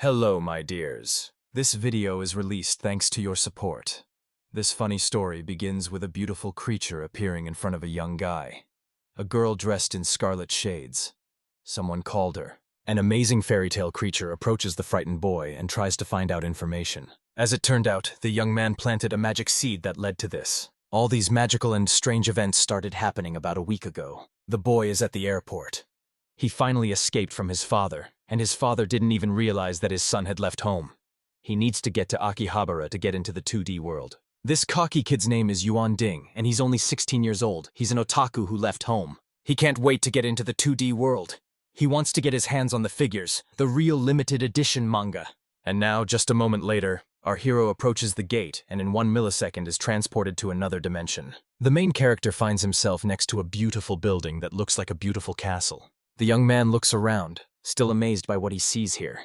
Hello, my dears. This video is released thanks to your support. This funny story begins with a beautiful creature appearing in front of a young guy. A girl dressed in scarlet shades. Someone called her. An amazing fairy tale creature approaches the frightened boy and tries to find out information. As it turned out, the young man planted a magic seed that led to this. All these magical and strange events started happening about a week ago. The boy is at the airport. He finally escaped from his father, and his father didn't even realize that his son had left home. He needs to get to Akihabara to get into the 2D world. This cocky kid's name is Yuan Ding, and he's only 16 years old. He's an otaku who left home. He can't wait to get into the 2D world. He wants to get his hands on the figures, the real limited edition manga. And now, just a moment later, our hero approaches the gate and in 1 millisecond is transported to another dimension. The main character finds himself next to a beautiful building that looks like a beautiful castle. The young man looks around, still amazed by what he sees here.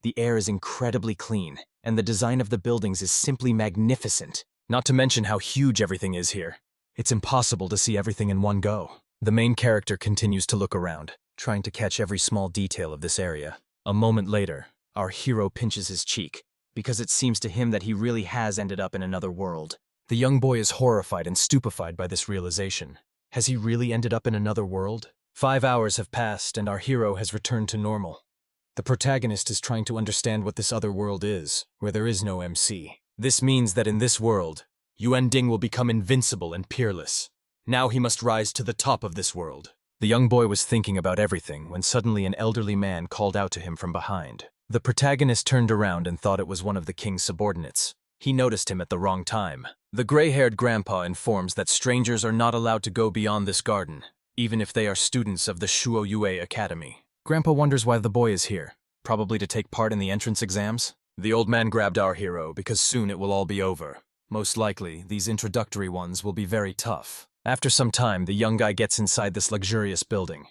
The air is incredibly clean, and the design of the buildings is simply magnificent, not to mention how huge everything is here. It's impossible to see everything in one go. The main character continues to look around, trying to catch every small detail of this area. A moment later, our hero pinches his cheek, because it seems to him that he really has ended up in another world. The young boy is horrified and stupefied by this realization. Has he really ended up in another world? 5 hours have passed and our hero has returned to normal. The protagonist is trying to understand what this other world is, where there is no MC. This means that in this world, Yuan Ding will become invincible and peerless. Now he must rise to the top of this world. The young boy was thinking about everything when suddenly an elderly man called out to him from behind. The protagonist turned around and thought it was one of the king's subordinates. He noticed him at the wrong time. The gray-haired grandpa informs that strangers are not allowed to go beyond this garden, even if they are students of the Shuoyue Academy. Grandpa wonders why the boy is here, probably to take part in the entrance exams. The old man grabbed our hero because soon it will all be over. Most likely, these introductory ones will be very tough. After some time, the young guy gets inside this luxurious building.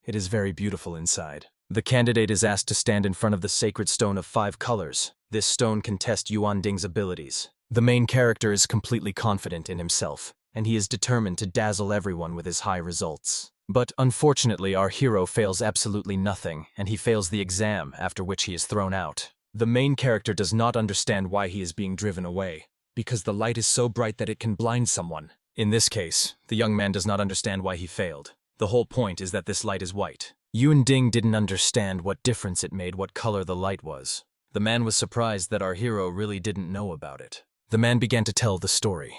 It is very beautiful inside. The candidate is asked to stand in front of the sacred stone of 5 colors. This stone can test Yuan Ding's abilities. The main character is completely confident in himself, and he is determined to dazzle everyone with his high results. But unfortunately, our hero fails absolutely nothing, and he fails the exam, after which he is thrown out. The main character does not understand why he is being driven away, because the light is so bright that it can blind someone. In this case, the young man does not understand why he failed. The whole point is that this light is white. Yuan Ding didn't understand what difference it made what color the light was. The man was surprised that our hero really didn't know about it. The man began to tell the story.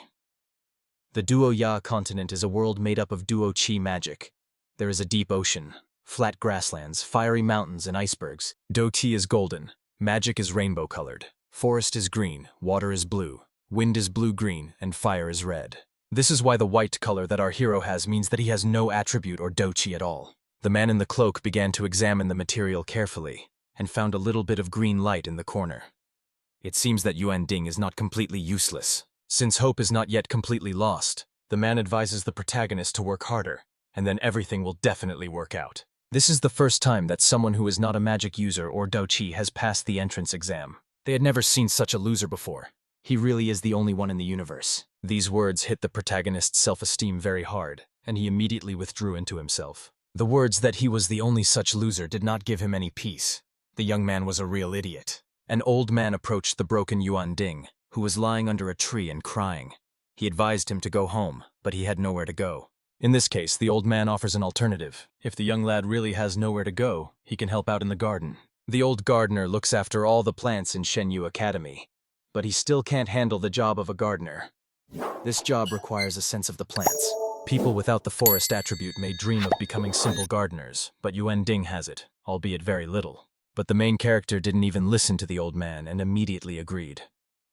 The Duo-Ya continent is a world made up of Duo-Chi magic. There is a deep ocean, flat grasslands, fiery mountains, and icebergs. Do-Chi is golden. Magic is rainbow-colored. Forest is green, water is blue, wind is blue-green, and fire is red. This is why the white color that our hero has means that he has no attribute or Do-Chi at all. The man in the cloak began to examine the material carefully, and found a little bit of green light in the corner. It seems that Yuan Ding is not completely useless. Since hope is not yet completely lost, the man advises the protagonist to work harder, and then everything will definitely work out. This is the first time that someone who is not a magic user or Do-Chi has passed the entrance exam. They had never seen such a loser before. He really is the only one in the universe. These words hit the protagonist's self-esteem very hard, and he immediately withdrew into himself. The words that he was the only such loser did not give him any peace. The young man was a real idiot. An old man approached the broken Yuan Ding, who was lying under a tree and crying. He advised him to go home, but he had nowhere to go. In this case, the old man offers an alternative. If the young lad really has nowhere to go, he can help out in the garden. The old gardener looks after all the plants in Shenyu Academy, but he still can't handle the job of a gardener. This job requires a sense of the plants. People without the forest attribute may dream of becoming simple gardeners, but Yuan Ding has it, albeit very little. But the main character didn't even listen to the old man and immediately agreed.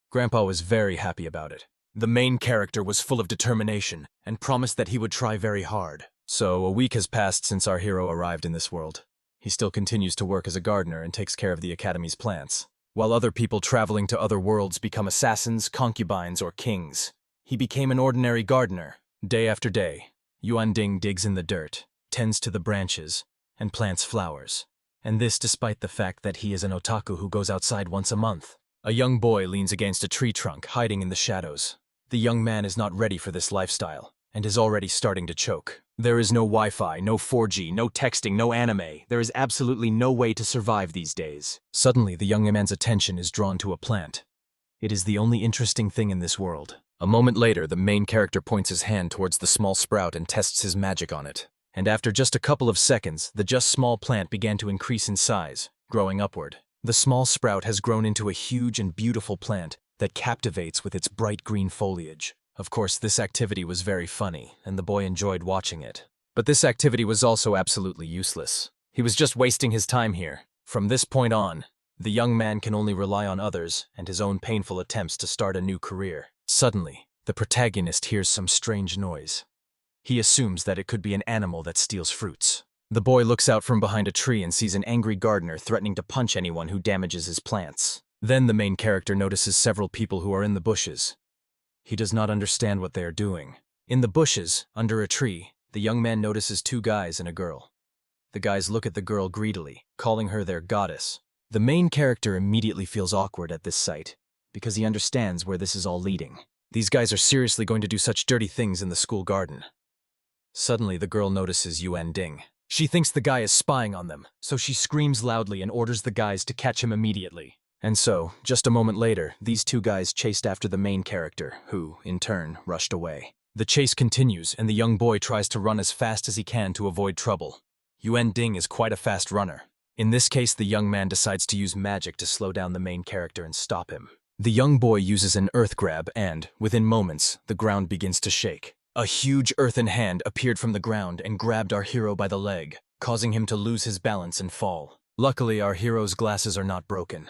Grandpa was very happy about it. The main character was full of determination and promised that he would try very hard. So a week has passed since our hero arrived in this world. He still continues to work as a gardener and takes care of the Academy's plants, while other people traveling to other worlds become assassins, concubines, or kings. He became an ordinary gardener. Day after day, Yuan Ding digs in the dirt, tends to the branches, and plants flowers. And this despite the fact that he is an otaku who goes outside once a month. A young boy leans against a tree trunk, hiding in the shadows. The young man is not ready for this lifestyle, and is already starting to choke. There is no Wi-Fi, no 4G, no texting, no anime. There is absolutely no way to survive these days. Suddenly, the young man's attention is drawn to a plant. It is the only interesting thing in this world. A moment later, the main character points his hand towards the small sprout and tests his magic on it. And after just a couple of seconds, the just small plant began to increase in size, growing upward. The small sprout has grown into a huge and beautiful plant that captivates with its bright green foliage. Of course, this activity was very funny, and the boy enjoyed watching it. But this activity was also absolutely useless. He was just wasting his time here. From this point on, the young man can only rely on others and his own painful attempts to start a new career. Suddenly, the protagonist hears some strange noise. He assumes that it could be an animal that steals fruits. The boy looks out from behind a tree and sees an angry gardener threatening to punch anyone who damages his plants. Then the main character notices several people who are in the bushes. He does not understand what they are doing. In the bushes, under a tree, the young man notices two guys and a girl. The guys look at the girl greedily, calling her their goddess. The main character immediately feels awkward at this sight, because he understands where this is all leading. These guys are seriously going to do such dirty things in the school garden. Suddenly, the girl notices Yuan Ding. She thinks the guy is spying on them, so she screams loudly and orders the guys to catch him immediately. And so, just a moment later, these two guys chased after the main character, who, in turn, rushed away. The chase continues, and the young boy tries to run as fast as he can to avoid trouble. Yuan Ding is quite a fast runner. In this case, the young man decides to use magic to slow down the main character and stop him. The young boy uses an earth grab and, within moments, the ground begins to shake. A huge earthen hand appeared from the ground and grabbed our hero by the leg, causing him to lose his balance and fall. Luckily, our hero's glasses are not broken.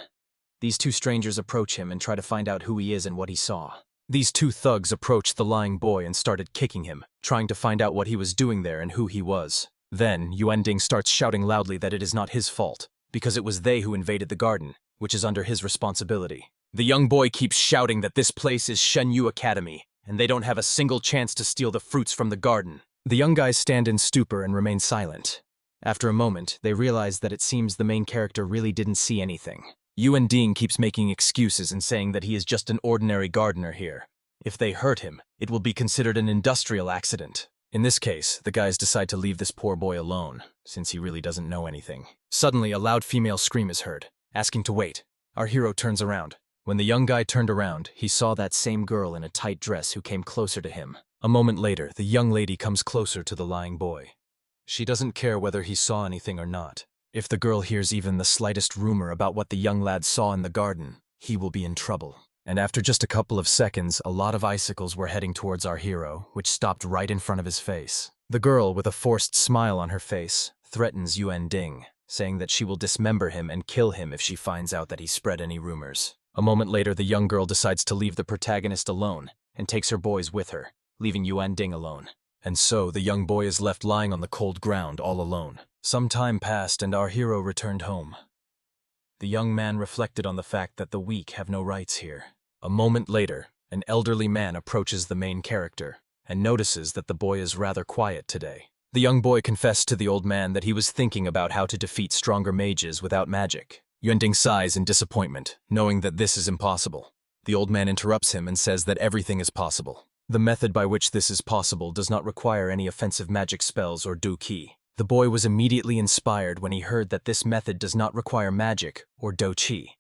These two strangers approach him and try to find out who he is and what he saw. These two thugs approached the lying boy and started kicking him, trying to find out what he was doing there and who he was. Then, Yuan Ding starts shouting loudly that it is not his fault, because it was they who invaded the garden, which is under his responsibility. The young boy keeps shouting that this place is Shenyu Academy, and they don't have a single chance to steal the fruits from the garden. The young guys stand in stupor and remain silent. After a moment, they realize that it seems the main character really didn't see anything. Yuan Ding keeps making excuses and saying that he is just an ordinary gardener here. If they hurt him, it will be considered an industrial accident. In this case, the guys decide to leave this poor boy alone, since he really doesn't know anything. Suddenly, a loud female scream is heard, asking to wait. Our hero turns around. When the young guy turned around, he saw that same girl in a tight dress who came closer to him. A moment later, the young lady comes closer to the lying boy. She doesn't care whether he saw anything or not. If the girl hears even the slightest rumor about what the young lad saw in the garden, he will be in trouble. And after just a couple of seconds, a lot of icicles were heading towards our hero, which stopped right in front of his face. The girl, with a forced smile on her face, threatens Yuan Ding, saying that she will dismember him and kill him if she finds out that he spread any rumors. A moment later, the young girl decides to leave the protagonist alone and takes her boys with her, leaving Yuan Ding alone. And so, the young boy is left lying on the cold ground all alone. Some time passed and our hero returned home. The young man reflected on the fact that the weak have no rights here. A moment later, an elderly man approaches the main character and notices that the boy is rather quiet today. The young boy confessed to the old man that he was thinking about how to defeat stronger mages without magic. Yuan Ding sighs in disappointment, knowing that this is impossible. The old man interrupts him and says that everything is possible. The method by which this is possible does not require any offensive magic spells or do qi. The boy was immediately inspired when he heard that this method does not require magic or do qi.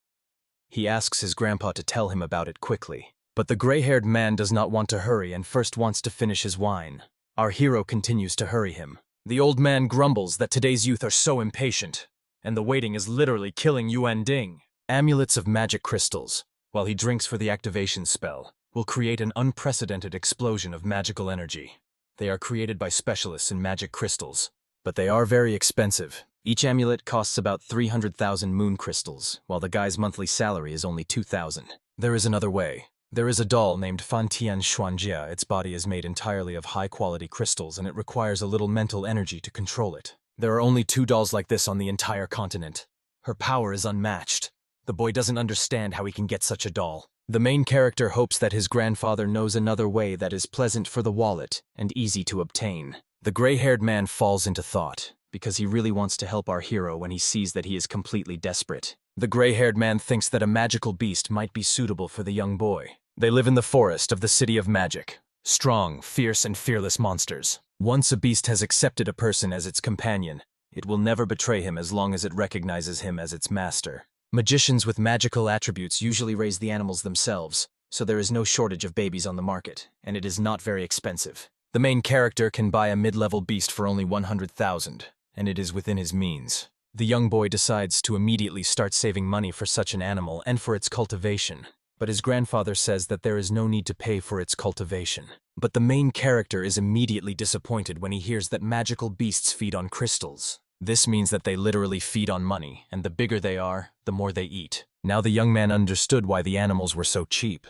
He asks his grandpa to tell him about it quickly. But the gray-haired man does not want to hurry and first wants to finish his wine. Our hero continues to hurry him. The old man grumbles that today's youth are so impatient, and the waiting is literally killing Yuan Ding. Amulets of magic crystals, while he drinks for the activation spell, will create an unprecedented explosion of magical energy. They are created by specialists in magic crystals, but they are very expensive. Each amulet costs about 300,000 moon crystals, while the guy's monthly salary is only 2,000. There is another way. There is a doll named Fantian Xuanjia. Its body is made entirely of high-quality crystals, and it requires a little mental energy to control it. There are only 2 dolls like this on the entire continent. Her power is unmatched. The boy doesn't understand how he can get such a doll. The main character hopes that his grandfather knows another way that is pleasant for the wallet and easy to obtain. The gray-haired man falls into thought, because he really wants to help our hero when he sees that he is completely desperate. The gray-haired man thinks that a magical beast might be suitable for the young boy. They live in the forest of the City of Magic. Strong, fierce, and fearless monsters. Once a beast has accepted a person as its companion, it will never betray him as long as it recognizes him as its master. Magicians with magical attributes usually raise the animals themselves, so there is no shortage of babies on the market, and it is not very expensive. The main character can buy a mid-level beast for only 100,000, and it is within his means. The young boy decides to immediately start saving money for such an animal and for its cultivation, but his grandfather says that there is no need to pay for its cultivation. But the main character is immediately disappointed when he hears that magical beasts feed on crystals. This means that they literally feed on money, and the bigger they are, the more they eat. Now the young man understood why the animals were so cheap.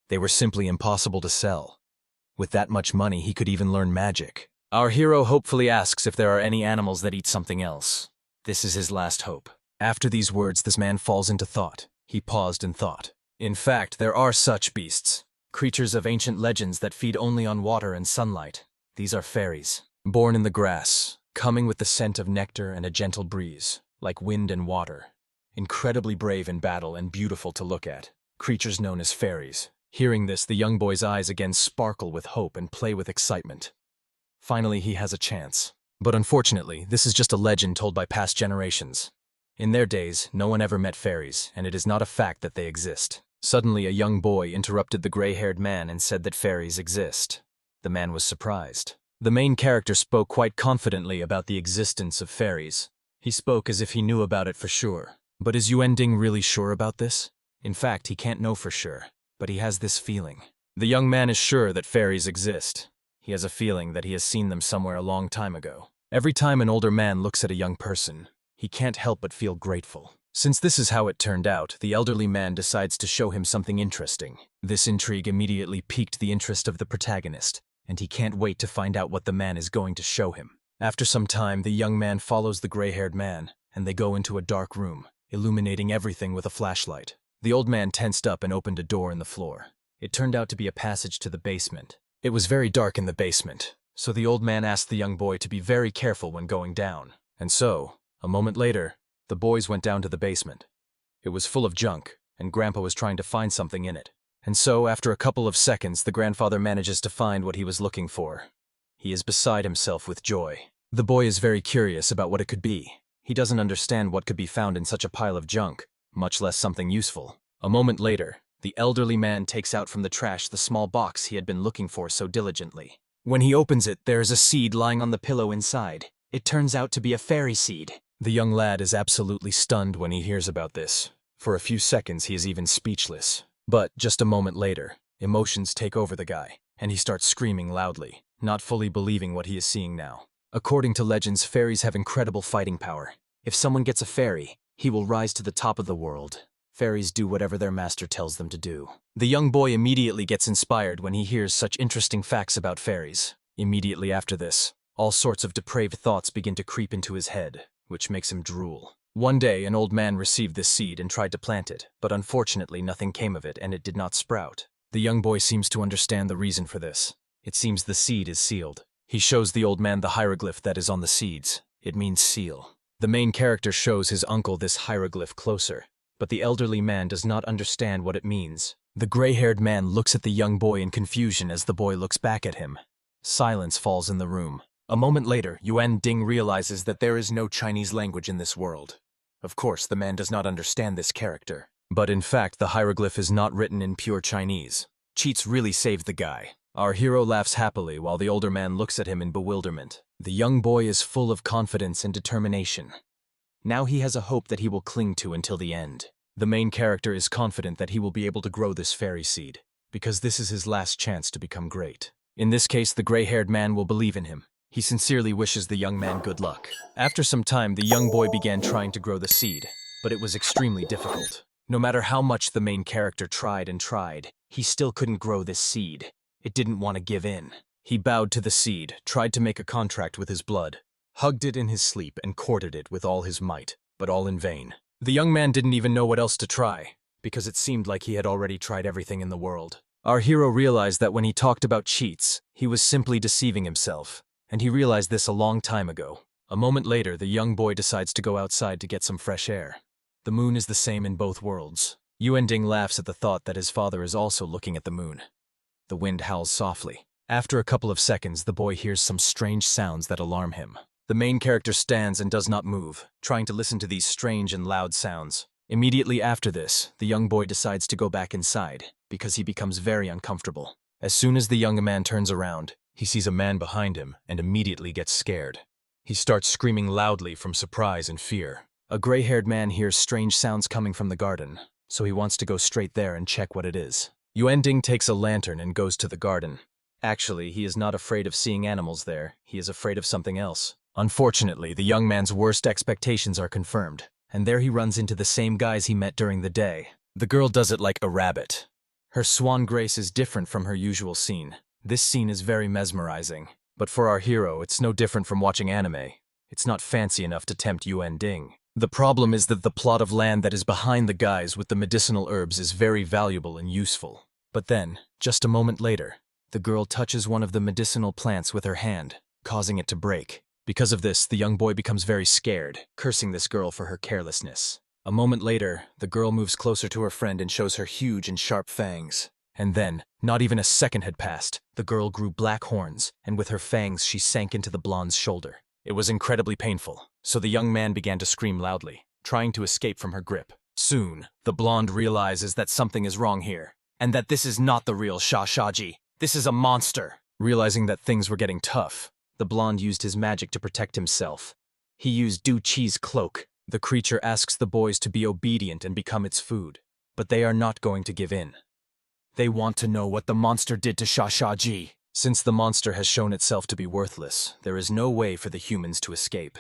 They were simply impossible to sell. With that much money, he could even learn magic. Our hero hopefully asks if there are any animals that eat something else. This is his last hope. After these words, this man falls into thought. He paused and thought. In fact, there are such beasts. Creatures of ancient legends that feed only on water and sunlight. These are fairies. Born in the grass, coming with the scent of nectar and a gentle breeze, like wind and water. Incredibly brave in battle and beautiful to look at. Creatures known as fairies. Hearing this, the young boy's eyes again sparkle with hope and play with excitement. Finally, he has a chance. But unfortunately, this is just a legend told by past generations. In their days, no one ever met fairies, and it is not a fact that they exist. Suddenly, a young boy interrupted the gray-haired man and said that fairies exist. The man was surprised. The main character spoke quite confidently about the existence of fairies. He spoke as if he knew about it for sure. But is Yuending really sure about this? In fact, he can't know for sure, but he has this feeling. The young man is sure that fairies exist. He has a feeling that he has seen them somewhere a long time ago. Every time an older man looks at a young person, he can't help but feel grateful. Since this is how it turned out, the elderly man decides to show him something interesting. This intrigue immediately piqued the interest of the protagonist, and he can't wait to find out what the man is going to show him. After some time, the young man follows the gray-haired man, and they go into a dark room, illuminating everything with a flashlight. The old man tensed up and opened a door in the floor. It turned out to be a passage to the basement. It was very dark in the basement, so the old man asked the young boy to be very careful when going down. And so, a moment later, the boys went down to the basement. It was full of junk, and Grandpa was trying to find something in it. And so, after a couple of seconds, the grandfather manages to find what he was looking for. He is beside himself with joy. The boy is very curious about what it could be. He doesn't understand what could be found in such a pile of junk, much less something useful. A moment later, the elderly man takes out from the trash the small box he had been looking for so diligently. When he opens it, there is a seed lying on the pillow inside. It turns out to be a fairy seed. The young lad is absolutely stunned when he hears about this. For a few seconds, he is even speechless. But just a moment later, emotions take over the guy, and he starts screaming loudly, not fully believing what he is seeing now. According to legends, fairies have incredible fighting power. If someone gets a fairy, he will rise to the top of the world. Fairies do whatever their master tells them to do. The young boy immediately gets inspired when he hears such interesting facts about fairies. Immediately after this, all sorts of depraved thoughts begin to creep into his head, which makes him drool. One day, an old man received this seed and tried to plant it, but unfortunately nothing came of it and it did not sprout. The young boy seems to understand the reason for this. It seems the seed is sealed. He shows the old man the hieroglyph that is on the seeds. It means seal. The main character shows his uncle this hieroglyph closer, but the elderly man does not understand what it means. The gray-haired man looks at the young boy in confusion as the boy looks back at him. Silence falls in the room. A moment later, Yuan Ding realizes that there is no Chinese language in this world. Of course, the man does not understand this character. But in fact, the hieroglyph is not written in pure Chinese. Cheats really saved the guy. Our hero laughs happily while the older man looks at him in bewilderment. The young boy is full of confidence and determination. Now he has a hope that he will cling to until the end. The main character is confident that he will be able to grow this fairy seed, because this is his last chance to become great. In this case, the gray-haired man will believe in him. He sincerely wishes the young man good luck. After some time, the young boy began trying to grow the seed, but it was extremely difficult. No matter how much the main character tried and tried, he still couldn't grow this seed. It didn't want to give in. He bowed to the seed, tried to make a contract with his blood, hugged it in his sleep and courted it with all his might, but all in vain. The young man didn't even know what else to try, because it seemed like he had already tried everything in the world. Our hero realized that when he talked about cheats, he was simply deceiving himself, and he realized this a long time ago. A moment later, the young boy decides to go outside to get some fresh air. The moon is the same in both worlds. Yuan Ding laughs at the thought that his father is also looking at the moon. The wind howls softly. After a couple of seconds, the boy hears some strange sounds that alarm him. The main character stands and does not move, trying to listen to these strange and loud sounds. Immediately after this, the young boy decides to go back inside, because he becomes very uncomfortable. As soon as the young man turns around, he sees a man behind him and immediately gets scared. He starts screaming loudly from surprise and fear. A gray-haired man hears strange sounds coming from the garden, so he wants to go straight there and check what it is. Yuending takes a lantern and goes to the garden. Actually, he is not afraid of seeing animals there, he is afraid of something else. Unfortunately, the young man's worst expectations are confirmed, and there he runs into the same guys he met during the day. The girl does it like a rabbit. Her swan grace is different from her usual scene. This scene is very mesmerizing. But for our hero, it's no different from watching anime. It's not fancy enough to tempt Yuending. The problem is that the plot of land that is behind the guys with the medicinal herbs is very valuable and useful. But then, just a moment later, the girl touches one of the medicinal plants with her hand, causing it to break. Because of this, the young boy becomes very scared, cursing this girl for her carelessness. A moment later, the girl moves closer to her friend and shows her huge and sharp fangs. And then, not even a second had passed, the girl grew black horns, and with her fangs she sank into the blonde's shoulder. It was incredibly painful, so the young man began to scream loudly, trying to escape from her grip. Soon, the blonde realizes that something is wrong here, and that this is not the real Shashaji. This is a monster. Realizing that things were getting tough, the blonde used his magic to protect himself. He used Du Chi's cloak. The creature asks the boys to be obedient and become its food, but they are not going to give in. They want to know what the monster did to Shashaji. Since the monster has shown itself to be worthless, there is no way for the humans to escape.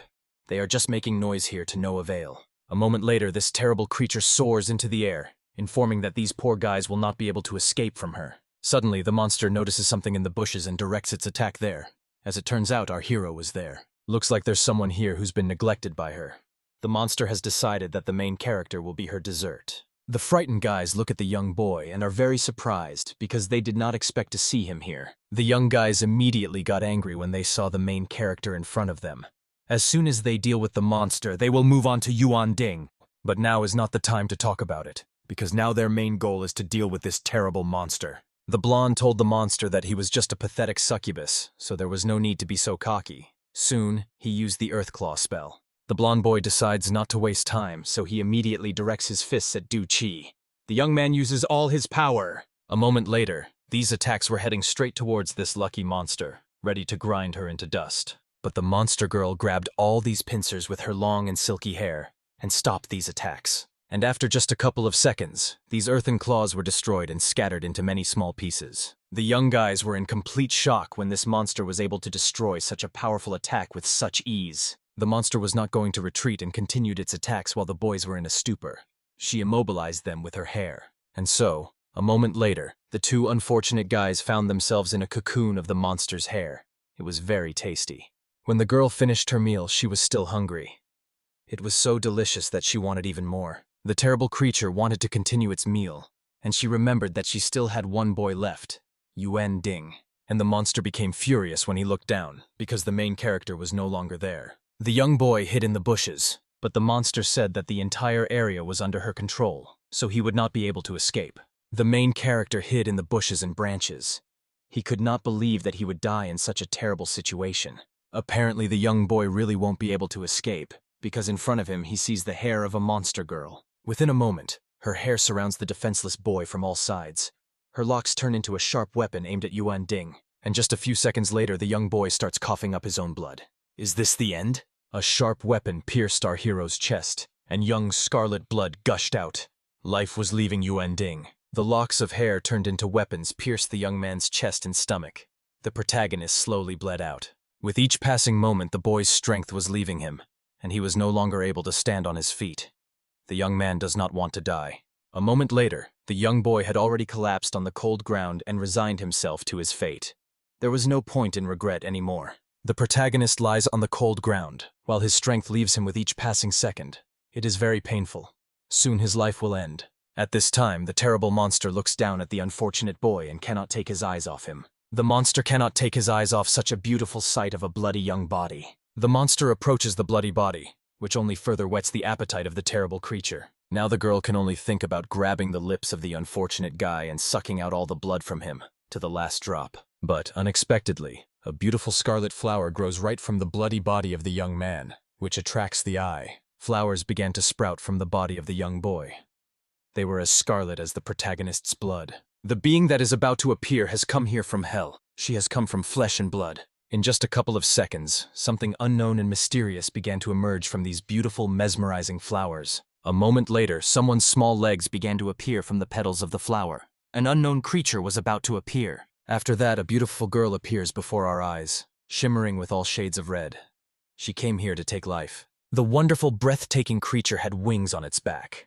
They are just making noise here to no avail. A moment later, this terrible creature soars into the air, informing that these poor guys will not be able to escape from her. Suddenly, the monster notices something in the bushes and directs its attack there. As it turns out, our hero was there. Looks like there's someone here who's been neglected by her. The monster has decided that the main character will be her dessert. The frightened guys look at the young boy and are very surprised because they did not expect to see him here. The young guys immediately got angry when they saw the main character in front of them. As soon as they deal with the monster, they will move on to Yuanding. But now is not the time to talk about it, because now their main goal is to deal with this terrible monster. The blonde told the monster that he was just a pathetic succubus, so there was no need to be so cocky. Soon, he used the Earthclaw spell. The blonde boy decides not to waste time, so he immediately directs his fists at Du Chi. The young man uses all his power. A moment later, these attacks were heading straight towards this lucky monster, ready to grind her into dust. But the monster girl grabbed all these pincers with her long and silky hair and stopped these attacks. And after just a couple of seconds, these earthen claws were destroyed and scattered into many small pieces. The young guys were in complete shock when this monster was able to destroy such a powerful attack with such ease. The monster was not going to retreat and continued its attacks while the boys were in a stupor. She immobilized them with her hair. And so, a moment later, the two unfortunate guys found themselves in a cocoon of the monster's hair. It was very tasty. When the girl finished her meal, she was still hungry. It was so delicious that she wanted even more. The terrible creature wanted to continue its meal, and she remembered that she still had one boy left, Yuending. And the monster became furious when he looked down, because the main character was no longer there. The young boy hid in the bushes, but the monster said that the entire area was under her control, so he would not be able to escape. The main character hid in the bushes and branches. He could not believe that he would die in such a terrible situation. Apparently the young boy really won't be able to escape, because in front of him he sees the hair of a monster girl. Within a moment, her hair surrounds the defenseless boy from all sides. Her locks turn into a sharp weapon aimed at Yuanding, and just a few seconds later the young boy starts coughing up his own blood. Is this the end? A sharp weapon pierced our hero's chest, and young scarlet blood gushed out. Life was leaving Yuanding. The locks of hair turned into weapons pierced the young man's chest and stomach. The protagonist slowly bled out. With each passing moment, the boy's strength was leaving him, and he was no longer able to stand on his feet. The young man does not want to die. A moment later, the young boy had already collapsed on the cold ground and resigned himself to his fate. There was no point in regret anymore. The protagonist lies on the cold ground, while his strength leaves him with each passing second. It is very painful. Soon his life will end. At this time, the terrible monster looks down at the unfortunate boy and cannot take his eyes off him. The monster cannot take his eyes off such a beautiful sight of a bloody young body. The monster approaches the bloody body, which only further whets the appetite of the terrible creature. Now the girl can only think about grabbing the lips of the unfortunate guy and sucking out all the blood from him, to the last drop. But, unexpectedly, a beautiful scarlet flower grows right from the bloody body of the young man, which attracts the eye. Flowers began to sprout from the body of the young boy. They were as scarlet as the protagonist's blood. The being that is about to appear has come here from hell. She has come from flesh and blood. In just a couple of seconds, something unknown and mysterious began to emerge from these beautiful, mesmerizing flowers. A moment later, someone's small legs began to appear from the petals of the flower. An unknown creature was about to appear. After that, a beautiful girl appears before our eyes, shimmering with all shades of red. She came here to take life. The wonderful, breathtaking creature had wings on its back.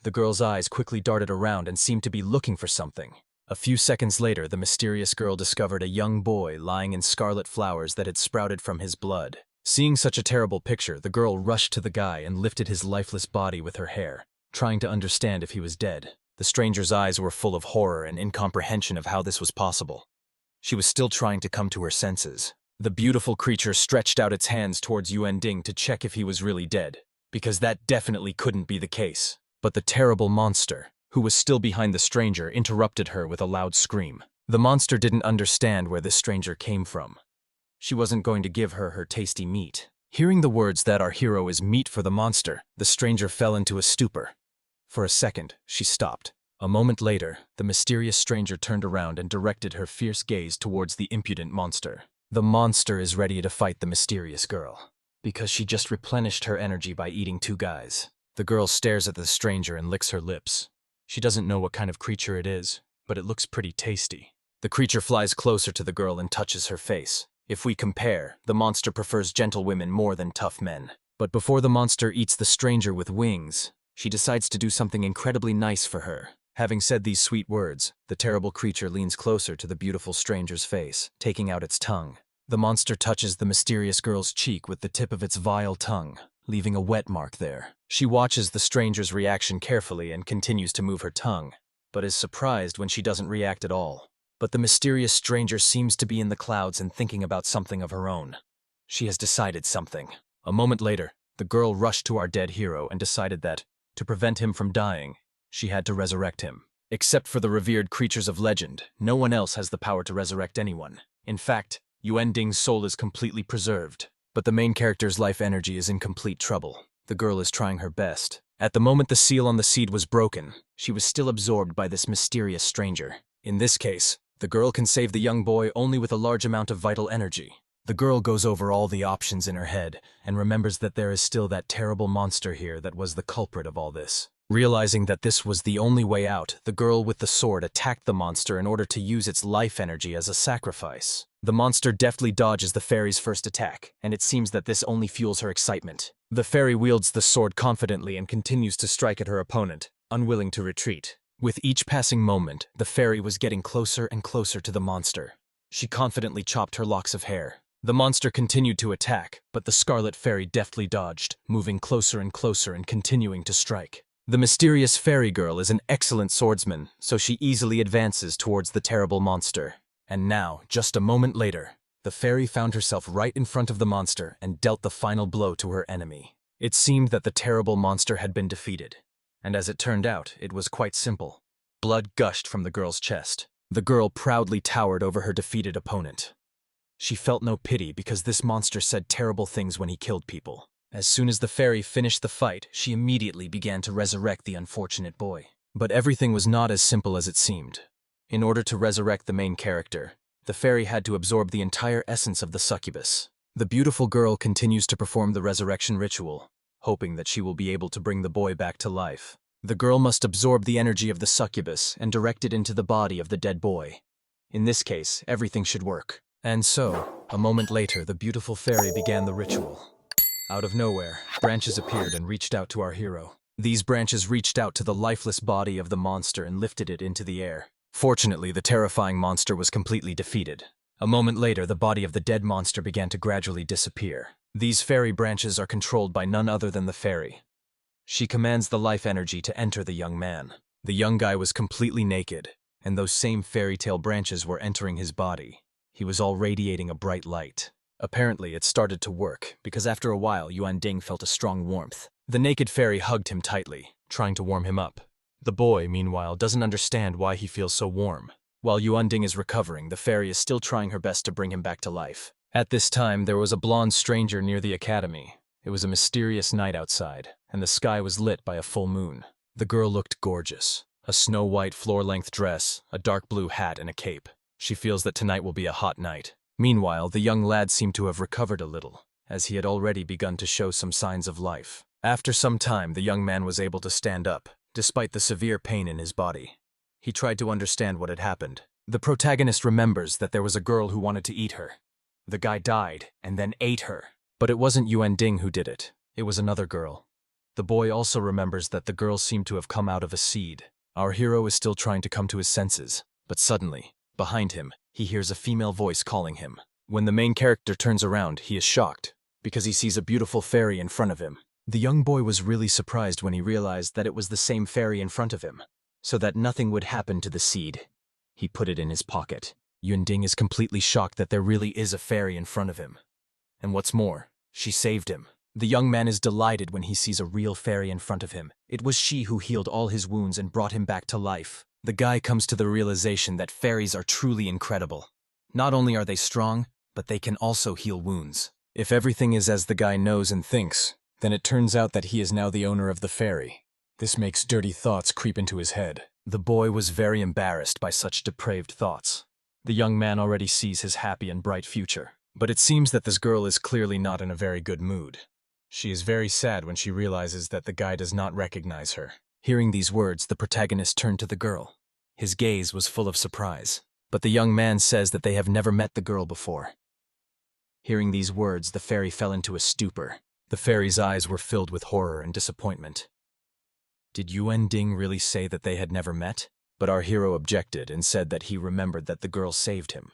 The girl's eyes quickly darted around and seemed to be looking for something. A few seconds later, the mysterious girl discovered a young boy lying in scarlet flowers that had sprouted from his blood. Seeing such a terrible picture, the girl rushed to the guy and lifted his lifeless body with her hair, trying to understand if he was dead. The stranger's eyes were full of horror and incomprehension of how this was possible. She was still trying to come to her senses. The beautiful creature stretched out its hands towards Yuan Ding to check if he was really dead, because that definitely couldn't be the case. But the terrible monster, who was still behind the stranger, interrupted her with a loud scream. The monster didn't understand where this stranger came from. She wasn't going to give her her tasty meat. Hearing the words that our hero is meat for the monster, the stranger fell into a stupor. For a second, she stopped. A moment later, the mysterious stranger turned around and directed her fierce gaze towards the impudent monster. The monster is ready to fight the mysterious girl, because she just replenished her energy by eating two guys. The girl stares at the stranger and licks her lips. She doesn't know what kind of creature it is, but it looks pretty tasty. The creature flies closer to the girl and touches her face. If we compare, the monster prefers gentle women more than tough men. But before the monster eats the stranger with wings, she decides to do something incredibly nice for her. Having said these sweet words, the terrible creature leans closer to the beautiful stranger's face, taking out its tongue. The monster touches the mysterious girl's cheek with the tip of its vile tongue, leaving a wet mark there. She watches the stranger's reaction carefully and continues to move her tongue, but is surprised when she doesn't react at all. But the mysterious stranger seems to be in the clouds and thinking about something of her own. She has decided something. A moment later, the girl rushed to our dead hero and decided that, to prevent him from dying, she had to resurrect him. Except for the revered creatures of legend, no one else has the power to resurrect anyone. In fact, Yuan Ding's soul is completely preserved, but the main character's life energy is in complete trouble. The girl is trying her best. At the moment the seal on the seed was broken, she was still absorbed by this mysterious stranger. In this case, the girl can save the young boy only with a large amount of vital energy. The girl goes over all the options in her head and remembers that there is still that terrible monster here that was the culprit of all this. Realizing that this was the only way out, the girl with the sword attacked the monster in order to use its life energy as a sacrifice. The monster deftly dodges the fairy's first attack, and it seems that this only fuels her excitement. The fairy wields the sword confidently and continues to strike at her opponent, unwilling to retreat. With each passing moment, the fairy was getting closer and closer to the monster. She confidently chopped her locks of hair. The monster continued to attack, but the scarlet fairy deftly dodged, moving closer and closer and continuing to strike. The mysterious fairy girl is an excellent swordsman, so she easily advances towards the terrible monster. And now, just a moment later, the fairy found herself right in front of the monster and dealt the final blow to her enemy. It seemed that the terrible monster had been defeated. And as it turned out, it was quite simple. Blood gushed from the girl's chest. The girl proudly towered over her defeated opponent. She felt no pity because this monster said terrible things when he killed people. As soon as the fairy finished the fight, she immediately began to resurrect the unfortunate boy. But everything was not as simple as it seemed. In order to resurrect the main character, the fairy had to absorb the entire essence of the succubus. The beautiful girl continues to perform the resurrection ritual, hoping that she will be able to bring the boy back to life. The girl must absorb the energy of the succubus and direct it into the body of the dead boy. In this case, everything should work. And so, a moment later, the beautiful fairy began the ritual. Out of nowhere, branches appeared and reached out to our hero. These branches reached out to the lifeless body of the monster and lifted it into the air. Fortunately, the terrifying monster was completely defeated. A moment later, the body of the dead monster began to gradually disappear. These fairy branches are controlled by none other than the fairy. She commands the life energy to enter the young man. The young guy was completely naked, and those same fairy tale branches were entering his body. He was all radiating a bright light. Apparently, it started to work, because after a while, Yuan Ding felt a strong warmth. The naked fairy hugged him tightly, trying to warm him up. The boy, meanwhile, doesn't understand why he feels so warm. While Yuanding is recovering, the fairy is still trying her best to bring him back to life. At this time, there was a blonde stranger near the academy. It was a mysterious night outside, and the sky was lit by a full moon. The girl looked gorgeous. A snow-white floor-length dress, a dark blue hat, and a cape. She feels that tonight will be a hot night. Meanwhile, the young lad seemed to have recovered a little, as he had already begun to show some signs of life. After some time, the young man was able to stand up, despite the severe pain in his body. He tried to understand what had happened. The protagonist remembers that there was a girl who wanted to eat her. The guy died, and then ate her. But it wasn't Yuanding who did it. It was another girl. The boy also remembers that the girl seemed to have come out of a seed. Our hero is still trying to come to his senses, but suddenly, behind him, he hears a female voice calling him. When the main character turns around, he is shocked, because he sees a beautiful fairy in front of him. The young boy was really surprised when he realized that it was the same fairy in front of him, so that nothing would happen to the seed. He put it in his pocket. Yuanding is completely shocked that there really is a fairy in front of him. And what's more, she saved him. The young man is delighted when he sees a real fairy in front of him. It was she who healed all his wounds and brought him back to life. The guy comes to the realization that fairies are truly incredible. Not only are they strong, but they can also heal wounds. If everything is as the guy knows and thinks, then it turns out that he is now the owner of the fairy. This makes dirty thoughts creep into his head. The boy was very embarrassed by such depraved thoughts. The young man already sees his happy and bright future. But it seems that this girl is clearly not in a very good mood. She is very sad when she realizes that the guy does not recognize her. Hearing these words, the protagonist turned to the girl. His gaze was full of surprise, but the young man says that they have never met the girl before. Hearing these words, the fairy fell into a stupor. The fairy's eyes were filled with horror and disappointment. Did Yuanding really say that they had never met? But our hero objected and said that he remembered that the girl saved him.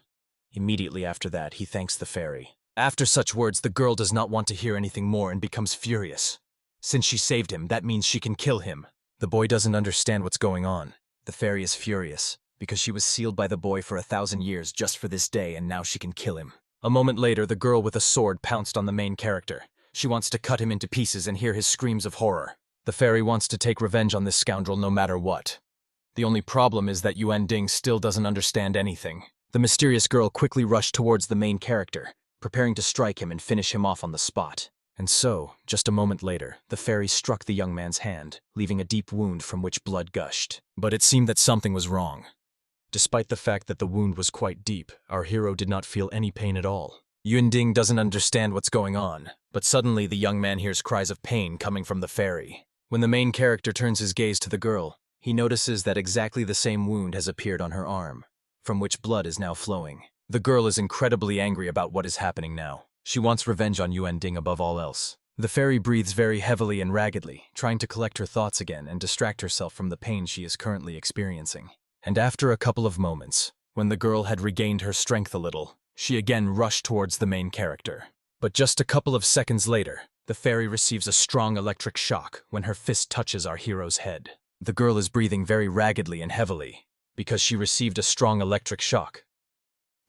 Immediately after that, he thanks the fairy. After such words, the girl does not want to hear anything more and becomes furious. Since she saved him, that means she can kill him. The boy doesn't understand what's going on. The fairy is furious, because she was sealed by the boy for 1,000 years just for this day, and now she can kill him. A moment later, the girl with a sword pounced on the main character. She wants to cut him into pieces and hear his screams of horror. The fairy wants to take revenge on this scoundrel no matter what. The only problem is that Yuanding still doesn't understand anything. The mysterious girl quickly rushed towards the main character, preparing to strike him and finish him off on the spot. And so, just a moment later, the fairy struck the young man's hand, leaving a deep wound from which blood gushed. But it seemed that something was wrong. Despite the fact that the wound was quite deep, our hero did not feel any pain at all. Yuanding doesn't understand what's going on, but suddenly the young man hears cries of pain coming from the fairy. When the main character turns his gaze to the girl, he notices that exactly the same wound has appeared on her arm, from which blood is now flowing. The girl is incredibly angry about what is happening now. She wants revenge on Yuanding above all else. The fairy breathes very heavily and raggedly, trying to collect her thoughts again and distract herself from the pain she is currently experiencing. And after a couple of moments, when the girl had regained her strength a little, she again rushed towards the main character. But just a couple of seconds later, the fairy receives a strong electric shock when her fist touches our hero's head. The girl is breathing very raggedly and heavily, because she received a strong electric shock.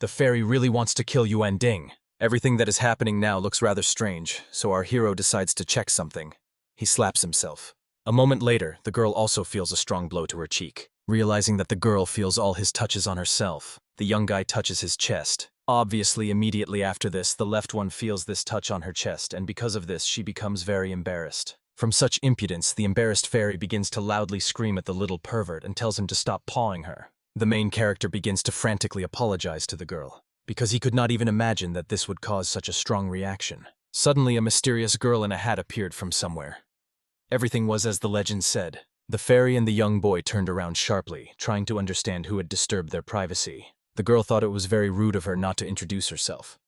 The fairy really wants to kill Yuanding. Everything that is happening now looks rather strange, so our hero decides to check something. He slaps himself. A moment later, the girl also feels a strong blow to her cheek. Realizing that the girl feels all his touches on herself, the young guy touches his chest. Obviously, immediately after this, the left one feels this touch on her chest, and because of this, she becomes very embarrassed. From such impudence, the embarrassed fairy begins to loudly scream at the little pervert and tells him to stop pawing her. The main character begins to frantically apologize to the girl, because he could not even imagine that this would cause such a strong reaction. Suddenly, a mysterious girl in a hat appeared from somewhere. Everything was as the legend said. The fairy and the young boy turned around sharply, trying to understand who had disturbed their privacy. The girl thought it was very rude of her not to introduce herself.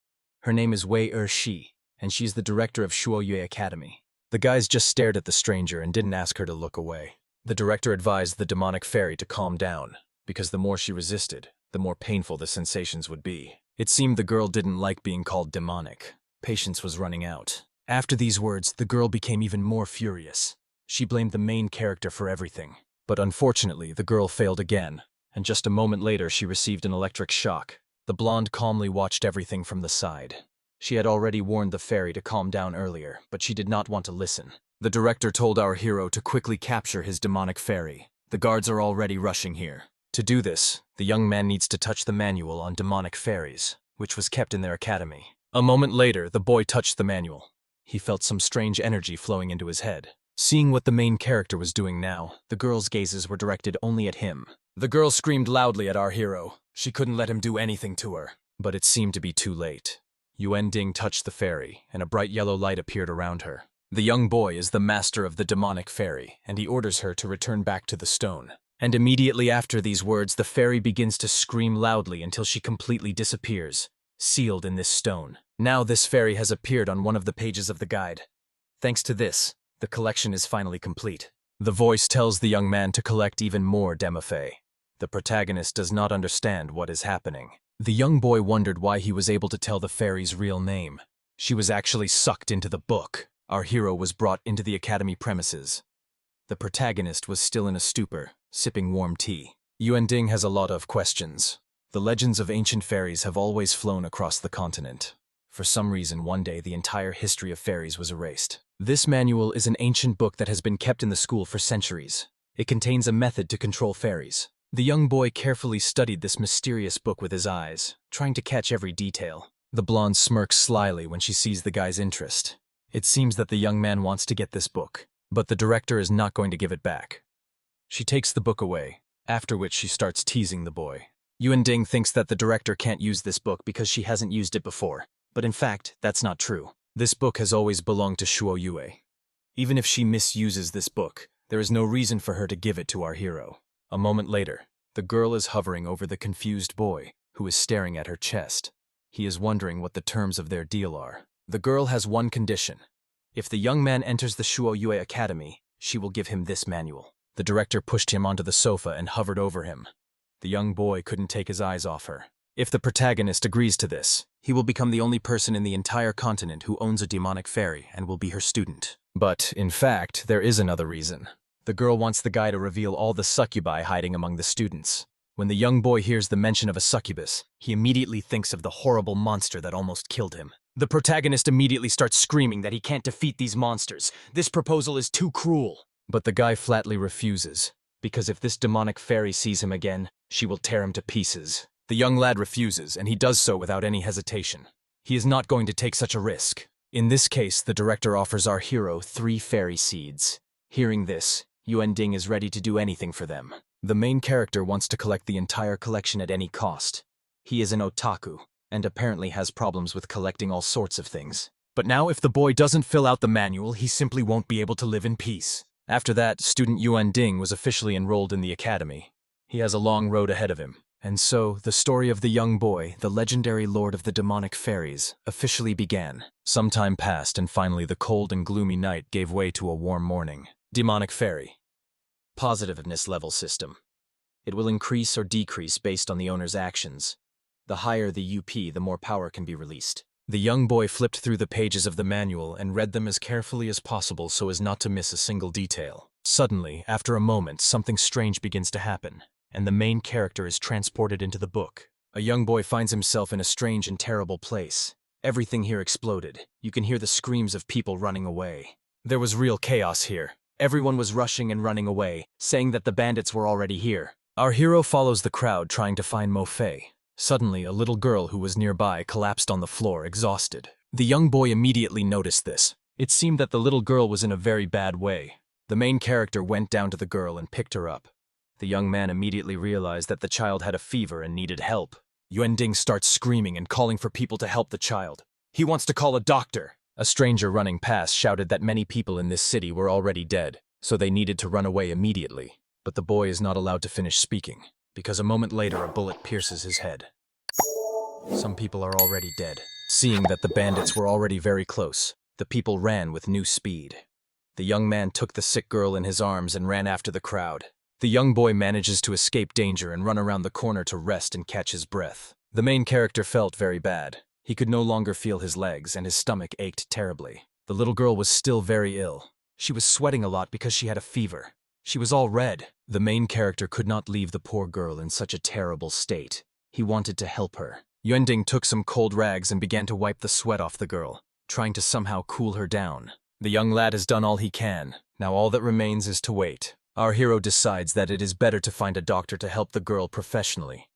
Her name is Wei Shi, and she's the director of Shuoyue Academy. The guys just stared at the stranger and didn't ask her to look away. The director advised the demonic fairy to calm down, because the more she resisted, the more painful the sensations would be. It seemed the girl didn't like being called demonic. Patience was running out. After these words, the girl became even more furious. She blamed the main character for everything. But unfortunately, the girl failed again, and just a moment later she received an electric shock. The blonde calmly watched everything from the side. She had already warned the fairy to calm down earlier, but she did not want to listen. The director told our hero to quickly capture his demonic fairy. The guards are already rushing here. To do this, the young man needs to touch the manual on demonic fairies, which was kept in their academy. A moment later, the boy touched the manual. He felt some strange energy flowing into his head. Seeing what the main character was doing now, the girl's gazes were directed only at him. The girl screamed loudly at our hero. She couldn't let him do anything to her. But it seemed to be too late. Yuan Ding touched the fairy, and a bright yellow light appeared around her. The young boy is the master of the demonic fairy, and he orders her to return back to the stone. And immediately after these words, the fairy begins to scream loudly until she completely disappears, sealed in this stone. Now this fairy has appeared on one of the pages of the guide. Thanks to this, the collection is finally complete. The voice tells the young man to collect even more demofei. The protagonist does not understand what is happening. The young boy wondered why he was able to tell the fairy's real name. She was actually sucked into the book. Our hero was brought into the academy premises. The protagonist was still in a stupor, sipping warm tea. Yuan Ding has a lot of questions. The legends of ancient fairies have always flown across the continent. For some reason, one day the entire history of fairies was erased. This manual is an ancient book that has been kept in the school for centuries. It contains a method to control fairies. The young boy carefully studied this mysterious book with his eyes, trying to catch every detail. The blonde smirks slyly when she sees the guy's interest. It seems that the young man wants to get this book, but the director is not going to give it back. She takes the book away, after which she starts teasing the boy. Yuan Ding thinks that the director can't use this book because she hasn't used it before, but in fact, that's not true. This book has always belonged to Shuo Yue. Even if she misuses this book, there is no reason for her to give it to our hero. A moment later, the girl is hovering over the confused boy, who is staring at her chest. He is wondering what the terms of their deal are. The girl has one condition. If the young man enters the Shuo Yue Academy, she will give him this manual. The director pushed him onto the sofa and hovered over him. The young boy couldn't take his eyes off her. If the protagonist agrees to this, he will become the only person in the entire continent who owns a demonic fairy and will be her student. But, in fact, there is another reason. The girl wants the guy to reveal all the succubi hiding among the students. When the young boy hears the mention of a succubus, he immediately thinks of the horrible monster that almost killed him. The protagonist immediately starts screaming that he can't defeat these monsters. This proposal is too cruel. But the guy flatly refuses, because if this demonic fairy sees him again, she will tear him to pieces. The young lad refuses, and he does so without any hesitation. He is not going to take such a risk. In this case, the director offers our hero 3 fairy seeds. Hearing this, Yuan Ding is ready to do anything for them. The main character wants to collect the entire collection at any cost. He is an otaku, and apparently has problems with collecting all sorts of things. But now if the boy doesn't fill out the manual, he simply won't be able to live in peace. After that, student Yuan Ding was officially enrolled in the academy. He has a long road ahead of him. And so, the story of the young boy, the legendary lord of the demonic fairies, officially began. Some time passed, and finally the cold and gloomy night gave way to a warm morning. Demonic fairy. Positiveness level system. It will increase or decrease based on the owner's actions. The higher the UP, the more power can be released. The young boy flipped through the pages of the manual and read them as carefully as possible so as not to miss a single detail. Suddenly, after a moment, something strange begins to happen, and the main character is transported into the book. A young boy finds himself in a strange and terrible place. Everything here exploded. You can hear the screams of people running away. There was real chaos here. Everyone was rushing and running away, saying that the bandits were already here. Our hero follows the crowd trying to find Mo Fei. Suddenly, a little girl who was nearby collapsed on the floor, exhausted. The young boy immediately noticed this. It seemed that the little girl was in a very bad way. The main character went down to the girl and picked her up. The young man immediately realized that the child had a fever and needed help. Yuan Ding starts screaming and calling for people to help the child. He wants to call a doctor. A stranger running past shouted that many people in this city were already dead, so they needed to run away immediately. But the boy is not allowed to finish speaking, because a moment later a bullet pierces his head. Some people are already dead. Seeing that the bandits were already very close, the people ran with new speed. The young man took the sick girl in his arms and ran after the crowd. The young boy manages to escape danger and run around the corner to rest and catch his breath. The main character felt very bad. He could no longer feel his legs, and his stomach ached terribly. The little girl was still very ill. She was sweating a lot because she had a fever. She was all red. The main character could not leave the poor girl in such a terrible state. He wanted to help her. Yuan Ding took some cold rags and began to wipe the sweat off the girl, trying to somehow cool her down. The young lad has done all he can. Now all that remains is to wait. Our hero decides that it is better to find a doctor to help the girl professionally.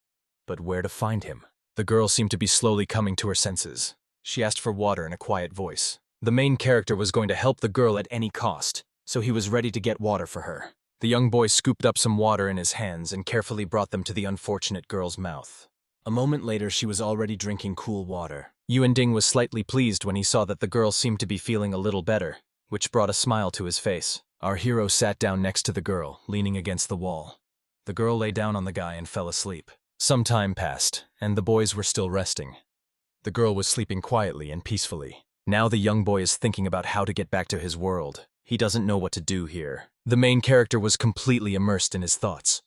But where to find him? The girl seemed to be slowly coming to her senses. She asked for water in a quiet voice. The main character was going to help the girl at any cost, so he was ready to get water for her. The young boy scooped up some water in his hands and carefully brought them to the unfortunate girl's mouth. A moment later, she was already drinking cool water. Yuanding was slightly pleased when he saw that the girl seemed to be feeling a little better, which brought a smile to his face. Our hero sat down next to the girl, leaning against the wall. The girl lay down on the guy and fell asleep. Some time passed, and the boys were still resting. The girl was sleeping quietly and peacefully. Now the young boy is thinking about how to get back to his world. He doesn't know what to do here. The main character was completely immersed in his thoughts.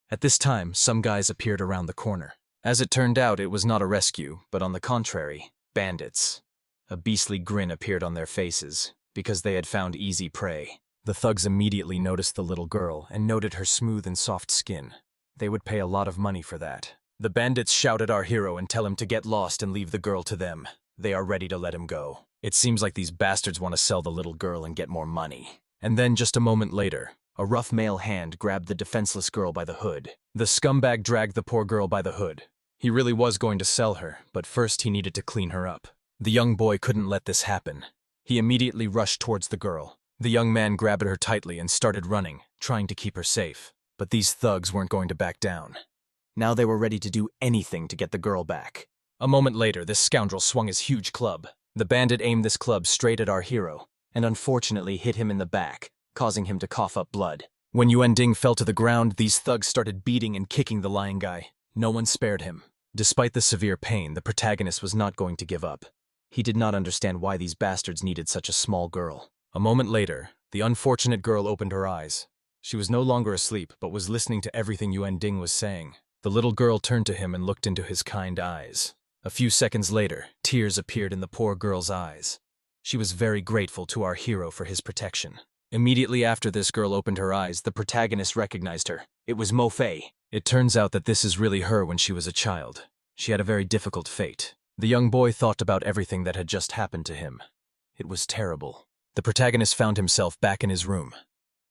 At this time, some guys appeared around the corner. As it turned out, it was not a rescue, but on the contrary, bandits. A beastly grin appeared on their faces, because they had found easy prey. The thugs immediately noticed the little girl and noted her smooth and soft skin. They would pay a lot of money for that. The bandits shout at our hero and tell him to get lost and leave the girl to them. They are ready to let him go. It seems like these bastards want to sell the little girl and get more money. And then, just a moment later, a rough male hand grabbed the defenseless girl by the hood. The scumbag dragged the poor girl by the hood. He really was going to sell her, but first he needed to clean her up. The young boy couldn't let this happen. He immediately rushed towards the girl. The young man grabbed her tightly and started running, trying to keep her safe. But these thugs weren't going to back down. Now they were ready to do anything to get the girl back. A moment later, this scoundrel swung his huge club. The bandit aimed this club straight at our hero, and unfortunately hit him in the back, causing him to cough up blood. When Yuanding fell to the ground, these thugs started beating and kicking the lying guy. No one spared him. Despite the severe pain, the protagonist was not going to give up. He did not understand why these bastards needed such a small girl. A moment later, the unfortunate girl opened her eyes. She was no longer asleep, but was listening to everything Yuanding was saying. The little girl turned to him and looked into his kind eyes. A few seconds later, tears appeared in the poor girl's eyes. She was very grateful to our hero for his protection. Immediately after this girl opened her eyes, the protagonist recognized her. It was Mo Fei. It turns out that this is really her when she was a child. She had a very difficult fate. The young boy thought about everything that had just happened to him. It was terrible. The protagonist found himself back in his room.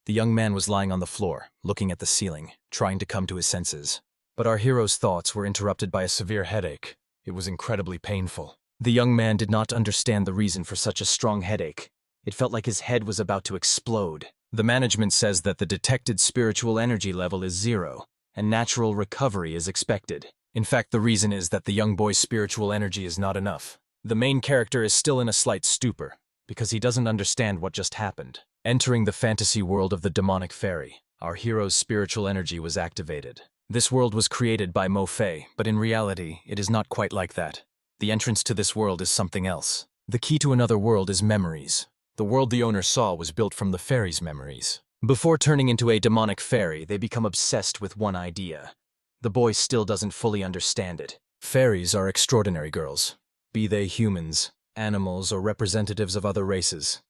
The young man was lying on the floor, looking at the ceiling, trying to come to his senses. But our hero's thoughts were interrupted by a severe headache. It was incredibly painful. The young man did not understand the reason for such a strong headache. It felt like his head was about to explode. The management says that the detected spiritual energy level is 0, and natural recovery is expected. In fact, the reason is that the young boy's spiritual energy is not enough. The main character is still in a slight stupor, because he doesn't understand what just happened. Entering the fantasy world of the demonic fairy, our hero's spiritual energy was activated. This world was created by Mo Fei, but in reality, it is not quite like that. The entrance to this world is something else. The key to another world is memories. The world the owner saw was built from the fairy's memories. Before turning into a demonic fairy, they become obsessed with one idea. The boy still doesn't fully understand it. Fairies are extraordinary girls, be they humans, animals, or representatives of other races.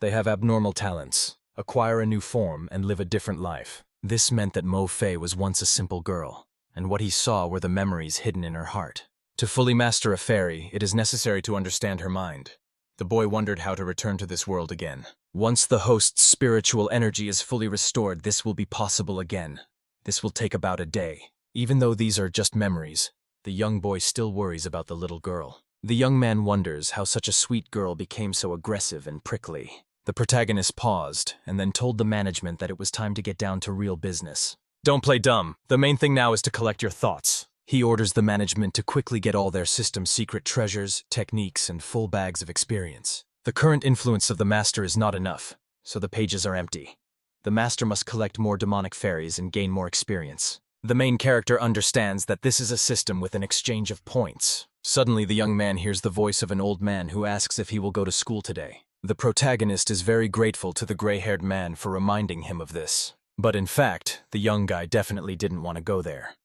They have abnormal talents, acquire a new form, and live a different life. This meant that Mo Fei was once a simple girl, and what he saw were the memories hidden in her heart. To fully master a fairy, it is necessary to understand her mind. The boy wondered how to return to this world again. Once the host's spiritual energy is fully restored, this will be possible again. This will take about a day. Even though these are just memories, the young boy still worries about the little girl. The young man wonders how such a sweet girl became so aggressive and prickly. The protagonist paused and then told the management that it was time to get down to real business. Don't play dumb. The main thing now is to collect your thoughts. He orders the management to quickly get all their system's secret treasures, techniques, and full bags of experience. The current influence of the master is not enough, so the pages are empty. The master must collect more demonic fairies and gain more experience. The main character understands that this is a system with an exchange of points. Suddenly, the young man hears the voice of an old man who asks if he will go to school today. The protagonist is very grateful to the gray-haired man for reminding him of this. But in fact, the young guy definitely didn't want to go there.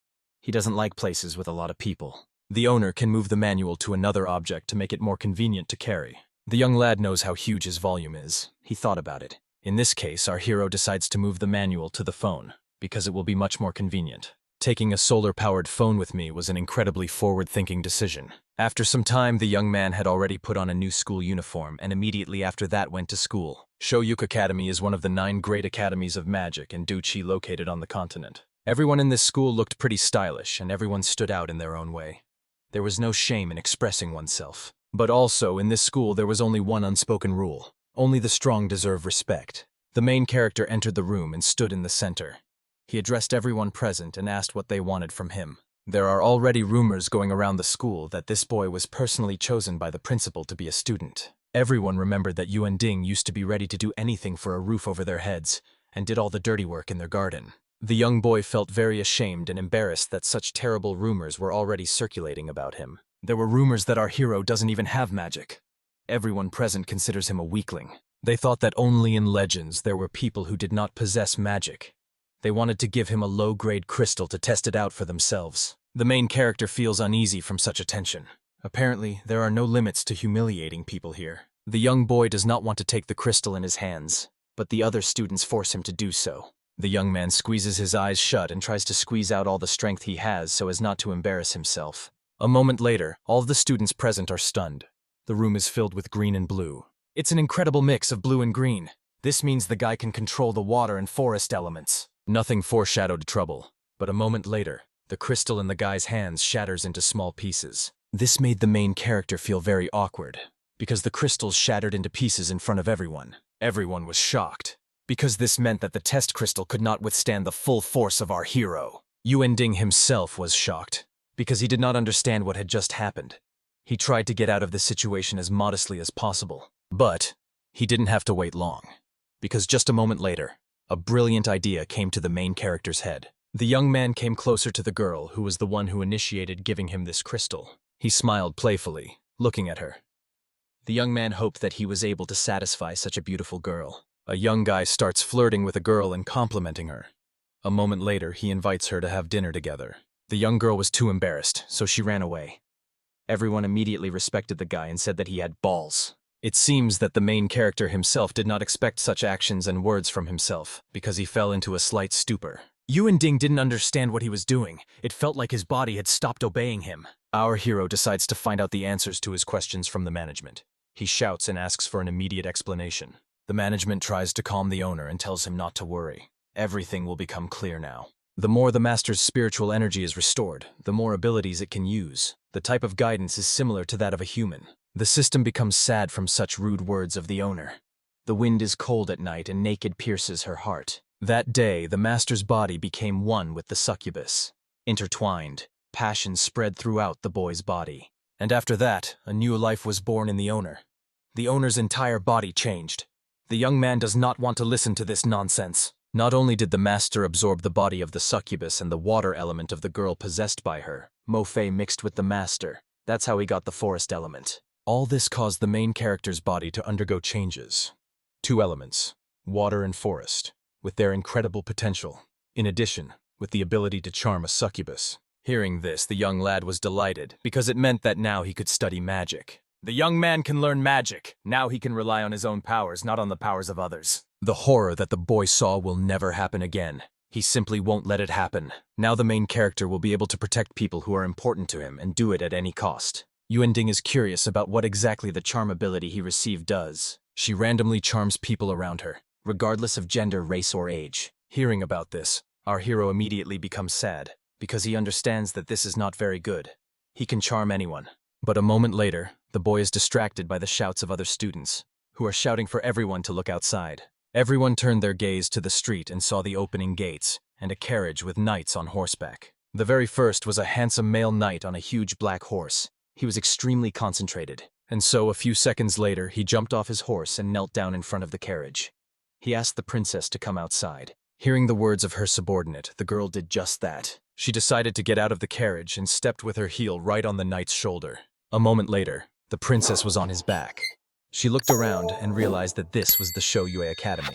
He doesn't like places with a lot of people. The owner can move the manual to another object to make it more convenient to carry. The young lad knows how huge his volume is. He thought about it. In this case, our hero decides to move the manual to the phone, because it will be much more convenient. Taking a solar-powered phone with me was an incredibly forward-thinking decision. After some time, the young man had already put on a new school uniform and immediately after that went to school. Shoyuk Academy is one of the 9 great academies of magic in Duchi located on the continent. Everyone in this school looked pretty stylish and everyone stood out in their own way. There was no shame in expressing oneself. But also, in this school there was only one unspoken rule. Only the strong deserve respect. The main character entered the room and stood in the center. He addressed everyone present and asked what they wanted from him. There are already rumors going around the school that this boy was personally chosen by the principal to be a student. Everyone remembered that Yuan Ding used to be ready to do anything for a roof over their heads and did all the dirty work in their garden. The young boy felt very ashamed and embarrassed that such terrible rumors were already circulating about him. There were rumors that our hero doesn't even have magic. Everyone present considers him a weakling. They thought that only in legends there were people who did not possess magic. They wanted to give him a low-grade crystal to test it out for themselves. The main character feels uneasy from such attention. Apparently, there are no limits to humiliating people here. The young boy does not want to take the crystal in his hands, but the other students force him to do so. The young man squeezes his eyes shut and tries to squeeze out all the strength he has so as not to embarrass himself. A moment later, all of the students present are stunned. The room is filled with green and blue. It's an incredible mix of blue and green. This means the guy can control the water and forest elements. Nothing foreshadowed trouble, but a moment later, the crystal in the guy's hands shatters into small pieces. This made the main character feel very awkward, because the crystals shattered into pieces in front of everyone. Everyone was shocked, because this meant that the test crystal could not withstand the full force of our hero. Yuan Ding himself was shocked, because he did not understand what had just happened. He tried to get out of the situation as modestly as possible, but he didn't have to wait long, because just a moment later, a brilliant idea came to the main character's head. The young man came closer to the girl who was the one who initiated giving him this crystal. He smiled playfully, looking at her. The young man hoped that he was able to satisfy such a beautiful girl. A young guy starts flirting with a girl and complimenting her. A moment later, he invites her to have dinner together. The young girl was too embarrassed, so she ran away. Everyone immediately respected the guy and said that he had balls. It seems that the main character himself did not expect such actions and words from himself, because he fell into a slight stupor. Yuan Ding didn't understand what he was doing. It felt like his body had stopped obeying him. Our hero decides to find out the answers to his questions from the management. He shouts and asks for an immediate explanation. The management tries to calm the owner and tells him not to worry. Everything will become clear now. The more the master's spiritual energy is restored, the more abilities it can use. The type of guidance is similar to that of a human. The system becomes sad from such rude words of the owner. The wind is cold at night and naked pierces her heart. That day, the master's body became one with the succubus. Intertwined, passion spread throughout the boy's body. And after that, a new life was born in the owner. The owner's entire body changed. The young man does not want to listen to this nonsense. Not only did the master absorb the body of the succubus and the water element of the girl possessed by her, Mo-Fei mixed with the master. That's how he got the forest element. All this caused the main character's body to undergo changes. 2 elements, water and forest, with their incredible potential. In addition, with the ability to charm a succubus. Hearing this, the young lad was delighted, because it meant that now he could study magic. The young man can learn magic. Now he can rely on his own powers, not on the powers of others. The horror that the boy saw will never happen again. He simply won't let it happen. Now the main character will be able to protect people who are important to him and do it at any cost. Yuan Ding is curious about what exactly the charm ability he received does. She randomly charms people around her, regardless of gender, race, or age. Hearing about this, our hero immediately becomes sad, because he understands that this is not very good. He can charm anyone. But a moment later, the boy is distracted by the shouts of other students, who are shouting for everyone to look outside. Everyone turned their gaze to the street and saw the opening gates, and a carriage with knights on horseback. The very first was a handsome male knight on a huge black horse. He was extremely concentrated, and so a few seconds later he jumped off his horse and knelt down in front of the carriage. He asked the princess to come outside. Hearing the words of her subordinate, the girl did just that. She decided to get out of the carriage and stepped with her heel right on the knight's shoulder. A moment later, the princess was on his back. She looked around and realized that this was the Shoyue Academy.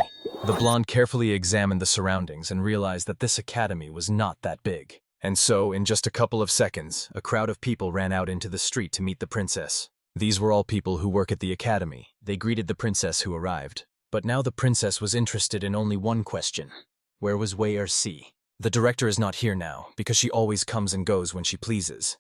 The blonde carefully examined the surroundings and realized that this academy was not that big. And so, in just a couple of seconds, a crowd of people ran out into the street to meet the princess. These were all people who work at the academy. They greeted the princess who arrived. But now the princess was interested in only one question. Where was Wei Er Si? The director is not here now because she always comes and goes when she pleases.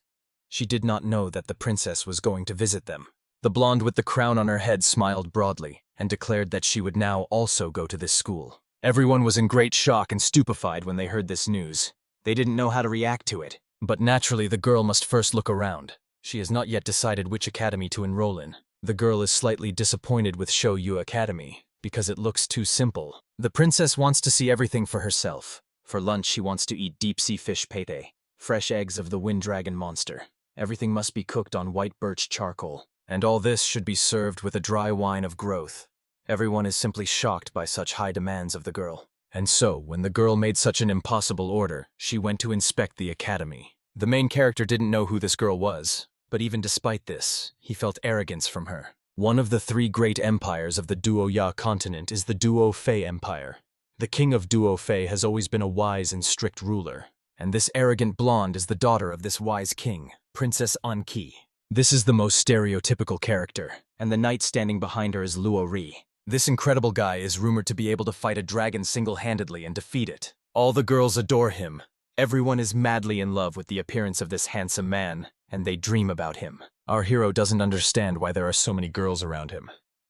She did not know that the princess was going to visit them. The blonde with the crown on her head smiled broadly and declared that she would now also go to this school. Everyone was in great shock and stupefied when they heard this news. They didn't know how to react to it. But naturally, the girl must first look around. She has not yet decided which academy to enroll in. The girl is slightly disappointed with Shoyu Academy because it looks too simple. The princess wants to see everything for herself. For lunch, she wants to eat deep-sea fish pate, fresh eggs of the wind dragon monster. Everything must be cooked on white birch charcoal. And all this should be served with a dry wine of growth. Everyone is simply shocked by such high demands of the girl. And so, when the girl made such an impossible order, she went to inspect the academy. The main character didn't know who this girl was, but even despite this, he felt arrogance from her. One of the 3 great empires of the Duo-Ya continent is the Duo-Fei Empire. The king of Duo-Fei has always been a wise and strict ruler, and this arrogant blonde is the daughter of this wise king, Princess Anki. This is the most stereotypical character, and the knight standing behind her is Luo Ri. This incredible guy is rumored to be able to fight a dragon single-handedly and defeat it. All the girls adore him. Everyone is madly in love with the appearance of this handsome man, and they dream about him. Our hero doesn't understand why there are so many girls around him.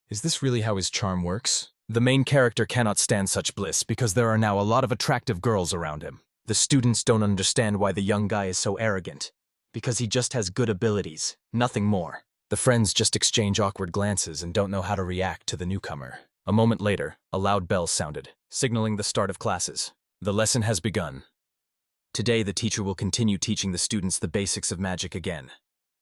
Is this really how his charm works? The main character cannot stand such bliss because there are now a lot of attractive girls around him. The students don't understand why the young guy is so arrogant, because he just has good abilities, nothing more. The friends just exchange awkward glances and don't know how to react to the newcomer. A moment later, a loud bell sounded, signaling the start of classes. The lesson has begun. Today, the teacher will continue teaching the students the basics of magic again.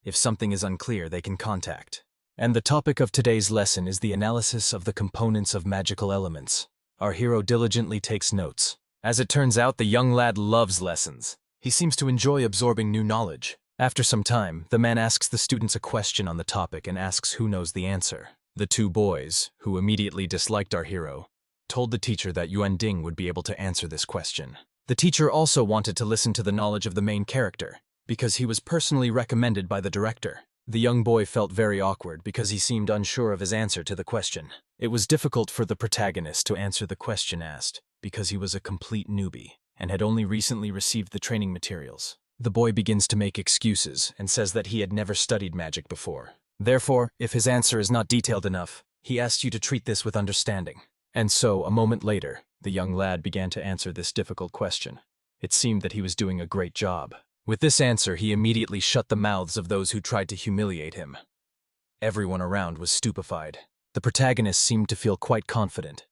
If something is unclear, they can contact. And the topic of today's lesson is the analysis of the components of magical elements. Our hero diligently takes notes. As it turns out, the young lad loves lessons. He seems to enjoy absorbing new knowledge. After some time, the man asks the students a question on the topic and asks who knows the answer. The 2 boys, who immediately disliked our hero, told the teacher that Yuan Ding would be able to answer this question. The teacher also wanted to listen to the knowledge of the main character, because he was personally recommended by the director. The young boy felt very awkward because he seemed unsure of his answer to the question. It was difficult for the protagonist to answer the question asked, because he was a complete newbie and had only recently received the training materials. The boy begins to make excuses and says that he had never studied magic before. Therefore, if his answer is not detailed enough, he asks you to treat this with understanding. And so, a moment later, the young lad began to answer this difficult question. It seemed that he was doing a great job. With this answer, he immediately shut the mouths of those who tried to humiliate him. Everyone around was stupefied. The protagonist seemed to feel quite confident.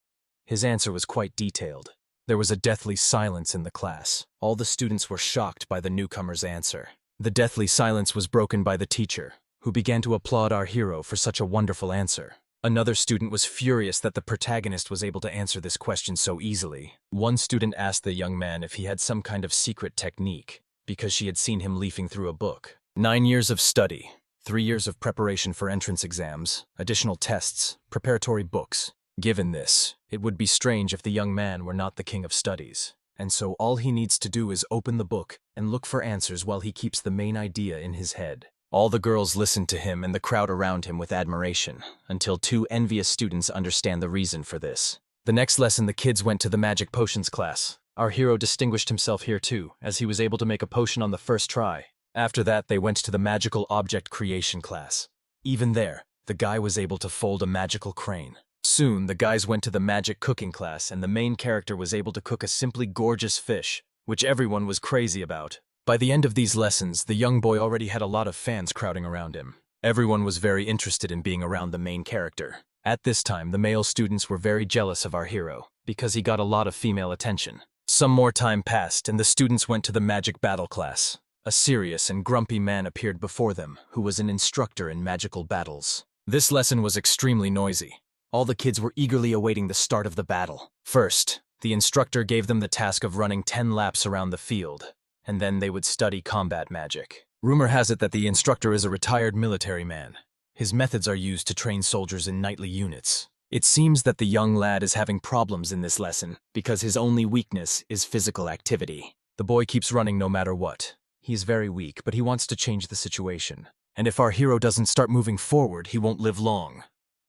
His answer was quite detailed. There was a deathly silence in the class. All the students were shocked by the newcomer's answer. The deathly silence was broken by the teacher, who began to applaud our hero for such a wonderful answer. Another student was furious that the protagonist was able to answer this question so easily. One student asked the young man if he had some kind of secret technique, because she had seen him leafing through a book. 9 years of study, 3 years of preparation for entrance exams, additional tests, preparatory books. Given this, it would be strange if the young man were not the king of studies. And so all he needs to do is open the book and look for answers while he keeps the main idea in his head. All the girls listened to him and the crowd around him with admiration, until 2 envious students understand the reason for this. The next lesson, the kids went to the magic potions class. Our hero distinguished himself here too, as he was able to make a potion on the first try. After that, they went to the magical object creation class. Even there, the guy was able to fold a magical crane. Soon, the guys went to the magic cooking class, and the main character was able to cook a simply gorgeous fish, which everyone was crazy about. By the end of these lessons, the young boy already had a lot of fans crowding around him. Everyone was very interested in being around the main character. At this time, the male students were very jealous of our hero, because he got a lot of female attention. Some more time passed, and the students went to the magic battle class. A serious and grumpy man appeared before them, who was an instructor in magical battles. This lesson was extremely noisy. All the kids were eagerly awaiting the start of the battle. First, the instructor gave them the task of running 10 laps around the field, and then they would study combat magic. Rumor has it that the instructor is a retired military man. His methods are used to train soldiers in knightly units. It seems that the young lad is having problems in this lesson because his only weakness is physical activity. The boy keeps running no matter what. He is very weak, but he wants to change the situation. And if our hero doesn't start moving forward, he won't live long.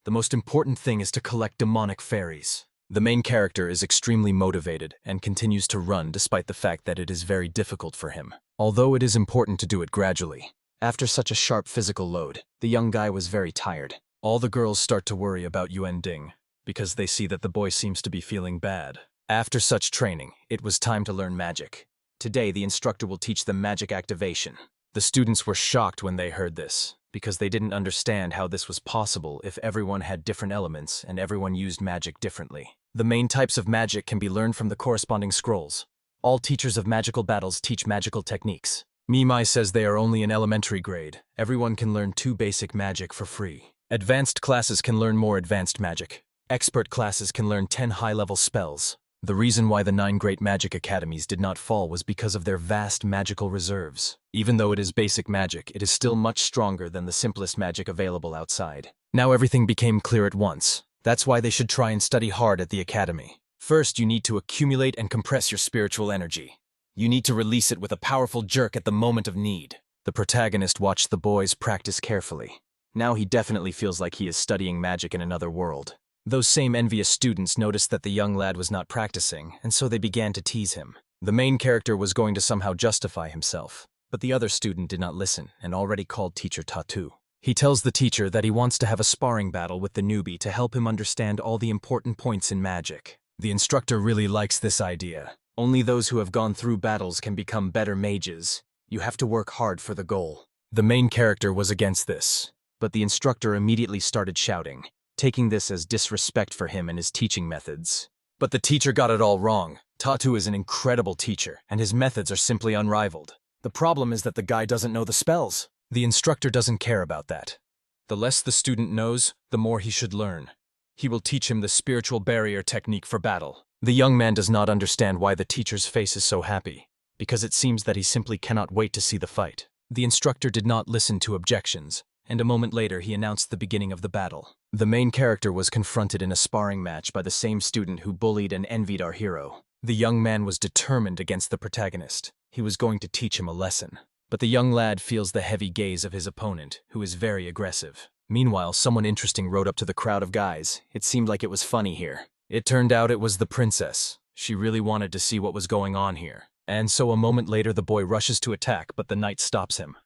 The most important thing is to collect demonic fairies. The main character is extremely motivated and continues to run despite the fact that it is very difficult for him, although it is important to do it gradually. After such a sharp physical load, the young guy was very tired. All the girls start to worry about Yuan Ding because they see that the boy seems to be feeling bad. After such training, it was time to learn magic. Today, the instructor will teach them magic activation. The students were shocked when they heard this, because they didn't understand how this was possible if everyone had different elements and everyone used magic differently. The main types of magic can be learned from the corresponding scrolls. All teachers of magical battles teach magical techniques. Mimai says they are only in elementary grade. Everyone can learn 2 basic magic for free. Advanced classes can learn more advanced magic. Expert classes can learn 10 high-level spells. The reason why the 9 great magic academies did not fall was because of their vast magical reserves. Even though it is basic magic, it is still much stronger than the simplest magic available outside. Now everything became clear at once. That's why they should try and study hard at the academy. First, you need to accumulate and compress your spiritual energy. You need to release it with a powerful jerk at the moment of need. The protagonist watched the boys practice carefully. Now he definitely feels like he is studying magic in another world. Those same envious students noticed that the young lad was not practicing, and so they began to tease him. The main character was going to somehow justify himself, but the other student did not listen and already called teacher Tatu. He tells the teacher that he wants to have a sparring battle with the newbie to help him understand all the important points in magic. The instructor really likes this idea. Only those who have gone through battles can become better mages. You have to work hard for the goal. The main character was against this, but the instructor immediately started shouting, taking this as disrespect for him and his teaching methods. But the teacher got it all wrong. Tatu is an incredible teacher, and his methods are simply unrivaled. The problem is that the guy doesn't know the spells. The instructor doesn't care about that. The less the student knows, the more he should learn. He will teach him the spiritual barrier technique for battle. The young man does not understand why the teacher's face is so happy, because it seems that he simply cannot wait to see the fight. The instructor did not listen to objections, and a moment later he announced the beginning of the battle. The main character was confronted in a sparring match by the same student who bullied and envied our hero. The young man was determined against the protagonist. He was going to teach him a lesson. But the young lad feels the heavy gaze of his opponent, who is very aggressive. Meanwhile, someone interesting rode up to the crowd of guys. It seemed like it was funny here. It turned out it was the princess. She really wanted to see what was going on here. And so a moment later the boy rushes to attack, but the knight stops him.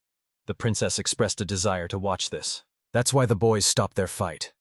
The princess expressed a desire to watch this. That's why the boys stopped their fight.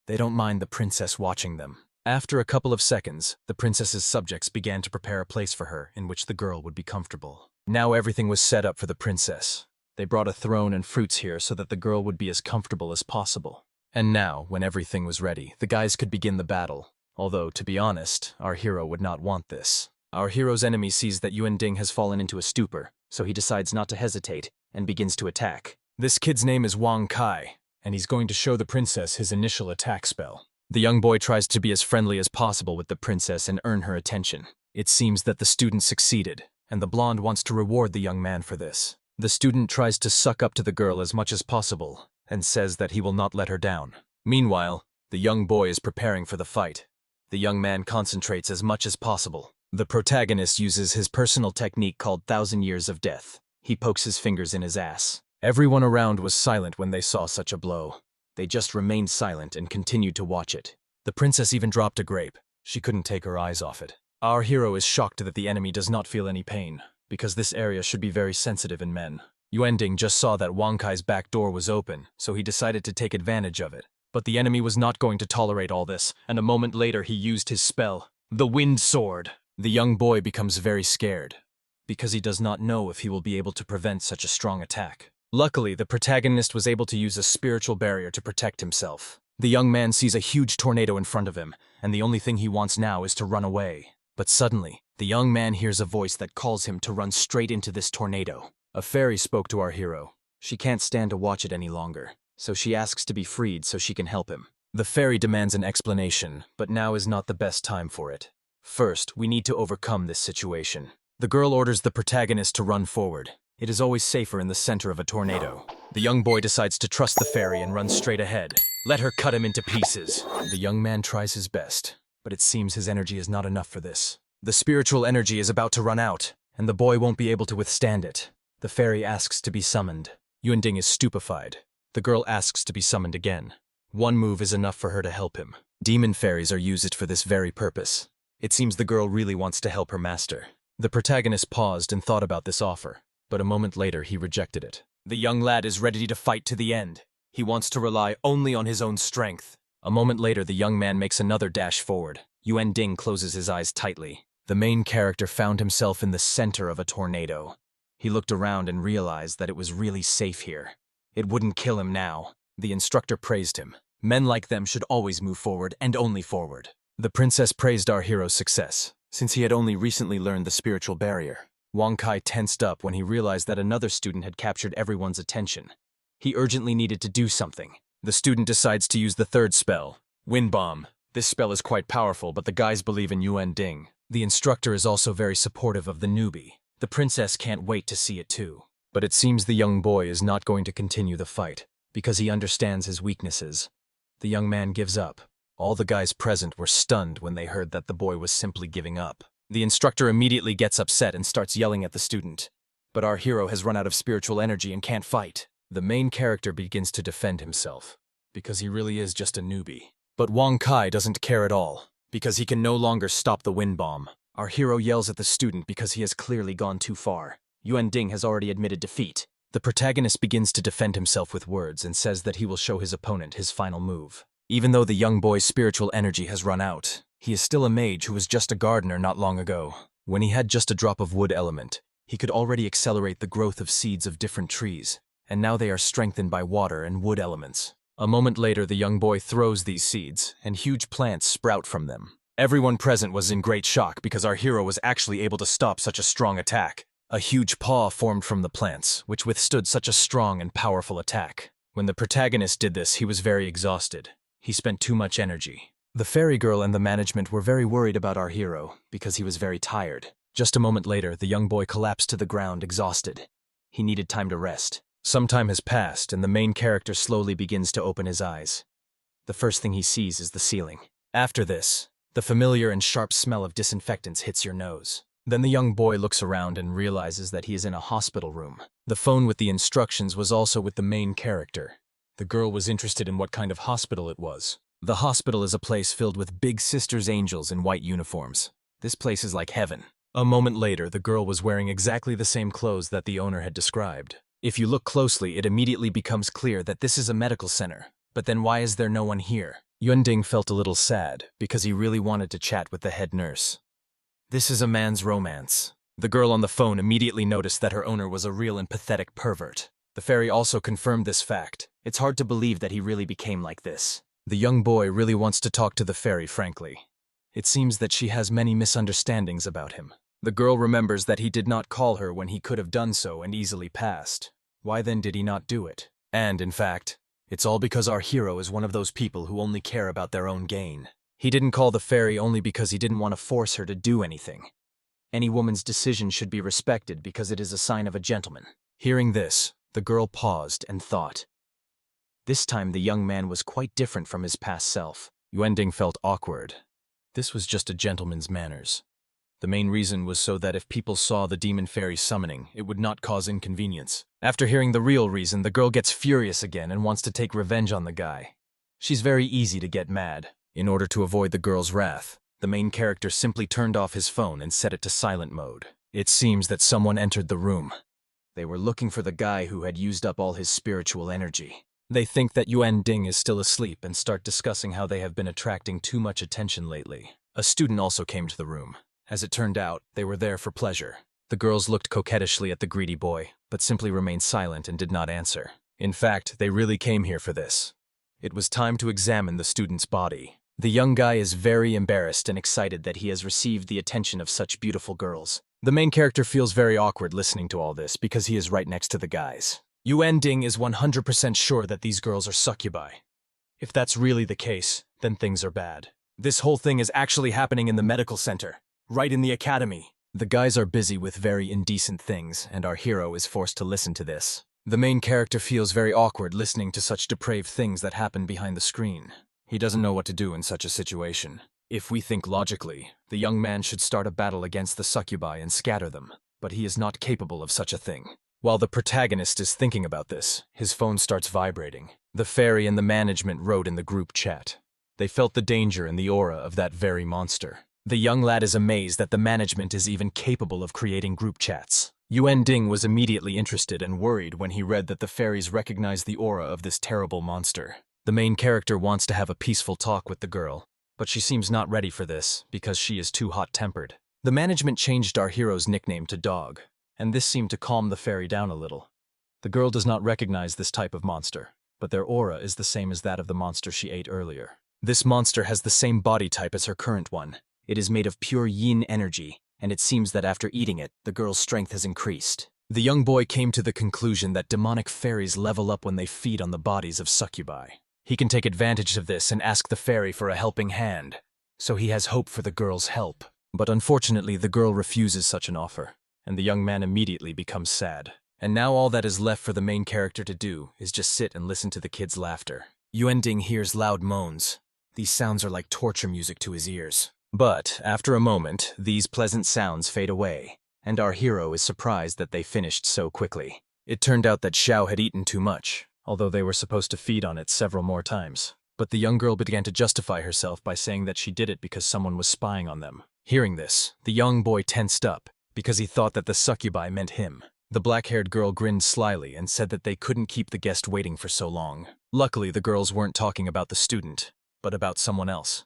They don't mind the princess watching them. After a couple of seconds, the princess's subjects began to prepare a place for her in which the girl would be comfortable. Now everything was set up for the princess. They brought a throne and fruits here so that the girl would be as comfortable as possible. And now, when everything was ready, the guys could begin the battle. Although, to be honest, our hero would not want this. Our hero's enemy sees that Yuan Ding has fallen into a stupor, so he decides not to hesitate and begins to attack. This kid's name is Wang Kai, and he's going to show the princess his initial attack spell. The young boy tries to be as friendly as possible with the princess and earn her attention. It seems that the student succeeded, and the blonde wants to reward the young man for this. The student tries to suck up to the girl as much as possible, and says that he will not let her down. Meanwhile, the young boy is preparing for the fight. The young man concentrates as much as possible. The protagonist uses his personal technique called 1,000 Years of Death. He pokes his fingers in his ass. Everyone around was silent when they saw such a blow. They just remained silent and continued to watch it. The princess even dropped a grape. She couldn't take her eyes off it. Our hero is shocked that the enemy does not feel any pain, because this area should be very sensitive in men. Yuan Ding just saw that Wang Kai's back door was open, so he decided to take advantage of it. But the enemy was not going to tolerate all this, and a moment later he used his spell, the Wind Sword. The young boy becomes very scared, because he does not know if he will be able to prevent such a strong attack. Luckily, the protagonist was able to use a spiritual barrier to protect himself. The young man sees a huge tornado in front of him, and the only thing he wants now is to run away. But suddenly, the young man hears a voice that calls him to run straight into this tornado. A fairy spoke to our hero. She can't stand to watch it any longer, so she asks to be freed so she can help him. The fairy demands an explanation, but now is not the best time for it. First, we need to overcome this situation. The girl orders the protagonist to run forward. It is always safer in the center of a tornado. The young boy decides to trust the fairy and runs straight ahead. Let her cut him into pieces. The young man tries his best, but it seems his energy is not enough for this. The spiritual energy is about to run out, and the boy won't be able to withstand it. The fairy asks to be summoned. Yuan Ding is stupefied. The girl asks to be summoned again. One move is enough for her to help him. Demon fairies are used for this very purpose. It seems the girl really wants to help her master. The protagonist paused and thought about this offer, but a moment later he rejected it. The young lad is ready to fight to the end. He wants to rely only on his own strength. A moment later, the young man makes another dash forward. Yuan Ding closes his eyes tightly. The main character found himself in the center of a tornado. He looked around and realized that it was really safe here. It wouldn't kill him now. The instructor praised him. Men like them should always move forward and only forward. The princess praised our hero's success, since he had only recently learned the spiritual barrier. Wang Kai tensed up when he realized that another student had captured everyone's attention. He urgently needed to do something. The student decides to use the third spell, Wind Bomb. This spell is quite powerful, but the guys believe in Yuan Ding. The instructor is also very supportive of the newbie. The princess can't wait to see it too. But it seems the young boy is not going to continue the fight, because he understands his weaknesses. The young man gives up. All the guys present were stunned when they heard that the boy was simply giving up. The instructor immediately gets upset and starts yelling at the student. But our hero has run out of spiritual energy and can't fight. The main character begins to defend himself, because he really is just a newbie. But Wang Kai doesn't care at all, because he can no longer stop the wind bomb. Our hero yells at the student because he has clearly gone too far. Yuan Ding has already admitted defeat. The protagonist begins to defend himself with words and says that he will show his opponent his final move. Even though the young boy's spiritual energy has run out, he is still a mage who was just a gardener not long ago. When he had just a drop of wood element, he could already accelerate the growth of seeds of different trees, and now they are strengthened by water and wood elements. A moment later, the young boy throws these seeds, and huge plants sprout from them. Everyone present was in great shock because our hero was actually able to stop such a strong attack. A huge paw formed from the plants, which withstood such a strong and powerful attack. When the protagonist did this, he was very exhausted. He spent too much energy. The fairy girl and the management were very worried about our hero because he was very tired. Just a moment later, the young boy collapsed to the ground, exhausted. He needed time to rest. Some time has passed, and the main character slowly begins to open his eyes. The first thing he sees is the ceiling. After this, the familiar and sharp smell of disinfectants hits your nose. Then the young boy looks around and realizes that he is in a hospital room. The phone with the instructions was also with the main character. The girl was interested in what kind of hospital it was. The hospital is a place filled with big sisters angels in white uniforms. This place is like heaven. A moment later, the girl was wearing exactly the same clothes that the owner had described. If you look closely, it immediately becomes clear that this is a medical center. But then why is there no one here? Yuan Ding felt a little sad because he really wanted to chat with the head nurse. This is a man's romance. The girl on the phone immediately noticed that her owner was a real and pathetic pervert. The fairy also confirmed this fact. It's hard to believe that he really became like this. The young boy really wants to talk to the fairy frankly. It seems that she has many misunderstandings about him. The girl remembers that he did not call her when he could have done so and easily passed. Why then did he not do it? And, in fact, it's all because our hero is one of those people who only care about their own gain. He didn't call the fairy only because he didn't want to force her to do anything. Any woman's decision should be respected because it is a sign of a gentleman. Hearing this, the girl paused and thought. This time the young man was quite different from his past self. Yuan Ding felt awkward. This was just a gentleman's manners. The main reason was so that if people saw the demon fairy summoning, it would not cause inconvenience. After hearing the real reason, the girl gets furious again and wants to take revenge on the guy. She's very easy to get mad. In order to avoid the girl's wrath, the main character simply turned off his phone and set it to silent mode. It seems that someone entered the room. They were looking for the guy who had used up all his spiritual energy. They think that Yuan Ding is still asleep and start discussing how they have been attracting too much attention lately. A student also came to the room. As it turned out, they were there for pleasure. The girls looked coquettishly at the greedy boy, but simply remained silent and did not answer. In fact, they really came here for this. It was time to examine the student's body. The young guy is very embarrassed and excited that he has received the attention of such beautiful girls. The main character feels very awkward listening to all this because he is right next to the guys. Yuan Ding is 100% sure that these girls are succubi. If that's really the case, then things are bad. This whole thing is actually happening in the medical center, right in the academy. The guys are busy with very indecent things, and our hero is forced to listen to this. The main character feels very awkward listening to such depraved things that happen behind the screen. He doesn't know what to do in such a situation. If we think logically, the young man should start a battle against the succubi and scatter them, but he is not capable of such a thing. While the protagonist is thinking about this, his phone starts vibrating. The fairy and the management wrote in the group chat. They felt the danger and the aura of that very monster. The young lad is amazed that the management is even capable of creating group chats. Yuan Ding was immediately interested and worried when he read that the fairies recognized the aura of this terrible monster. The main character wants to have a peaceful talk with the girl, but she seems not ready for this because she is too hot-tempered. The management changed our hero's nickname to Dog, and this seemed to calm the fairy down a little. The girl does not recognize this type of monster, but their aura is the same as that of the monster she ate earlier. This monster has the same body type as her current one. It is made of pure yin energy, and it seems that after eating it, the girl's strength has increased. The young boy came to the conclusion that demonic fairies level up when they feed on the bodies of succubi. He can take advantage of this and ask the fairy for a helping hand, so he has hope for the girl's help. But unfortunately, the girl refuses such an offer, and the young man immediately becomes sad. And now all that is left for the main character to do is just sit and listen to the kids' laughter. Yuan Ding hears loud moans. These sounds are like torture music to his ears. But, after a moment, these pleasant sounds fade away, and our hero is surprised that they finished so quickly. It turned out that Xiao had eaten too much, although they were supposed to feed on it several more times. But the young girl began to justify herself by saying that she did it because someone was spying on them. Hearing this, the young boy tensed up, because he thought that the succubi meant him. The black-haired girl grinned slyly and said that they couldn't keep the guest waiting for so long. Luckily, the girls weren't talking about the student, but about someone else.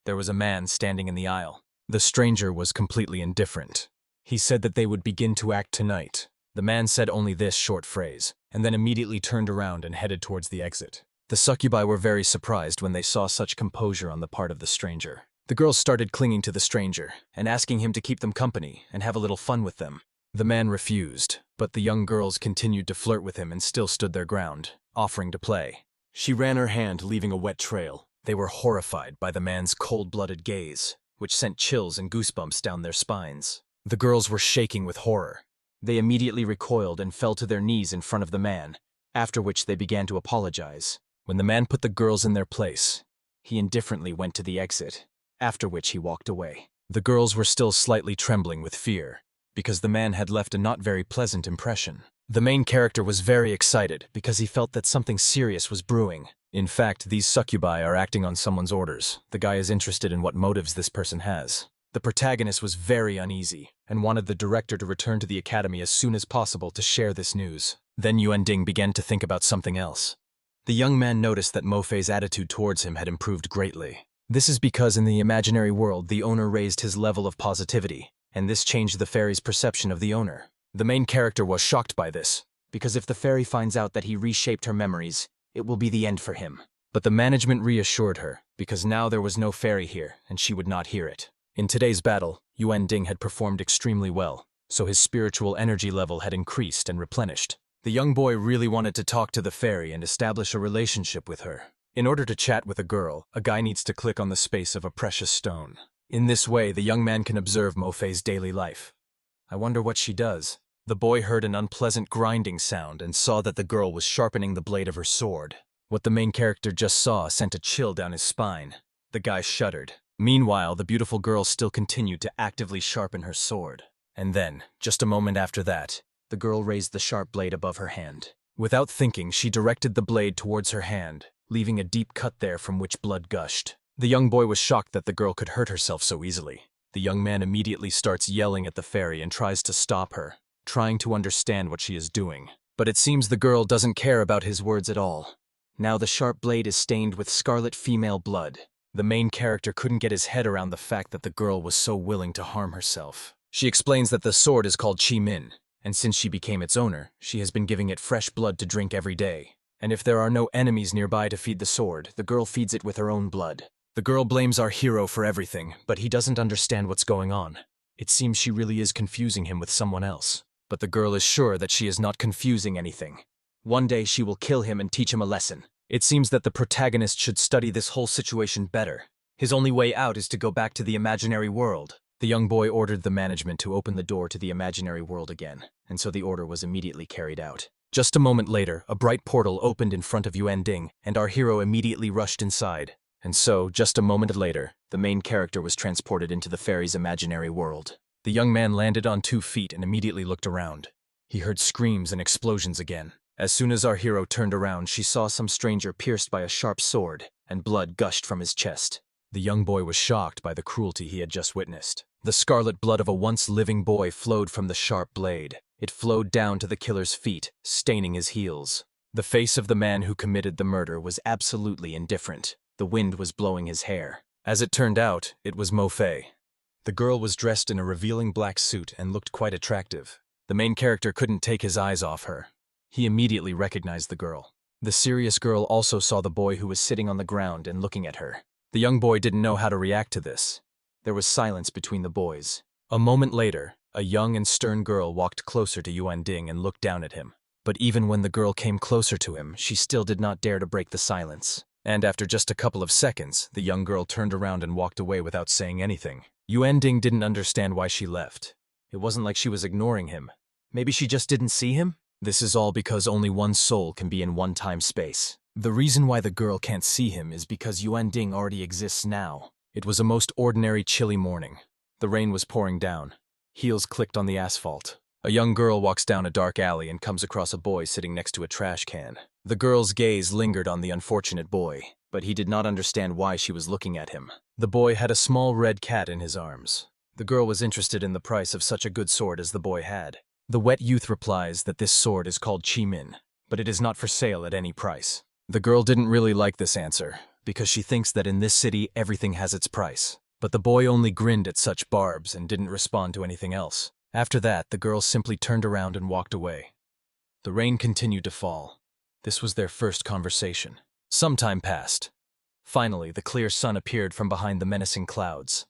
There was a man standing in the aisle. The stranger was completely indifferent. He said that they would begin to act tonight. The man said only this short phrase, and then immediately turned around and headed towards the exit. The succubi were very surprised when they saw such composure on the part of the stranger. The girls started clinging to the stranger and asking him to keep them company and have a little fun with them. The man refused, but the young girls continued to flirt with him and still stood their ground, offering to play. She ran her hand, leaving a wet trail. They were horrified by the man's cold-blooded gaze, which sent chills and goosebumps down their spines. The girls were shaking with horror. They immediately recoiled and fell to their knees in front of the man, after which they began to apologize. When the man put the girls in their place, he indifferently went to the exit, after which he walked away. The girls were still slightly trembling with fear, because the man had left a not very pleasant impression. The main character was very excited because he felt that something serious was brewing. In fact, these succubi are acting on someone's orders. The guy is interested in what motives this person has. The protagonist was very uneasy and wanted the director to return to the academy as soon as possible to share this news. Then Yuan Ding began to think about something else. The young man noticed that Mo Fei's attitude towards him had improved greatly. This is because in the imaginary world, the owner raised his level of positivity, and this changed the fairy's perception of the owner. The main character was shocked by this, because if the fairy finds out that he reshaped her memories, it will be the end for him. But the management reassured her, because now there was no fairy here, and she would not hear it. In today's battle, Yuan Ding had performed extremely well, so his spiritual energy level had increased and replenished. The young boy really wanted to talk to the fairy and establish a relationship with her. In order to chat with a girl, a guy needs to click on the space of a precious stone. In this way, the young man can observe Mo Fei's daily life. I wonder what she does. The boy heard an unpleasant grinding sound and saw that the girl was sharpening the blade of her sword. What the main character just saw sent a chill down his spine. The guy shuddered. Meanwhile, the beautiful girl still continued to actively sharpen her sword. And then, just a moment after that, the girl raised the sharp blade above her hand. Without thinking, she directed the blade towards her hand, leaving a deep cut there from which blood gushed. The young boy was shocked that the girl could hurt herself so easily. The young man immediately starts yelling at the fairy and tries to stop her, trying to understand what she is doing. But it seems the girl doesn't care about his words at all. Now the sharp blade is stained with scarlet female blood. The main character couldn't get his head around the fact that the girl was so willing to harm herself. She explains that the sword is called Chi Min, and since she became its owner, she has been giving it fresh blood to drink every day. And if there are no enemies nearby to feed the sword, the girl feeds it with her own blood. The girl blames our hero for everything, but he doesn't understand what's going on. It seems she really is confusing him with someone else. But the girl is sure that she is not confusing anything. One day she will kill him and teach him a lesson. It seems that the protagonist should study this whole situation better. His only way out is to go back to the imaginary world. The young boy ordered the management to open the door to the imaginary world again, and so the order was immediately carried out. Just a moment later, a bright portal opened in front of Yuan Ding, and our hero immediately rushed inside. And so, just a moment later, the main character was transported into the fairy's imaginary world. The young man landed on 2 feet and immediately looked around. He heard screams and explosions again. As soon as our hero turned around, she saw some stranger pierced by a sharp sword, and blood gushed from his chest. The young boy was shocked by the cruelty he had just witnessed. The scarlet blood of a once living boy flowed from the sharp blade. It flowed down to the killer's feet, staining his heels. The face of the man who committed the murder was absolutely indifferent. The wind was blowing his hair. As it turned out, it was Mo Fei. The girl was dressed in a revealing black suit and looked quite attractive. The main character couldn't take his eyes off her. He immediately recognized the girl. The serious girl also saw the boy who was sitting on the ground and looking at her. The young boy didn't know how to react to this. There was silence between the boys. A moment later, a young and stern girl walked closer to Yuan Ding and looked down at him. But even when the girl came closer to him, she still did not dare to break the silence. And after just a couple of seconds, the young girl turned around and walked away without saying anything. Yuan Ding didn't understand why she left. It wasn't like she was ignoring him. Maybe she just didn't see him? This is all because only one soul can be in one time-space. The reason why the girl can't see him is because Yuan Ding already exists now. It was a most ordinary chilly morning. The rain was pouring down. Heels clicked on the asphalt. A young girl walks down a dark alley and comes across a boy sitting next to a trash can. The girl's gaze lingered on the unfortunate boy, but he did not understand why she was looking at him. The boy had a small red cat in his arms. The girl was interested in the price of such a good sword as the boy had. The wet youth replies that this sword is called Chi Min, but it is not for sale at any price. The girl didn't really like this answer, because she thinks that in this city everything has its price. But the boy only grinned at such barbs and didn't respond to anything else. After that, the girl simply turned around and walked away. The rain continued to fall. This was their first conversation. Some time passed. Finally, the clear sun appeared from behind the menacing clouds.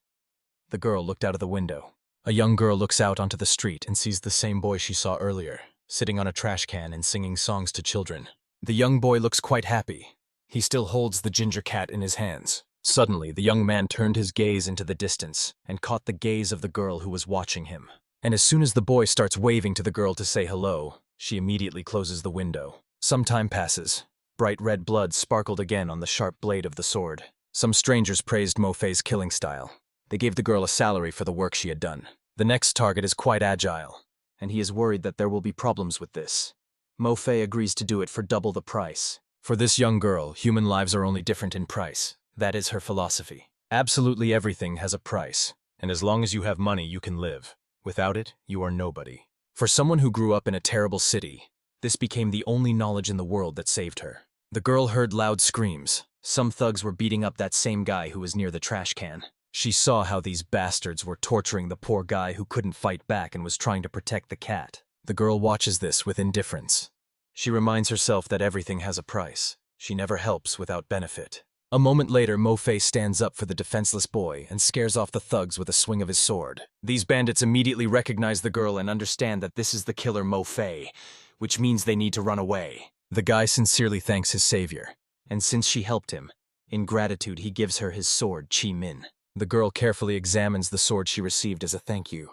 The girl looked out of the window. A young girl looks out onto the street and sees the same boy she saw earlier, sitting on a trash can and singing songs to children. The young boy looks quite happy. He still holds the ginger cat in his hands. Suddenly, the young man turned his gaze into the distance and caught the gaze of the girl who was watching him. And as soon as the boy starts waving to the girl to say hello, she immediately closes the window. Some time passes. Bright red blood sparkled again on the sharp blade of the sword. Some strangers praised Mo Fei's killing style. They gave the girl a salary for the work she had done. The next target is quite agile, and he is worried that there will be problems with this. Mo Fei agrees to do it for double the price. For this young girl, human lives are only different in price. That is her philosophy. Absolutely everything has a price, and as long as you have money, you can live. Without it, you are nobody. For someone who grew up in a terrible city, this became the only knowledge in the world that saved her. The girl heard loud screams. Some thugs were beating up that same guy who was near the trash can. She saw how these bastards were torturing the poor guy who couldn't fight back and was trying to protect the cat. The girl watches this with indifference. She reminds herself that everything has a price. She never helps without benefit. A moment later, Mo Fei stands up for the defenseless boy and scares off the thugs with a swing of his sword. These bandits immediately recognize the girl and understand that this is the killer Mo Fei, which means they need to run away. The guy sincerely thanks his savior, and since she helped him, in gratitude he gives her his sword, Chi Min. The girl carefully examines the sword she received as a thank you.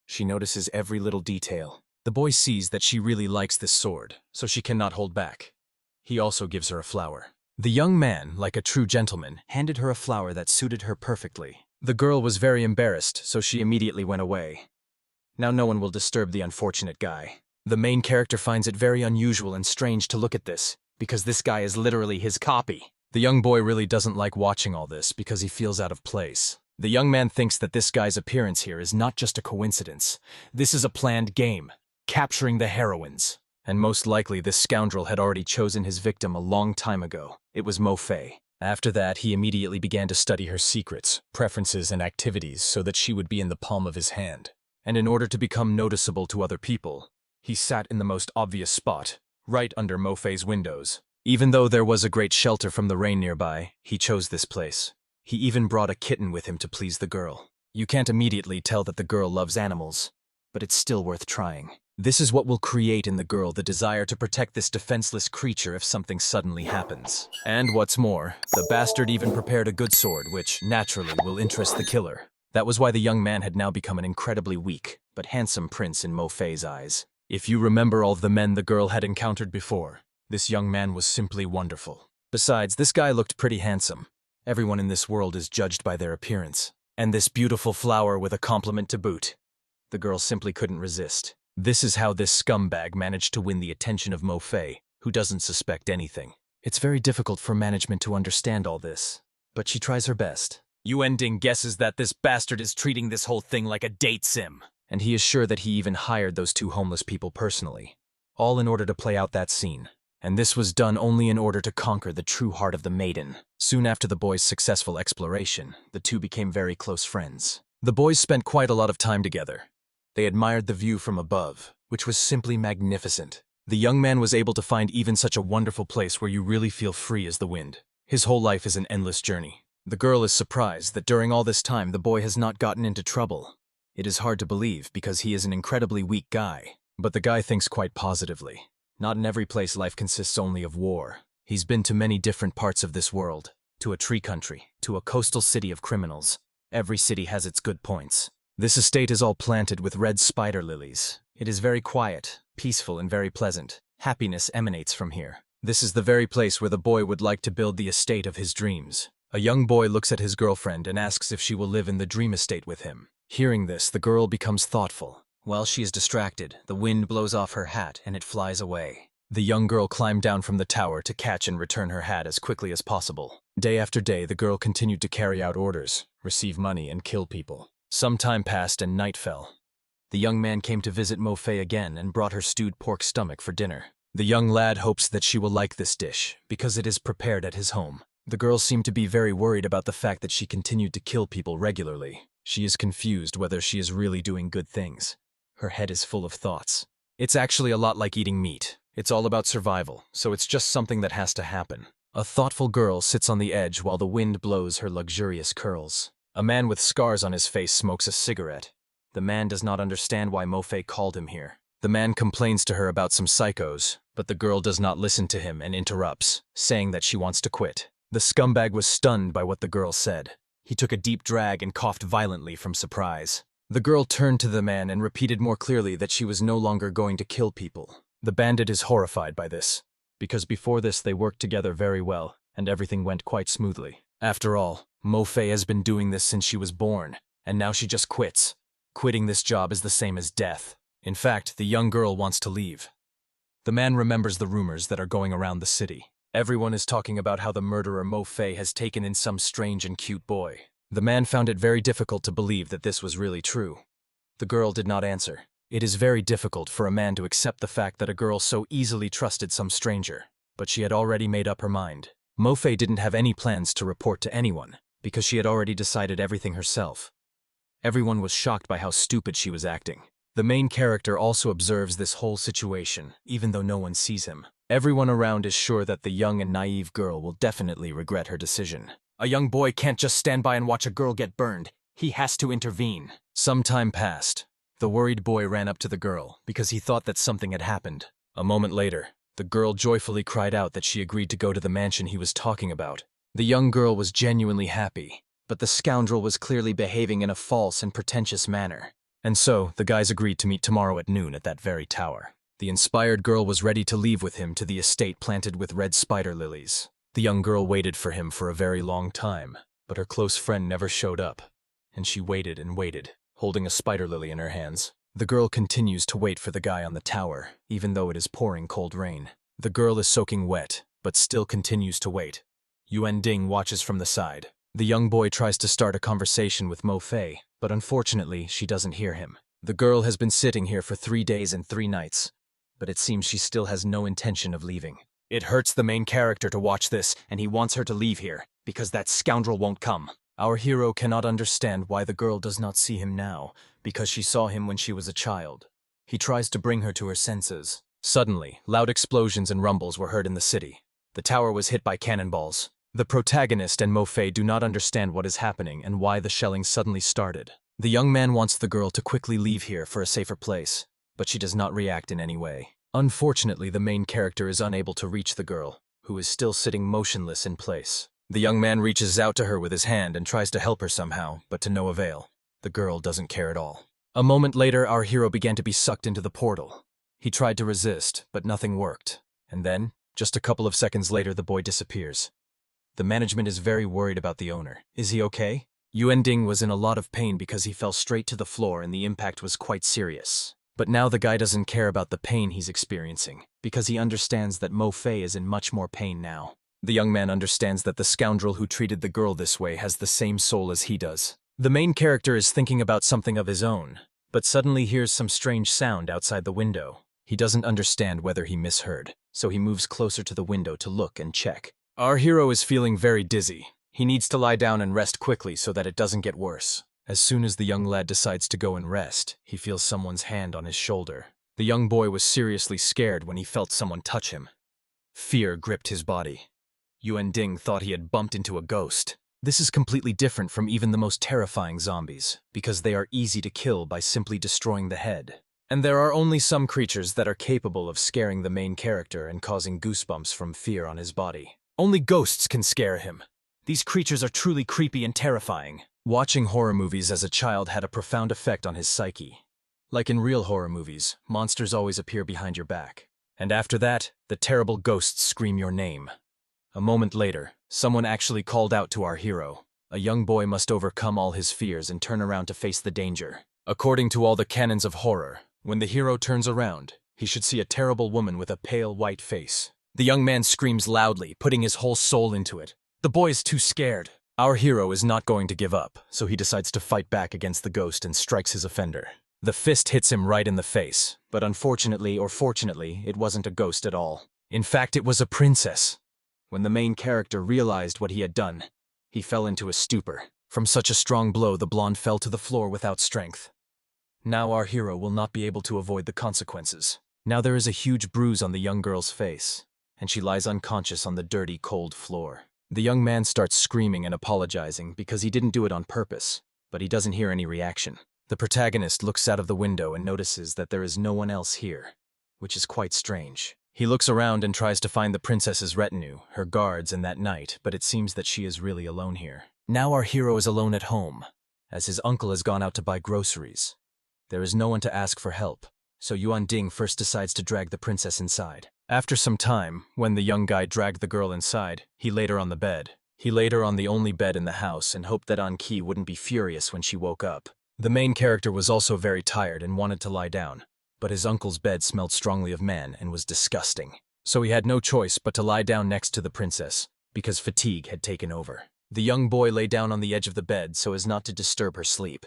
She notices every little detail. The boy sees that she really likes this sword, so she cannot hold back. He also gives her a flower. The young man, like a true gentleman, handed her a flower that suited her perfectly. The girl was very embarrassed, so she immediately went away. Now no one will disturb the unfortunate guy. The main character finds it very unusual and strange to look at this, because this guy is literally his copy. The young boy really doesn't like watching all this because he feels out of place. The young man thinks that this guy's appearance here is not just a coincidence. This is a planned game, capturing the heroines. And most likely this scoundrel had already chosen his victim a long time ago. It was Mo Fei. After that, he immediately began to study her secrets, preferences, and activities so that she would be in the palm of his hand. And in order to become noticeable to other people, he sat in the most obvious spot, right under Mo Fei's windows. Even though there was a great shelter from the rain nearby, he chose this place. He even brought a kitten with him to please the girl. You can't immediately tell that the girl loves animals, but it's still worth trying. This is what will create in the girl the desire to protect this defenseless creature if something suddenly happens. And what's more, the bastard even prepared a good sword, which, naturally, will interest the killer. That was why the young man had now become an incredibly weak, but handsome prince in Mo Fei's eyes. If you remember all of the men the girl had encountered before, this young man was simply wonderful. Besides, this guy looked pretty handsome. Everyone in this world is judged by their appearance. And this beautiful flower with a compliment to boot. The girl simply couldn't resist. This is how this scumbag managed to win the attention of Mo Fei, who doesn't suspect anything. It's very difficult for management to understand all this, but she tries her best. Yuending guesses that this bastard is treating this whole thing like a date sim, and he is sure that he even hired those two homeless people personally, all in order to play out that scene. And this was done only in order to conquer the true heart of the maiden. Soon after the boys' successful exploration, the two became very close friends. The boys spent quite a lot of time together. They admired the view from above, which was simply magnificent. The young man was able to find even such a wonderful place where you really feel free as the wind. His whole life is an endless journey. The girl is surprised that during all this time the boy has not gotten into trouble. It is hard to believe because he is an incredibly weak guy. But the guy thinks quite positively. Not in every place life consists only of war. He's been to many different parts of this world, to a tree country, to a coastal city of criminals. Every city has its good points. This estate is all planted with red spider lilies. It is very quiet, peaceful, and very pleasant. Happiness emanates from here. This is the very place where the boy would like to build the estate of his dreams. A young boy looks at his girlfriend and asks if she will live in the dream estate with him. Hearing this, the girl becomes thoughtful. While she is distracted, the wind blows off her hat and it flies away. The young girl climbed down from the tower to catch and return her hat as quickly as possible. Day after day, the girl continued to carry out orders, receive money, and kill people. Some time passed and night fell. The young man came to visit Mo Fei again and brought her stewed pork stomach for dinner. The young lad hopes that she will like this dish, because it is prepared at his home. The girl seemed to be very worried about the fact that she continued to kill people regularly. She is confused whether she is really doing good things. Her head is full of thoughts. It's actually a lot like eating meat. It's all about survival, so it's just something that has to happen. A thoughtful girl sits on the edge while the wind blows her luxurious curls. A man with scars on his face smokes a cigarette. The man does not understand why Mo Fei called him here. The man complains to her about some psychos, but the girl does not listen to him and interrupts, saying that she wants to quit. The scumbag was stunned by what the girl said. He took a deep drag and coughed violently from surprise. The girl turned to the man and repeated more clearly that she was no longer going to kill people. The bandit is horrified by this, because before this they worked together very well, and everything went quite smoothly. After all, Mo Fei has been doing this since she was born, and now she just quits. Quitting this job is the same as death. In fact, the young girl wants to leave. The man remembers the rumors that are going around the city. Everyone is talking about how the murderer Mo Fei has taken in some strange and cute boy. The man found it very difficult to believe that this was really true. The girl did not answer. It is very difficult for a man to accept the fact that a girl so easily trusted some stranger. But she had already made up her mind. Mo Fei didn't have any plans to report to anyone, because she had already decided everything herself. Everyone was shocked by how stupid she was acting. The main character also observes this whole situation, even though no one sees him. Everyone around is sure that the young and naive girl will definitely regret her decision. A young boy can't just stand by and watch a girl get burned. He has to intervene. Some time passed. The worried boy ran up to the girl because he thought that something had happened. A moment later, the girl joyfully cried out that she agreed to go to the mansion he was talking about. The young girl was genuinely happy, but the scoundrel was clearly behaving in a false and pretentious manner. And so, the guys agreed to meet tomorrow at noon at that very tower. The inspired girl was ready to leave with him to the estate planted with red spider lilies. The young girl waited for him for a very long time, but her close friend never showed up, and she waited and waited, holding a spider lily in her hands. The girl continues to wait for the guy on the tower, even though it is pouring cold rain. The girl is soaking wet, but still continues to wait. Yuan Ding watches from the side. The young boy tries to start a conversation with Mo Fei, but unfortunately she doesn't hear him. The girl has been sitting here for 3 days and 3 nights, but it seems she still has no intention of leaving. It hurts the main character to watch this, and he wants her to leave here, because that scoundrel won't come. Our hero cannot understand why the girl does not see him now, because she saw him when she was a child. He tries to bring her to her senses. Suddenly, loud explosions and rumbles were heard in the city. The tower was hit by cannonballs. The protagonist and Mo Fei do not understand what is happening and why the shelling suddenly started. The young man wants the girl to quickly leave here for a safer place, but she does not react in any way. Unfortunately, the main character is unable to reach the girl, who is still sitting motionless in place. The young man reaches out to her with his hand and tries to help her somehow, but to no avail. The girl doesn't care at all. A moment later, our hero began to be sucked into the portal. He tried to resist, but nothing worked. And then, just a couple of seconds later, the boy disappears. The management is very worried about the owner. Is he okay? Yuan Ding was in a lot of pain because he fell straight to the floor and the impact was quite serious. But now the guy doesn't care about the pain he's experiencing, because he understands that Mo Fei is in much more pain now. The young man understands that the scoundrel who treated the girl this way has the same soul as he does. The main character is thinking about something of his own, but suddenly hears some strange sound outside the window. He doesn't understand whether he misheard, so he moves closer to the window to look and check. Our hero is feeling very dizzy. He needs to lie down and rest quickly so that it doesn't get worse. As soon as the young lad decides to go and rest, he feels someone's hand on his shoulder. The young boy was seriously scared when he felt someone touch him. Fear gripped his body. Yuan Ding thought he had bumped into a ghost. This is completely different from even the most terrifying zombies, because they are easy to kill by simply destroying the head. And there are only some creatures that are capable of scaring the main character and causing goosebumps from fear on his body. Only ghosts can scare him. These creatures are truly creepy and terrifying. Watching horror movies as a child had a profound effect on his psyche. Like in real horror movies, monsters always appear behind your back. And after that, the terrible ghosts scream your name. A moment later, someone actually called out to our hero. A young boy must overcome all his fears and turn around to face the danger. According to all the canons of horror, when the hero turns around, he should see a terrible woman with a pale white face. The young man screams loudly, putting his whole soul into it. The boy is too scared. Our hero is not going to give up, so he decides to fight back against the ghost and strikes his offender. The fist hits him right in the face, but unfortunately or fortunately, it wasn't a ghost at all. In fact, it was a princess. When the main character realized what he had done, he fell into a stupor. From such a strong blow, the blonde fell to the floor without strength. Now our hero will not be able to avoid the consequences. Now there is a huge bruise on the young girl's face, and she lies unconscious on the dirty, cold floor. The young man starts screaming and apologizing because he didn't do it on purpose, but he doesn't hear any reaction. The protagonist looks out of the window and notices that there is no one else here, which is quite strange. He looks around and tries to find the princess's retinue, her guards, and that knight, but it seems that she is really alone here. Now our hero is alone at home, as his uncle has gone out to buy groceries. There is no one to ask for help, so Yuan Ding first decides to drag the princess inside. After some time, when the young guy dragged the girl inside, he laid her on the bed. He laid her on the only bed in the house and hoped that An-ki wouldn't be furious when she woke up. The main character was also very tired and wanted to lie down, but his uncle's bed smelled strongly of man and was disgusting. So he had no choice but to lie down next to the princess, because fatigue had taken over. The young boy lay down on the edge of the bed so as not to disturb her sleep.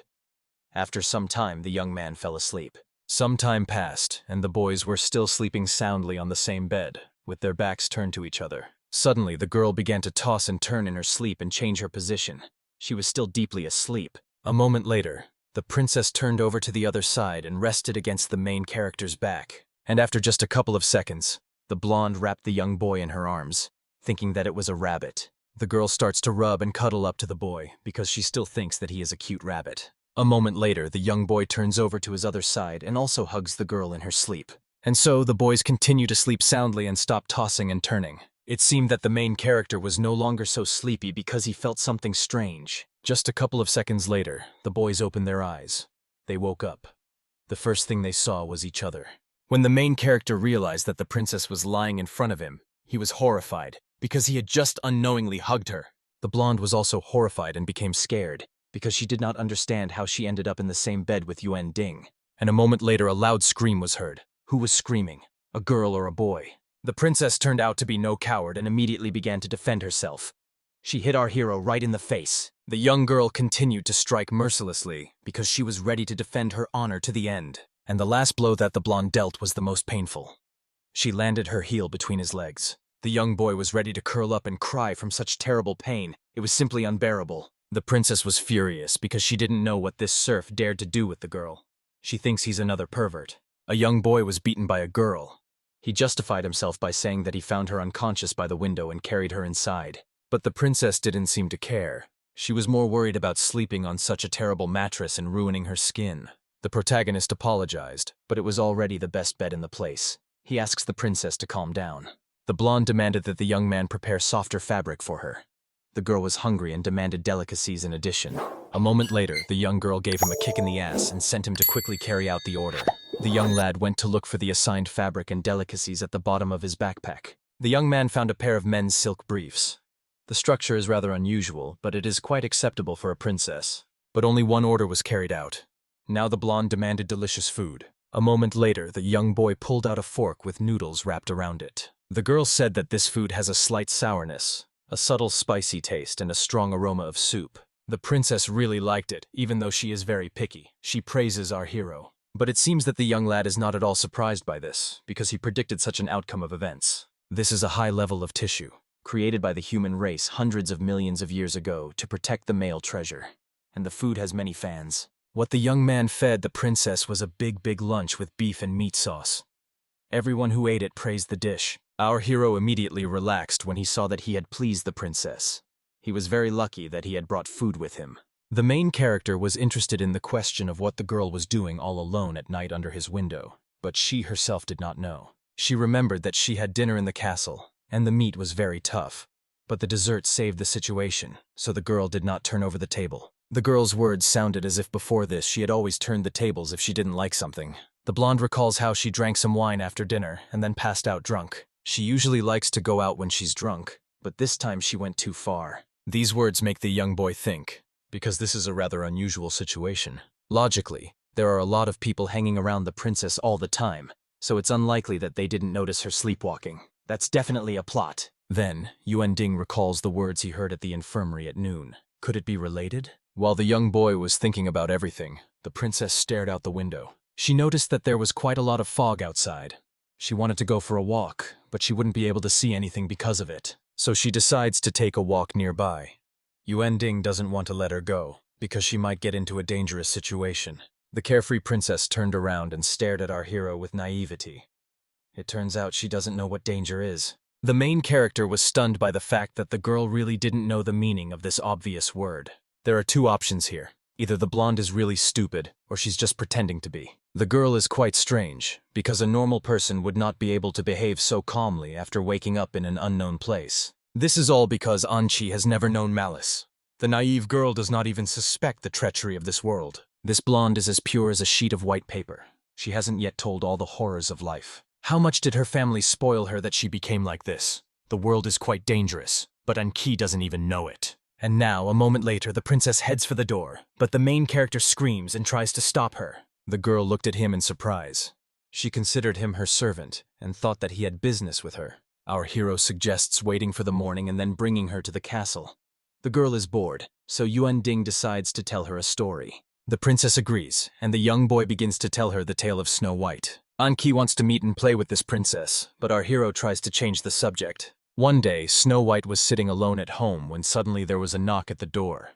After some time, the young man fell asleep. Some time passed, and the boys were still sleeping soundly on the same bed, with their backs turned to each other. Suddenly, the girl began to toss and turn in her sleep and change her position. She was still deeply asleep. A moment later, the princess turned over to the other side and rested against the main character's back. And after just a couple of seconds, the blonde wrapped the young boy in her arms, thinking that it was a rabbit. The girl starts to rub and cuddle up to the boy because she still thinks that he is a cute rabbit. A moment later, the young boy turns over to his other side and also hugs the girl in her sleep. And so, the boys continue to sleep soundly and stop tossing and turning. It seemed that the main character was no longer so sleepy because he felt something strange. Just a couple of seconds later, the boys opened their eyes. They woke up. The first thing they saw was each other. When the main character realized that the princess was lying in front of him, he was horrified because he had just unknowingly hugged her. The blonde was also horrified and became scared, because she did not understand how she ended up in the same bed with Yuan Ding. And a moment later, a loud scream was heard. Who was screaming? A girl or a boy? The princess turned out to be no coward and immediately began to defend herself. She hit our hero right in the face. The young girl continued to strike mercilessly because she was ready to defend her honor to the end. And the last blow that the blonde dealt was the most painful. She landed her heel between his legs. The young boy was ready to curl up and cry from such terrible pain. It was simply unbearable. The princess was furious because she didn't know what this serf dared to do with the girl. She thinks he's another pervert. A young boy was beaten by a girl. He justified himself by saying that he found her unconscious by the window and carried her inside. But the princess didn't seem to care. She was more worried about sleeping on such a terrible mattress and ruining her skin. The protagonist apologized, but it was already the best bed in the place. He asks the princess to calm down. The blonde demanded that the young man prepare softer fabric for her. The girl was hungry and demanded delicacies in addition. A moment later, the young girl gave him a kick in the ass and sent him to quickly carry out the order. The young lad went to look for the assigned fabric and delicacies at the bottom of his backpack. The young man found a pair of men's silk briefs. The structure is rather unusual, but it is quite acceptable for a princess. But only one order was carried out. Now the blonde demanded delicious food. A moment later, the young boy pulled out a fork with noodles wrapped around it. The girl said that this food has a slight sourness, a subtle spicy taste, and a strong aroma of soup. The princess really liked it, even though she is very picky. She praises our hero. But it seems that the young lad is not at all surprised by this, because he predicted such an outcome of events. This is a high level of tissue, created by the human race hundreds of millions of years ago to protect the male treasure. And the food has many fans. What the young man fed the princess was a big lunch with beef and meat sauce. Everyone who ate it praised the dish. Our hero immediately relaxed when he saw that he had pleased the princess. He was very lucky that he had brought food with him. The main character was interested in the question of what the girl was doing all alone at night under his window, but she herself did not know. She remembered that she had dinner in the castle, and the meat was very tough. But the dessert saved the situation, so the girl did not turn over the table. The girl's words sounded as if before this she had always turned the tables if she didn't like something. The blonde recalls how she drank some wine after dinner and then passed out drunk. She usually likes to go out when she's drunk, but this time she went too far. These words make the young boy think, because this is a rather unusual situation. Logically, there are a lot of people hanging around the princess all the time, so it's unlikely that they didn't notice her sleepwalking. That's definitely a plot. Then, Yuan Ding recalls the words he heard at the infirmary at noon. Could it be related? While the young boy was thinking about everything, the princess stared out the window. She noticed that there was quite a lot of fog outside. She wanted to go for a walk, but she wouldn't be able to see anything because of it. So she decides to take a walk nearby. Yuan Ding doesn't want to let her go, because she might get into a dangerous situation. The carefree princess turned around and stared at our hero with naivety. It turns out she doesn't know what danger is. The main character was stunned by the fact that the girl really didn't know the meaning of this obvious word. There are two options here. Either the blonde is really stupid, or she's just pretending to be. The girl is quite strange, because a normal person would not be able to behave so calmly after waking up in an unknown place. This is all because Anqi has never known malice. The naive girl does not even suspect the treachery of this world. This blonde is as pure as a sheet of white paper. She hasn't yet told all the horrors of life. How much did her family spoil her that she became like this? The world is quite dangerous, but Anqi doesn't even know it. And now, a moment later, the princess heads for the door, but the main character screams and tries to stop her. The girl looked at him in surprise. She considered him her servant and thought that he had business with her. Our hero suggests waiting for the morning and then bringing her to the castle. The girl is bored, so Yuan Ding decides to tell her a story. The princess agrees, and the young boy begins to tell her the tale of Snow White. Anqi wants to meet and play with this princess, but our hero tries to change the subject. One day, Snow White was sitting alone at home when suddenly there was a knock at the door.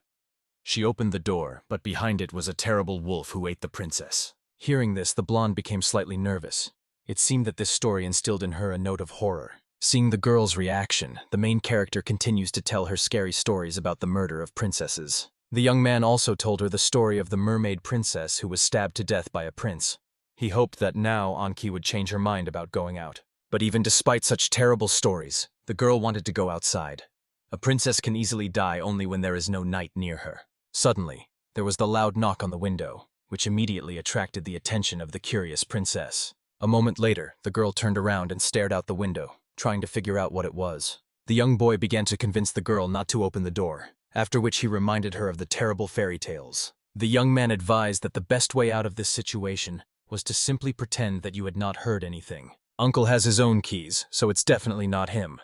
She opened the door, but behind it was a terrible wolf who ate the princess. Hearing this, the blonde became slightly nervous. It seemed that this story instilled in her a note of horror. Seeing the girl's reaction, the main character continues to tell her scary stories about the murder of princesses. The young man also told her the story of the mermaid princess who was stabbed to death by a prince. He hoped that now Anqi would change her mind about going out. But even despite such terrible stories, the girl wanted to go outside. A princess can easily die only when there is no night near her. Suddenly, there was the loud knock on the window, which immediately attracted the attention of the curious princess. A moment later, the girl turned around and stared out the window, trying to figure out what it was. The young boy began to convince the girl not to open the door, after which he reminded her of the terrible fairy tales. The young man advised that the best way out of this situation was to simply pretend that you had not heard anything. Uncle has his own keys, so it's definitely not him.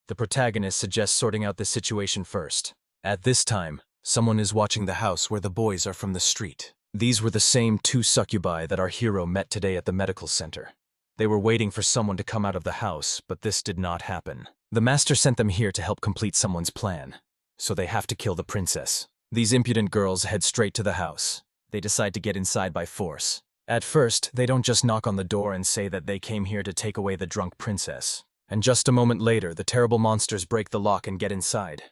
The protagonist suggests sorting out this situation first. At this time, someone is watching the house where the boys are from the street. These were the same two succubi that our hero met today at the medical center. They were waiting for someone to come out of the house, but this did not happen. The master sent them here to help complete someone's plan, so they have to kill the princess. These impudent girls head straight to the house. They decide to get inside by force. At first, they don't just knock on the door and say that they came here to take away the drunk princess. And just a moment later, the terrible monsters break the lock and get inside.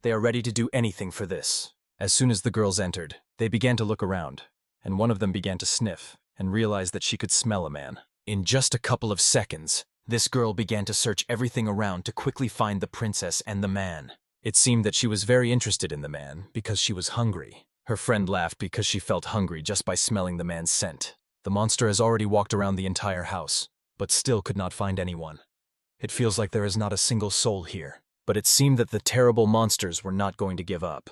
They are ready to do anything for this. As soon as the girls entered, they began to look around, and one of them began to sniff and realized that she could smell a man. In just a couple of seconds, this girl began to search everything around to quickly find the princess and the man. It seemed that she was very interested in the man because she was hungry. Her friend laughed because she felt hungry just by smelling the man's scent. The monster has already walked around the entire house, but still could not find anyone. It feels like there is not a single soul here. But it seemed that the terrible monsters were not going to give up.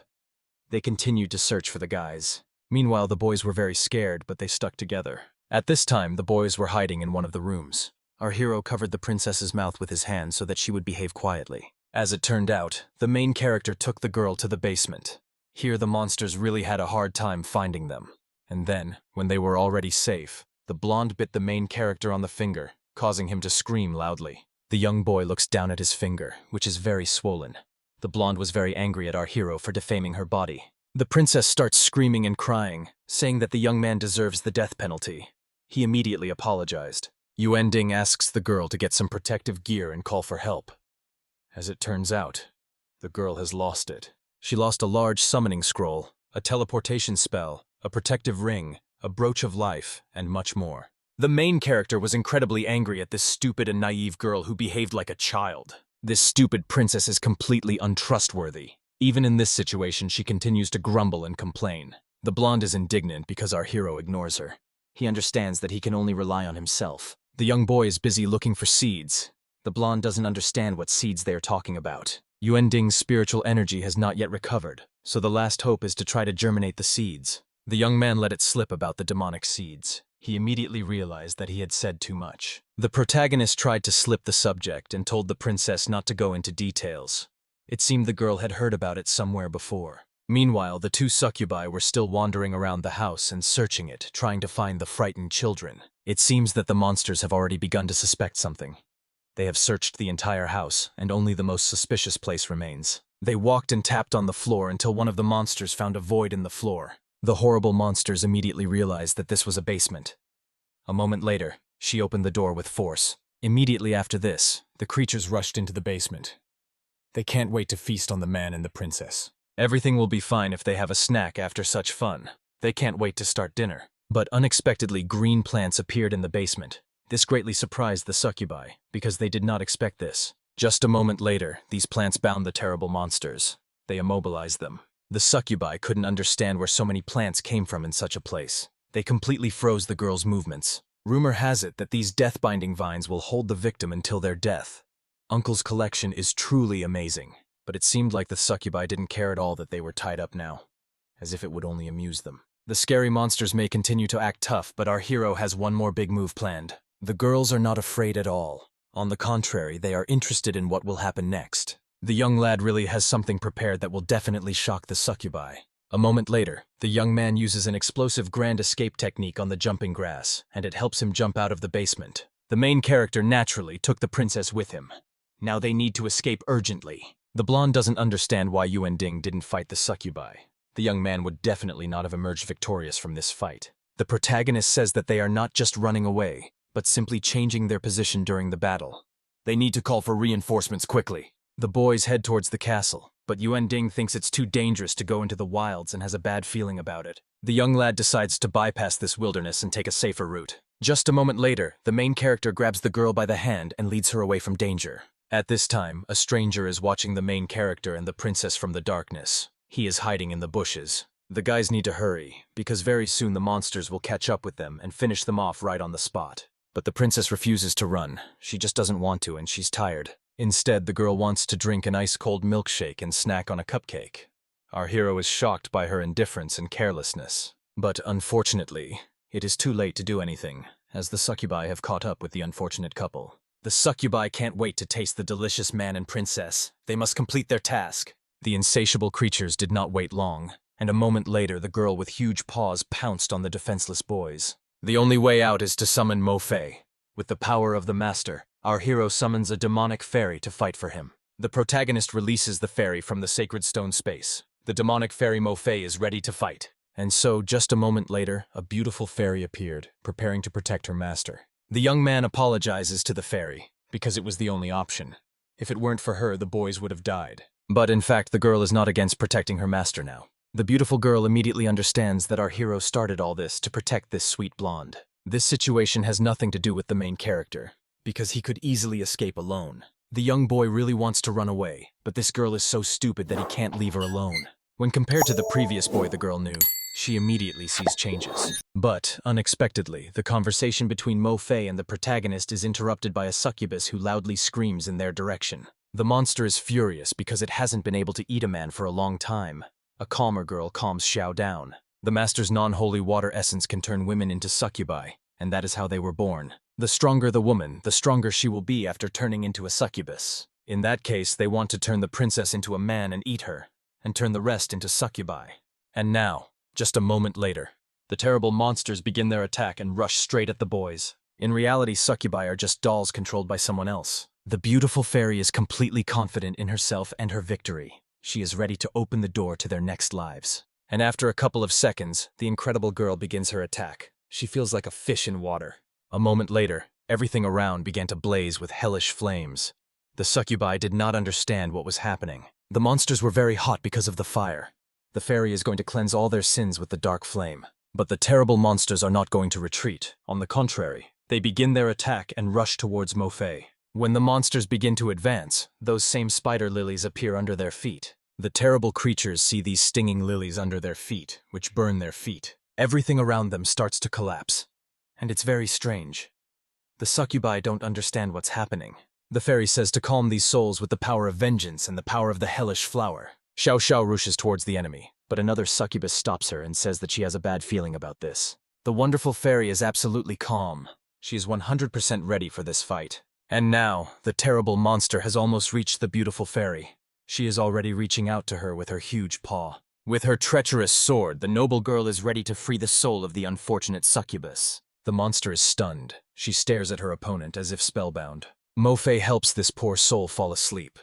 They continued to search for the guys. Meanwhile, the boys were very scared, but they stuck together. At this time, the boys were hiding in one of the rooms. Our hero covered the princess's mouth with his hand so that she would behave quietly. As it turned out, the main character took the girl to the basement. Here the monsters really had a hard time finding them. And then, when they were already safe, the blonde bit the main character on the finger, causing him to scream loudly. The young boy looks down at his finger, which is very swollen. The blonde was very angry at our hero for defaming her body. The princess starts screaming and crying, saying that the young man deserves the death penalty. He immediately apologized. Yuan Ding asks the girl to get some protective gear and call for help. As it turns out, the girl has lost it. She lost a large summoning scroll, a teleportation spell, a protective ring, a brooch of life, and much more. The main character was incredibly angry at this stupid and naive girl who behaved like a child. This stupid princess is completely untrustworthy. Even in this situation, she continues to grumble and complain. The blonde is indignant because our hero ignores her. He understands that he can only rely on himself. The young boy is busy looking for seeds. The blonde doesn't understand what seeds they are talking about. Yuan Ding's spiritual energy has not yet recovered, so the last hope is to try to germinate the seeds. The young man let it slip about the demonic seeds. He immediately realized that he had said too much. The protagonist tried to slip the subject and told the princess not to go into details. It seemed the girl had heard about it somewhere before. Meanwhile, the two succubi were still wandering around the house and searching it, trying to find the frightened children. It seems that the monsters have already begun to suspect something. They have searched the entire house, and only the most suspicious place remains. They walked and tapped on the floor until one of the monsters found a void in the floor. The horrible monsters immediately realized that this was a basement. A moment later, she opened the door with force. Immediately after this, the creatures rushed into the basement. They can't wait to feast on the man and the princess. Everything will be fine if they have a snack after such fun. They can't wait to start dinner. But unexpectedly, green plants appeared in the basement. This greatly surprised the succubi, because they did not expect this. Just a moment later, these plants bound the terrible monsters. They immobilized them. The succubi couldn't understand where so many plants came from in such a place. They completely froze the girl's movements. Rumor has it that these death-binding vines will hold the victim until their death. Uncle's collection is truly amazing, but it seemed like the succubi didn't care at all that they were tied up now, as if it would only amuse them. The scary monsters may continue to act tough, but our hero has one more big move planned. The girls are not afraid at all. On the contrary, they are interested in what will happen next. The young lad really has something prepared that will definitely shock the succubi. A moment later, the young man uses an explosive grand escape technique on the jumping grass, and it helps him jump out of the basement. The main character naturally took the princess with him. Now they need to escape urgently. The blonde doesn't understand why Yuan Ding didn't fight the succubi. The young man would definitely not have emerged victorious from this fight. The protagonist says that they are not just running away, but simply changing their position during the battle. They need to call for reinforcements quickly. The boys head towards the castle, but Yuan Ding thinks it's too dangerous to go into the wilds and has a bad feeling about it. The young lad decides to bypass this wilderness and take a safer route. Just a moment later, the main character grabs the girl by the hand and leads her away from danger. At this time, a stranger is watching the main character and the princess from the darkness. He is hiding in the bushes. The guys need to hurry, because very soon the monsters will catch up with them and finish them off right on the spot. But the princess refuses to run. She just doesn't want to, and she's tired. Instead, the girl wants to drink an ice-cold milkshake and snack on a cupcake. Our hero is shocked by her indifference and carelessness. But unfortunately, it is too late to do anything, as the succubi have caught up with the unfortunate couple. The succubi can't wait to taste the delicious man and princess. They must complete their task. The insatiable creatures did not wait long, and a moment later the girl with huge paws pounced on the defenseless boys. The only way out is to summon Mo Fei. With the power of the master, our hero summons a demonic fairy to fight for him. The protagonist releases the fairy from the sacred stone space. The demonic fairy Mo Fei is ready to fight. And so, just a moment later, a beautiful fairy appeared, preparing to protect her master. The young man apologizes to the fairy, because it was the only option. If it weren't for her, the boys would have died. But in fact, the girl is not against protecting her master now. The beautiful girl immediately understands that our hero started all this to protect this sweet blonde. This situation has nothing to do with the main character, because he could easily escape alone. The young boy really wants to run away, but this girl is so stupid that he can't leave her alone. When compared to the previous boy the girl knew, she immediately sees changes. But, unexpectedly, the conversation between Mo Fei and the protagonist is interrupted by a succubus who loudly screams in their direction. The monster is furious because it hasn't been able to eat a man for a long time. A calmer girl calms Xiao down. The master's non-holy water essence can turn women into succubi. and that is how they were born. The stronger the woman, the stronger she will be after turning into a succubus. In that case, they want to turn the princess into a man and eat her, and turn the rest into succubi. And now, just a moment later, the terrible monsters begin their attack and rush straight at the boys. In reality, succubi are just dolls controlled by someone else. The beautiful fairy is completely confident in herself and her victory. She is ready to open the door to their next lives. And after a couple of seconds, the incredible girl begins her attack. She feels like a fish in water. A moment later, everything around began to blaze with hellish flames. The succubi did not understand what was happening. The monsters were very hot because of the fire. The fairy is going to cleanse all their sins with the dark flame. But the terrible monsters are not going to retreat. On the contrary, they begin their attack and rush towards Mo-Fei. When the monsters begin to advance, those same spider lilies appear under their feet. The terrible creatures see these stinging lilies under their feet, which burn their feet. Everything around them starts to collapse. And it's very strange. The succubi don't understand what's happening. The fairy says to calm these souls with the power of vengeance and the power of the hellish flower. Xiao Xiao rushes towards the enemy, but another succubus stops her and says that she has a bad feeling about this. The wonderful fairy is absolutely calm. She is 100% ready for this fight. And now, the terrible monster has almost reached the beautiful fairy. She is already reaching out to her with her huge paw. With her treacherous sword, the noble girl is ready to free the soul of the unfortunate succubus. The monster is stunned. She stares at her opponent as if spellbound. Mo-Fei helps this poor soul fall asleep.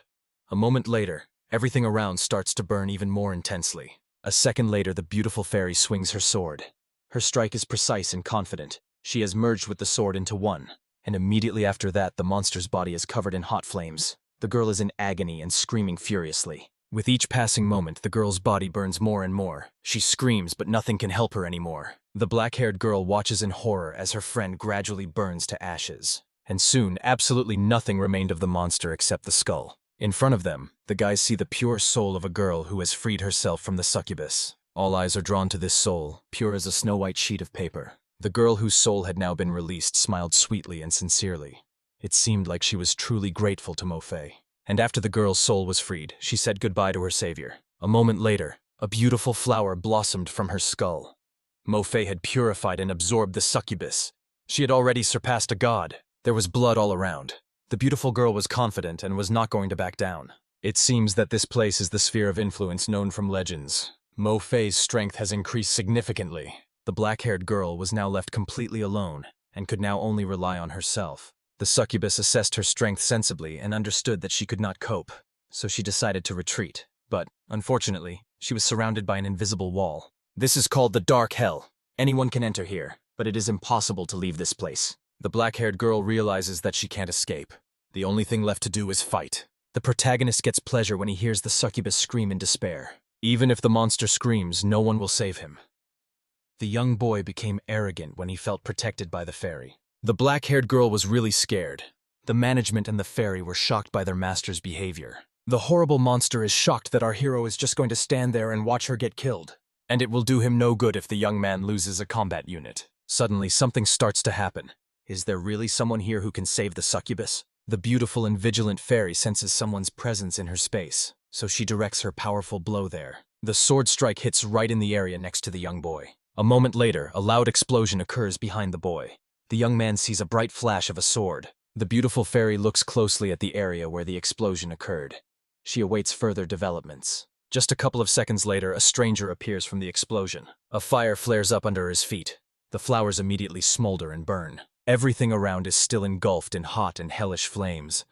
A moment later, everything around starts to burn even more intensely. A second later, the beautiful fairy swings her sword. Her strike is precise and confident. She has merged with the sword into one. And immediately after that, the monster's body is covered in hot flames. The girl is in agony and screaming furiously. With each passing moment, the girl's body burns more and more. She screams, but nothing can help her anymore. The black-haired girl watches in horror as her friend gradually burns to ashes. And soon, absolutely nothing remained of the monster except the skull. In front of them, the guys see the pure soul of a girl who has freed herself from the succubus. All eyes are drawn to this soul, pure as a snow-white sheet of paper. The girl whose soul had now been released smiled sweetly and sincerely. It seemed like she was truly grateful to Mo-Fei. And after the girl's soul was freed, she said goodbye to her savior. A moment later, a beautiful flower blossomed from her skull. Mo-Fei had purified and absorbed the succubus. She had already surpassed a god. There was blood all around. The beautiful girl was confident and was not going to back down. It seems that this place is the sphere of influence known from legends. Mo-Fei's strength has increased significantly. The black-haired girl was now left completely alone and could now only rely on herself. The succubus assessed her strength sensibly and understood that she could not cope, so she decided to retreat. But, unfortunately, she was surrounded by an invisible wall. This is called the Dark Hell. Anyone can enter here, but it is impossible to leave this place. The black-haired girl realizes that she can't escape. The only thing left to do is fight. The protagonist gets pleasure when he hears the succubus scream in despair. Even if the monster screams, no one will save him. The young boy became arrogant when he felt protected by the fairy. The black-haired girl was really scared. The management and the fairy were shocked by their master's behavior. The horrible monster is shocked that our hero is just going to stand there and watch her get killed. And it will do him no good if the young man loses a combat unit. Suddenly, something starts to happen. Is there really someone here who can save the succubus? The beautiful and vigilant fairy senses someone's presence in her space, so she directs her powerful blow there. The sword strike hits right in the area next to the young boy. A moment later, a loud explosion occurs behind the boy. The young man sees a bright flash of a sword. The beautiful fairy looks closely at the area where the explosion occurred. She awaits further developments. Just a couple of seconds later, a stranger appears from the explosion. A fire flares up under his feet. The flowers immediately smolder and burn. Everything around is still engulfed in hot and hellish flames.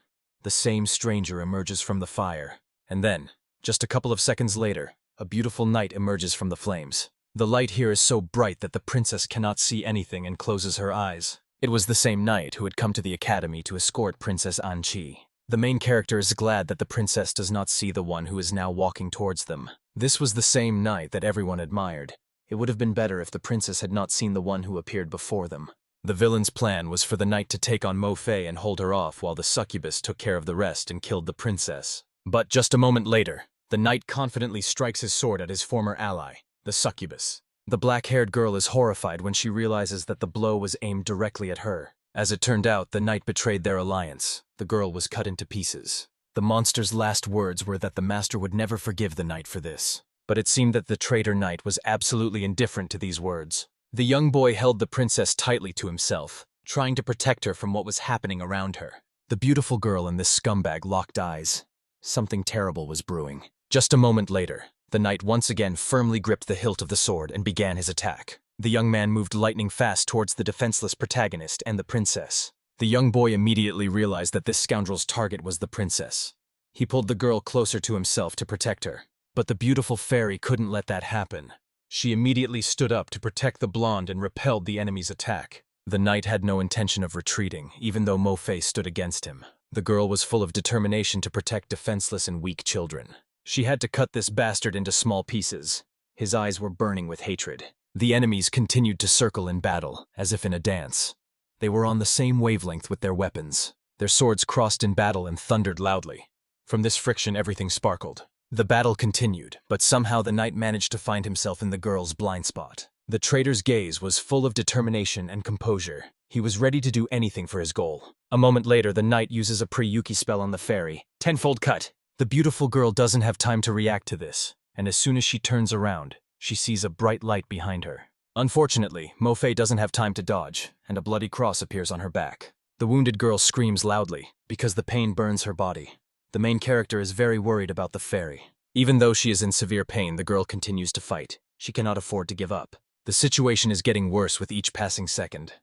The same stranger emerges from the fire. And then, just a couple of seconds later, a beautiful knight emerges from the flames. The light here is so bright that the princess cannot see anything and closes her eyes. It was the same knight who had come to the academy to escort Princess An-Chi. The main character is glad that the princess does not see the one who is now walking towards them. This was the same knight that everyone admired. It would have been better if the princess had not seen the one who appeared before them. The villain's plan was for the knight to take on Mo-Fei and hold her off while the succubus took care of the rest and killed the princess. But just a moment later, the knight confidently strikes his sword at his former ally, the succubus. The black-haired girl is horrified when she realizes that the blow was aimed directly at her. As it turned out, the knight betrayed their alliance. The girl was cut into pieces. The monster's last words were that the master would never forgive the knight for this. But it seemed that the traitor knight was absolutely indifferent to these words. The young boy held the princess tightly to himself, trying to protect her from what was happening around her. The beautiful girl and this scumbag locked eyes. Something terrible was brewing. Just a moment later, the knight once again firmly gripped the hilt of the sword and began his attack. The young man moved lightning fast towards the defenseless protagonist and the princess. The young boy immediately realized that this scoundrel's target was the princess. He pulled the girl closer to himself to protect her. But the beautiful fairy couldn't let that happen. She immediately stood up to protect the blonde and repelled the enemy's attack. The knight had no intention of retreating, even though Mo-Fei stood against him. The girl was full of determination to protect defenseless and weak children. She had to cut this bastard into small pieces. His eyes were burning with hatred. The enemies continued to circle in battle, as if in a dance. They were on the same wavelength with their weapons. Their swords crossed in battle and thundered loudly. From this friction, everything sparkled. The battle continued, but somehow the knight managed to find himself in the girl's blind spot. The traitor's gaze was full of determination and composure. He was ready to do anything for his goal. A moment later, the knight uses a pre-Yuki spell on the fairy. Tenfold cut. The beautiful girl doesn't have time to react to this, and as soon as she turns around, she sees a bright light behind her. Unfortunately, Mo-Fei doesn't have time to dodge, and a bloody cross appears on her back. The wounded girl screams loudly, because the pain burns her body. The main character is very worried about the fairy. Even though she is in severe pain, the girl continues to fight. She cannot afford to give up. The situation is getting worse with each passing second.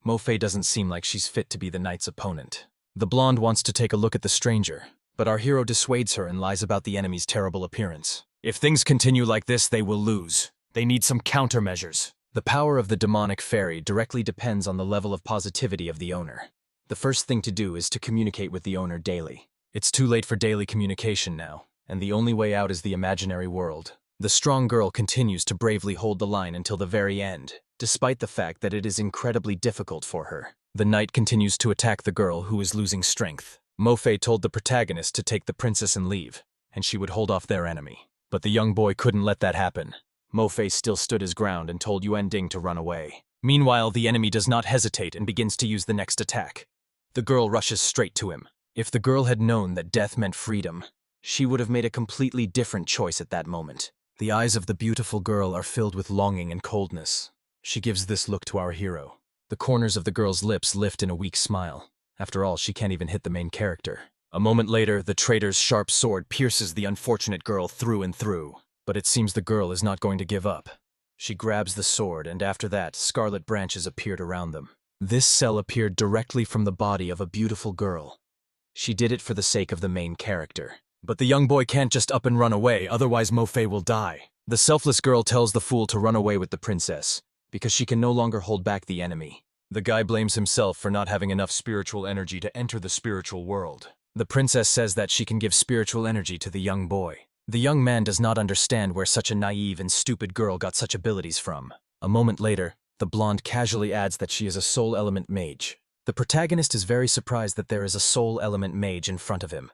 Mo-Fei doesn't seem like she's fit to be the knight's opponent. The blonde wants to take a look at the stranger, but our hero dissuades her and lies about the enemy's terrible appearance. If things continue like this, they will lose. They need some countermeasures. The power of the demonic fairy directly depends on the level of positivity of the owner. The first thing to do is to communicate with the owner daily. It's too late for daily communication now, and the only way out is the imaginary world. The strong girl continues to bravely hold the line until the very end, despite the fact that it is incredibly difficult for her. The knight continues to attack the girl, who is losing strength. Mo-Fei told the protagonist to take the princess and leave, and she would hold off their enemy. But the young boy couldn't let that happen. Mo-Fei still stood his ground and told Yuan Ding to run away. Meanwhile, the enemy does not hesitate and begins to use the next attack. The girl rushes straight to him. If the girl had known that death meant freedom, she would have made a completely different choice at that moment. The eyes of the beautiful girl are filled with longing and coldness. She gives this look to our hero. The corners of the girl's lips lift in a weak smile. After all, she can't even hit the main character. A moment later, the traitor's sharp sword pierces the unfortunate girl through and through. But it seems the girl is not going to give up. She grabs the sword, and after that, scarlet branches appeared around them. This cell appeared directly from the body of a beautiful girl. She did it for the sake of the main character. But the young boy can't just up and run away, otherwise Mo-Fei will die. The selfless girl tells the fool to run away with the princess, because she can no longer hold back the enemy. The guy blames himself for not having enough spiritual energy to enter the spiritual world. The princess says that she can give spiritual energy to the young boy. The young man does not understand where such a naive and stupid girl got such abilities from. A moment later, the blonde casually adds that she is a soul element mage. The protagonist is very surprised that there is a soul element mage in front of him.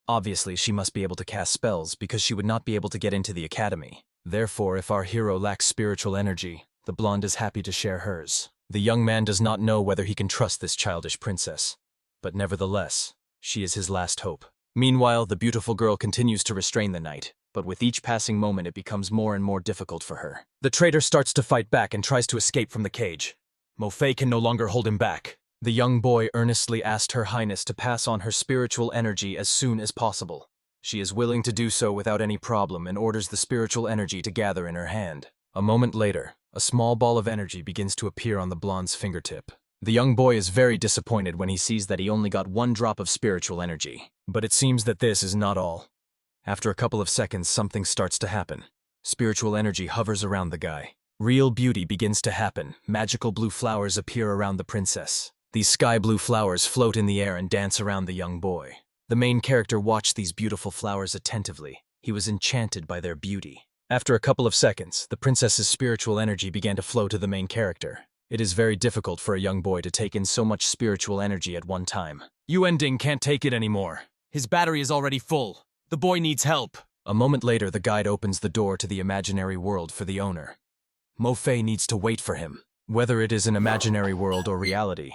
Obviously, she must be able to cast spells because she would not be able to get into the academy. Therefore, if our hero lacks spiritual energy, the blonde is happy to share hers. The young man does not know whether he can trust this childish princess, but nevertheless, she is his last hope. Meanwhile, the beautiful girl continues to restrain the knight, but with each passing moment it becomes more and more difficult for her. The traitor starts to fight back and tries to escape from the cage. Mo-Fei can no longer hold him back. The young boy earnestly asked Her Highness to pass on her spiritual energy as soon as possible. She is willing to do so without any problem and orders the spiritual energy to gather in her hand. A moment later, a small ball of energy begins to appear on the blonde's fingertip. The young boy is very disappointed when he sees that he only got 1 drop of spiritual energy. But it seems that this is not all. After a couple of seconds, something starts to happen. Spiritual energy hovers around the guy. Real beauty begins to happen. Magical blue flowers appear around the princess. These sky blue flowers float in the air and dance around the young boy. The main character watched these beautiful flowers attentively. He was enchanted by their beauty. After a couple of seconds, the princess's spiritual energy began to flow to the main character. It is very difficult for a young boy to take in so much spiritual energy at one time. Yuan Ding can't take it anymore. His battery is already full. The boy needs help. A moment later, the guide opens the door to the imaginary world for the owner. Mo-Fei needs to wait for him. Whether it is an imaginary world or reality,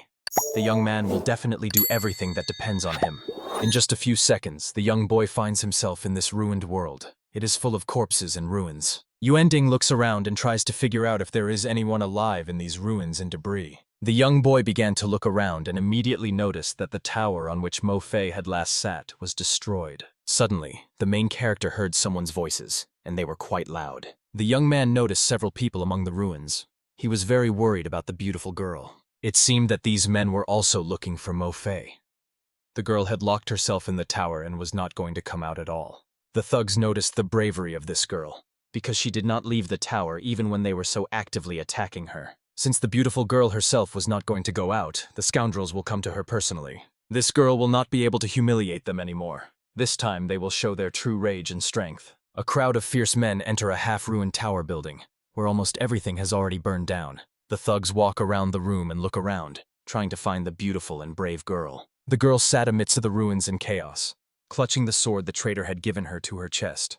the young man will definitely do everything that depends on him. In just a few seconds, the young boy finds himself in this ruined world. It is full of corpses and ruins. Yuending looks around and tries to figure out if there is anyone alive in these ruins and debris. The young boy began to look around and immediately noticed that the tower on which Mo Fei had last sat was destroyed. Suddenly, the main character heard someone's voices, and they were quite loud. The young man noticed several people among the ruins. He was very worried about the beautiful girl. It seemed that these men were also looking for Mo Fei. The girl had locked herself in the tower and was not going to come out at all. The thugs noticed the bravery of this girl, because she did not leave the tower even when they were so actively attacking her. Since the beautiful girl herself was not going to go out, the scoundrels will come to her personally. This girl will not be able to humiliate them anymore. This time they will show their true rage and strength. A crowd of fierce men enter a half-ruined tower building, where almost everything has already burned down. The thugs walk around the room and look around, trying to find the beautiful and brave girl. The girl sat amidst the ruins in chaos, clutching the sword the traitor had given her to her chest.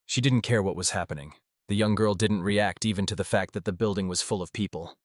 She didn't care what was happening. The young girl didn't react even to the fact that the building was full of people.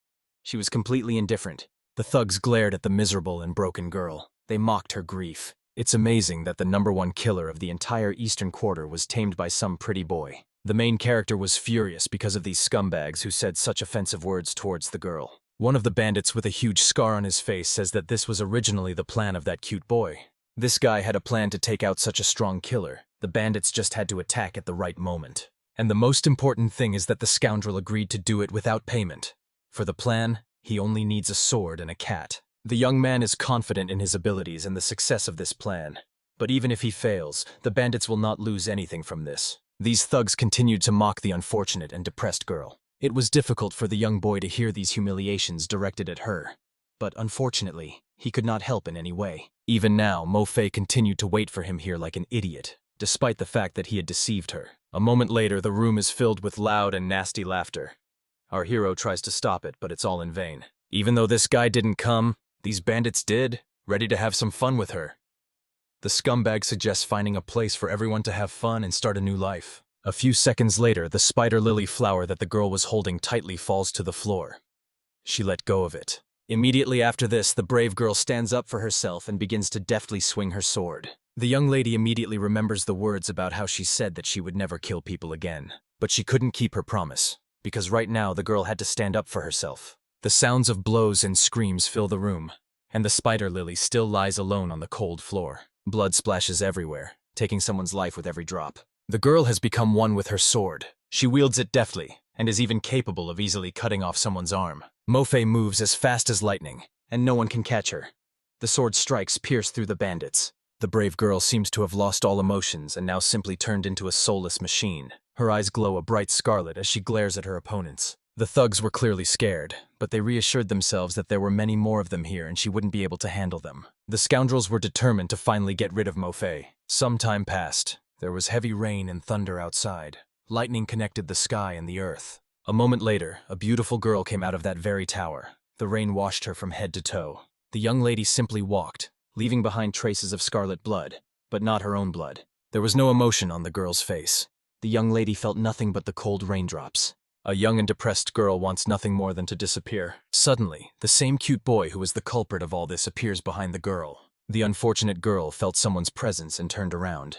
She was completely indifferent. The thugs glared at the miserable and broken girl. They mocked her grief. It's amazing that the #1 killer of the entire Eastern Quarter was tamed by some pretty boy. The main character was furious because of these scumbags who said such offensive words towards the girl. One of the bandits with a huge scar on his face says that this was originally the plan of that cute boy. This guy had a plan to take out such a strong killer. The bandits just had to attack at the right moment. And the most important thing is that the scoundrel agreed to do it without payment. For the plan, he only needs a sword and a cat. The young man is confident in his abilities and the success of this plan. But even if he fails, the bandits will not lose anything from this. These thugs continued to mock the unfortunate and depressed girl. It was difficult for the young boy to hear these humiliations directed at her. But unfortunately, he could not help in any way. Even now, Mo Fei continued to wait for him here like an idiot, despite the fact that he had deceived her. A moment later, the room is filled with loud and nasty laughter. Our hero tries to stop it, but it's all in vain. Even though this guy didn't come, these bandits did, ready to have some fun with her. The scumbag suggests finding a place for everyone to have fun and start a new life. A few seconds later, the spider lily flower that the girl was holding tightly falls to the floor. She let go of it. Immediately after this, the brave girl stands up for herself and begins to deftly swing her sword. The young lady immediately remembers the words about how she said that she would never kill people again. But she couldn't keep her promise, because right now the girl had to stand up for herself. The sounds of blows and screams fill the room, and the spider lily still lies alone on the cold floor. Blood splashes everywhere, taking someone's life with every drop. The girl has become one with her sword. She wields it deftly, and is even capable of easily cutting off someone's arm. Mo Fei moves as fast as lightning, and no one can catch her. The sword strikes pierce through the bandits. The brave girl seems to have lost all emotions and now simply turned into a soulless machine. Her eyes glow a bright scarlet as she glares at her opponents. The thugs were clearly scared, but they reassured themselves that there were many more of them here and she wouldn't be able to handle them. The scoundrels were determined to finally get rid of Mo Fei. Some time passed. There was heavy rain and thunder outside. Lightning connected the sky and the earth. A moment later, a beautiful girl came out of that very tower. The rain washed her from head to toe. The young lady simply walked, leaving behind traces of scarlet blood, but not her own blood. There was no emotion on the girl's face. The young lady felt nothing but the cold raindrops. A young and depressed girl wants nothing more than to disappear. Suddenly, the same cute boy who was the culprit of all this appears behind the girl. The unfortunate girl felt someone's presence and turned around.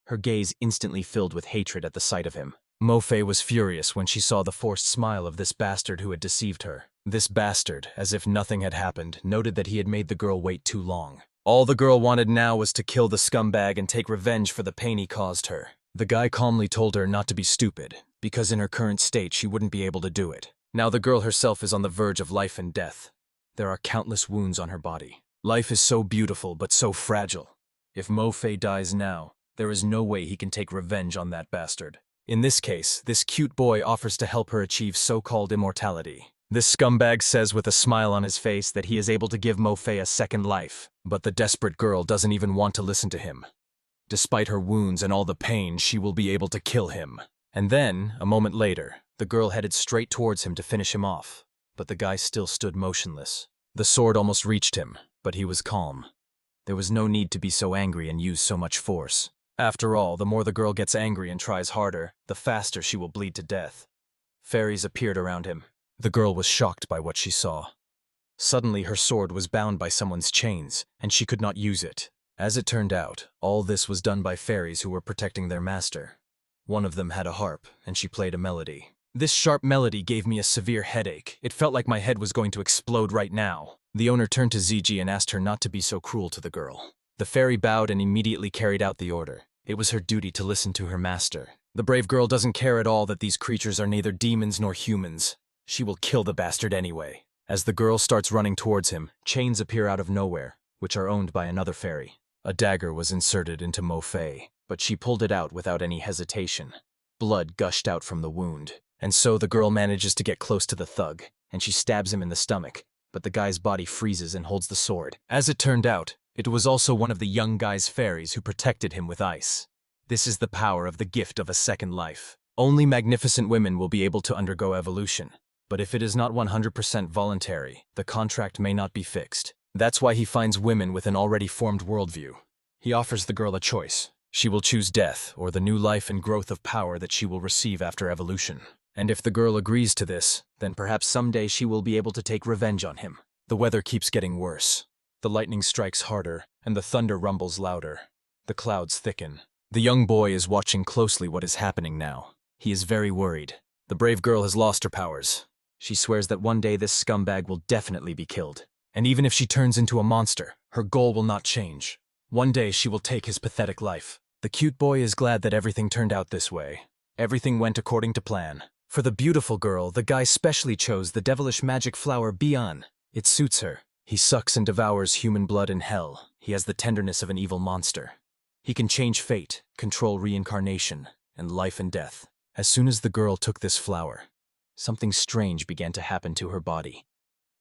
Her gaze instantly filled with hatred at the sight of him. Mo Fei was furious when she saw the forced smile of this bastard who had deceived her. This bastard, as if nothing had happened, noted that he had made the girl wait too long. All the girl wanted now was to kill the scumbag and take revenge for the pain he caused her. The guy calmly told her not to be stupid, because in her current state she wouldn't be able to do it. Now the girl herself is on the verge of life and death. There are countless wounds on her body. Life is so beautiful but so fragile. If Mo Fei dies now, there is no way he can take revenge on that bastard. In this case, this cute boy offers to help her achieve so-called immortality. This scumbag says with a smile on his face that he is able to give Mo Fei a second life, but the desperate girl doesn't even want to listen to him. Despite her wounds and all the pain, she will be able to kill him. And then, a moment later, the girl headed straight towards him to finish him off, but the guy still stood motionless. The sword almost reached him, but he was calm. There was no need to be so angry and use so much force. After all, the more the girl gets angry and tries harder, the faster she will bleed to death. Fairies appeared around him. The girl was shocked by what she saw. Suddenly her sword was bound by someone's chains, and she could not use it. As it turned out, all this was done by fairies who were protecting their master. One of them had a harp, and she played a melody. This sharp melody gave me a severe headache. It felt like my head was going to explode right now. The owner turned to Ziji and asked her not to be so cruel to the girl. The fairy bowed and immediately carried out the order. It was her duty to listen to her master. The brave girl doesn't care at all that these creatures are neither demons nor humans. She will kill the bastard anyway. As the girl starts running towards him, chains appear out of nowhere, which are owned by another fairy. A dagger was inserted into Mo Fei, but she pulled it out without any hesitation. Blood gushed out from the wound. And so the girl manages to get close to the thug, and she stabs him in the stomach, but the guy's body freezes and holds the sword. As it turned out, it was also one of the young guy's fairies who protected him with ice. This is the power of the gift of a second life. Only magnificent women will be able to undergo evolution, but if it is not 100% voluntary, the contract may not be fixed. That's why he finds women with an already formed worldview. He offers the girl a choice. She will choose death or the new life and growth of power that she will receive after evolution. And if the girl agrees to this, then perhaps someday she will be able to take revenge on him. The weather keeps getting worse. The lightning strikes harder, and the thunder rumbles louder. The clouds thicken. The young boy is watching closely what is happening now. He is very worried. The brave girl has lost her powers. She swears that one day this scumbag will definitely be killed. And even if she turns into a monster, her goal will not change. One day she will take his pathetic life. The cute boy is glad that everything turned out this way. Everything went according to plan. For the beautiful girl, the guy specially chose the devilish magic flower Bian. It suits her. He sucks and devours human blood in hell. He has the tenderness of an evil monster. He can change fate, control reincarnation, and life and death. As soon as the girl took this flower, something strange began to happen to her body.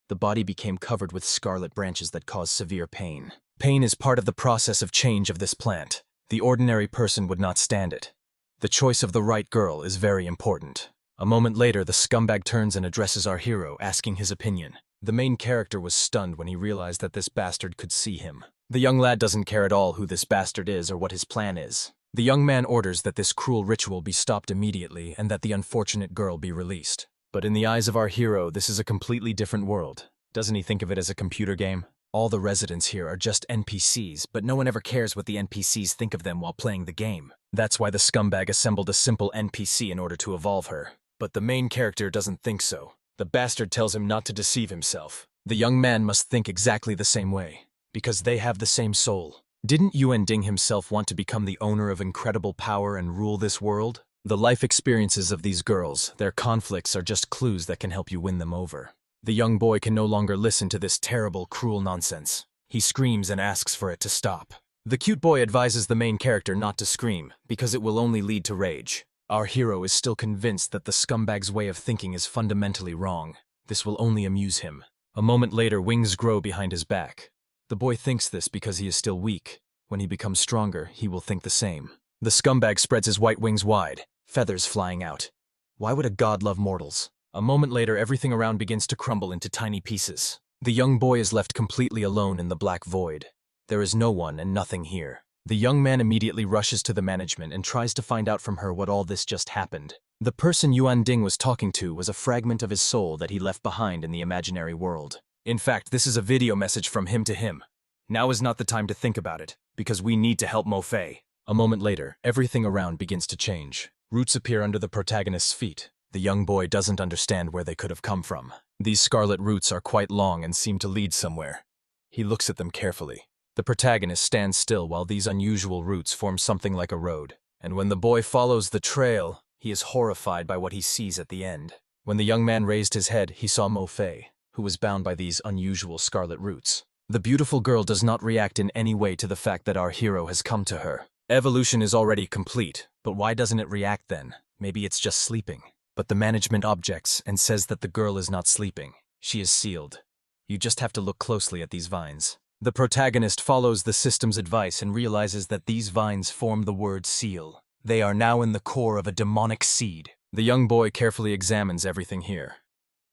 The body became covered with scarlet branches that cause severe pain. Pain is part of the process of change of this plant. The ordinary person would not stand it. The choice of the right girl is very important. A moment later, the scumbag turns and addresses our hero, asking his opinion. The main character was stunned when he realized that this bastard could see him. The young lad doesn't care at all who this bastard is or what his plan is. The young man orders that this cruel ritual be stopped immediately and that the unfortunate girl be released. But in the eyes of our hero, this is a completely different world. Doesn't he think of it as a computer game? All the residents here are just NPCs, but no one ever cares what the NPCs think of them while playing the game. That's why the scumbag assembled a simple NPC in order to evolve her. But the main character doesn't think so. The bastard tells him not to deceive himself. The young man must think exactly the same way, because they have the same soul. Didn't Yuan Ding himself want to become the owner of incredible power and rule this world? The life experiences of these girls, their conflicts are just clues that can help you win them over. The young boy can no longer listen to this terrible, cruel nonsense. He screams and asks for it to stop. The cute boy advises the main character not to scream, because it will only lead to rage. Our hero is still convinced that the scumbag's way of thinking is fundamentally wrong. This will only amuse him. A moment later, wings grow behind his back. The boy thinks this because he is still weak. When he becomes stronger, he will think the same. The scumbag spreads his white wings wide, feathers flying out. Why would a god love mortals? A moment later, everything around begins to crumble into tiny pieces. The young boy is left completely alone in the black void. There is no one and nothing here. The young man immediately rushes to the management and tries to find out from her what all this just happened. The person Yuan Ding was talking to was a fragment of his soul that he left behind in the imaginary world. In fact, this is a video message from him to him. Now is not the time to think about it, because we need to help Mo Fei. A moment later, everything around begins to change. Roots appear under the protagonist's feet. The young boy doesn't understand where they could have come from. These scarlet roots are quite long and seem to lead somewhere. He looks at them carefully. The protagonist stands still while these unusual roots form something like a road. And when the boy follows the trail, he is horrified by what he sees at the end. When the young man raised his head, he saw Mo Fei, who was bound by these unusual scarlet roots. The beautiful girl does not react in any way to the fact that our hero has come to her. Evolution is already complete, but why doesn't it react then? Maybe it's just sleeping. But the management objects and says that the girl is not sleeping. She is sealed. You just have to look closely at these vines. The protagonist follows the system's advice and realizes that these vines form the word seal. They are now in the core of a demonic seed. The young boy carefully examines everything here.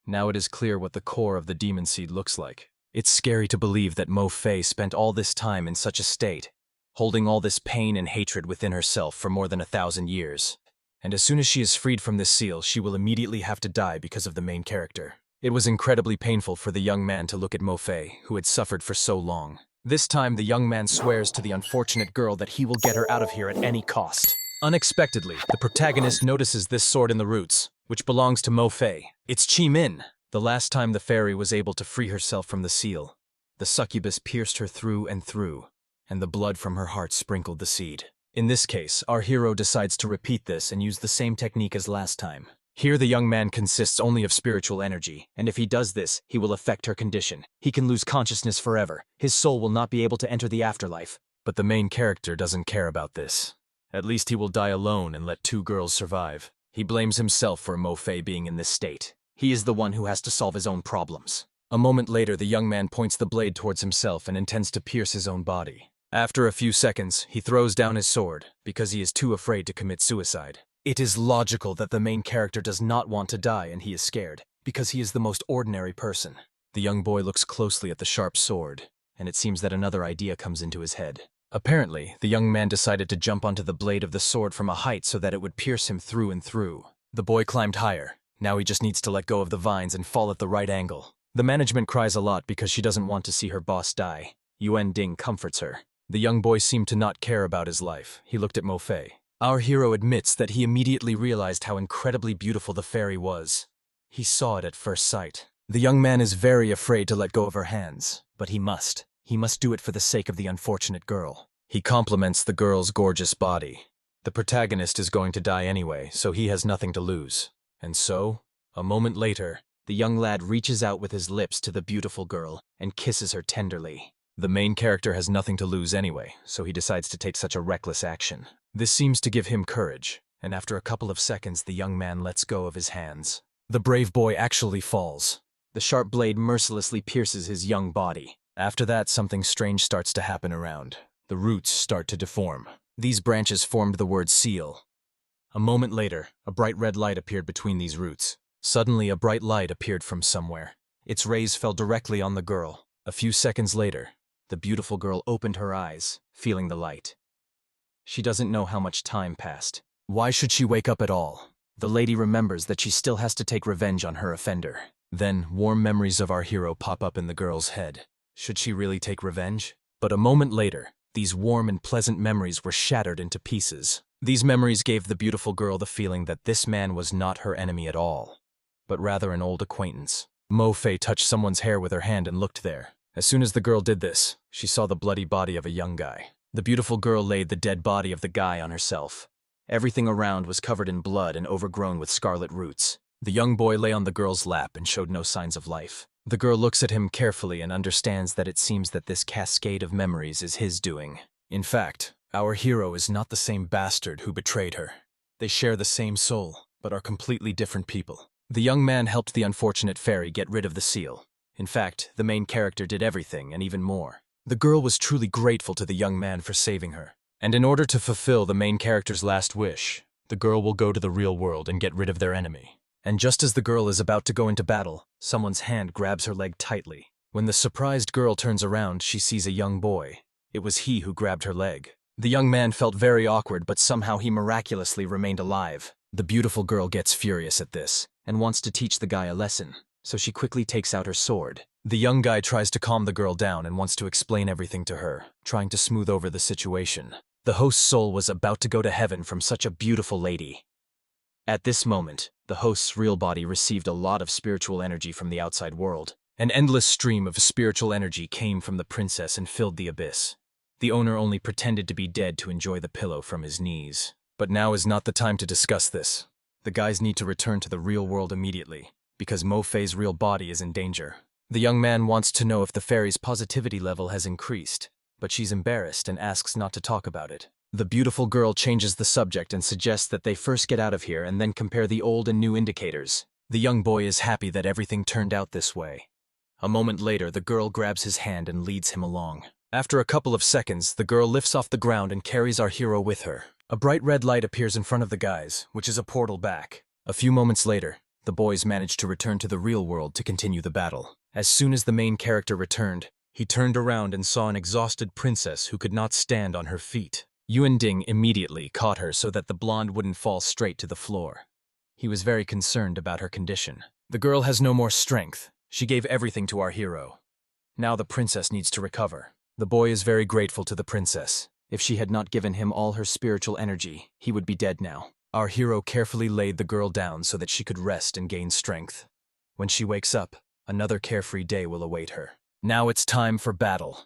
Now it is clear what the core of the demon seed looks like. It's scary to believe that Mo Fei spent all this time in such a state, holding all this pain and hatred within herself for more than 1,000 years. And as soon as she is freed from this seal, she will immediately have to die because of the main character. It was incredibly painful for the young man to look at Mo Fei, who had suffered for so long. This time, the young man swears to the unfortunate girl that he will get her out of here at any cost. Unexpectedly, the protagonist notices this sword in the roots, which belongs to Mo Fei. It's Chi Min, the last time the fairy was able to free herself from the seal. The succubus pierced her through and through, and the blood from her heart sprinkled the seed. In this case, our hero decides to repeat this and use the same technique as last time. Here the young man consists only of spiritual energy, and if he does this, he will affect her condition. He can lose consciousness forever. His soul will not be able to enter the afterlife. But the main character doesn't care about this. At least he will die alone and let 2 girls survive. He blames himself for Mo Fei being in this state. He is the one who has to solve his own problems. A moment later, the young man points the blade towards himself and intends to pierce his own body. After a few seconds, he throws down his sword because he is too afraid to commit suicide. It is logical that the main character does not want to die and he is scared, because he is the most ordinary person. The young boy looks closely at the sharp sword, and it seems that another idea comes into his head. Apparently, the young man decided to jump onto the blade of the sword from a height so that it would pierce him through and through. The boy climbed higher. Now he just needs to let go of the vines and fall at the right angle. The management cries a lot because she doesn't want to see her boss die. Yuan Ding comforts her. The young boy seemed to not care about his life. He looked at Mo Fei. Our hero admits that he immediately realized how incredibly beautiful the fairy was. He saw it at first sight. The young man is very afraid to let go of her hands, but he must. He must do it for the sake of the unfortunate girl. He compliments the girl's gorgeous body. The protagonist is going to die anyway, so he has nothing to lose. And so, a moment later, the young lad reaches out with his lips to the beautiful girl and kisses her tenderly. The main character has nothing to lose anyway, so he decides to take such a reckless action. This seems to give him courage, and after a couple of seconds the young man lets go of his hands. The brave boy actually falls. The sharp blade mercilessly pierces his young body. After that, something strange starts to happen around. The roots start to deform. These branches formed the word seal. A moment later, a bright red light appeared between these roots. Suddenly, a bright light appeared from somewhere. Its rays fell directly on the girl. A few seconds later, the beautiful girl opened her eyes, feeling the light. She doesn't know how much time passed. Why should she wake up at all? The lady remembers that she still has to take revenge on her offender. Then, warm memories of our hero pop up in the girl's head. Should she really take revenge? But a moment later, these warm and pleasant memories were shattered into pieces. These memories gave the beautiful girl the feeling that this man was not her enemy at all, but rather an old acquaintance. Mo Fei touched someone's hair with her hand and looked there. As soon as the girl did this, she saw the bloody body of a young guy. The beautiful girl laid the dead body of the guy on herself. Everything around was covered in blood and overgrown with scarlet roots. The young boy lay on the girl's lap and showed no signs of life. The girl looks at him carefully and understands that it seems that this cascade of memories is his doing. In fact, our hero is not the same bastard who betrayed her. They share the same soul, but are completely different people. The young man helped the unfortunate fairy get rid of the seal. In fact, the main character did everything and even more. The girl was truly grateful to the young man for saving her. And in order to fulfill the main character's last wish, the girl will go to the real world and get rid of their enemy. And just as the girl is about to go into battle, someone's hand grabs her leg tightly. When the surprised girl turns around, she sees a young boy. It was he who grabbed her leg. The young man felt very awkward, but somehow he miraculously remained alive. The beautiful girl gets furious at this and wants to teach the guy a lesson, so she quickly takes out her sword. The young guy tries to calm the girl down and wants to explain everything to her, trying to smooth over the situation. The host's soul was about to go to heaven from such a beautiful lady. At this moment, the host's real body received a lot of spiritual energy from the outside world. An endless stream of spiritual energy came from the princess and filled the abyss. The owner only pretended to be dead to enjoy the pillow from his knees. But now is not the time to discuss this. The guys need to return to the real world immediately, because Mo Fei's real body is in danger. The young man wants to know if the fairy's positivity level has increased, but she's embarrassed and asks not to talk about it. The beautiful girl changes the subject and suggests that they first get out of here and then compare the old and new indicators. The young boy is happy that everything turned out this way. A moment later, the girl grabs his hand and leads him along. After a couple of seconds, the girl lifts off the ground and carries our hero with her. A bright red light appears in front of the guys, which is a portal back. A few moments later, the boys managed to return to the real world to continue the battle. As soon as the main character returned, he turned around and saw an exhausted princess who could not stand on her feet. Yuan Ding immediately caught her so that the blonde wouldn't fall straight to the floor. He was very concerned about her condition. The girl has no more strength. She gave everything to our hero. Now the princess needs to recover. The boy is very grateful to the princess. If she had not given him all her spiritual energy, he would be dead now. Our hero carefully laid the girl down so that she could rest and gain strength. When she wakes up, another carefree day will await her. Now it's time for battle.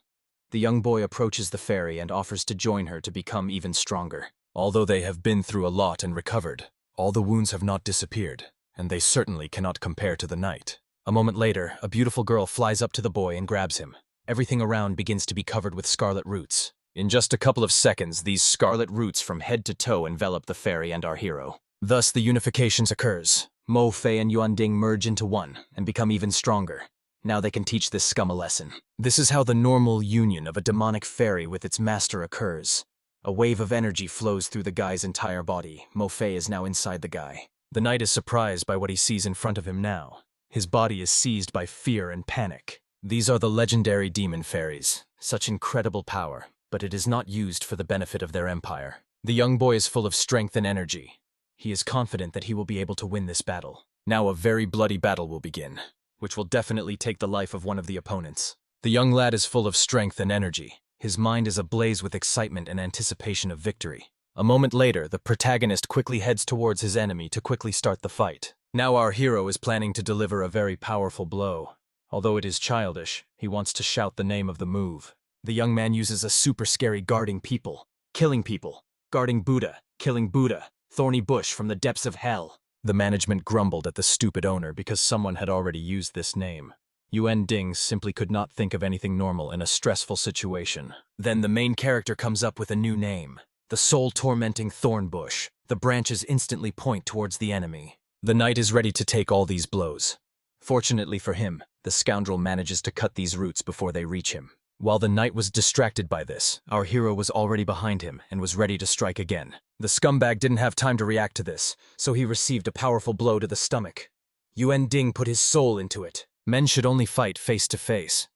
The young boy approaches the fairy and offers to join her to become even stronger. Although they have been through a lot and recovered, all the wounds have not disappeared, and they certainly cannot compare to the knight. A moment later, a beautiful girl flies up to the boy and grabs him. Everything around begins to be covered with scarlet roots. In just a couple of seconds, these scarlet roots from head to toe envelop the fairy and our hero. Thus, the unification occurs. Mo Fei and Yuan Ding merge into one and become even stronger. Now they can teach this scum a lesson. This is how the normal union of a demonic fairy with its master occurs. A wave of energy flows through the guy's entire body. Mo Fei is now inside the guy. The knight is surprised by what he sees in front of him now. His body is seized by fear and panic. These are the legendary demon fairies. Such incredible power, but it is not used for the benefit of their empire. The young boy is full of strength and energy. He is confident that he will be able to win this battle. Now a very bloody battle will begin, which will definitely take the life of one of the opponents. The young lad is full of strength and energy. His mind is ablaze with excitement and anticipation of victory. A moment later, the protagonist quickly heads towards his enemy to quickly start the fight. Now our hero is planning to deliver a very powerful blow. Although it is childish, he wants to shout the name of the move. The young man uses a super scary guarding people, killing people, guarding Buddha, killing Buddha, thorny bush from the depths of hell. The management grumbled at the stupid owner because someone had already used this name. Yuan Ding simply could not think of anything normal in a stressful situation. Then the main character comes up with a new name. The soul-tormenting thorn bush. The branches instantly point towards the enemy. The knight is ready to take all these blows. Fortunately for him, the scoundrel manages to cut these roots before they reach him. While the knight was distracted by this, our hero was already behind him and was ready to strike again. The scumbag didn't have time to react to this, so he received a powerful blow to the stomach. Yuan Ding put his soul into it. Men should only fight face to face.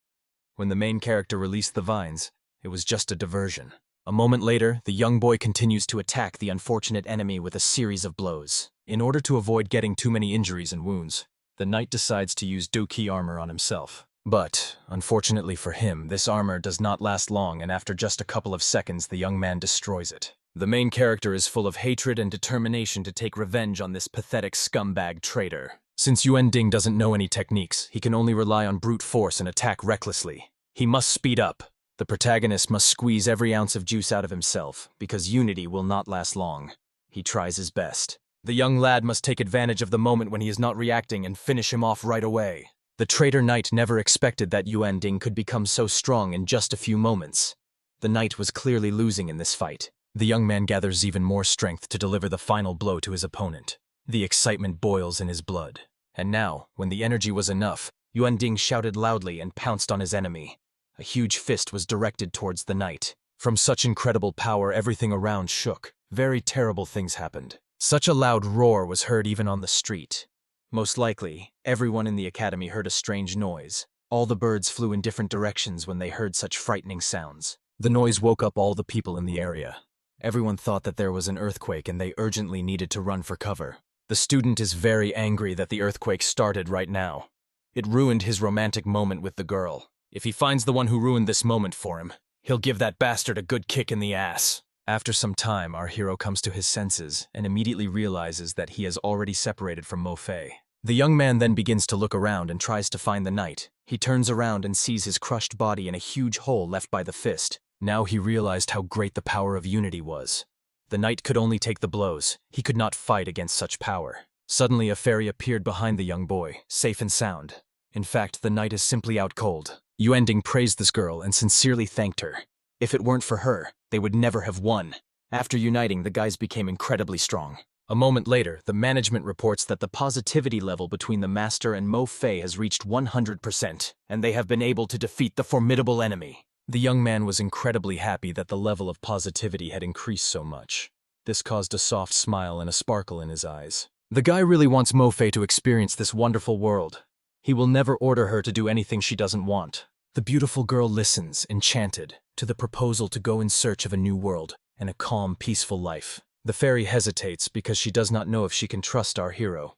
When the main character released the vines, it was just a diversion. A moment later, the young boy continues to attack the unfortunate enemy with a series of blows. In order to avoid getting too many injuries and wounds, the knight decides to use Doki armor on himself. But, unfortunately for him, this armor does not last long, and after just a couple of seconds, the young man destroys it. The main character is full of hatred and determination to take revenge on this pathetic scumbag traitor. Since Yuan Ding doesn't know any techniques, he can only rely on brute force and attack recklessly. He must speed up. The protagonist must squeeze every ounce of juice out of himself, because unity will not last long. He tries his best. The young lad must take advantage of the moment when he is not reacting and finish him off right away. The traitor knight never expected that Yuan Ding could become so strong in just a few moments. The knight was clearly losing in this fight. The young man gathers even more strength to deliver the final blow to his opponent. The excitement boils in his blood. And now, when the energy was enough, Yuan Ding shouted loudly and pounced on his enemy. A huge fist was directed towards the knight. From such incredible power, everything around shook. Very terrible things happened. Such a loud roar was heard even on the street. Most likely, everyone in the academy heard a strange noise. All the birds flew in different directions when they heard such frightening sounds. The noise woke up all the people in the area. Everyone thought that there was an earthquake and they urgently needed to run for cover. The student is very angry that the earthquake started right now. It ruined his romantic moment with the girl. If he finds the one who ruined this moment for him, he'll give that bastard a good kick in the ass. After some time, our hero comes to his senses and immediately realizes that he has already separated from Mo Fei. The young man then begins to look around and tries to find the knight. He turns around and sees his crushed body in a huge hole left by the fist. Now he realized how great the power of unity was. The knight could only take the blows. He could not fight against such power. Suddenly a fairy appeared behind the young boy, safe and sound. In fact, the knight is simply out cold. Yuan Ding praised this girl and sincerely thanked her. If it weren't for her, they would never have won. After uniting, the guys became incredibly strong. A moment later, the management reports that the positivity level between the master and Mo Fei has reached 100%, and they have been able to defeat the formidable enemy. The young man was incredibly happy that the level of positivity had increased so much. This caused a soft smile and a sparkle in his eyes. The guy really wants Mo Fei to experience this wonderful world. He will never order her to do anything she doesn't want. The beautiful girl listens, enchanted, to the proposal to go in search of a new world and a calm, peaceful life. The fairy hesitates because she does not know if she can trust our hero.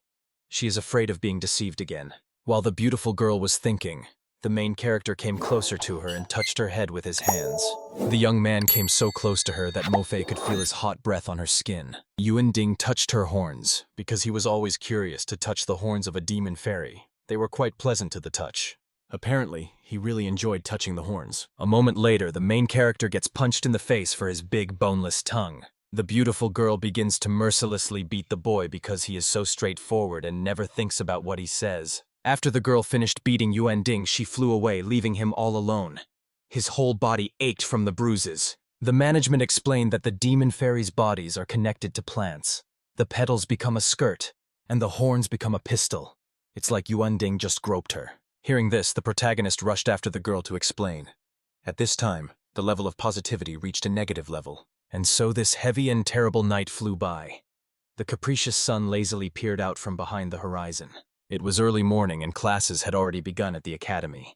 She is afraid of being deceived again. While the beautiful girl was thinking, The main character came closer to her and touched her head with his hands. The young man came so close to her that Mo-Fei could feel his hot breath on her skin. Yuan Ding touched her horns, because he was always curious to touch the horns of a demon fairy. They were quite pleasant to the touch. Apparently, he really enjoyed touching the horns. A moment later, the main character gets punched in the face for his big, boneless tongue. The beautiful girl begins to mercilessly beat the boy because he is so straightforward and never thinks about what he says. After the girl finished beating Yuan Ding, she flew away, leaving him all alone. His whole body ached from the bruises. The management explained that the demon fairies' bodies are connected to plants. The petals become a skirt, and the horns become a pistol. It's like Yuan Ding just groped her. Hearing this, the protagonist rushed after the girl to explain. At this time, the level of positivity reached a negative level, and so this heavy and terrible night flew by. The capricious sun lazily peered out from behind the horizon. It was early morning and classes had already begun at the academy.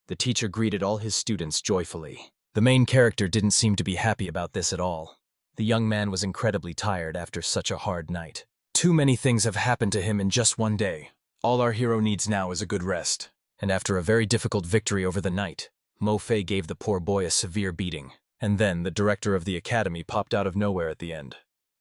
The teacher greeted all his students joyfully. The main character didn't seem to be happy about this at all. The young man was incredibly tired after such a hard night. Too many things have happened to him in just one day. All our hero needs now is a good rest. And after a very difficult victory over the night, Mo-Fei gave the poor boy a severe beating. And then the director of the academy popped out of nowhere at the end.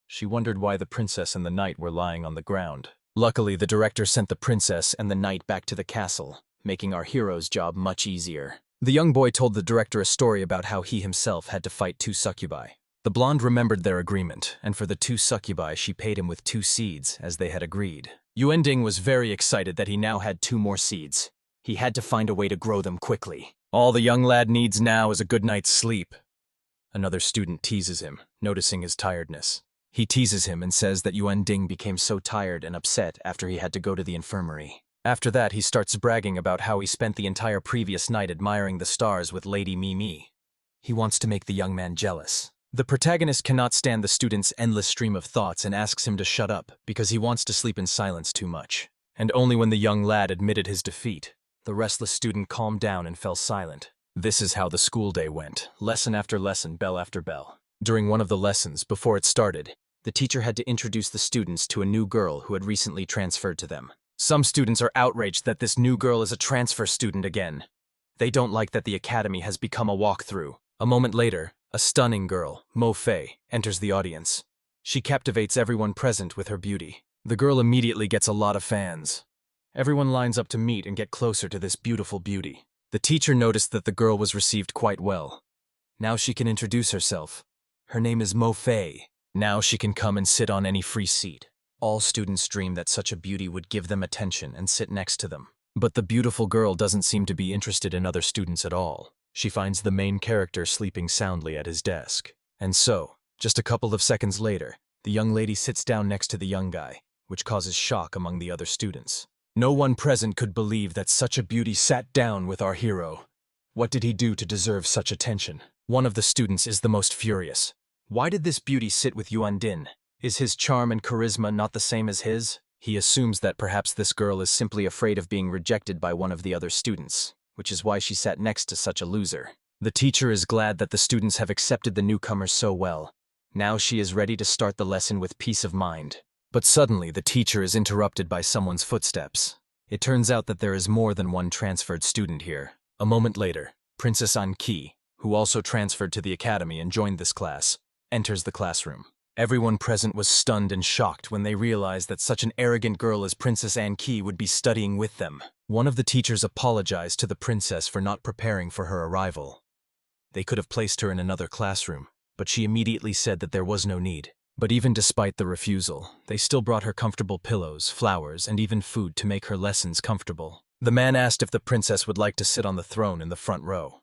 She wondered why the princess and the knight were lying on the ground. Luckily, the director sent the princess and the knight back to the castle, making our hero's job much easier. The young boy told the director a story about how he himself had to fight 2 succubi. The blonde remembered their agreement, and for the 2 succubi she paid him with 2 seeds, as they had agreed. Yuan Ding was very excited that he now had 2 more seeds. He had to find a way to grow them quickly. All the young lad needs now is a good night's sleep. Another student teases him, noticing his tiredness. He teases him and says that Yuan Ding became so tired and upset after he had to go to the infirmary. After that, he starts bragging about how he spent the entire previous night admiring the stars with Lady Mimi. He wants to make the young man jealous. The protagonist cannot stand the student's endless stream of thoughts and asks him to shut up because he wants to sleep in silence too much. And only when the young lad admitted his defeat, the restless student calmed down and fell silent. This is how the school day went, lesson after lesson, bell after bell. During one of the lessons, before it started, the teacher had to introduce the students to a new girl who had recently transferred to them. Some students are outraged that this new girl is a transfer student again. They don't like that the academy has become a walkthrough. A moment later, a stunning girl, Mo-Fei, enters the audience. She captivates everyone present with her beauty. The girl immediately gets a lot of fans. Everyone lines up to meet and get closer to this beautiful beauty. The teacher noticed that the girl was received quite well. Now she can introduce herself. Her name is Mo-Fei. Now she can come and sit on any free seat. All students dream that such a beauty would give them attention and sit next to them. But the beautiful girl doesn't seem to be interested in other students at all. She finds the main character sleeping soundly at his desk. And so, just a couple of seconds later, the young lady sits down next to the young guy, which causes shock among the other students. No one present could believe that such a beauty sat down with our hero. What did he do to deserve such attention? One of the students is the most furious. Why did this beauty sit with Yuan Ding? Is his charm and charisma not the same as his? He assumes that perhaps this girl is simply afraid of being rejected by one of the other students, which is why she sat next to such a loser. The teacher is glad that the students have accepted the newcomer so well. Now she is ready to start the lesson with peace of mind. But suddenly, the teacher is interrupted by someone's footsteps. It turns out that there is more than one transferred student here. A moment later, Princess Anki, who also transferred to the academy and joined this class, enters the classroom. Everyone present was stunned and shocked when they realized that such an arrogant girl as Princess Anki would be studying with them. One of the teachers apologized to the princess for not preparing for her arrival. They could have placed her in another classroom, but she immediately said that there was no need. But even despite the refusal, they still brought her comfortable pillows, flowers, and even food to make her lessons comfortable. The man asked if the princess would like to sit on the throne in the front row.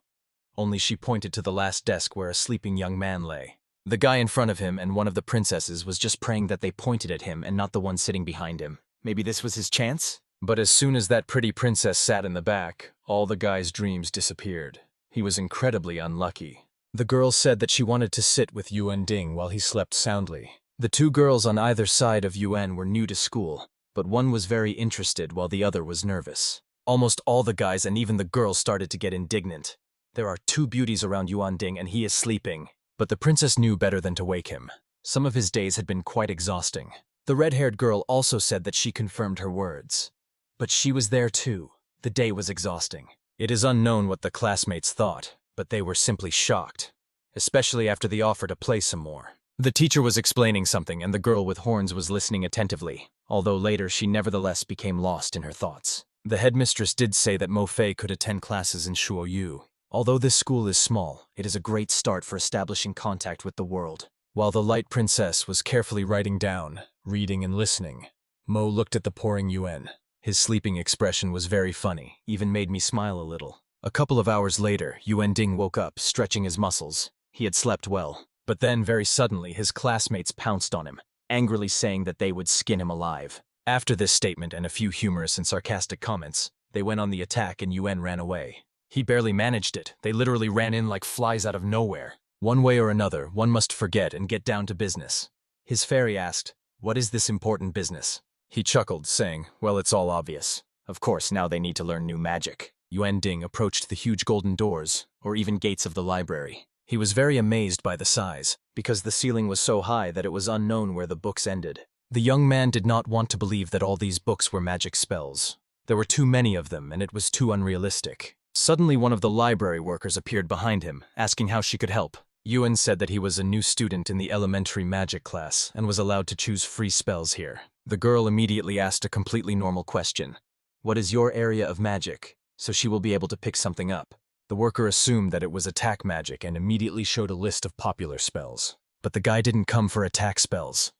Only she pointed to the last desk where a sleeping young man lay. The guy in front of him and one of the princesses was just praying that they pointed at him and not the one sitting behind him. Maybe this was his chance? But as soon as that pretty princess sat in the back, all the guy's dreams disappeared. He was incredibly unlucky. The girl said that she wanted to sit with Yuan Ding while he slept soundly. The 2 girls on either side of Yuan were new to school, but one was very interested while the other was nervous. Almost all the guys and even the girls started to get indignant. There are 2 beauties around Yuan Ding and he is sleeping. But the princess knew better than to wake him. Some of his days had been quite exhausting. The red-haired girl also said that she confirmed her words. But she was there too. The day was exhausting. It is unknown what the classmates thought, but they were simply shocked, especially after the offer to play some more. The teacher was explaining something and the girl with horns was listening attentively, although later she nevertheless became lost in her thoughts. The headmistress did say that Mo Fei could attend classes in Shuoyu. Although this school is small, it is a great start for establishing contact with the world. While the Light Princess was carefully writing down, reading and listening, Mo looked at the pouring Yuan. His sleeping expression was very funny, even made me smile a little. A couple of hours later, Yuan Ding woke up, stretching his muscles. He had slept well. But then, very suddenly, his classmates pounced on him, angrily saying that they would skin him alive. After this statement and a few humorous and sarcastic comments, they went on the attack and Yuan ran away. He barely managed it. They literally ran in like flies out of nowhere. One way or another, one must forget and get down to business. His fairy asked, "What is this important business?" He chuckled, saying, "Well, it's all obvious. Of course, now they need to learn new magic." Yuan Ding approached the huge golden doors, or even gates of the library. He was very amazed by the size, because the ceiling was so high that it was unknown where the books ended. The young man did not want to believe that all these books were magic spells. There were too many of them, and it was too unrealistic. Suddenly, one of the library workers appeared behind him, asking how she could help. Yuan said that he was a new student in the elementary magic class and was allowed to choose free spells here. The girl immediately asked a completely normal question. "What is your area of magic?" So she will be able to pick something up. The worker assumed that it was attack magic and immediately showed a list of popular spells. But the guy didn't come for attack spells.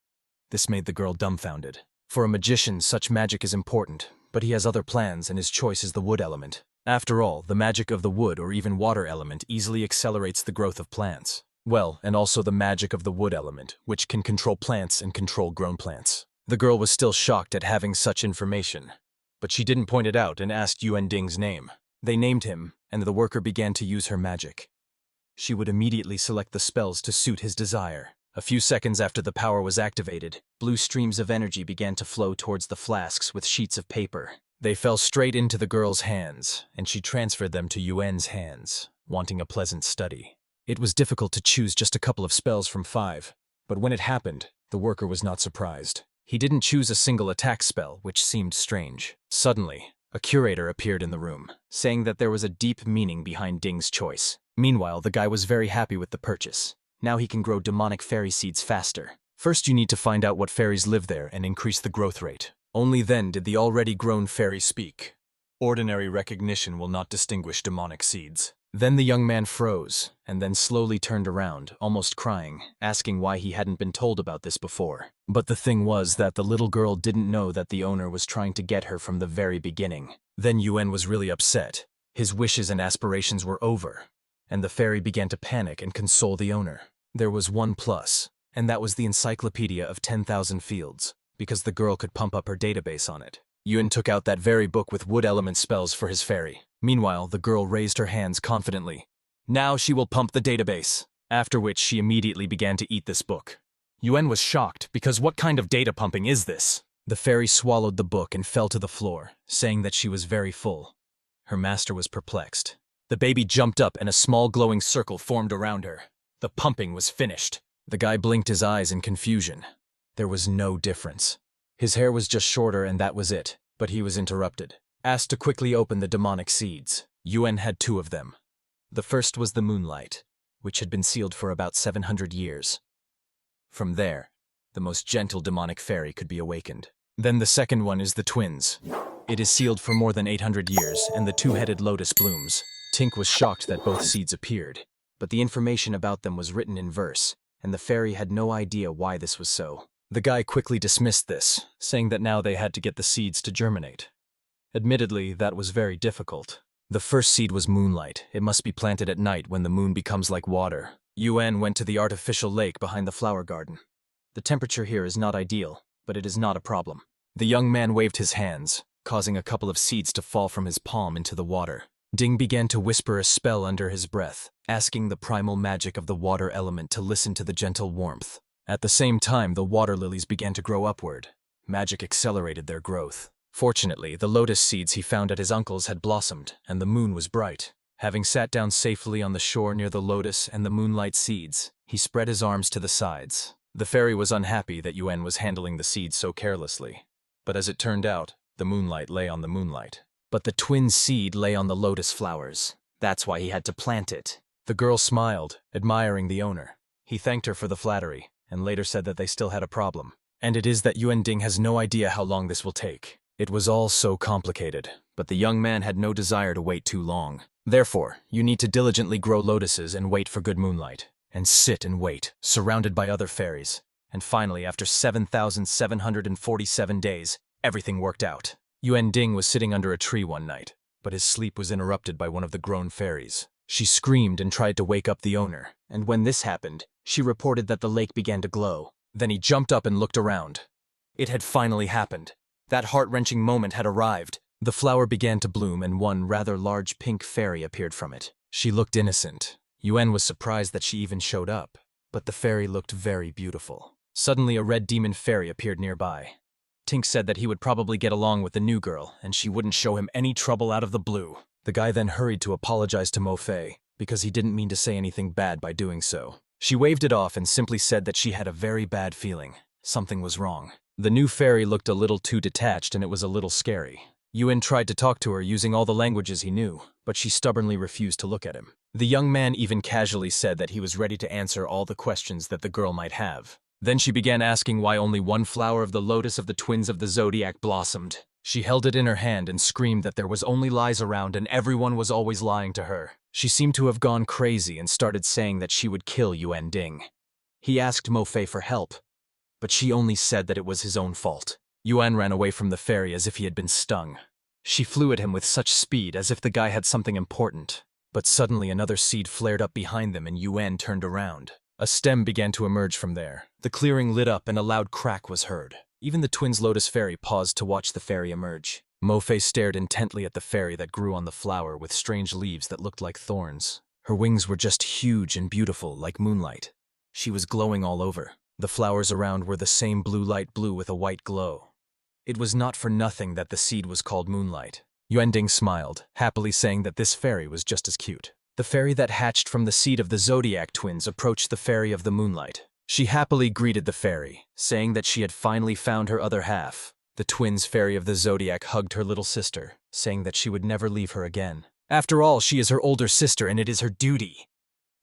This made the girl dumbfounded. For a magician, such magic is important, but he has other plans and his choice is the wood element. After all, the magic of the wood or even water element easily accelerates the growth of plants. Well, and also the magic of the wood element, which can control plants and control grown plants. The girl was still shocked at having such information, but she didn't point it out and asked Yuan Ding's name. They named him, and the worker began to use her magic. She would immediately select the spells to suit his desire. A few seconds after the power was activated, blue streams of energy began to flow towards the flasks with sheets of paper. They fell straight into the girl's hands, and she transferred them to Yuan's hands, wanting a pleasant study. It was difficult to choose just a couple of spells from 5, but when it happened, the worker was not surprised. He didn't choose a single attack spell, which seemed strange. Suddenly, a curator appeared in the room, saying that there was a deep meaning behind Ding's choice. Meanwhile, the guy was very happy with the purchase. Now he can grow demonic fairy seeds faster. First, you need to find out what fairies live there and increase the growth rate. Only then did the already grown fairy speak. Ordinary recognition will not distinguish demonic seeds. Then the young man froze, and then slowly turned around, almost crying, asking why he hadn't been told about this before. But the thing was that the little girl didn't know that the owner was trying to get her from the very beginning. Then Yuan was really upset. His wishes and aspirations were over, and the fairy began to panic and console the owner. There was one plus, and that was the encyclopedia of 10,000 fields, because the girl could pump up her database on it. Yuan took out that very book with wood element spells for his fairy. Meanwhile, the girl raised her hands confidently. Now she will pump the database. After which she immediately began to eat this book. Yuan was shocked, because what kind of data pumping is this? The fairy swallowed the book and fell to the floor, saying that she was very full. Her master was perplexed. The baby jumped up and a small glowing circle formed around her. The pumping was finished. The guy blinked his eyes in confusion. There was no difference. His hair was just shorter and that was it, but he was interrupted. Asked to quickly open the demonic seeds. Yuan had 2 of them. The first was the moonlight, which had been sealed for about 700 years. From there, the most gentle demonic fairy could be awakened. Then the second one is the twins. It is sealed for more than 800 years, and the 2-headed lotus blooms. Tink was shocked that both seeds appeared, but the information about them was written in verse, and the fairy had no idea why this was so. The guy quickly dismissed this, saying that now they had to get the seeds to germinate. Admittedly, that was very difficult. The first seed was moonlight. It must be planted at night when the moon becomes like water. Yuan went to the artificial lake behind the flower garden. The temperature here is not ideal, but it is not a problem. The young man waved his hands, causing a couple of seeds to fall from his palm into the water. Ding began to whisper a spell under his breath, asking the primal magic of the water element to listen to the gentle warmth. At the same time, the water lilies began to grow upward. Magic accelerated their growth. Fortunately, the lotus seeds he found at his uncle's had blossomed, and the moon was bright. Having sat down safely on the shore near the lotus and the moonlight seeds, he spread his arms to the sides. The fairy was unhappy that Yuan was handling the seeds so carelessly. But as it turned out, the moonlight lay on the moonlight. But the twin seed lay on the lotus flowers. That's why he had to plant it. The girl smiled, admiring the owner. He thanked her for the flattery, and later said that they still had a problem. And it is that Yuan Ding has no idea how long this will take. It was all so complicated, but the young man had no desire to wait too long. Therefore, you need to diligently grow lotuses and wait for good moonlight. And sit and wait, surrounded by other fairies. And finally, after 7,747 days, everything worked out. Yuan Ding was sitting under a tree one night, but his sleep was interrupted by one of the grown fairies. She screamed and tried to wake up the owner, and when this happened, she reported that the lake began to glow. Then he jumped up and looked around. It had finally happened. That heart-wrenching moment had arrived. The flower began to bloom and one rather large pink fairy appeared from it. She looked innocent. Yuan was surprised that she even showed up, but the fairy looked very beautiful. Suddenly a red demon fairy appeared nearby. Tink said that he would probably get along with the new girl, and she wouldn't show him any trouble out of the blue. The guy then hurried to apologize to Mo Fei, because he didn't mean to say anything bad by doing so. She waved it off and simply said that she had a very bad feeling. Something was wrong. The new fairy looked a little too detached and it was a little scary. Yuan tried to talk to her using all the languages he knew, but she stubbornly refused to look at him. The young man even casually said that he was ready to answer all the questions that the girl might have. Then she began asking why only one flower of the lotus of the twins of the zodiac blossomed. She held it in her hand and screamed that there was only lies around and everyone was always lying to her. She seemed to have gone crazy and started saying that she would kill Yuan Ding. He asked Mo Fei for help, but she only said that it was his own fault. Yuan ran away from the fairy as if he had been stung. She flew at him with such speed as if the guy had something important. But suddenly another seed flared up behind them and Yuan turned around. A stem began to emerge from there. The clearing lit up and a loud crack was heard. Even the twins' lotus fairy paused to watch the fairy emerge. Mo Fei stared intently at the fairy that grew on the flower with strange leaves that looked like thorns. Her wings were just huge and beautiful, like moonlight. She was glowing all over. The flowers around were the same light blue with a white glow. It was not for nothing that the seed was called Moonlight. Yuan Ding smiled, happily saying that this fairy was just as cute. The fairy that hatched from the seed of the Zodiac twins approached the fairy of the Moonlight. She happily greeted the fairy, saying that she had finally found her other half. The twins fairy of the Zodiac hugged her little sister, saying that she would never leave her again. After all, she is her older sister and it is her duty.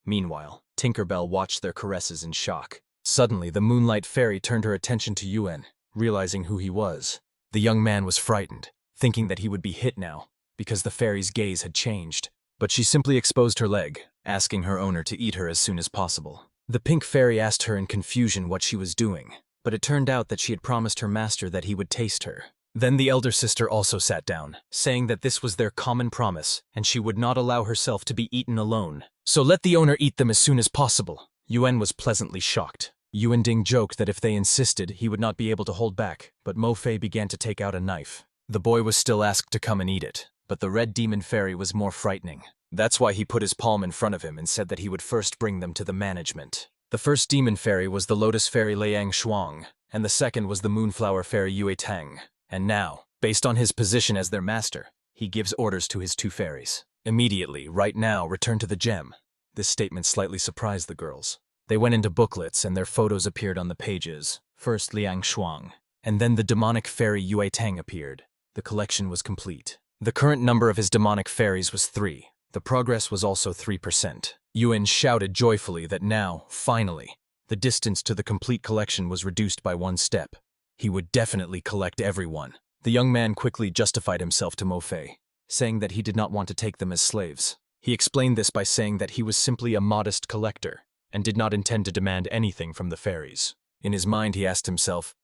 Meanwhile, Tinkerbell watched their caresses in shock. Suddenly, the Moonlight fairy turned her attention to Yuan, realizing who he was. The young man was frightened, thinking that he would be hit now, because the fairy's gaze had changed. But she simply exposed her leg, asking her owner to eat her as soon as possible. The pink fairy asked her in confusion what she was doing, but it turned out that she had promised her master that he would taste her. Then the elder sister also sat down, saying that this was their common promise, and she would not allow herself to be eaten alone. So let the owner eat them as soon as possible. Yuan was pleasantly shocked. Yuan Ding joked that if they insisted, he would not be able to hold back, but Mo Fei began to take out a knife. The boy was still asked to come and eat it, but the red demon fairy was more frightening. That's why he put his palm in front of him and said that he would first bring them to the management. The first demon fairy was the lotus fairy Liang Shuang, and the second was the moonflower fairy Yue Tang. And now, based on his position as their master, he gives orders to his two fairies. Immediately, right now, return to the gem. This statement slightly surprised the girls. They went into booklets and their photos appeared on the pages. First Liang Shuang, and then the demonic fairy Yue Tang appeared. The collection was complete. The current number of his demonic fairies was 3. The progress was also 3%. Yuan shouted joyfully that now, finally, the distance to the complete collection was reduced by 1 step. He would definitely collect everyone. The young man quickly justified himself to Mo Fei, saying that he did not want to take them as slaves. He explained this by saying that he was simply a modest collector, and did not intend to demand anything from the fairies. In his mind he asked himself,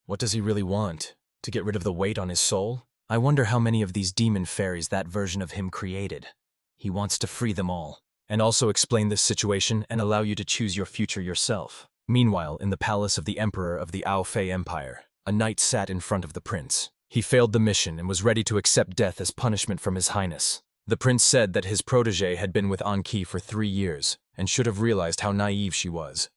what does he really want? To get rid of the weight on his soul? I wonder how many of these demon fairies that version of him created. He wants to free them all, and also explain this situation and allow you to choose your future yourself. Meanwhile, in the palace of the emperor of the Ao Fei Empire, a knight sat in front of the prince. He failed the mission and was ready to accept death as punishment from his highness. The prince said that his protege had been with Anqi for 3 years and should have realized how naive she was.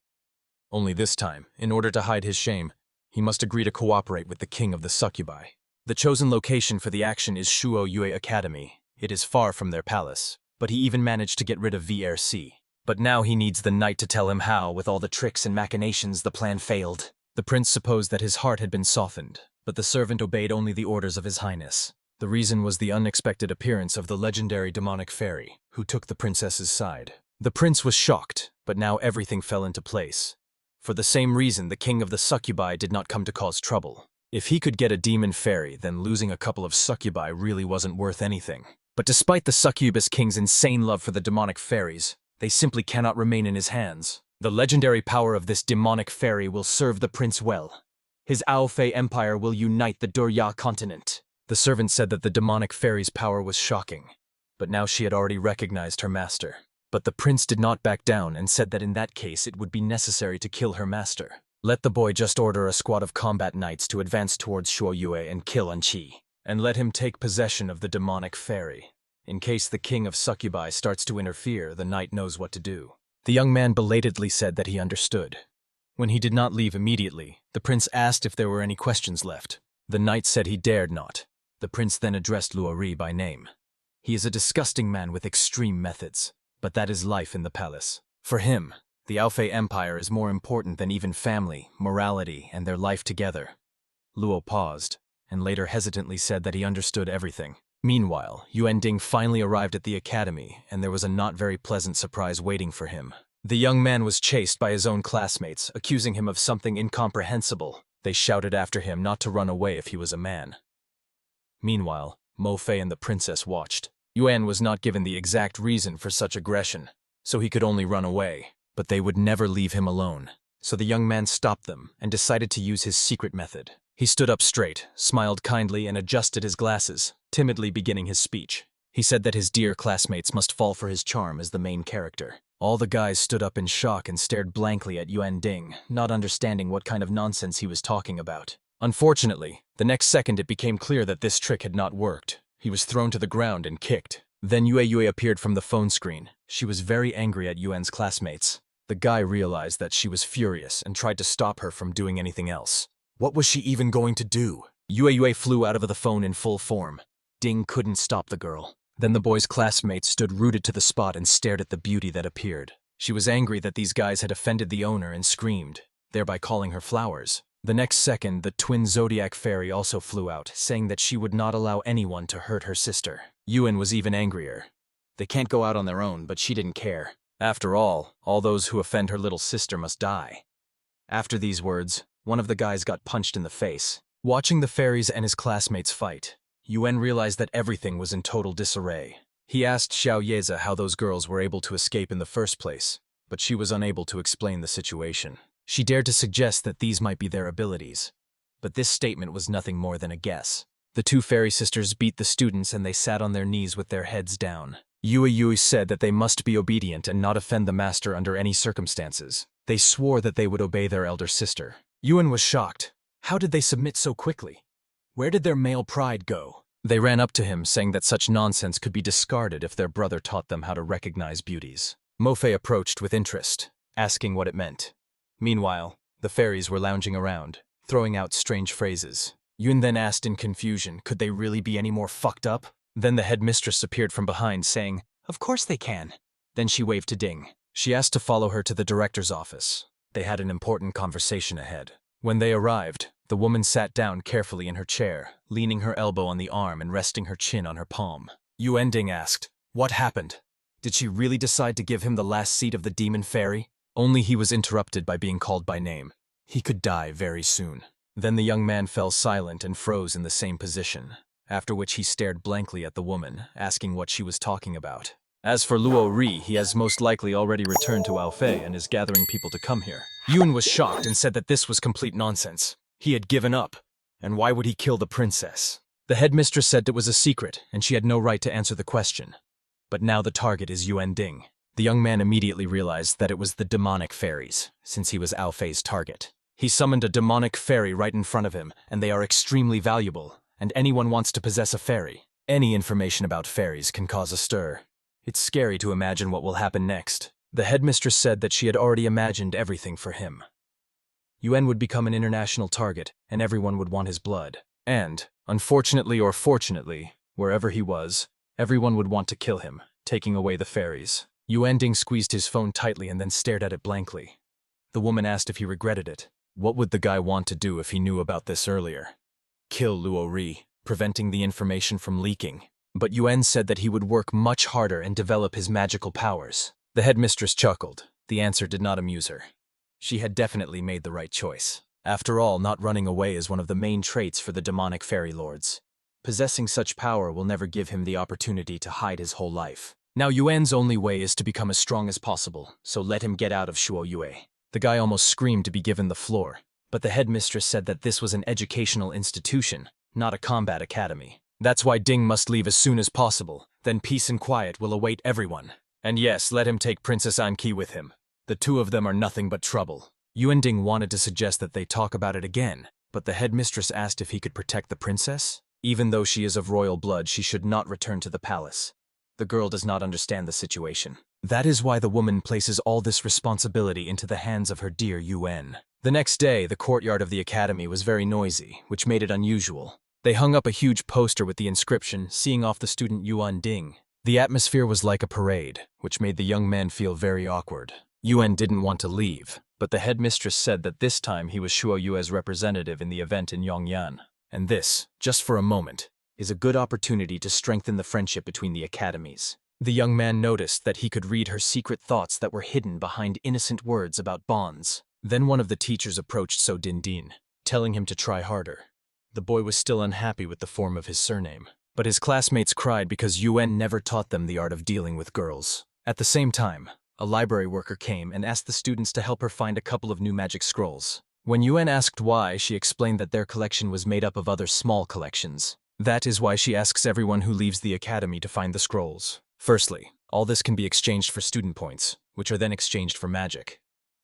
Only this time, in order to hide his shame, he must agree to cooperate with the king of the succubi. The chosen location for the action is Shuo Yue Academy. It is far from their palace, but he even managed to get rid of VRC. But now he needs the knight to tell him how, with all the tricks and machinations, the plan failed. The prince supposed that his heart had been softened, but the servant obeyed only the orders of his highness. The reason was the unexpected appearance of the legendary demonic fairy, who took the princess's side. The prince was shocked, but now everything fell into place. For the same reason, the king of the succubi did not come to cause trouble. If he could get a demon fairy, then losing a couple of succubi really wasn't worth anything. But despite the succubus king's insane love for the demonic fairies, they simply cannot remain in his hands. The legendary power of this demonic fairy will serve the prince well. His Aofei empire will unite the Durya continent. The servant said that the demonic fairy's power was shocking, but now she had already recognized her master. But the prince did not back down and said that in that case it would be necessary to kill her master. Let the boy just order a squad of combat knights to advance towards Shuoyue and kill Anqi, and let him take possession of the demonic fairy. In case the king of succubi starts to interfere, the knight knows what to do. The young man belatedly said that he understood. When he did not leave immediately, the prince asked if there were any questions left. The knight said he dared not. The prince then addressed Luo Ri by name. He is a disgusting man with extreme methods, but that is life in the palace. For him, the Aofei Empire is more important than even family, morality, and their life together. Luo paused, and later hesitantly said that he understood everything. Meanwhile, Yuan Ding finally arrived at the academy, and there was a not very pleasant surprise waiting for him. The young man was chased by his own classmates, accusing him of something incomprehensible. They shouted after him not to run away if he was a man. Meanwhile, Mo Fei and the princess watched. Yuan was not given the exact reason for such aggression, so he could only run away. But they would never leave him alone. So the young man stopped them and decided to use his secret method. He stood up straight, smiled kindly, and adjusted his glasses, timidly beginning his speech. He said that his dear classmates must fall for his charm as the main character. All the guys stood up in shock and stared blankly at Yuan Ding, not understanding what kind of nonsense he was talking about. Unfortunately, the next second it became clear that this trick had not worked. He was thrown to the ground and kicked. Then Yue appeared from the phone screen. She was very angry at Yuan's classmates. The guy realized that she was furious and tried to stop her from doing anything else. What was she even going to do? Yue flew out of the phone in full form. Ding couldn't stop the girl. Then the boy's classmates stood rooted to the spot and stared at the beauty that appeared. She was angry that these guys had offended the owner and screamed, thereby calling her flowers. The next second, the twin zodiac fairy also flew out, saying that she would not allow anyone to hurt her sister. Yuan was even angrier. They can't go out on their own, but she didn't care. After all those who offend her little sister must die. After these words, one of the guys got punched in the face. Watching the fairies and his classmates fight, Yuan realized that everything was in total disarray. He asked Xiao Yeze how those girls were able to escape in the first place, but she was unable to explain the situation. She dared to suggest that these might be their abilities, but this statement was nothing more than a guess. The two fairy sisters beat the students and they sat on their knees with their heads down. Yue said that they must be obedient and not offend the master under any circumstances. They swore that they would obey their elder sister. Yuan was shocked. How did they submit so quickly? Where did their male pride go? They ran up to him, saying that such nonsense could be discarded if their brother taught them how to recognize beauties. Mo Fei approached with interest, asking what it meant. Meanwhile, the fairies were lounging around, throwing out strange phrases. Yun then asked in confusion, could they really be any more fucked up? Then the headmistress appeared from behind, saying, "Of course they can." Then she waved to Ding. She asked to follow her to the director's office. They had an important conversation ahead. When they arrived, the woman sat down carefully in her chair, leaning her elbow on the arm and resting her chin on her palm. Yuan Ding asked, "What happened? Did she really decide to give him the last seat of the demon fairy?" Only he was interrupted by being called by name. He could die very soon. Then the young man fell silent and froze in the same position, after which he stared blankly at the woman, asking what she was talking about. As for Luo Ri, he has most likely already returned to Aofei and is gathering people to come here. Yun was shocked and said that this was complete nonsense. He had given up, and why would he kill the princess? The headmistress said it was a secret, and she had no right to answer the question. But now the target is Yuan Ding. The young man immediately realized that it was the demonic fairies, since he was Aofei's target. He summoned a demonic fairy right in front of him, and they are extremely valuable, and anyone wants to possess a fairy. Any information about fairies can cause a stir. It's scary to imagine what will happen next. The headmistress said that she had already imagined everything for him. Yuan would become an international target, and everyone would want his blood. And, unfortunately or fortunately, wherever he was, everyone would want to kill him, taking away the fairies. Yuan Ding squeezed his phone tightly and then stared at it blankly. The woman asked if he regretted it. What would the guy want to do if he knew about this earlier? Kill Luo Ri. preventing the information from leaking. But Yuan said that he would work much harder and develop his magical powers. The headmistress chuckled. The answer did not amuse her. She had definitely made the right choice. After all, not running away is one of the main traits for the demonic fairy lords. Possessing such power will never give him the opportunity to hide his whole life. Now Yuan's only way is to become as strong as possible, so let him get out of Shuo Yue. The guy almost screamed to be given the floor, but the headmistress said that this was an educational institution, not a combat academy. That's why Ding must leave as soon as possible, then peace and quiet will await everyone. And yes, let him take Princess Anqi with him. The two of them are nothing but trouble. Yuan Ding wanted to suggest that they talk about it again, but the headmistress asked if he could protect the princess. Even though she is of royal blood, she should not return to the palace. The girl does not understand the situation. That is why the woman places all this responsibility into the hands of her dear Yuan. The next day, the courtyard of the academy was very noisy, which made it unusual. They hung up a huge poster with the inscription, "Seeing off the student Yuan Ding." The atmosphere was like a parade, which made the young man feel very awkward. Yuan didn't want to leave, but the headmistress said that this time he was Shuo Yue's representative in the event in Yongyan. And this, just for a moment, is a good opportunity to strengthen the friendship between the academies. The young man noticed that he could read her secret thoughts that were hidden behind innocent words about bonds. Then one of the teachers approached So Din Din, telling him to try harder. The boy was still unhappy with the form of his surname, but his classmates cried because Yuan never taught them the art of dealing with girls. At the same time, a library worker came and asked the students to help her find a couple of new magic scrolls. When Yuan asked why, she explained that their collection was made up of other small collections. That is why she asks everyone who leaves the academy to find the scrolls. Firstly, all this can be exchanged for student points, which are then exchanged for magic.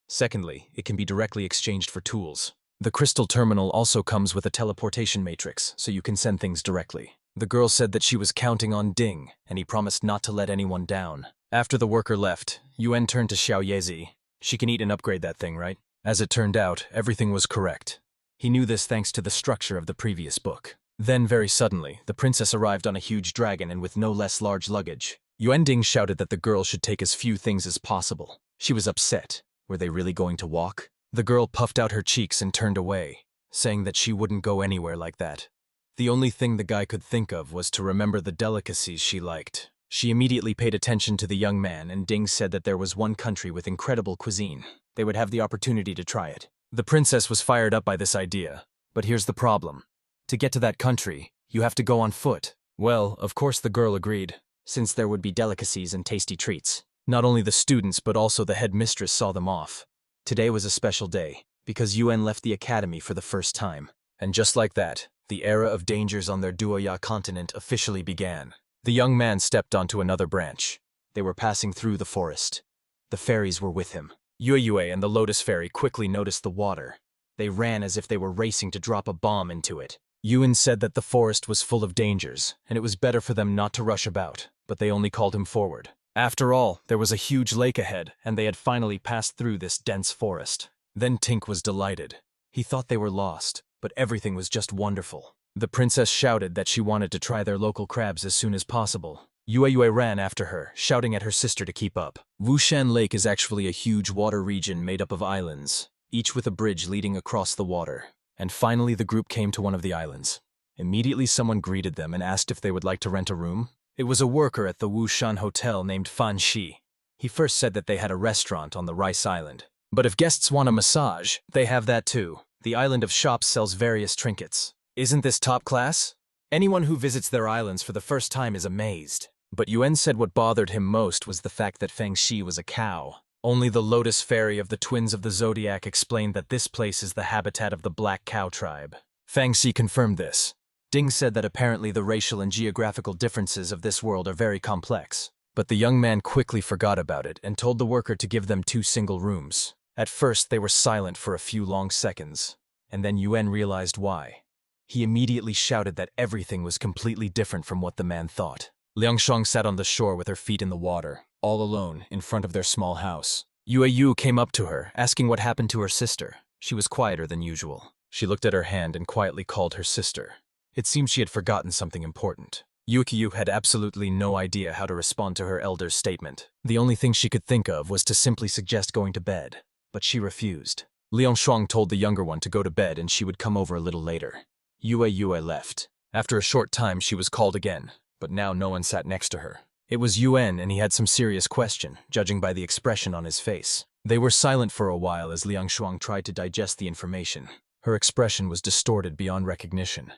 Secondly, it can be directly exchanged for tools. The crystal terminal also comes with a teleportation matrix, so you can send things directly. The girl said that she was counting on Ding, and he promised not to let anyone down. After the worker left, Yuan turned to Xiao Yezi. She can eat and upgrade that thing, right? As it turned out, everything was correct. He knew this thanks to the structure of the previous book. Then, very suddenly, the princess arrived on a huge dragon and with no less large luggage. Yuan Ding shouted that the girl should take as few things as possible. She was upset. Were they really going to walk? The girl puffed out her cheeks and turned away, saying that she wouldn't go anywhere like that. The only thing the guy could think of was to remember the delicacies she liked. She immediately paid attention to the young man, and Ding said that there was one country with incredible cuisine. They would have the opportunity to try it. The princess was fired up by this idea, but here's the problem. To get to that country, you have to go on foot. Well, of course the girl agreed, since there would be delicacies and tasty treats. Not only the students, but also the headmistress saw them off. Today was a special day, because Yuan left the academy for the first time. And just like that, the era of dangers on their Duoya continent officially began. The young man stepped onto another branch. They were passing through the forest. The fairies were with him. Yue and the Lotus Fairy quickly noticed the water. They ran as if they were racing to drop a bomb into it. Yuan said that the forest was full of dangers, and it was better for them not to rush about, but they only called him forward. After all, there was a huge lake ahead, and they had finally passed through this dense forest. Then Tink was delighted. He thought they were lost, but everything was just wonderful. The princess shouted that she wanted to try their local crabs as soon as possible. Yue ran after her, shouting at her sister to keep up. Wushan Lake is actually a huge water region made up of islands, each with a bridge leading across the water. And finally the group came to one of the islands. Immediately someone greeted them and asked if they would like to rent a room. It was a worker at the Wushan Hotel named Fan Shi. He first said that they had a restaurant on the Rice Island. But if guests want a massage, they have that too. The island of shops sells various trinkets. Isn't this top class? Anyone who visits their islands for the first time is amazed. But Yuan said what bothered him most was the fact that Feng Shi was a cow. Only the Lotus Fairy of the Twins of the Zodiac explained that this place is the habitat of the Black Cow tribe. Feng Shi confirmed this. Ding said that apparently the racial and geographical differences of this world are very complex. But the young man quickly forgot about it and told the worker to give them 2 single rooms. At first, they were silent for a few long seconds, and then Yuan realized why. He immediately shouted that everything was completely different from what the man thought. Liangshang sat on the shore with her feet in the water, all alone, in front of their small house. Yu came up to her, asking what happened to her sister. She was quieter than usual. She looked at her hand and quietly called her sister. It seemed she had forgotten something important. Yu had absolutely no idea how to respond to her elder's statement. The only thing she could think of was to simply suggest going to bed, but she refused. Liangshuang told the younger one to go to bed and she would come over a little later. Yue left. After a short time, she was called again, but now no one sat next to her. It was Yuan, and he had some serious question, judging by the expression on his face. They were silent for a while as Liang Shuang tried to digest the information. Her expression was distorted beyond recognition.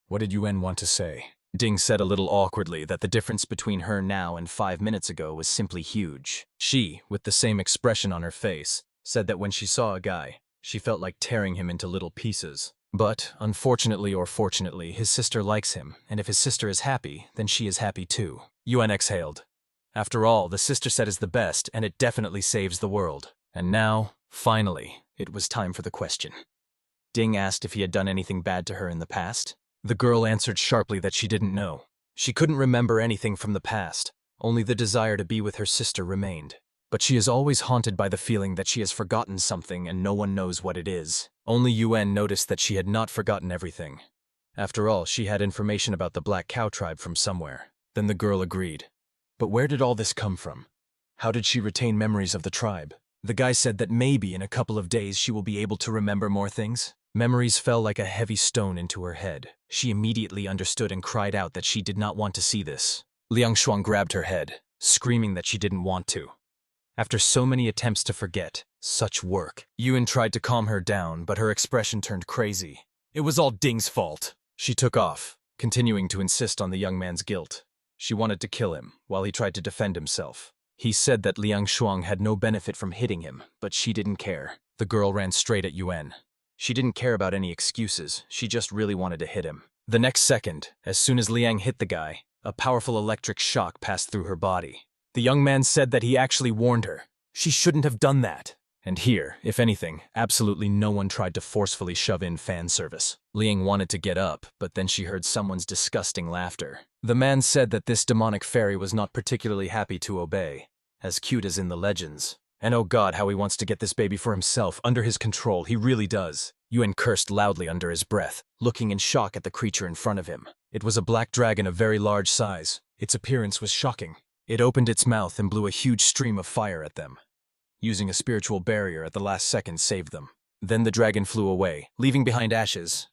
What did Yuan want to say? Ding said a little awkwardly that the difference between her now and 5 minutes ago was simply huge. She, with the same expression on her face, said that when she saw a guy, she felt like tearing him into little pieces. But, unfortunately or fortunately, his sister likes him, and if his sister is happy, then she is happy too. Yuan exhaled. After all, the sister set is the best, and it definitely saves the world. And now, finally, it was time for the question. Ding asked if he had done anything bad to her in the past. The girl answered sharply that she didn't know. She couldn't remember anything from the past, only the desire to be with her sister remained. But she is always haunted by the feeling that she has forgotten something and no one knows what it is. Only Yuan noticed that she had not forgotten everything. After all, she had information about the Black Cow tribe from somewhere. Then the girl agreed. But where did all this come from? How did she retain memories of the tribe? The guy said that maybe in a couple of days she will be able to remember more things. Memories fell like a heavy stone into her head. She immediately understood and cried out that she did not want to see this. Liang Shuang grabbed her head, screaming that she didn't want to. After so many attempts to forget, such work. Yuan tried to calm her down, but her expression turned crazy. It was all Ding's fault. She took off, continuing to insist on the young man's guilt. She wanted to kill him, while he tried to defend himself. He said that Liang Shuang had no benefit from hitting him, but she didn't care. The girl ran straight at Yuan. She didn't care about any excuses, she just really wanted to hit him. The next second, as soon as Liang hit the guy, a powerful electric shock passed through her body. The young man said that he actually warned her. She shouldn't have done that. And here, if anything, absolutely no one tried to forcefully shove in fan service. Liang wanted to get up, but then she heard someone's disgusting laughter. The man said that this demonic fairy was not particularly happy to obey. As cute as in the legends. And oh god, how he wants to get this baby for himself, under his control, he really does. Yuan cursed loudly under his breath, looking in shock at the creature in front of him. It was a black dragon of very large size. Its appearance was shocking. It opened its mouth and blew a huge stream of fire at them. Using a spiritual barrier at the last second saved them. Then the dragon flew away, leaving behind ashes.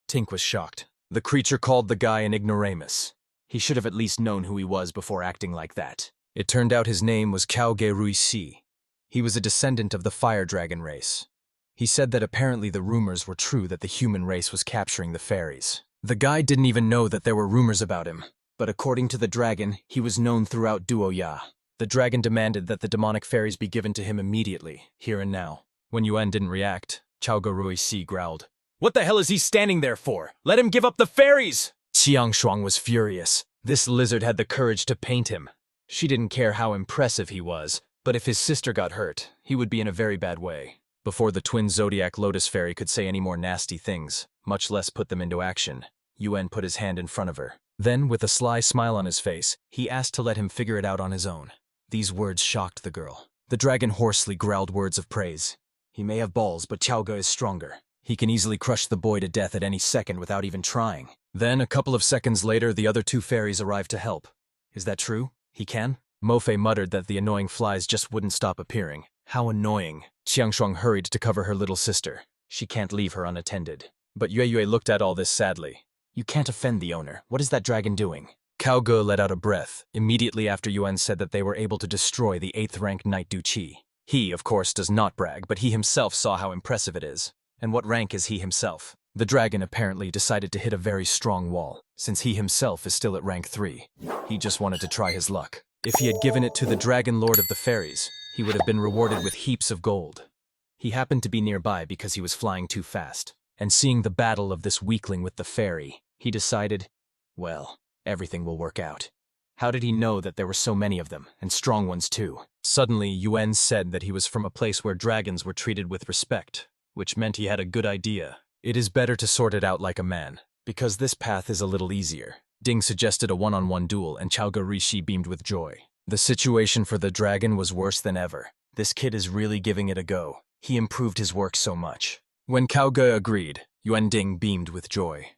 Tink was shocked. The creature called the guy an ignoramus. He should have at least known who he was before acting like that. It turned out his name was Cao Rui Si. He was a descendant of the fire dragon race. He said that apparently the rumors were true that the human race was capturing the fairies. The guy didn't even know that there were rumors about him. But according to the dragon, he was known throughout Duoya. The dragon demanded that the demonic fairies be given to him immediately, here and now. When Yuan didn't react, Cao Rui Si growled. What the hell is he standing there for? Let him give up the fairies! Qiang Shuang was furious. This lizard had the courage to paint him. She didn't care how impressive he was, but if his sister got hurt, he would be in a very bad way. Before the twin Zodiac Lotus Fairy could say any more nasty things, much less put them into action, Yuan put his hand in front of her. Then, with a sly smile on his face, he asked to let him figure it out on his own. These words shocked the girl. The dragon hoarsely growled words of praise. He may have balls, but Chaoga is stronger. He can easily crush the boy to death at any second without even trying. Then, a couple of seconds later, the other two fairies arrived to help. Is that true? He can? Mofei muttered that the annoying flies just wouldn't stop appearing. How annoying. Qiangshuang hurried to cover her little sister. She can't leave her unattended. But Yue looked at all this sadly. You can't offend the owner. What is that dragon doing? Cao Ge let out a breath, immediately after Yuan said that they were able to destroy the 8th-ranked Knight Du Qi. He, of course, does not brag, but he himself saw how impressive it is. And what rank is he himself? The dragon apparently decided to hit a very strong wall, since he himself is still at rank 3. He just wanted to try his luck. If he had given it to the Dragon Lord of the Fairies, he would have been rewarded with heaps of gold. He happened to be nearby because he was flying too fast, and seeing the battle of this weakling with the fairy, he decided, well, everything will work out. How did he know that there were so many of them, and strong ones too? Suddenly, Yuan said that he was from a place where dragons were treated with respect, which meant he had a good idea. It is better to sort it out like a man, because this path is a little easier. Ding suggested a one-on-one duel, and Chao Rishi beamed with joy. The situation for the dragon was worse than ever. This kid is really giving it a go. He improved his work so much. When Cao Ge agreed, Yuan Ding beamed with joy.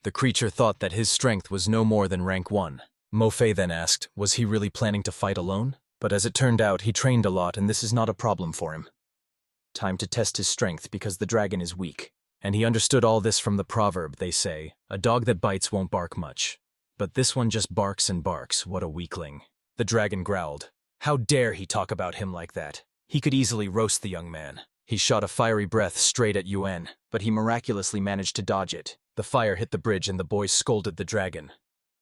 The creature thought that his strength was no more than rank 1. Mo Fei then asked, was he really planning to fight alone? But as it turned out, he trained a lot and this is not a problem for him. Time to test his strength because the dragon is weak. And he understood all this from the proverb, they say, a dog that bites won't bark much. But this one just barks and barks, what a weakling. The dragon growled. How dare he talk about him like that? He could easily roast the young man. He shot a fiery breath straight at Yuen, but he miraculously managed to dodge it. The fire hit the bridge and the boy scolded the dragon.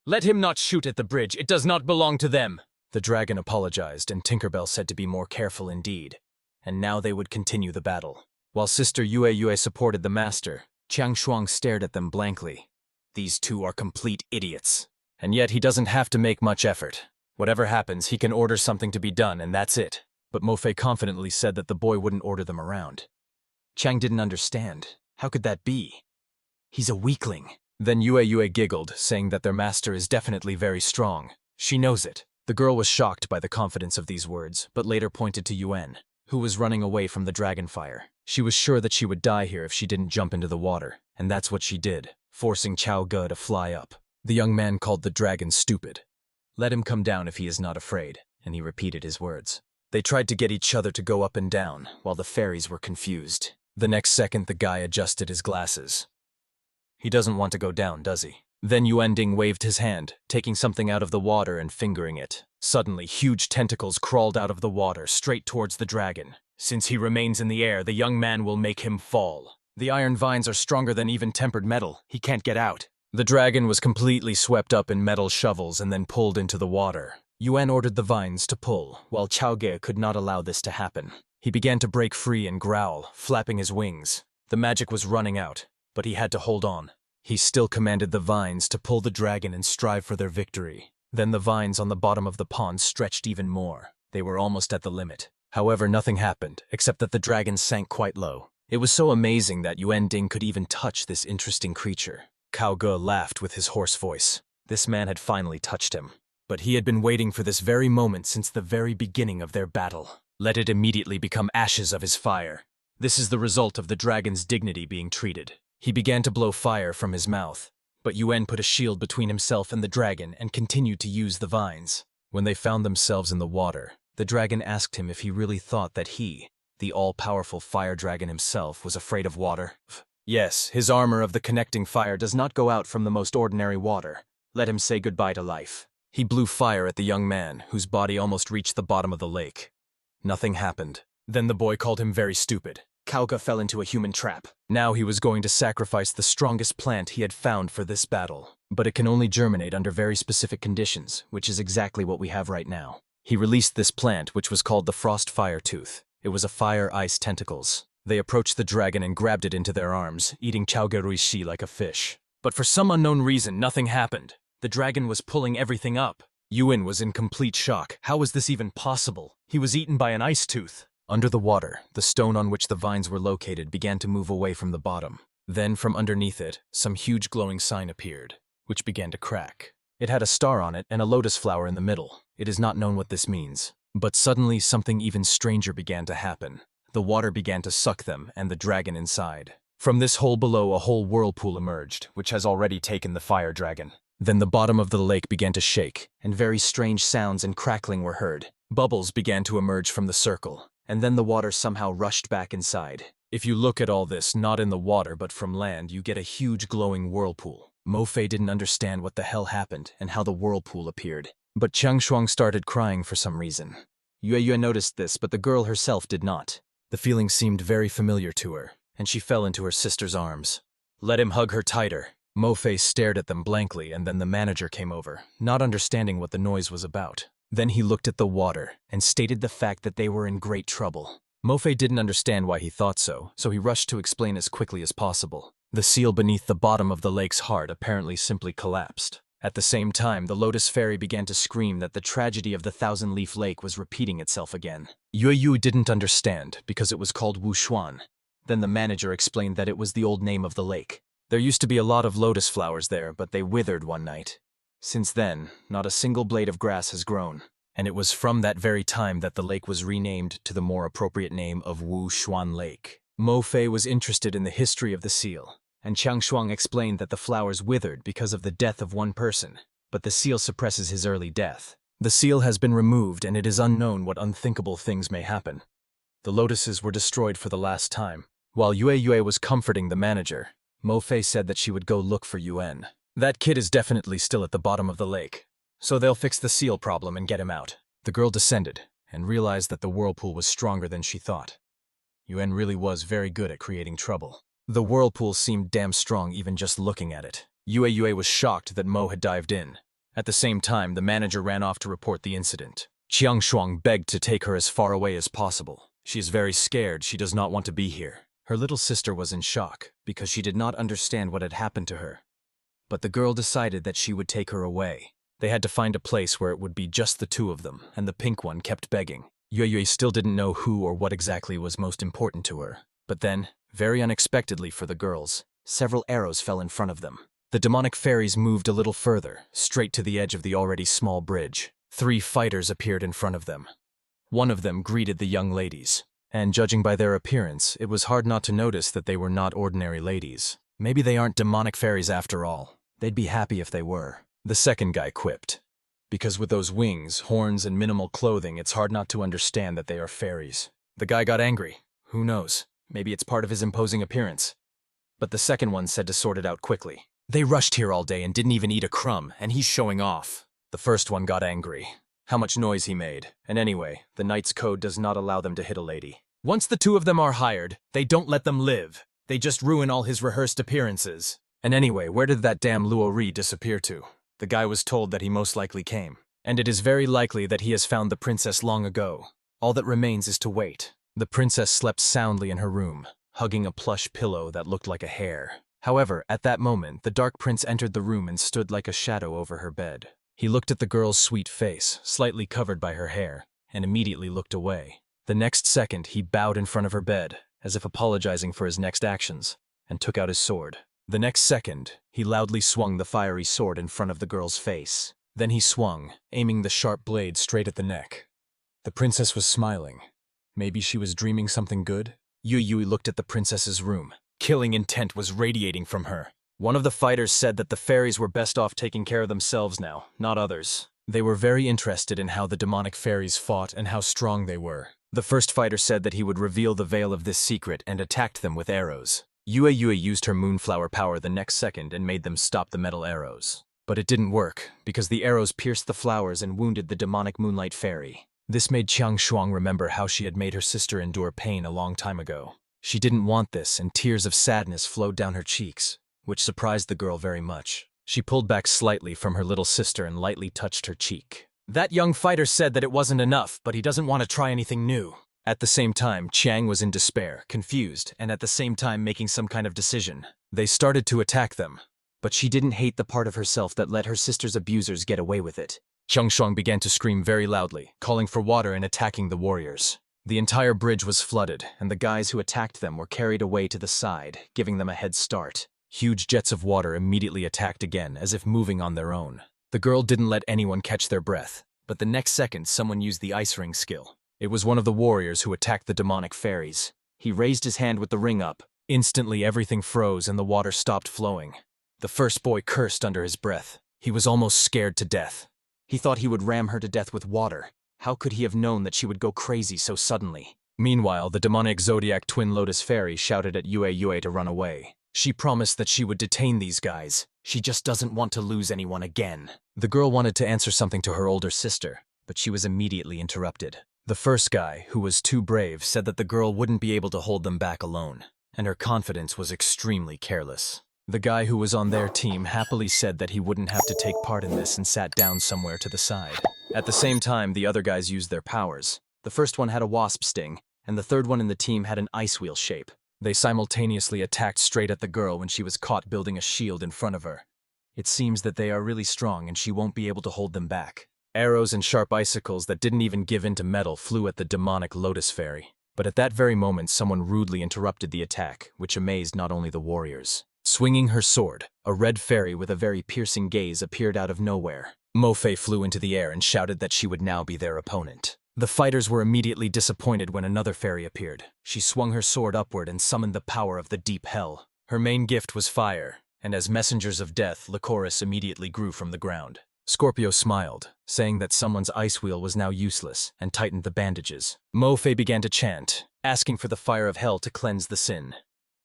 Let him not shoot at the bridge, it does not belong to them. The dragon apologized, and Tinkerbell said to be more careful indeed. And now they would continue the battle. While Sister Yue supported the master, Chiang Shuang stared at them blankly. These two are complete idiots. And yet he doesn't have to make much effort. Whatever happens, he can order something to be done, and that's it. But Mo Fei confidently said that the boy wouldn't order them around. Chiang didn't understand. How could that be? He's a weakling. Then Yue giggled, saying that their master is definitely very strong. She knows it. The girl was shocked by the confidence of these words, but later pointed to Yuen, who was running away from the dragon fire. She was sure that she would die here if she didn't jump into the water, and that's what she did, forcing Chao Ge to fly up. The young man called the dragon stupid. Let him come down if he is not afraid, and he repeated his words. They tried to get each other to go up and down, while the fairies were confused. The next second, the guy adjusted his glasses. He doesn't want to go down, does he? Then Yuan Ding waved his hand, taking something out of the water and fingering it. Suddenly, huge tentacles crawled out of the water, straight towards the dragon. Since he remains in the air, the young man will make him fall. The iron vines are stronger than even tempered metal. He can't get out. The dragon was completely swept up in metal shovels and then pulled into the water. Yuan ordered the vines to pull, while Chao Ge could not allow this to happen. He began to break free and growl, flapping his wings. The magic was running out, but he had to hold on. He still commanded the vines to pull the dragon and strive for their victory. Then the vines on the bottom of the pond stretched even more. They were almost at the limit. However, nothing happened, except that the dragon sank quite low. It was so amazing that Yuan Ding could even touch this interesting creature. Cao Ge laughed with his hoarse voice. This man had finally touched him. But he had been waiting for this very moment since the very beginning of their battle. Let it immediately become ashes of his fire. This is the result of the dragon's dignity being treated. He began to blow fire from his mouth. But Yuan put a shield between himself and the dragon and continued to use the vines. When they found themselves in the water, the dragon asked him if he really thought that he, the all-powerful fire dragon himself, was afraid of water. Yes, his armor of the connecting fire does not go out from the most ordinary water. Let him say goodbye to life. He blew fire at the young man, whose body almost reached the bottom of the lake. Nothing happened. Then the boy called him very stupid. Cao Ge fell into a human trap. Now he was going to sacrifice the strongest plant he had found for this battle. But it can only germinate under very specific conditions, which is exactly what we have right now. He released this plant, which was called the Frost Fire Tooth. It was a fire-ice tentacles. They approached the dragon and grabbed it into their arms, eating Chao Ge Ruishi like a fish. But for some unknown reason, nothing happened. The dragon was pulling everything up. Yuan was in complete shock. How was this even possible? He was eaten by an ice tooth. Under the water, the stone on which the vines were located began to move away from the bottom. Then, from underneath it, some huge glowing sign appeared, which began to crack. It had a star on it and a lotus flower in the middle. It is not known what this means. But suddenly, something even stranger began to happen. The water began to suck them and the dragon inside. From this hole below, a whole whirlpool emerged, which has already taken the fire dragon. Then the bottom of the lake began to shake, and very strange sounds and crackling were heard. Bubbles began to emerge from the circle, and then the water somehow rushed back inside. If you look at all this, not in the water but from land, you get a huge glowing whirlpool. Mo Fei didn't understand what the hell happened and how the whirlpool appeared. But Chiang Shuang started crying for some reason. Yue noticed this, but the girl herself did not. The feeling seemed very familiar to her, and she fell into her sister's arms. Let him hug her tighter. Mo Fei stared at them blankly, and then the manager came over, not understanding what the noise was about. Then he looked at the water and stated the fact that they were in great trouble. Mo Fei didn't understand why he thought so he rushed to explain as quickly as possible. The seal beneath the bottom of the lake's heart apparently simply collapsed. At the same time, the Lotus Fairy began to scream that the tragedy of the Thousand-Leaf Lake was repeating itself again. Yue didn't understand because it was called Wu Xuan. Then the manager explained that it was the old name of the lake. There used to be a lot of lotus flowers there, but they withered one night. Since then, not a single blade of grass has grown, and it was from that very time that the lake was renamed to the more appropriate name of Wu Xuan Lake. Mo Fei was interested in the history of the seal, and Chiang Shuang explained that the flowers withered because of the death of one person, but the seal suppresses his early death. The seal has been removed, and it is unknown what unthinkable things may happen. The lotuses were destroyed for the last time, While Yue was comforting the manager, Mo Fei said that she would go look for Yuan. That kid is definitely still at the bottom of the lake, so they'll fix the seal problem and get him out. The girl descended and realized that the whirlpool was stronger than she thought. Yuan really was very good at creating trouble. The whirlpool seemed damn strong even just looking at it. Yue was shocked that Mo had dived in. At the same time, the manager ran off to report the incident. Qiang Shuang begged to take her as far away as possible. She is very scared, she does not want to be here. Her little sister was in shock because she did not understand what had happened to her. But the girl decided that she would take her away. They had to find a place where it would be just the two of them, and the pink one kept begging. Yue still didn't know who or what exactly was most important to her. But then, very unexpectedly for the girls, several arrows fell in front of them. The demonic fairies moved a little further, straight to the edge of the already small bridge. 3 fighters appeared in front of them. One of them greeted the young ladies, and judging by their appearance, it was hard not to notice that they were not ordinary ladies. Maybe they aren't demonic fairies after all. They'd be happy if they were. The second guy quipped. Because with those wings, horns, and minimal clothing, it's hard not to understand that they are fairies. The guy got angry. Who knows? Maybe it's part of his imposing appearance. But the second one said to sort it out quickly. They rushed here all day and didn't even eat a crumb, and he's showing off. The first one got angry. How much noise he made. And anyway, the knight's code does not allow them to hit a lady. Once the 2 of them are hired, they don't let them live. They just ruin all his rehearsed appearances. And anyway, where did that damn Luo Ri disappear to? The guy was told that he most likely came. And it is very likely that he has found the princess long ago. All that remains is to wait. The princess slept soundly in her room, hugging a plush pillow that looked like a hare. However, at that moment, the dark prince entered the room and stood like a shadow over her bed. He looked at the girl's sweet face, slightly covered by her hair, and immediately looked away. The next second, he bowed in front of her bed, as if apologizing for his next actions, and took out his sword. The next second, he loudly swung the fiery sword in front of the girl's face. Then he swung, aiming the sharp blade straight at the neck. The princess was smiling. Maybe she was dreaming something good? Yue looked at the princess's room. Killing intent was radiating from her. One of the fighters said that the fairies were best off taking care of themselves now, not others. They were very interested in how the demonic fairies fought and how strong they were. The first fighter said that he would reveal the veil of this secret and attacked them with arrows. Yue used her moonflower power the next second and made them stop the metal arrows. But it didn't work, because the arrows pierced the flowers and wounded the demonic moonlight fairy. This made Qiang Shuang remember how she had made her sister endure pain a long time ago. She didn't want this, and tears of sadness flowed down her cheeks, which surprised the girl very much. She pulled back slightly from her little sister and lightly touched her cheek. That young fighter said that it wasn't enough, but he doesn't want to try anything new. At the same time, Qiang was in despair, confused, and at the same time making some kind of decision. They started to attack them, but she didn't hate the part of herself that let her sister's abusers get away with it. Qiang Shuang began to scream very loudly, calling for water and attacking the warriors. The entire bridge was flooded, and the guys who attacked them were carried away to the side, giving them a head start. Huge jets of water immediately attacked again, as if moving on their own. The girl didn't let anyone catch their breath, but the next second someone used the ice ring skill. It was one of the warriors who attacked the demonic fairies. He raised his hand with the ring up. Instantly everything froze and the water stopped flowing. The first boy cursed under his breath. He was almost scared to death. He thought he would ram her to death with water. How could he have known that she would go crazy so suddenly? Meanwhile, the demonic zodiac twin lotus fairy shouted at Yue to run away. She promised that she would detain these guys. She just doesn't want to lose anyone again. The girl wanted to answer something to her older sister, but she was immediately interrupted. The first guy, who was too brave, said that the girl wouldn't be able to hold them back alone, and her confidence was extremely careless. The guy who was on their team happily said that he wouldn't have to take part in this and sat down somewhere to the side. At the same time, the other guys used their powers. The first one had a wasp sting, and the third one in the team had an ice wheel shape. They simultaneously attacked straight at the girl when she was caught building a shield in front of her. It seems that they are really strong and she won't be able to hold them back. Arrows and sharp icicles that didn't even give in to metal flew at the demonic lotus fairy. But at that very moment, someone rudely interrupted the attack, which amazed not only the warriors. Swinging her sword, a red fairy with a very piercing gaze appeared out of nowhere. Mo Fei flew into the air and shouted that she would now be their opponent. The fighters were immediately disappointed when another fairy appeared. She swung her sword upward and summoned the power of the deep hell. Her main gift was fire, and as messengers of death, Lycoris immediately grew from the ground. Scorpio smiled, saying that someone's ice wheel was now useless, and tightened the bandages. Mo Fei began to chant, asking for the fire of hell to cleanse the sin.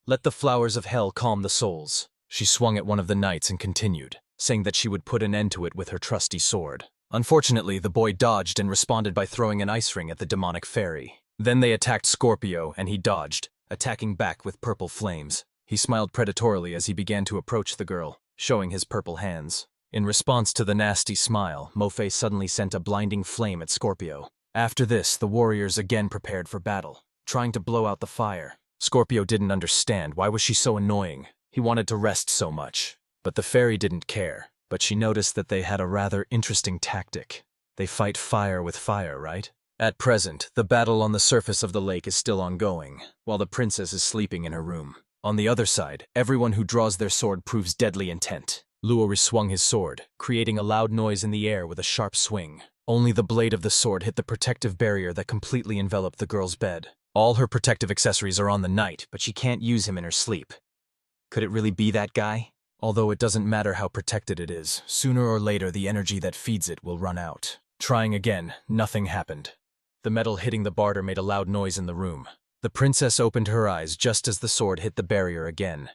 Let the flowers of hell calm the souls. She swung at one of the knights and continued, saying that she would put an end to it with her trusty sword. Unfortunately, the boy dodged and responded by throwing an ice ring at the demonic fairy. Then they attacked Scorpio, and he dodged, attacking back with purple flames. He smiled predatorily as he began to approach the girl, showing his purple hands. In response to the nasty smile, Mofei suddenly sent a blinding flame at Scorpio. After this, the warriors again prepared for battle, trying to blow out the fire. Scorpio didn't understand why was she so annoying. He wanted to rest so much. But the fairy didn't care. But she noticed that they had a rather interesting tactic. They fight fire with fire, right? At present, the battle on the surface of the lake is still ongoing, while the princess is sleeping in her room. On the other side, everyone who draws their sword proves deadly intent. Luo reswung his sword, creating a loud noise in the air with a sharp swing. Only the blade of the sword hit the protective barrier that completely enveloped the girl's bed. All her protective accessories are on the knight, but she can't use him in her sleep. Could it really be that guy? Although it doesn't matter how protected it is, sooner or later the energy that feeds it will run out. Trying again, nothing happened. The metal hitting the barter made a loud noise in the room. The princess opened her eyes just as the sword hit the barrier again.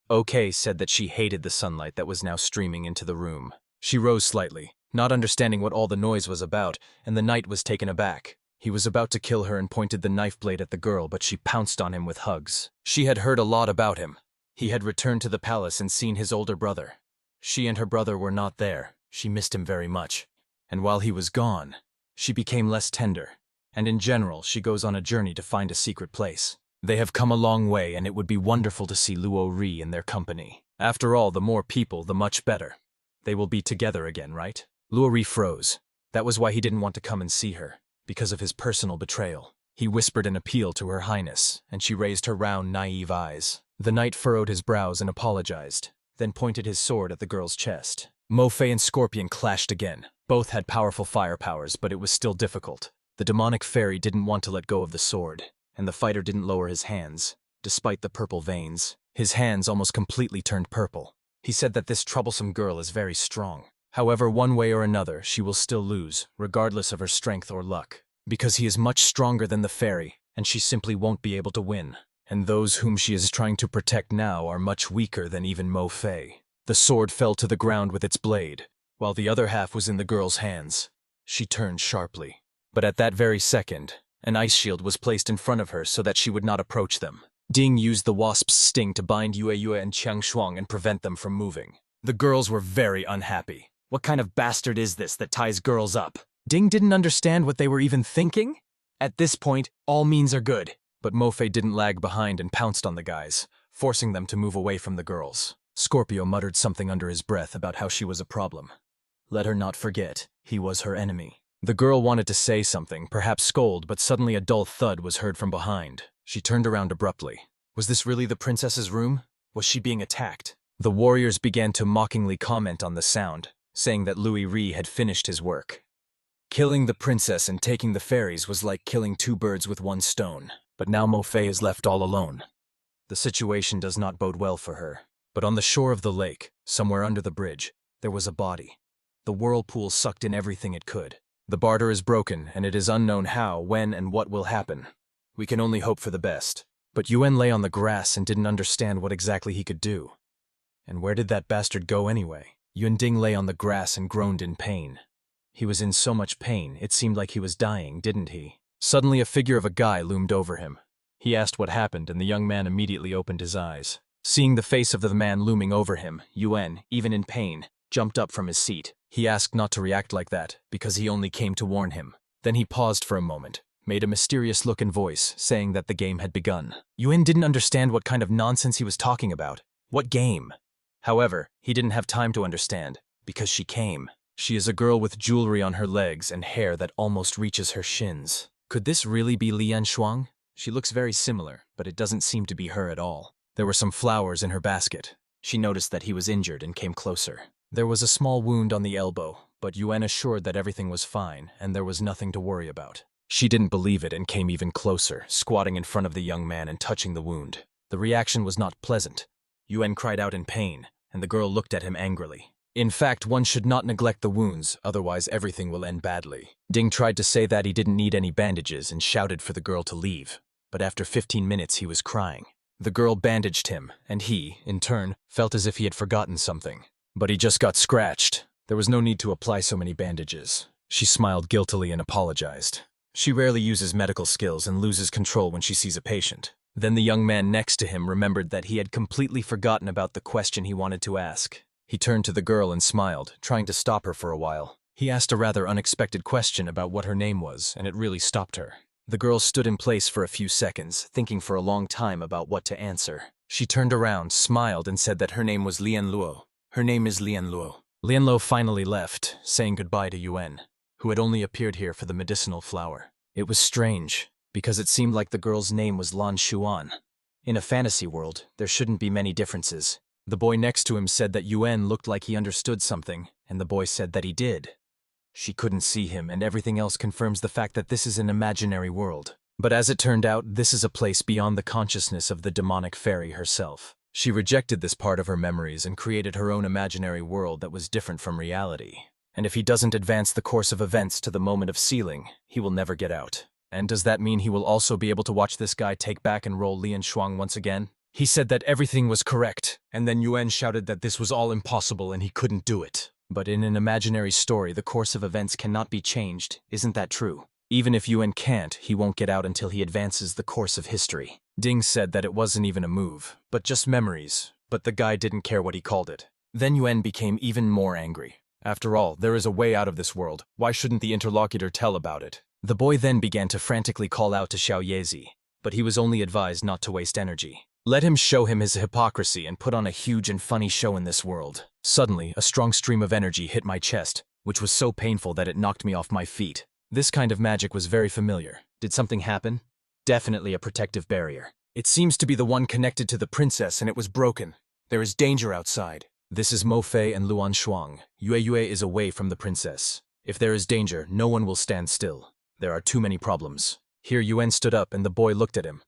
OK said that she hated the sunlight that was now streaming into the room. She rose slightly, not understanding what all the noise was about, and the knight was taken aback. He was about to kill her and pointed the knife blade at the girl, but she pounced on him with hugs. She had heard a lot about him. He had returned to the palace and seen his older brother. She and her brother were not there. She missed him very much. And while he was gone, she became less tender. And in general, she goes on a journey to find a secret place. They have come a long way, and it would be wonderful to see Luo Ri in their company. After all, the more people, the much better. They will be together again, right? Luo Ri froze. That was why he didn't want to come and see her, because of his personal betrayal. He whispered an appeal to Her Highness, and she raised her round, naive eyes. The knight furrowed his brows and apologized, then pointed his sword at the girl's chest. Mofei and Scorpion clashed again. Both had powerful fire powers, but it was still difficult. The demonic fairy didn't want to let go of the sword, and the fighter didn't lower his hands, despite the purple veins. His hands almost completely turned purple. He said that this troublesome girl is very strong. However, one way or another, she will still lose, regardless of her strength or luck, because he is much stronger than the fairy, and she simply won't be able to win. And those whom she is trying to protect now are much weaker than even Mofei. The sword fell to the ground with its blade, while the other half was in the girl's hands. She turned sharply. But at that very second, an ice shield was placed in front of her so that she would not approach them. Ding used the wasp's sting to bind Yue and Qiang Shuang and prevent them from moving. The girls were very unhappy. What kind of bastard is this that ties girls up? Ding didn't understand what they were even thinking. At this point, all means are good. But Mofei didn't lag behind and pounced on the guys, forcing them to move away from the girls. Scorpio muttered something under his breath about how she was a problem. Let her not forget, he was her enemy. The girl wanted to say something, perhaps scold, but suddenly a dull thud was heard from behind. She turned around abruptly. Was this really the princess's room? Was she being attacked? The warriors began to mockingly comment on the sound, saying that Louis Ri had finished his work. Killing the princess and taking the fairies was like killing two birds with one stone. But now Mofei is left all alone. The situation does not bode well for her. But on the shore of the lake, somewhere under the bridge, there was a body. The whirlpool sucked in everything it could. The barter is broken, and it is unknown how, when, and what will happen. We can only hope for the best. But Yuan lay on the grass and didn't understand what exactly he could do. And where did that bastard go anyway? Yuan Ding lay on the grass and groaned in pain. He was in so much pain, it seemed like he was dying, didn't he? Suddenly a figure of a guy loomed over him. He asked what happened, and the young man immediately opened his eyes. Seeing the face of the man looming over him, Yuan, even in pain, jumped up from his seat. He asked not to react like that, because he only came to warn him. Then he paused for a moment, made a mysterious look and voice, saying that the game had begun. Yuan didn't understand what kind of nonsense he was talking about. What game? However, he didn't have time to understand, because she came. She is a girl with jewelry on her legs and hair that almost reaches her shins. Could this really be Lian Shuang? She looks very similar, but it doesn't seem to be her at all. There were some flowers in her basket. She noticed that he was injured and came closer. There was a small wound on the elbow, but Yuan assured that everything was fine and there was nothing to worry about. She didn't believe it and came even closer, squatting in front of the young man and touching the wound. The reaction was not pleasant. Yuan cried out in pain, and the girl looked at him angrily. In fact, one should not neglect the wounds, otherwise everything will end badly. Ding tried to say that he didn't need any bandages and shouted for the girl to leave. but after 15 minutes he was crying. The girl bandaged him, and he, in turn, felt as if he had forgotten something. But he just got scratched. There was no need to apply so many bandages. She smiled guiltily and apologized. She rarely uses medical skills and loses control when she sees a patient. Then the young man next to him remembered that he had completely forgotten about the question he wanted to ask. He turned to the girl and smiled, trying to stop her for a while. He asked a rather unexpected question about what her name was, and it really stopped her. The girl stood in place for a few seconds, thinking for a long time about what to answer. She turned around, smiled, and said that her name was Lian Luo. Her name is Lian Luo. Lian Luo finally left, saying goodbye to Yuan, who had only appeared here for the medicinal flower. It was strange, because it seemed like the girl's name was Lan Xuan. In a fantasy world, there shouldn't be many differences. The boy next to him said that Yuan looked like he understood something, and the boy said that he did. She couldn't see him, and everything else confirms the fact that this is an imaginary world. But as it turned out, this is a place beyond the consciousness of the demonic fairy herself. She rejected this part of her memories and created her own imaginary world that was different from reality. And if he doesn't advance the course of events to the moment of sealing, he will never get out. And does that mean he will also be able to watch this guy take back and roll Lian Shuang once again? He said that everything was correct, and then Yuan shouted that this was all impossible and he couldn't do it. But in an imaginary story, the course of events cannot be changed. Isn't that true? Even if Yuan can't, he won't get out until he advances the course of history. Ding said that it wasn't even a move, but just memories. But the guy didn't care what he called it. Then Yuan became even more angry. After all, there is a way out of this world. Why shouldn't the interlocutor tell about it? The boy then began to frantically call out to Xiao Yezi, but he was only advised not to waste energy. Let him show him his hypocrisy and put on a huge and funny show in this world. Suddenly, a strong stream of energy hit my chest, which was so painful that it knocked me off my feet. This kind of magic was very familiar. Did something happen? Definitely a protective barrier. It seems to be the one connected to the princess, and it was broken. There is danger outside. This is Mo Fei and Luan Shuang. Yue is away from the princess. If there is danger, no one will stand still. There are too many problems. Here Yuan stood up and the boy looked at him.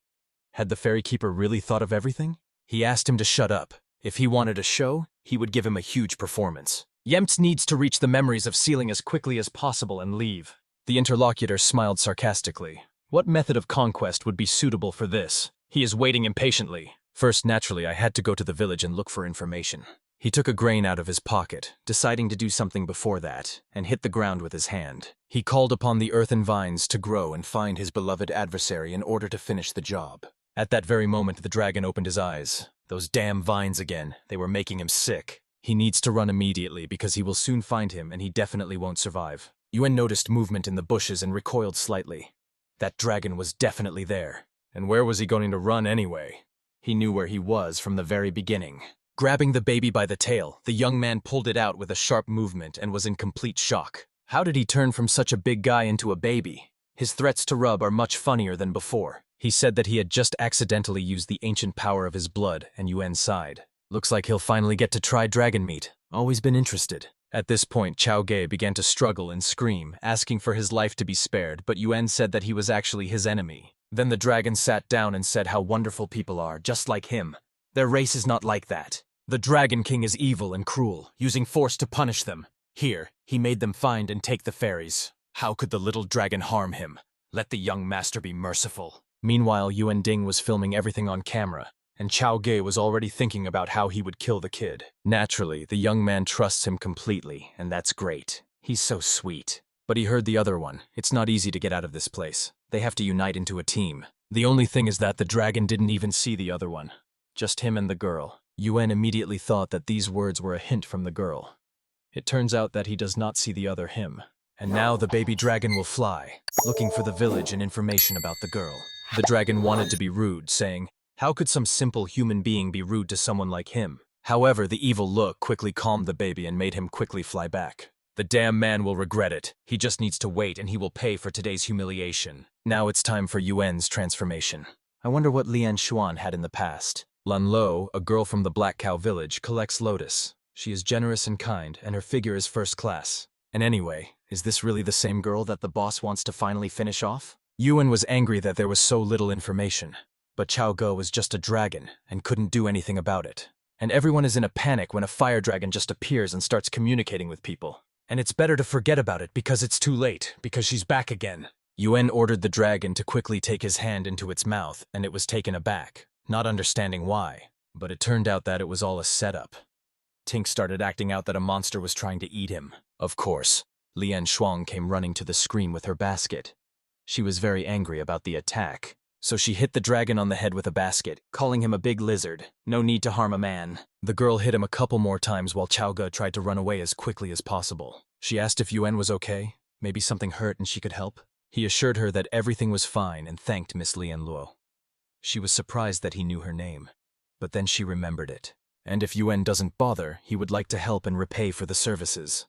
Had the fairy keeper really thought of everything? He asked him to shut up. If he wanted a show, he would give him a huge performance. Yemts needs to reach the memories of sealing as quickly as possible and leave. The interlocutor smiled sarcastically. What method of conquest would be suitable for this? He is waiting impatiently. First, naturally, I had to go to the village and look for information. He took a grain out of his pocket, deciding to do something before that, and hit the ground with his hand. He called upon the earthen vines to grow and find his beloved adversary in order to finish the job. At that very moment, the dragon opened his eyes. Those damn vines again, they were making him sick. He needs to run immediately because he will soon find him and he definitely won't survive. Yuan noticed movement in the bushes and recoiled slightly. That dragon was definitely there. And where was he going to run anyway? He knew where he was from the very beginning. Grabbing the baby by the tail, the young man pulled it out with a sharp movement and was in complete shock. How did he turn from such a big guy into a baby? His threats to rub are much funnier than before. He said that he had just accidentally used the ancient power of his blood, and Yuan sighed. Looks like he'll finally get to try dragon meat. Always been interested. At this point, Chao Ge began to struggle and scream, asking for his life to be spared, but Yuan said that he was actually his enemy. Then the dragon sat down and said how wonderful people are, just like him. Their race is not like that. The Dragon King is evil and cruel, using force to punish them. Here, he made them find and take the fairies. How could the little dragon harm him? Let the young master be merciful. Meanwhile, Yuan Ding was filming everything on camera, and Chao Ge was already thinking about how he would kill the kid. Naturally, the young man trusts him completely, and that's great. He's so sweet. But he heard the other one. It's not easy to get out of this place. They have to unite into a team. The only thing is that the dragon didn't even see the other one. Just him and the girl. Yuan immediately thought that these words were a hint from the girl. It turns out that he does not see the other him. And now the baby dragon will fly, looking for the village and information about the girl. The dragon wanted to be rude, saying, "How could some simple human being be rude to someone like him?" However, the evil look quickly calmed the baby and made him quickly fly back. The damn man will regret it. He just needs to wait and he will pay for today's humiliation. Now it's time for Yuan's transformation. I wonder what Lian Xuan had in the past. Lan Lo, a girl from the Black Cow village, collects lotus. She is generous and kind, and her figure is first class. And anyway, is this really the same girl that the boss wants to finally finish off? Yuan was angry that there was so little information. But Chao Ge was just a dragon, and couldn't do anything about it. And everyone is in a panic when a fire dragon just appears and starts communicating with people. And it's better to forget about it because it's too late, because she's back again. Yuan ordered the dragon to quickly take his hand into its mouth, and it was taken aback, not understanding why. But it turned out that it was all a setup. Tink started acting out that a monster was trying to eat him. Of course, Lian Shuang came running to the screen with her basket. She was very angry about the attack, so she hit the dragon on the head with a basket, calling him a big lizard. No need to harm a man. The girl hit him a couple more times while Chaoge tried to run away as quickly as possible. She asked if Yuan was okay, maybe something hurt and she could help. He assured her that everything was fine and thanked Miss Lian Luo. She was surprised that he knew her name, but then she remembered it. And if Yuan doesn't bother, he would like to help and repay for the services.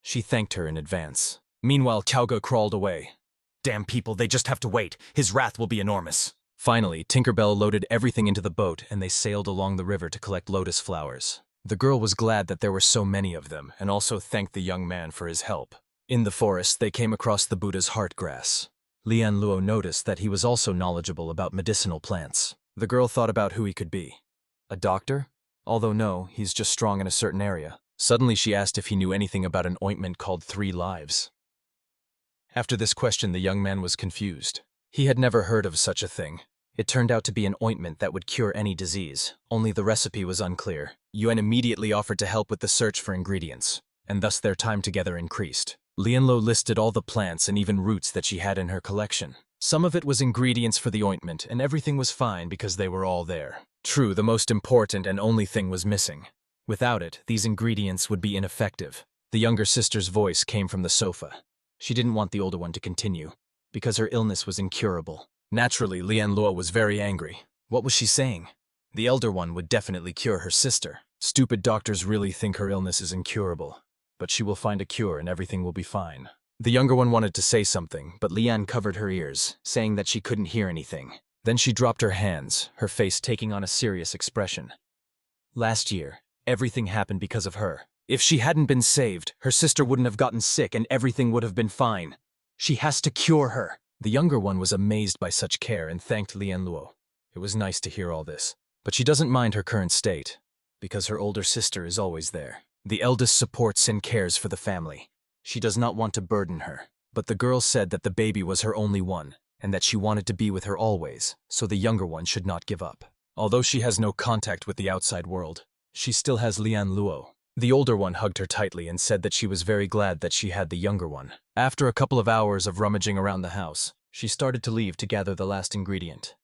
She thanked her in advance. Meanwhile, Chaoge crawled away. Damn people, they just have to wait. His wrath will be enormous. Finally, Tinkerbell loaded everything into the boat and they sailed along the river to collect lotus flowers. The girl was glad that there were so many of them and also thanked the young man for his help. In the forest, they came across the Buddha's heart grass. Lian Luo noticed that he was also knowledgeable about medicinal plants. The girl thought about who he could be. A doctor? Although no, he's just strong in a certain area. Suddenly she asked if he knew anything about an ointment called 3 Lives. After this question, the young man was confused. He had never heard of such a thing. It turned out to be an ointment that would cure any disease, only the recipe was unclear. Yuan immediately offered to help with the search for ingredients, and thus their time together increased. Lianluo listed all the plants and even roots that she had in her collection. Some of it was ingredients for the ointment, and everything was fine because they were all there. True, the most important and only thing was missing. Without it, these ingredients would be ineffective. The younger sister's voice came from the sofa. She didn't want the older one to continue, because her illness was incurable. Naturally, Lian Luo was very angry. What was she saying? The elder one would definitely cure her sister. Stupid doctors really think her illness is incurable. But she will find a cure and everything will be fine. The younger one wanted to say something, but Lian covered her ears, saying that she couldn't hear anything. Then she dropped her hands, her face taking on a serious expression. Last year, everything happened because of her. If she hadn't been saved, her sister wouldn't have gotten sick and everything would have been fine. She has to cure her. The younger one was amazed by such care and thanked Lian Luo. It was nice to hear all this. But she doesn't mind her current state, because her older sister is always there. The eldest supports and cares for the family. She does not want to burden her. But the girl said that the baby was her only one, and that she wanted to be with her always, so the younger one should not give up. Although she has no contact with the outside world, she still has Lian Luo. The older one hugged her tightly and said that she was very glad that she had the younger one. After a couple of hours of rummaging around the house, she started to leave to gather the last ingredient.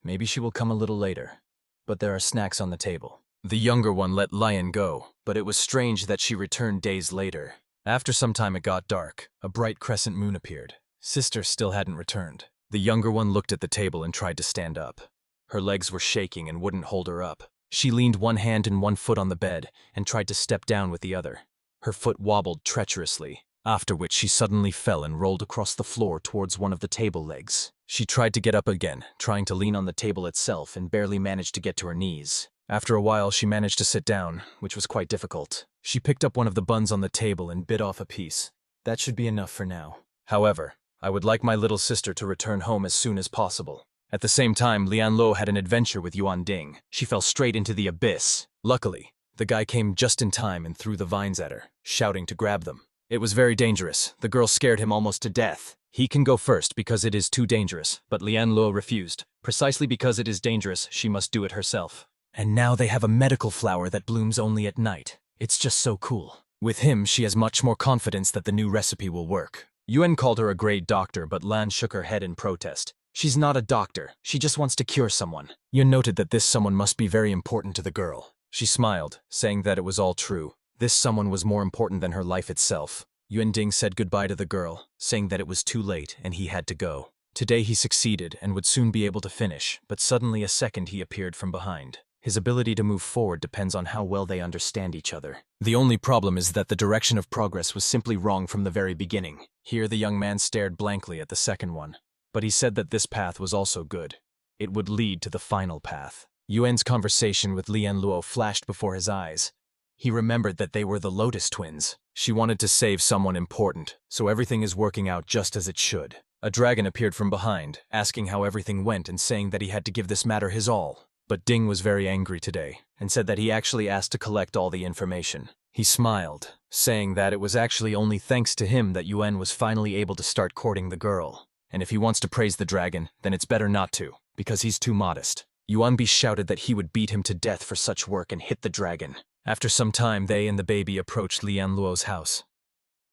Maybe she will come a little later, but there are snacks on the table. The younger one let Lion go, but it was strange that she returned days later. After some time it got dark. A bright crescent moon appeared. Sister still hadn't returned. The younger one looked at the table and tried to stand up. Her legs were shaking and wouldn't hold her up. She leaned one hand and one foot on the bed and tried to step down with the other. Her foot wobbled treacherously, after which she suddenly fell and rolled across the floor towards one of the table legs. She tried to get up again, trying to lean on the table itself, and barely managed to get to her knees. After a while, she managed to sit down, which was quite difficult. She picked up one of the buns on the table and bit off a piece. That should be enough for now. However, I would like my little sister to return home as soon as possible. At the same time, Lian Luo had an adventure with Yuan Ding. She fell straight into the abyss. Luckily, the guy came just in time and threw the vines at her, shouting to grab them. It was very dangerous. The girl scared him almost to death. He can go first because it is too dangerous, but Lian Luo refused. Precisely because it is dangerous, she must do it herself. And now they have a medical flower that blooms only at night. It's just so cool. With him, she has much more confidence that the new recipe will work. Yuan called her a great doctor, but Lan shook her head in protest. She's not a doctor. She just wants to cure someone. Yuan noted that this someone must be very important to the girl. She smiled, saying that it was all true. This someone was more important than her life itself. Yuan Ding said goodbye to the girl, saying that it was too late and he had to go. Today he succeeded and would soon be able to finish, but suddenly a second he appeared from behind. His ability to move forward depends on how well they understand each other. The only problem is that the direction of progress was simply wrong from the very beginning. Here the young man stared blankly at the second one. But he said that this path was also good. It would lead to the final path. Yuan's conversation with Lian Luo flashed before his eyes. He remembered that they were the Lotus twins. She wanted to save someone important, so everything is working out just as it should. A dragon appeared from behind, asking how everything went and saying that he had to give this matter his all. But Ding was very angry today, and said that he actually asked to collect all the information. He smiled, saying that it was actually only thanks to him that Yuan was finally able to start courting the girl. And if he wants to praise the dragon, then it's better not to, because he's too modest. Yuanbi shouted that he would beat him to death for such work and hit the dragon. After some time, they and the baby approached Lian Luo's house.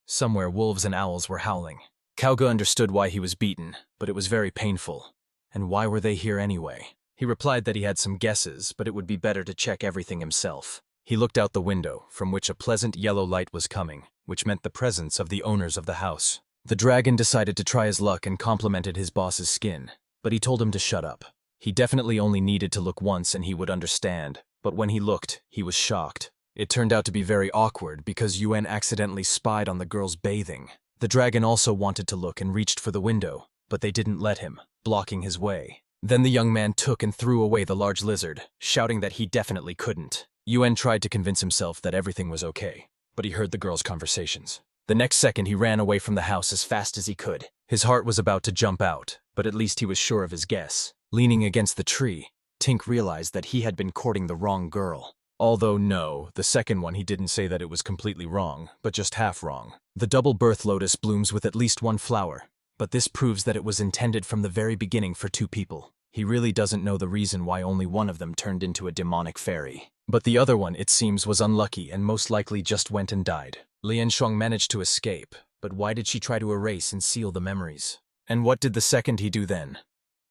Somewhere, wolves and owls were howling. Kauge understood why he was beaten, but it was very painful. And why were they here anyway? He replied that he had some guesses, but it would be better to check everything himself. He looked out the window, from which a pleasant yellow light was coming, which meant the presence of the owners of the house. The dragon decided to try his luck and complimented his boss's skin, but he told him to shut up. He definitely only needed to look once and he would understand, but when he looked, he was shocked. It turned out to be very awkward because Yuan accidentally spied on the girls bathing. The dragon also wanted to look and reached for the window, but they didn't let him, blocking his way. Then the young man took and threw away the large lizard, shouting that he definitely couldn't. Yuan tried to convince himself that everything was okay, but he heard the girls' conversations. The next second, he ran away from the house as fast as he could. His heart was about to jump out, but at least he was sure of his guess. Leaning against the tree, Tink realized that he had been courting the wrong girl. Although no, the second one he didn't say that it was completely wrong, but just half wrong. The double birth lotus blooms with at least one flower, but this proves that it was intended from the very beginning for two people. He really doesn't know the reason why only one of them turned into a demonic fairy. But the other one, it seems, was unlucky and most likely just went and died. Lian Shuang managed to escape, but why did she try to erase and seal the memories? And what did the second he do then?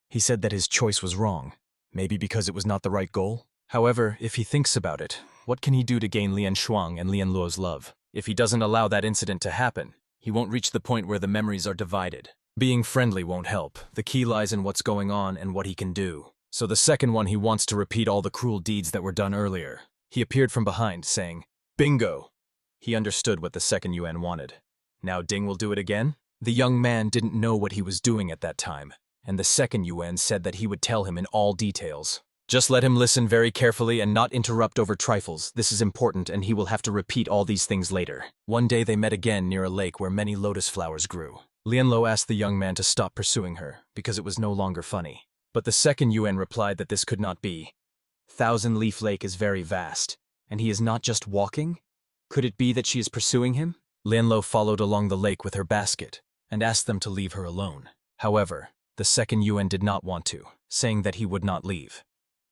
He said that his choice was wrong. Maybe because it was not the right goal? However, if he thinks about it, what can he do to gain Lian Shuang and Lian Luo's love? If he doesn't allow that incident to happen, he won't reach the point where the memories are divided. Being friendly won't help. The key lies in what's going on and what he can do. So the second one, he wants to repeat all the cruel deeds that were done earlier. He appeared from behind, saying, "Bingo!" He understood what the second Yuan wanted. Now Ding will do it again? The young man didn't know what he was doing at that time, and the second Yuan said that he would tell him in all details. Just let him listen very carefully and not interrupt over trifles. This is important, and he will have to repeat all these things later. One day they met again near a lake where many lotus flowers grew. Lian Luo asked the young man to stop pursuing her, because it was no longer funny. But the second Yuan replied that this could not be. Thousand Leaf Lake is very vast, and he is not just walking? Could it be that she is pursuing him? Lian Luo followed along the lake with her basket, and asked them to leave her alone. However, the second Yuan did not want to, saying that he would not leave.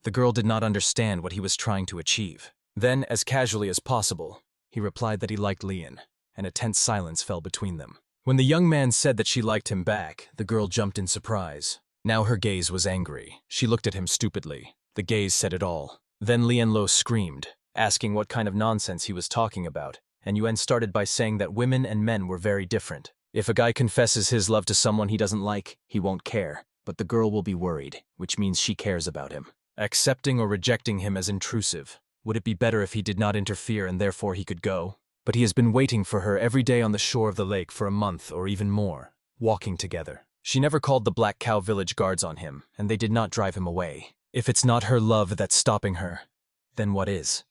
The girl did not understand what he was trying to achieve. Then, as casually as possible, he replied that he liked Lian, and a tense silence fell between them. When the young man said that she liked him back, the girl jumped in surprise. Now her gaze was angry. She looked at him stupidly. The gaze said it all. Then Lian Luo screamed, asking what kind of nonsense he was talking about, and Yuan started by saying that women and men were very different. If a guy confesses his love to someone he doesn't like, he won't care, but the girl will be worried, which means she cares about him. Accepting or rejecting him as intrusive. Would it be better if he did not interfere and therefore he could go? But he has been waiting for her every day on the shore of the lake for a month or even more, walking together. She never called the Black Cow Village guards on him, and they did not drive him away. If it's not her love that's stopping her, then what is?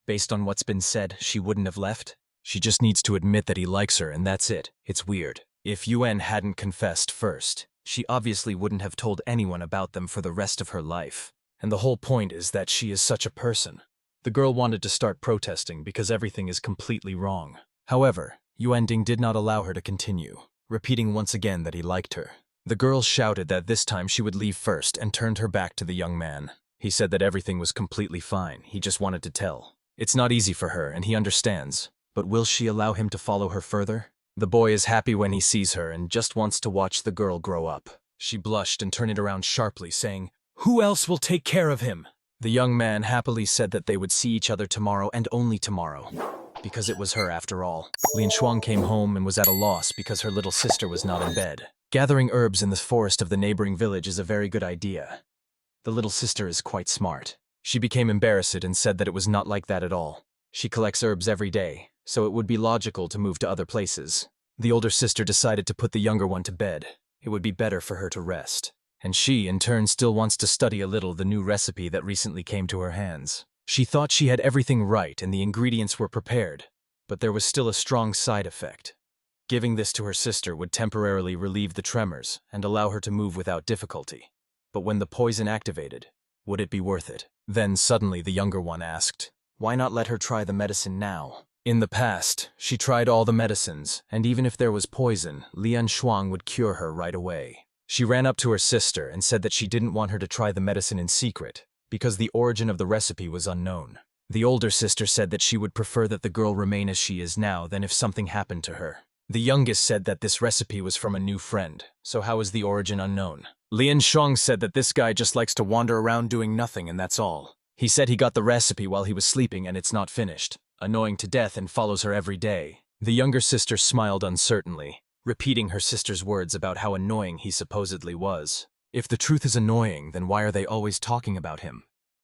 Based on what's been said, she wouldn't have left. She just needs to admit that he likes her, and that's it. It's weird. If Yuan hadn't confessed first, she obviously wouldn't have told anyone about them for the rest of her life. And the whole point is that she is such a person. The girl wanted to start protesting because everything is completely wrong. However, Yuan Ding did not allow her to continue, repeating once again that he liked her. The girl shouted that this time she would leave first and turned her back to the young man. He said that everything was completely fine, he just wanted to tell. It's not easy for her, and he understands. But will she allow him to follow her further? The boy is happy when he sees her and just wants to watch the girl grow up. She blushed and turned it around sharply, saying, "Who else will take care of him?" The young man happily said that they would see each other tomorrow and only tomorrow, because it was her after all. Lian Shuang came home and was at a loss because her little sister was not in bed. Gathering herbs in the forest of the neighboring village is a very good idea. The little sister is quite smart. She became embarrassed and said that it was not like that at all. She collects herbs every day, so it would be logical to move to other places. The older sister decided to put the younger one to bed. It would be better for her to rest. And she, in turn, still wants to study a little the new recipe that recently came to her hands. She thought she had everything right and the ingredients were prepared, but there was still a strong side effect. Giving this to her sister would temporarily relieve the tremors and allow her to move without difficulty. But when the poison activated, would it be worth it? Then suddenly the younger one asked, Why not let her try the medicine now? In the past, she tried all the medicines, and even if there was poison, Lian Shuang would cure her right away. She ran up to her sister and said that she didn't want her to try the medicine in secret, because the origin of the recipe was unknown. The older sister said that she would prefer that the girl remain as she is now than if something happened to her. The youngest said that this recipe was from a new friend, so how is the origin unknown? Lian Shuang said that this guy just likes to wander around doing nothing and that's all. He said he got the recipe while he was sleeping and it's not finished. Annoying to death and follows her every day. The younger sister smiled uncertainly, repeating her sister's words about how annoying he supposedly was. If the truth is annoying, then why are they always talking about him?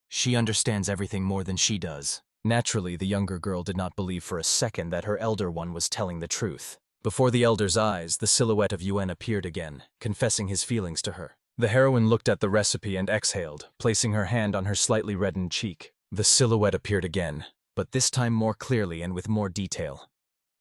She understands everything more than she does. Naturally, the younger girl did not believe for a second that her elder one was telling the truth. Before the elder's eyes, the silhouette of Yuan appeared again, confessing his feelings to her. The heroine looked at the recipe and exhaled, placing her hand on her slightly reddened cheek. The silhouette appeared again, but this time more clearly and with more detail.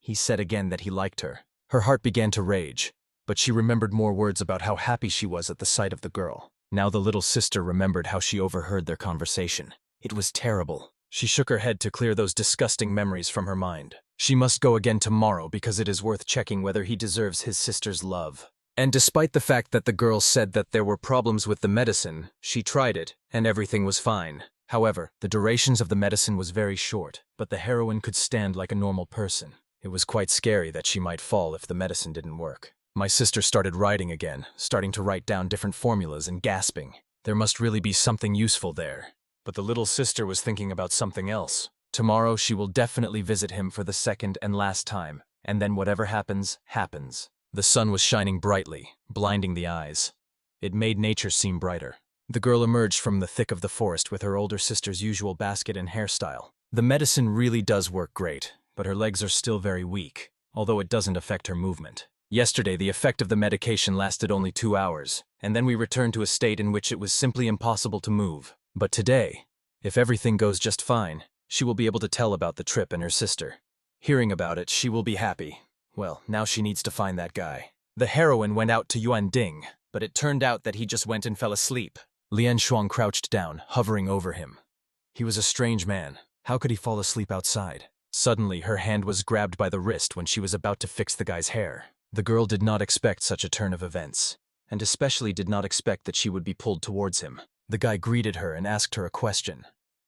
He said again that he liked her. Her heart began to rage, but she remembered more words about how happy she was at the sight of the girl. Now the little sister remembered how she overheard their conversation. It was terrible. She shook her head to clear those disgusting memories from her mind. She must go again tomorrow because it is worth checking whether he deserves his sister's love. And despite the fact that the girl said that there were problems with the medicine, she tried it, and everything was fine. However, the durations of the medicine was very short, but the heroine could stand like a normal person. It was quite scary that she might fall if the medicine didn't work. My sister started writing again, starting to write down different formulas and gasping. There must really be something useful there. But the little sister was thinking about something else. Tomorrow she will definitely visit him for the second and last time, and then whatever happens, happens. The sun was shining brightly, blinding the eyes. It made nature seem brighter. The girl emerged from the thick of the forest with her older sister's usual basket and hairstyle. The medicine really does work great, but her legs are still very weak, although it doesn't affect her movement. Yesterday, the effect of the medication lasted only 2 hours, and then we returned to a state in which it was simply impossible to move. But today, if everything goes just fine, she will be able to tell about the trip and her sister. Hearing about it, she will be happy. Well, now she needs to find that guy. The heroine went out to Yuan Ding, but it turned out that he just went and fell asleep. Lian Shuang crouched down, hovering over him. He was a strange man. How could he fall asleep outside? Suddenly, her hand was grabbed by the wrist when she was about to fix the guy's hair. The girl did not expect such a turn of events, and especially did not expect that she would be pulled towards him. The guy greeted her and asked her a question.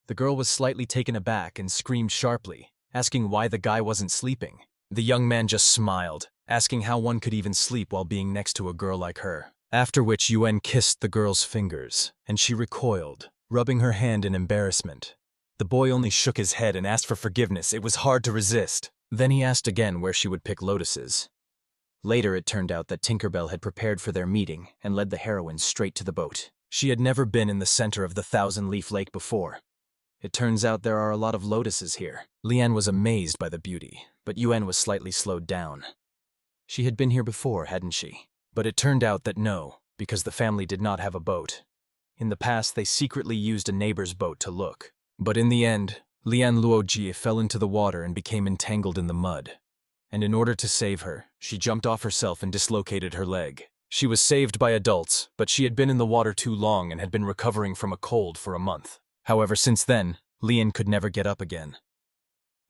The girl was slightly taken aback and screamed sharply, asking why the guy wasn't sleeping. The young man just smiled, asking how one could even sleep while being next to a girl like her. After which Yuan kissed the girl's fingers, and she recoiled, rubbing her hand in embarrassment. The boy only shook his head and asked for forgiveness. It was hard to resist. Then he asked again where she would pick lotuses. Later it turned out that Tinkerbell had prepared for their meeting and led the heroine straight to the boat. She had never been in the center of the thousand-leaf lake before. It turns out there are a lot of lotuses here. Lian was amazed by the beauty, but Yuan was slightly slowed down. She had been here before, hadn't she? But it turned out that no, because the family did not have a boat. In the past, they secretly used a neighbor's boat to look. But in the end, Lian Luoji fell into the water and became entangled in the mud. And in order to save her, she jumped off herself and dislocated her leg. She was saved by adults, but she had been in the water too long and had been recovering from a cold for a month. However, since then, Lian could never get up again.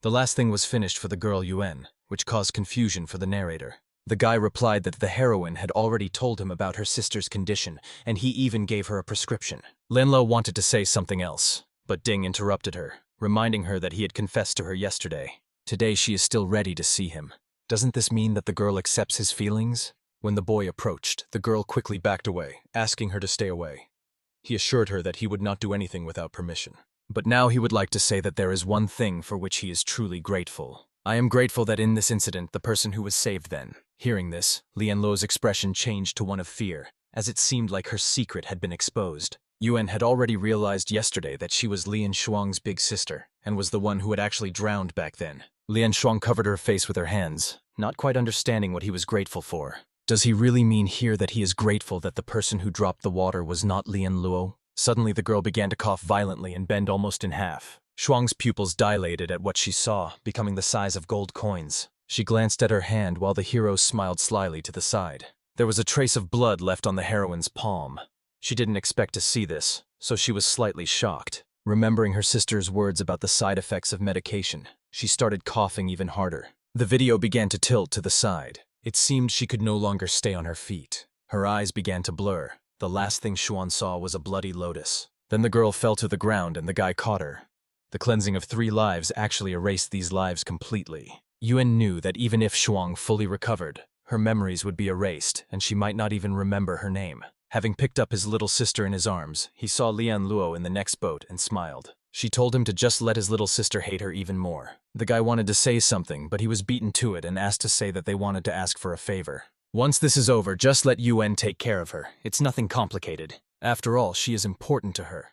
The last thing was finished for the girl Yuan, which caused confusion for the narrator. The guy replied that the heroine had already told him about her sister's condition, and he even gave her a prescription. Linlo wanted to say something else, but Ding interrupted her, reminding her that he had confessed to her yesterday. Today she is still ready to see him. Doesn't this mean that the girl accepts his feelings? When the boy approached, the girl quickly backed away, asking her to stay away. He assured her that he would not do anything without permission. But now he would like to say that there is one thing for which he is truly grateful. I am grateful that in this incident the person who was saved then. Hearing this, Lian Luo's expression changed to one of fear, as it seemed like her secret had been exposed. Yuan had already realized yesterday that she was Lian Shuang's big sister, and was the one who had actually drowned back then. Lian Shuang covered her face with her hands, not quite understanding what he was grateful for. Does he really mean here that he is grateful that the person who dropped the water was not Lian Luo? Suddenly the girl began to cough violently and bend almost in half. Shuang's pupils dilated at what she saw, becoming the size of gold coins. She glanced at her hand while the hero smiled slyly to the side. There was a trace of blood left on the heroine's palm. She didn't expect to see this, so she was slightly shocked. Remembering her sister's words about the side effects of medication, she started coughing even harder. The video began to tilt to the side. It seemed she could no longer stay on her feet. Her eyes began to blur. The last thing Xuan saw was a bloody lotus. Then the girl fell to the ground and the guy caught her. The cleansing of 3 lives actually erased these lives completely. Yuan knew that even if Xuan fully recovered, her memories would be erased and she might not even remember her name. Having picked up his little sister in his arms, he saw Lian Luo in the next boat and smiled. She told him to just let his little sister hate her even more. The guy wanted to say something, but he was beaten to it and asked to say that they wanted to ask for a favor. Once this is over, just let Yuan take care of her. It's nothing complicated. After all, she is important to her.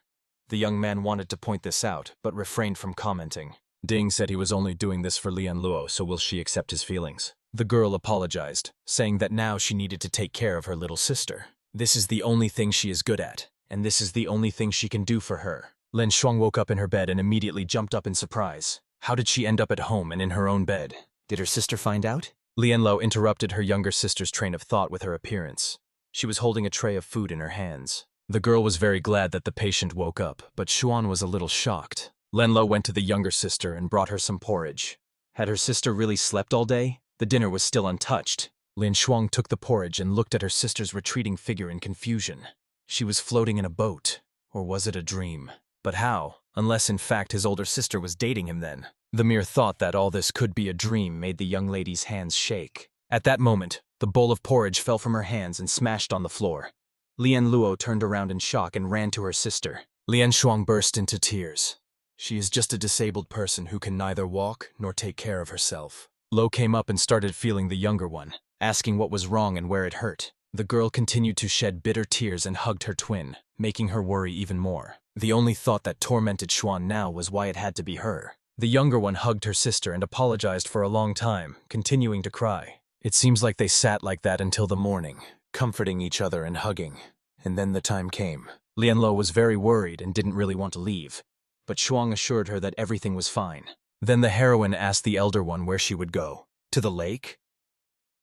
The young man wanted to point this out, but refrained from commenting. Ding said he was only doing this for Lian Luo, so will she accept his feelings? The girl apologized, saying that now she needed to take care of her little sister. This is the only thing she is good at, and this is the only thing she can do for her. Lin Shuang woke up in her bed and immediately jumped up in surprise. How did she end up at home and in her own bed? Did her sister find out? Lian Luo interrupted her younger sister's train of thought with her appearance. She was holding a tray of food in her hands. The girl was very glad that the patient woke up, but Xuan was a little shocked. Lin Luo went to the younger sister and brought her some porridge. Had her sister really slept all day? The dinner was still untouched. Lin Shuang took the porridge and looked at her sister's retreating figure in confusion. She was floating in a boat. Or was it a dream? But how? Unless in fact his older sister was dating him then. The mere thought that all this could be a dream made the young lady's hands shake. At that moment, the bowl of porridge fell from her hands and smashed on the floor. Lian Luo turned around in shock and ran to her sister. Lian Shuang burst into tears. She is just a disabled person who can neither walk nor take care of herself. Lo came up and started feeling the younger one, asking what was wrong and where it hurt. The girl continued to shed bitter tears and hugged her twin, making her worry even more. The only thought that tormented Xuan now was why it had to be her. The younger one hugged her sister and apologized for a long time, continuing to cry. It seems like they sat like that until the morning, comforting each other and hugging. And then the time came. Lian Luo was very worried and didn't really want to leave, but Xuang assured her that everything was fine. Then the heroine asked the elder one where she would go. To the lake?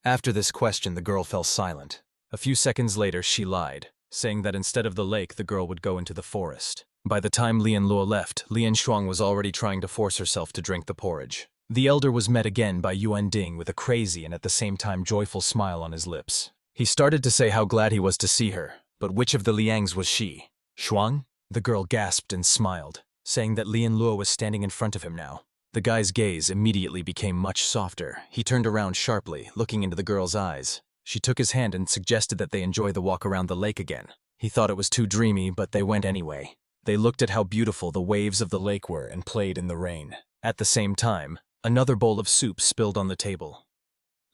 After this question, the girl fell silent. A few seconds later, she lied, saying that instead of the lake, the girl would go into the forest. By the time Lian Luo left, Lian Shuang was already trying to force herself to drink the porridge. The elder was met again by Yuan Ding with a crazy and at the same time joyful smile on his lips. He started to say how glad he was to see her, but which of the Liangs was she? Shuang? The girl gasped and smiled, saying that Lian Luo was standing in front of him now. The guy's gaze immediately became much softer. He turned around sharply, looking into the girl's eyes. She took his hand and suggested that they enjoy the walk around the lake again. He thought it was too dreamy, but they went anyway. They looked at how beautiful the waves of the lake were and played in the rain. At the same time, another bowl of soup spilled on the table.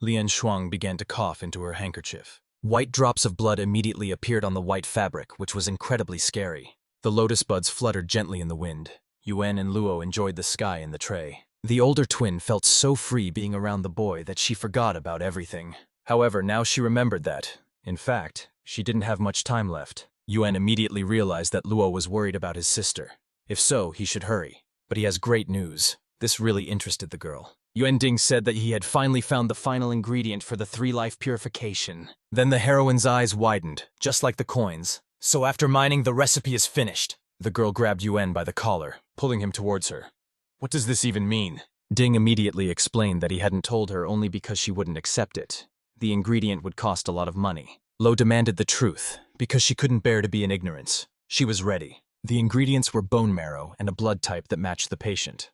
Lian Shuang began to cough into her handkerchief. White drops of blood immediately appeared on the white fabric, which was incredibly scary. The lotus buds fluttered gently in the wind. Yuan and Luo enjoyed the sky in the tray. The older twin felt so free being around the boy that she forgot about everything. However, now she remembered that, in fact, she didn't have much time left. Yuan immediately realized that Luo was worried about his sister. If so, he should hurry. But he has great news. This really interested the girl. Yuan Ding said that he had finally found the final ingredient for the 3-life purification. Then the heroine's eyes widened, just like the coins. So after mining, the recipe is finished. The girl grabbed Yuan by the collar, pulling him towards her. What does this even mean? Ding immediately explained that he hadn't told her only because she wouldn't accept it. The ingredient would cost a lot of money. Lo demanded the truth, because she couldn't bear to be in ignorance. She was ready. The ingredients were bone marrow and a blood type that matched the patient.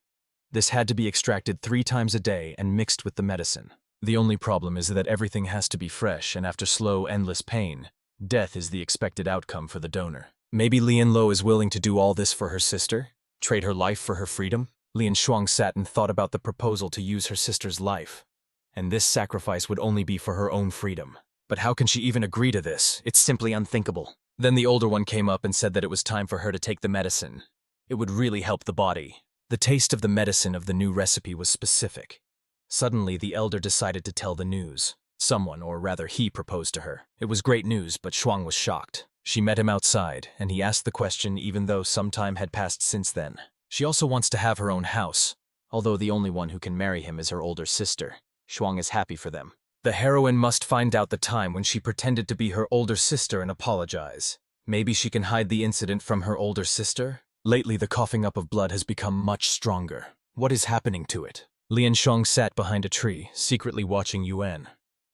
This had to be extracted 3 times a day and mixed with the medicine. The only problem is that everything has to be fresh, and after slow, endless pain, death is the expected outcome for the donor. Maybe Lian Luo is willing to do all this for her sister? Trade her life for her freedom? Lian Shuang sat and thought about the proposal to use her sister's life. And this sacrifice would only be for her own freedom. But how can she even agree to this? It's simply unthinkable. Then the older one came up and said that it was time for her to take the medicine. It would really help the body. The taste of the medicine of the new recipe was specific. Suddenly, the elder decided to tell the news. Someone, or rather he, proposed to her. It was great news, but Shuang was shocked. She met him outside, and he asked the question even though some time had passed since then. She also wants to have her own house, although the only one who can marry him is her older sister. Shuang is happy for them. The heroine must find out the time when she pretended to be her older sister and apologize. Maybe she can hide the incident from her older sister? Lately, the coughing up of blood has become much stronger. What is happening to it? Lian Shuang sat behind a tree, secretly watching Yuan.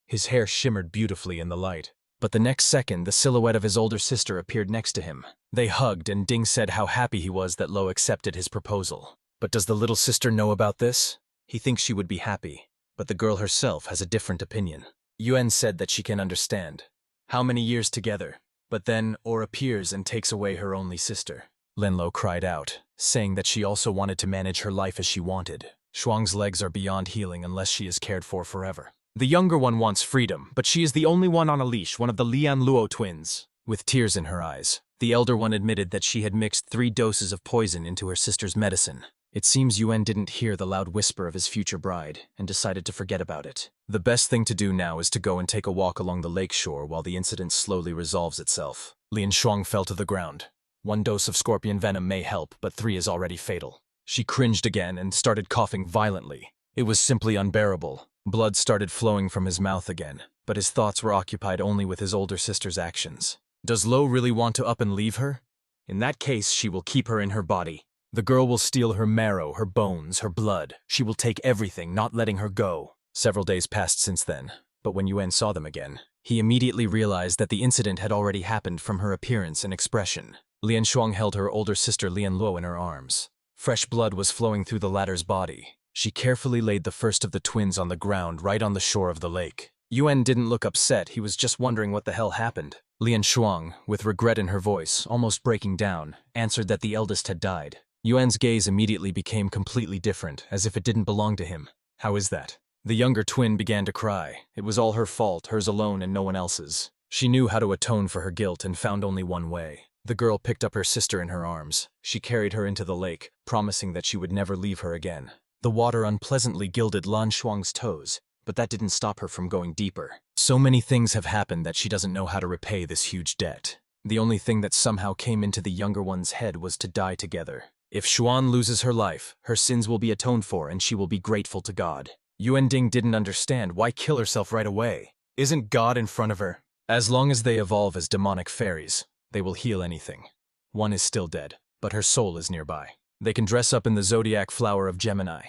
His hair shimmered beautifully in the light. But the next second, the silhouette of his older sister appeared next to him. They hugged, and Ding said how happy he was that Lo accepted his proposal. But does the little sister know about this? He thinks she would be happy, but the girl herself has a different opinion. Yuan said that she can understand. How many years together? But then Or appears and takes away her only sister. Linlo cried out, saying that she also wanted to manage her life as she wanted. Shuang's legs are beyond healing unless she is cared for forever. The younger one wants freedom, but she is the only one on a leash, one of the Lian Luo twins. With tears in her eyes, the elder one admitted that she had mixed 3 doses of poison into her sister's medicine. It seems Yuan didn't hear the loud whisper of his future bride and decided to forget about it. The best thing to do now is to go and take a walk along the lake shore while the incident slowly resolves itself. Lian Shuang fell to the ground. 1 dose of scorpion venom may help, but 3 is already fatal. She cringed again and started coughing violently. It was simply unbearable. Blood started flowing from his mouth again, but his thoughts were occupied only with his older sister's actions. Does Lo really want to up and leave her? In that case, she will keep her in her body. The girl will steal her marrow, her bones, her blood. She will take everything, not letting her go. Several days passed since then, but when Yuan saw them again, he immediately realized that the incident had already happened from her appearance and expression. Lian Shuang held her older sister Lian Luo in her arms. Fresh blood was flowing through the latter's body. She carefully laid the first of the twins on the ground right on the shore of the lake. Yuan didn't look upset, he was just wondering what the hell happened. Lian Shuang, with regret in her voice, almost breaking down, answered that the eldest had died. Yuan's gaze immediately became completely different, as if it didn't belong to him. How is that? The younger twin began to cry. It was all her fault, hers alone and no one else's. She knew how to atone for her guilt and found only one way. The girl picked up her sister in her arms. She carried her into the lake, promising that she would never leave her again. The water unpleasantly gilded Lan Shuang's toes, but that didn't stop her from going deeper. So many things have happened that she doesn't know how to repay this huge debt. The only thing that somehow came into the younger one's head was to die together. If Xuan loses her life, her sins will be atoned for and she will be grateful to God. Yuan Ding didn't understand why kill herself right away. Isn't God in front of her? As long as they evolve as demonic fairies, they will heal anything. One is still dead, but her soul is nearby. They can dress up in the zodiac flower of Gemini.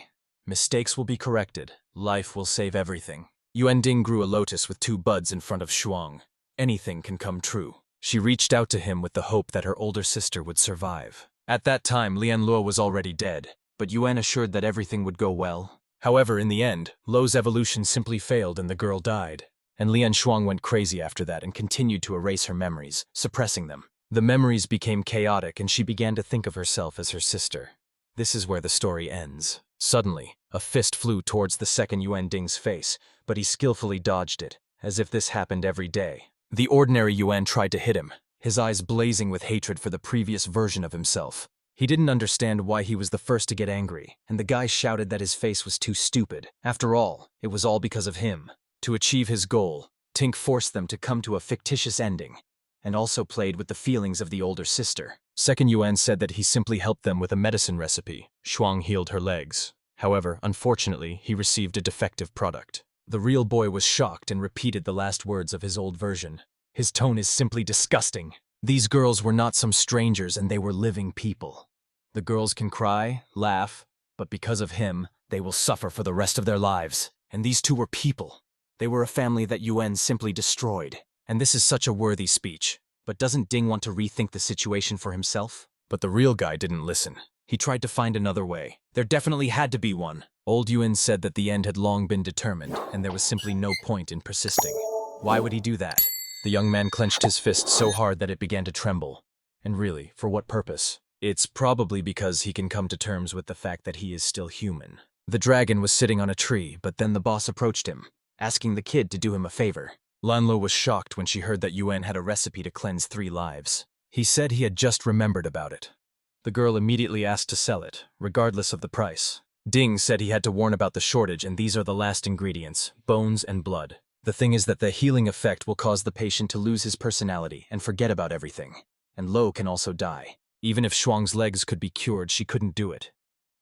Mistakes will be corrected. Life will save everything. Yuan Ding grew a lotus with 2 buds in front of Shuang. Anything can come true. She reached out to him with the hope that her older sister would survive. At that time, Lian Luo was already dead, but Yuan assured that everything would go well. However, in the end, Lo's evolution simply failed and the girl died. And Lian Shuang went crazy after that and continued to erase her memories, suppressing them. The memories became chaotic and she began to think of herself as her sister. This is where the story ends. Suddenly, a fist flew towards the second Yuan Ding's face, but he skillfully dodged it, as if this happened every day. The ordinary Yuan tried to hit him, his eyes blazing with hatred for the previous version of himself. He didn't understand why he was the first to get angry, and the guy shouted that his face was too stupid. After all, it was all because of him. To achieve his goal, Tink forced them to come to a fictitious ending, and also played with the feelings of the older sister. Second Yuan said that he simply helped them with a medicine recipe. Shuang healed her legs. However, unfortunately, he received a defective product. The real boy was shocked and repeated the last words of his old version. His tone is simply disgusting. These girls were not some strangers and they were living people. The girls can cry, laugh, but because of him, they will suffer for the rest of their lives. And these 2 were people. They were a family that Yuan simply destroyed. And this is such a worthy speech. But doesn't Ding want to rethink the situation for himself? But the real guy didn't listen. He tried to find another way. There definitely had to be one. Old Yuan said that the end had long been determined, and there was simply no point in persisting. Why would he do that? The young man clenched his fist so hard that it began to tremble. And really, for what purpose? It's probably because he can come to terms with the fact that he is still human. The dragon was sitting on a tree, but then the boss approached him, asking the kid to do him a favor. Lanlo was shocked when she heard that Yuan had a recipe to cleanse 3 lives. He said he had just remembered about it. The girl immediately asked to sell it, regardless of the price. Ding said he had to warn about the shortage and these are the last ingredients, bones and blood. The thing is that the healing effect will cause the patient to lose his personality and forget about everything. And Lo can also die. Even if Shuang's legs could be cured, she couldn't do it.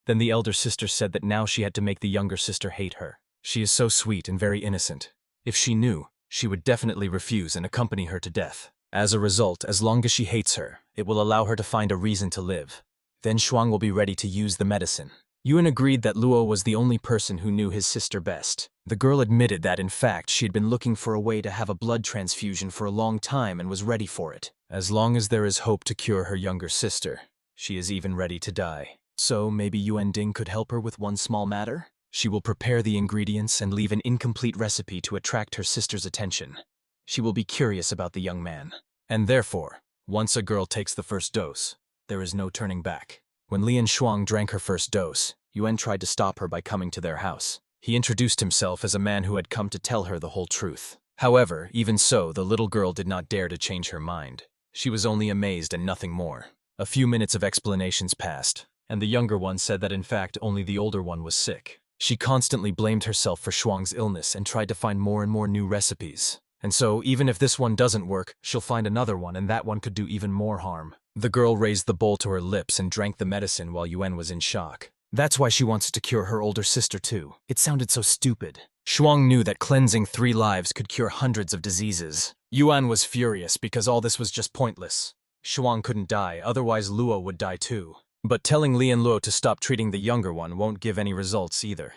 Then the elder sister said that now she had to make the younger sister hate her. She is so sweet and very innocent. If she knew, she would definitely refuse and accompany her to death. As a result, as long as she hates her, it will allow her to find a reason to live. Then Shuang will be ready to use the medicine. Yuan agreed that Luo was the only person who knew his sister best. The girl admitted that, in fact, she had been looking for a way to have a blood transfusion for a long time and was ready for it. As long as there is hope to cure her younger sister, she is even ready to die. So maybe Yuan Ding could help her with one small matter? She will prepare the ingredients and leave an incomplete recipe to attract her sister's attention. She will be curious about the young man. And therefore, once a girl takes the first dose, there is no turning back. When Lian Shuang drank her first dose, Yuan tried to stop her by coming to their house. He introduced himself as a man who had come to tell her the whole truth. However, even so, the little girl did not dare to change her mind. She was only amazed and nothing more. A few minutes of explanations passed, and the younger one said that in fact only the older one was sick. She constantly blamed herself for Shuang's illness and tried to find more and more new recipes. And so, even if this one doesn't work, she'll find another one and that one could do even more harm. The girl raised the bowl to her lips and drank the medicine while Yuan was in shock. That's why she wants to cure her older sister too. It sounded so stupid. Shuang knew that cleansing 3 lives could cure hundreds of diseases. Yuan was furious because all this was just pointless. Shuang couldn't die, otherwise Luo would die too. But telling Lian Luo to stop treating the younger one won't give any results either.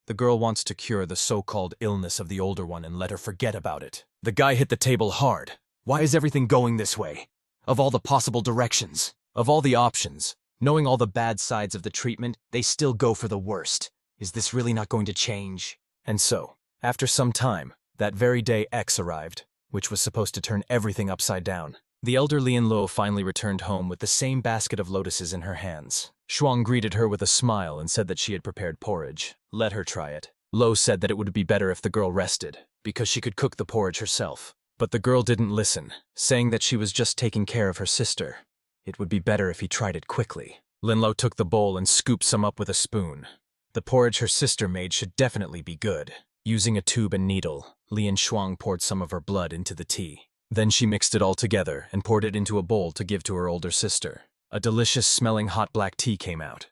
The girl wants to cure the so-called illness of the older one and let her forget about it. The guy hit the table hard. Why is everything going this way? Of all the possible directions, of all the options, knowing all the bad sides of the treatment, they still go for the worst. Is this really not going to change? And so, after some time, that very day X arrived, which was supposed to turn everything upside down. The elder Lian Luo finally returned home with the same basket of lotuses in her hands. Shuang greeted her with a smile and said that she had prepared porridge. Let her try it. Lo said that it would be better if the girl rested, because she could cook the porridge herself. But the girl didn't listen, saying that she was just taking care of her sister. It would be better if he tried it quickly. Linlo took the bowl and scooped some up with a spoon. The porridge her sister made should definitely be good. Using a tube and needle, Lian Shuang poured some of her blood into the tea. Then she mixed it all together and poured it into a bowl to give to her older sister. A delicious-smelling hot black tea came out.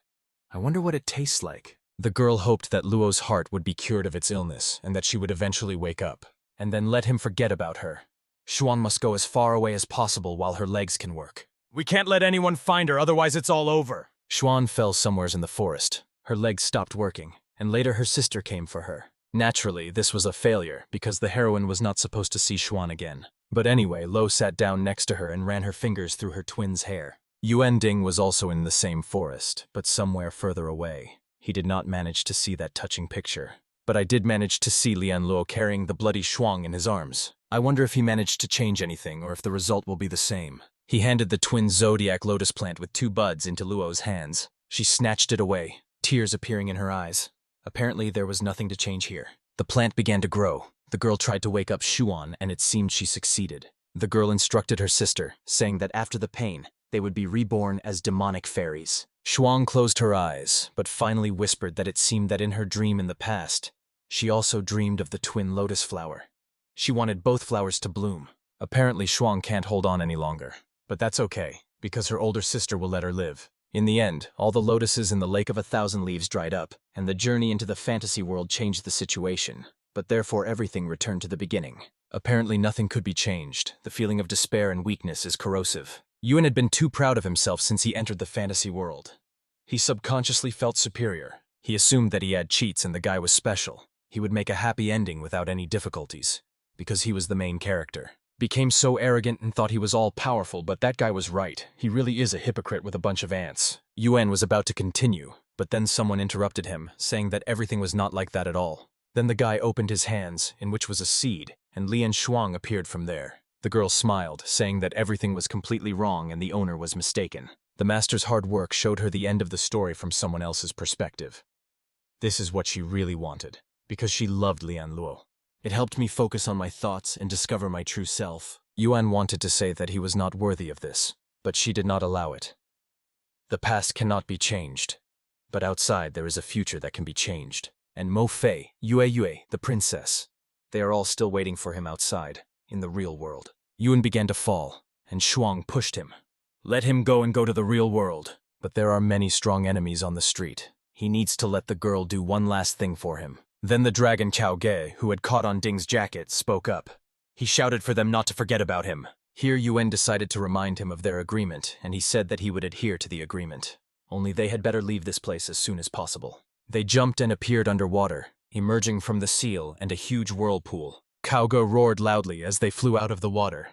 I wonder what it tastes like. The girl hoped that Luo's heart would be cured of its illness and that she would eventually wake up, and then let him forget about her. Shuang must go as far away as possible while her legs can work. We can't let anyone find her, otherwise it's all over. Shuang fell somewheres in the forest. Her legs stopped working, and later her sister came for her. Naturally, this was a failure, because the heroine was not supposed to see Shuang again. But anyway, Lo sat down next to her and ran her fingers through her twin's hair. Yuan Ding was also in the same forest, but somewhere further away. He did not manage to see that touching picture. But I did manage to see Lian Luo carrying the bloody Shuang in his arms. I wonder if he managed to change anything or if the result will be the same. He handed the twin zodiac lotus plant with 2 buds into Luo's hands. She snatched it away, tears appearing in her eyes. Apparently there was nothing to change here. The plant began to grow. The girl tried to wake up Shuan, and it seemed she succeeded. The girl instructed her sister, saying that after the pain, they would be reborn as demonic fairies. Shuang closed her eyes, but finally whispered that it seemed that in her dream in the past, she also dreamed of the twin lotus flower. She wanted both flowers to bloom. Apparently Shuang can't hold on any longer. But that's okay, because her older sister will let her live. In the end, all the lotuses in the Lake of 1,000 Leaves dried up, and the journey into the fantasy world changed the situation. But therefore everything returned to the beginning. Apparently nothing could be changed. The feeling of despair and weakness is corrosive. Yuan had been too proud of himself since he entered the fantasy world. He subconsciously felt superior. He assumed that he had cheats and the guy was special. He would make a happy ending without any difficulties, because he was the main character. Became so arrogant and thought he was all-powerful, but that guy was right. He really is a hypocrite with a bunch of ants. Yuan was about to continue, but then someone interrupted him, saying that everything was not like that at all. Then the guy opened his hands, in which was a seed, and Lian Shuang appeared from there. The girl smiled, saying that everything was completely wrong and the owner was mistaken. The master's hard work showed her the end of the story from someone else's perspective. This is what she really wanted, because she loved Lian Luo. It helped me focus on my thoughts and discover my true self. Yuan wanted to say that he was not worthy of this, but she did not allow it. The past cannot be changed, but outside there is a future that can be changed. And Mo Fei, Yue, the princess, they are all still waiting for him outside, in the real world. Yuan began to fall, and Shuang pushed him. Let him go and go to the real world. But there are many strong enemies on the street. He needs to let the girl do one last thing for him. Then the dragon Cao Ge, who had caught on Ding's jacket, spoke up. He shouted for them not to forget about him. Here Yuan decided to remind him of their agreement, and he said that he would adhere to the agreement. only they had better leave this place as soon as possible. They jumped and appeared underwater, emerging from the seal and a huge whirlpool. Kaoga roared loudly as they flew out of the water.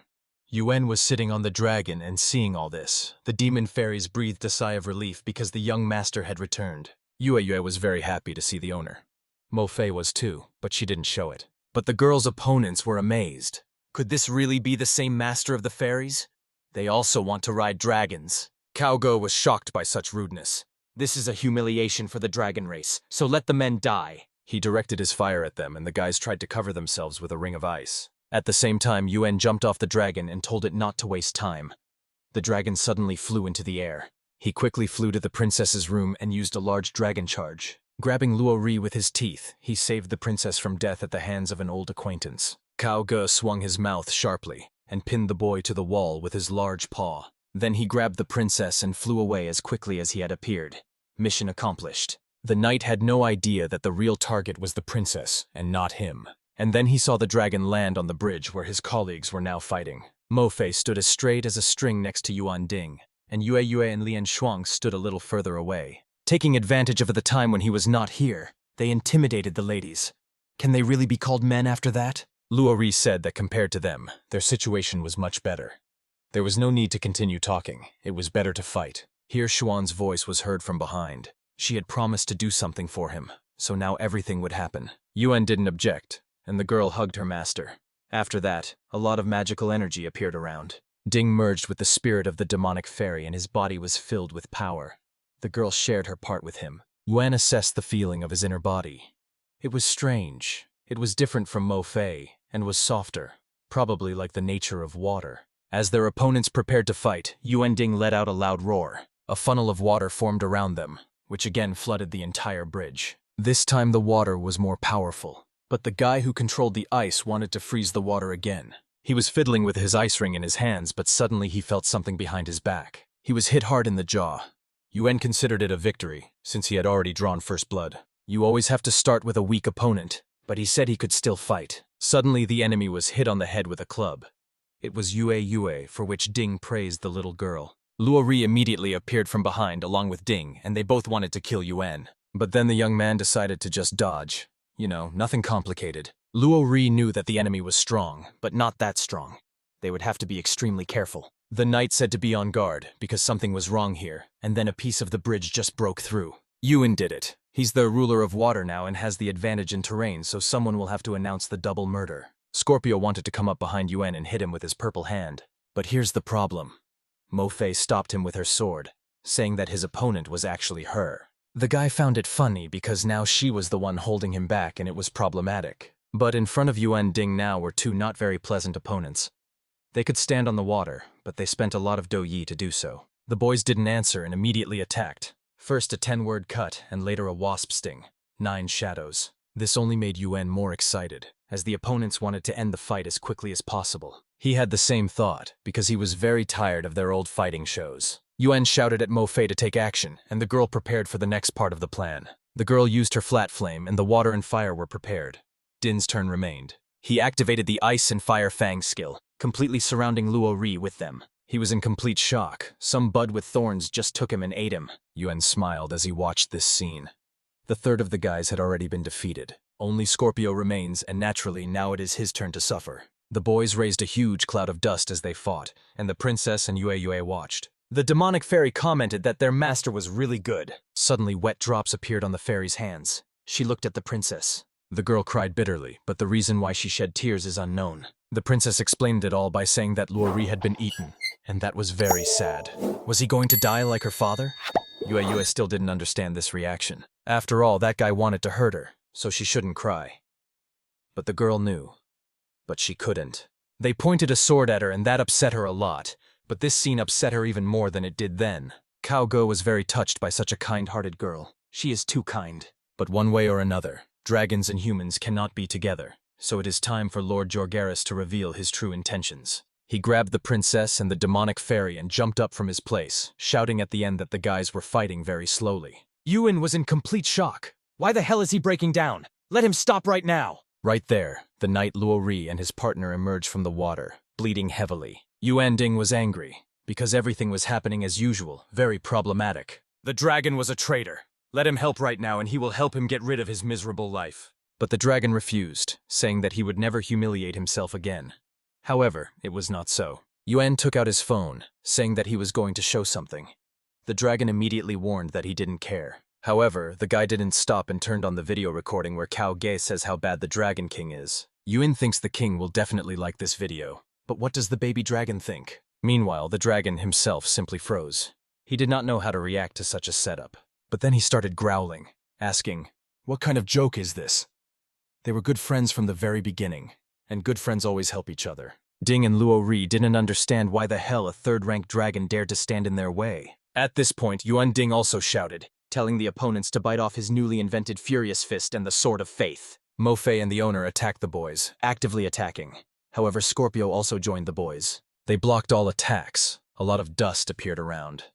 Yuen was sitting on the dragon and seeing all this. The demon fairies breathed a sigh of relief because the young master had returned. Yue was very happy to see the owner. Mo Fei was too, but she didn't show it. But the girls' opponents were amazed. Could this really be the same master of the fairies? They also want to ride dragons. Kaoga was shocked by such rudeness. This is a humiliation for the dragon race, so let the men die. He directed his fire at them, and the guys tried to cover themselves with a ring of ice. At the same time, Yuen jumped off the dragon and told it not to waste time. The dragon suddenly flew into the air. He quickly flew to the princess's room and used a large dragon charge. Grabbing Luo Ri with his teeth, he saved the princess from death at the hands of an old acquaintance. Cao Ge swung his mouth sharply and pinned the boy to the wall with his large paw. Then he grabbed the princess and flew away as quickly as he had appeared. Mission accomplished. The knight had no idea that the real target was the princess and not him. And then he saw the dragon land on the bridge where his colleagues were now fighting. Mo Fei stood as straight as a string next to Yuan Ding, and Yue and Lian Shuang stood a little further away. Taking advantage of the time when he was not here, they intimidated the ladies. Can they really be called men after that? Luo Ri said that compared to them, their situation was much better. There was no need to continue talking. It was better to fight. Here Xuan's voice was heard from behind. She had promised to do something for him, so now everything would happen. Yuan didn't object, and the girl hugged her master. After that, a lot of magical energy appeared around. Ding merged with the spirit of the demonic fairy and his body was filled with power. The girl shared her part with him. Yuan assessed the feeling of his inner body. It was strange. It was different from Mo Fei and was softer, probably like the nature of water. As their opponents prepared to fight, Yuan Ding let out a loud roar. A funnel of water formed around them, which again flooded the entire bridge. This time the water was more powerful, but the guy who controlled the ice wanted to freeze the water again. He was fiddling with his ice ring in his hands, but suddenly he felt something behind his back. He was hit hard in the jaw. Yuan considered it a victory, since he had already drawn first blood. You always have to start with a weak opponent, but he said he could still fight. Suddenly the enemy was hit on the head with a club. It was Yue, for which Ding praised the little girl. Luo Ri immediately appeared from behind along with Ding, and they both wanted to kill Yuan. But then the young man decided to just dodge. Nothing complicated. Luo Ri knew that the enemy was strong, but not that strong. They would have to be extremely careful. The knight said to be on guard, because something was wrong here, and then a piece of the bridge just broke through. Yuan did it. He's the ruler of water now and has the advantage in terrain, so someone will have to announce the double murder. Scorpio wanted to come up behind Yuan and hit him with his purple hand. But here's the problem. Mo Fei stopped him with her sword, saying that his opponent was actually her. The guy found it funny because now she was the one holding him back and it was problematic. But in front of Yuan Ding now were two not very pleasant opponents. They could stand on the water, but they spent a lot of douyi to do so. The boys didn't answer and immediately attacked. First a 10-word cut and later a wasp sting. 9 shadows. This only made Yuan more excited, as the opponents wanted to end the fight as quickly as possible. He had the same thought, because he was very tired of their old fighting shows. Yuan shouted at Mo Fei to take action, and the girl prepared for the next part of the plan. The girl used her flat flame, and the water and fire were prepared. Din's turn remained. He activated the Ice and Fire Fang skill, completely surrounding Luo Ri with them. He was in complete shock. Some bud with thorns just took him and ate him. Yuan smiled as he watched this scene. The third of the guys had already been defeated. Only Scorpio remains, and naturally now it is his turn to suffer. The boys raised a huge cloud of dust as they fought, and the princess and Yue watched. The demonic fairy commented that their master was really good. Suddenly wet drops appeared on the fairy's hands. She looked at the princess. The girl cried bitterly, but the reason why she shed tears is unknown. The princess explained it all by saying that Luo Ri had been eaten, and that was very sad. Was he going to die like her father? Yue still didn't understand this reaction. After all, that guy wanted to hurt her, so she shouldn't cry. But the girl knew. But she couldn't. They pointed a sword at her and that upset her a lot, but this scene upset her even more than it did then. Cao Ge was very touched by such a kind-hearted girl. She is too kind. But one way or another, dragons and humans cannot be together, so it is time for Lord Jorgeris to reveal his true intentions. He grabbed the princess and the demonic fairy and jumped up from his place, shouting at the end that the guys were fighting very slowly. Yuan was in complete shock. Why the hell is he breaking down? Let him stop right now! Right there, the knight Luo Ri and his partner emerged from the water, bleeding heavily. Yuan Ding was angry, because everything was happening as usual, very problematic. The dragon was a traitor. Let him help right now and he will help him get rid of his miserable life. But the dragon refused, saying that he would never humiliate himself again. However, it was not so. Yuan took out his phone, saying that he was going to show something. The dragon immediately warned that he didn't care. However, the guy didn't stop and turned on the video recording where Cao Ge says how bad the Dragon King is. Yuan thinks the king will definitely like this video. But what does the baby dragon think? Meanwhile, the dragon himself simply froze. He did not know how to react to such a setup. But then he started growling, asking, "What kind of joke is this?" They were good friends from the very beginning, and good friends always help each other. Ding and Luo Ri didn't understand why the hell a third-ranked dragon dared to stand in their way. At this point, Yuan Ding also shouted, telling the opponents to bite off his newly invented Furious Fist and the Sword of Faith. Mo Fei and the owner attacked the boys, actively attacking. However, Scorpio also joined the boys. They blocked all attacks. A lot of dust appeared around.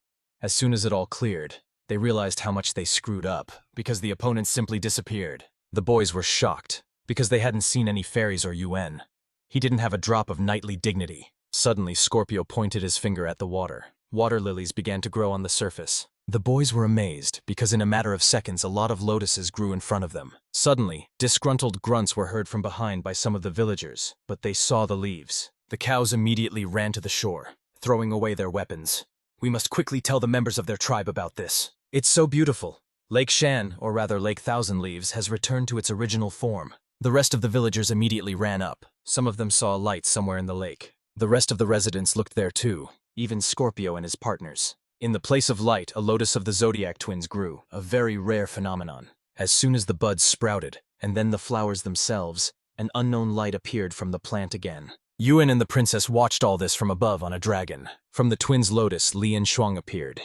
As soon as it all cleared, they realized how much they screwed up, because the opponents simply disappeared. The boys were shocked, because they hadn't seen any fairies or Yuan. He didn't have a drop of knightly dignity. Suddenly, Scorpio pointed his finger at the water. Water lilies began to grow on the surface. The boys were amazed, because in a matter of seconds a lot of lotuses grew in front of them. Suddenly, disgruntled grunts were heard from behind by some of the villagers, but they saw the leaves. The cows immediately ran to the shore, throwing away their weapons. "We must quickly tell the members of their tribe about this. It's so beautiful. Lake Shan, or rather Lake Thousand Leaves, has returned to its original form." The rest of the villagers immediately ran up. Some of them saw a light somewhere in the lake. The rest of the residents looked there too, even Scorpio and his partners. In the place of light, a lotus of the Zodiac twins grew, a very rare phenomenon. As soon as the buds sprouted, and then the flowers themselves, an unknown light appeared from the plant again. Yuan and the princess watched all this from above on a dragon. From the twins' lotus, Lian Shuang appeared.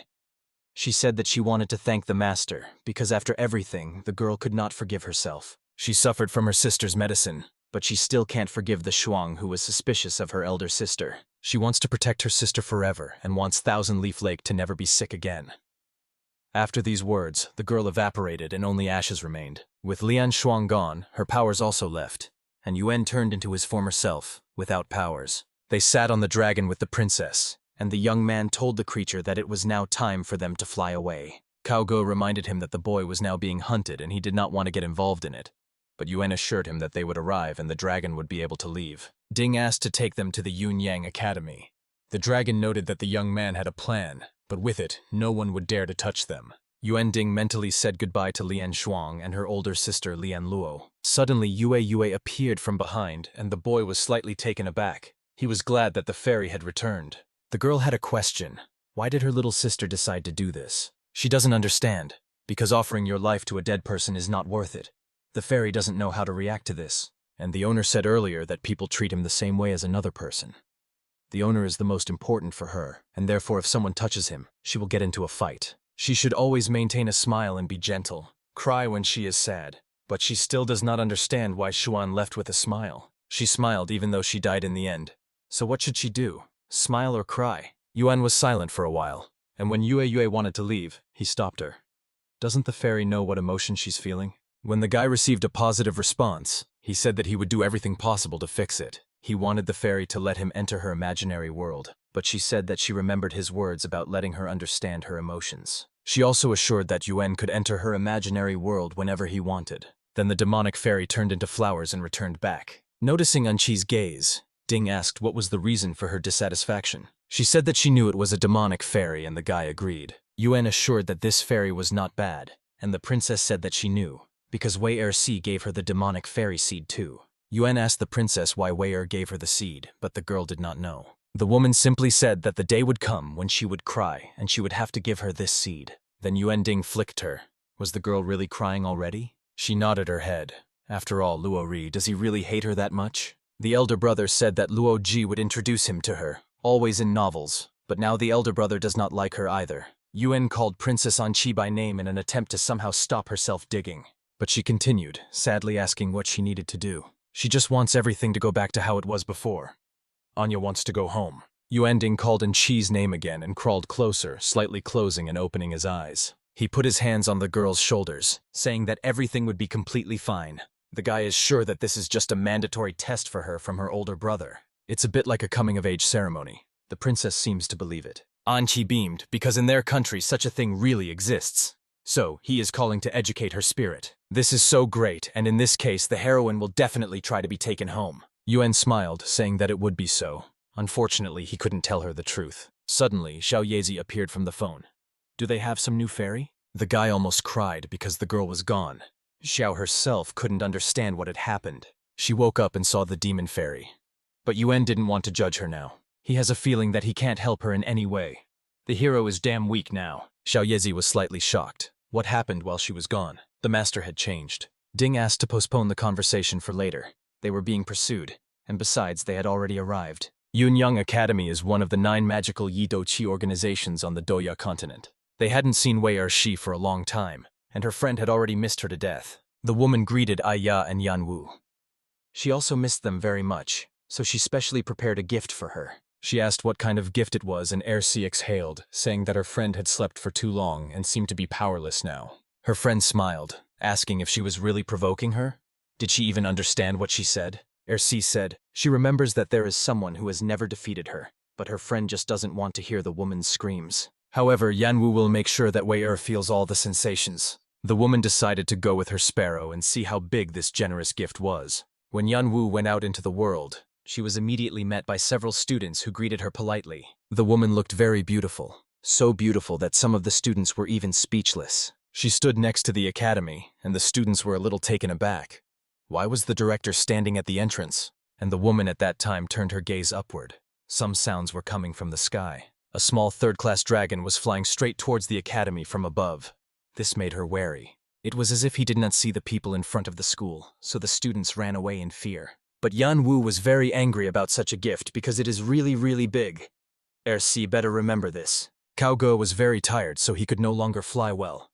She said that she wanted to thank the master, because after everything, the girl could not forgive herself. She suffered from her sister's medicine, but she still can't forgive the Shuang who was suspicious of her elder sister. She wants to protect her sister forever and wants Thousand Leaf Lake to never be sick again. After these words, the girl evaporated and only ashes remained. With Lian Shuang gone, her powers also left, and Yuan turned into his former self, without powers. They sat on the dragon with the princess, and the young man told the creature that it was now time for them to fly away. Cao Go reminded him that the boy was now being hunted and he did not want to get involved in it. But Yuan assured him that they would arrive and the dragon would be able to leave. Ding asked to take them to the Yun Yang Academy. The dragon noted that the young man had a plan, but with it, no one would dare to touch them. Yuan Ding mentally said goodbye to Lian Shuang and her older sister Lian Luo. Suddenly, Yue appeared from behind, and the boy was slightly taken aback. He was glad that the fairy had returned. The girl had a question. Why did her little sister decide to do this? She doesn't understand, because offering your life to a dead person is not worth it. The fairy doesn't know how to react to this, and the owner said earlier that people treat him the same way as another person. The owner is the most important for her, and therefore if someone touches him, she will get into a fight. She should always maintain a smile and be gentle, cry when she is sad, but she still does not understand why Xuan left with a smile. She smiled even though she died in the end. So what should she do? Smile or cry? Yuan was silent for a while, and when Yue wanted to leave, he stopped her. Doesn't the fairy know what emotion she's feeling? When the guy received a positive response, he said that he would do everything possible to fix it. He wanted the fairy to let him enter her imaginary world, but she said that she remembered his words about letting her understand her emotions. She also assured that Yuan could enter her imaginary world whenever he wanted. Then the demonic fairy turned into flowers and returned back. Noticing Anqi's gaze, Ding asked what was the reason for her dissatisfaction. She said that she knew it was a demonic fairy and the guy agreed. Yuan assured that this fairy was not bad, and the princess said that she knew, because Wei Er gave her the demonic fairy seed too. Yuan asked the princess why Wei Er gave her the seed, but the girl did not know. The woman simply said that the day would come when she would cry and she would have to give her this seed. Then Yuan Ding flicked her. Was the girl really crying already? She nodded her head. After all, Luo Ri, does he really hate her that much? The elder brother said that Luo Ji would introduce him to her, always in novels, but now the elder brother does not like her either. Yuan called Princess Anqi by name in an attempt to somehow stop herself digging. But she continued, sadly asking what she needed to do. She just wants everything to go back to how it was before. Anya wants to go home. Yuan Ding called Anqi's name again and crawled closer, slightly closing and opening his eyes. He put his hands on the girl's shoulders, saying that everything would be completely fine. The guy is sure that this is just a mandatory test for her from her older brother. It's a bit like a coming-of-age ceremony. The princess seems to believe it. Anqi beamed, because in their country such a thing really exists. So, he is calling to educate her spirit. This is so great, and in this case the heroine will definitely try to be taken home. Yuan smiled, saying that it would be so. Unfortunately, he couldn't tell her the truth. Suddenly, Xiao Yezi appeared from the phone. Do they have some new fairy? The guy almost cried because the girl was gone. Xiao herself couldn't understand what had happened. She woke up and saw the demon fairy. But Yuan didn't want to judge her now. He has a feeling that he can't help her in any way. The hero is damn weak now. Xiao Yezi was slightly shocked. What happened while she was gone? The master had changed. Ding asked to postpone the conversation for later. They were being pursued, and besides, they had already arrived. Yunyang Academy is one of the 9 magical Yi-Do-Chi organizations on the Doya continent. They hadn't seen Wei Er-shi for a long time, and her friend had already missed her to death. The woman greeted Aya and Yanwu. She also missed them very much, so she specially prepared a gift for her. She asked what kind of gift it was, and Er-shi exhaled, saying that her friend had slept for too long and seemed to be powerless now. Her friend smiled, asking if she was really provoking her. Did she even understand what she said? Er-shi said, she remembers that there is someone who has never defeated her, but her friend just doesn't want to hear the woman's screams. However, Yanwu will make sure that Wei Er feels all the sensations. The woman decided to go with her sparrow and see how big this generous gift was. When Yanwu went out into the world, she was immediately met by several students who greeted her politely. The woman looked very beautiful, so beautiful that some of the students were even speechless. She stood next to the academy, and the students were a little taken aback. Why was the director standing at the entrance? And the woman at that time turned her gaze upward. Some sounds were coming from the sky. A small third-class dragon was flying straight towards the academy from above. This made her wary. It was as if he did not see the people in front of the school, so the students ran away in fear. But Yanwu was very angry about such a gift because it is really, really big. Er-shi better remember this. Cao Ge was very tired, so he could no longer fly well.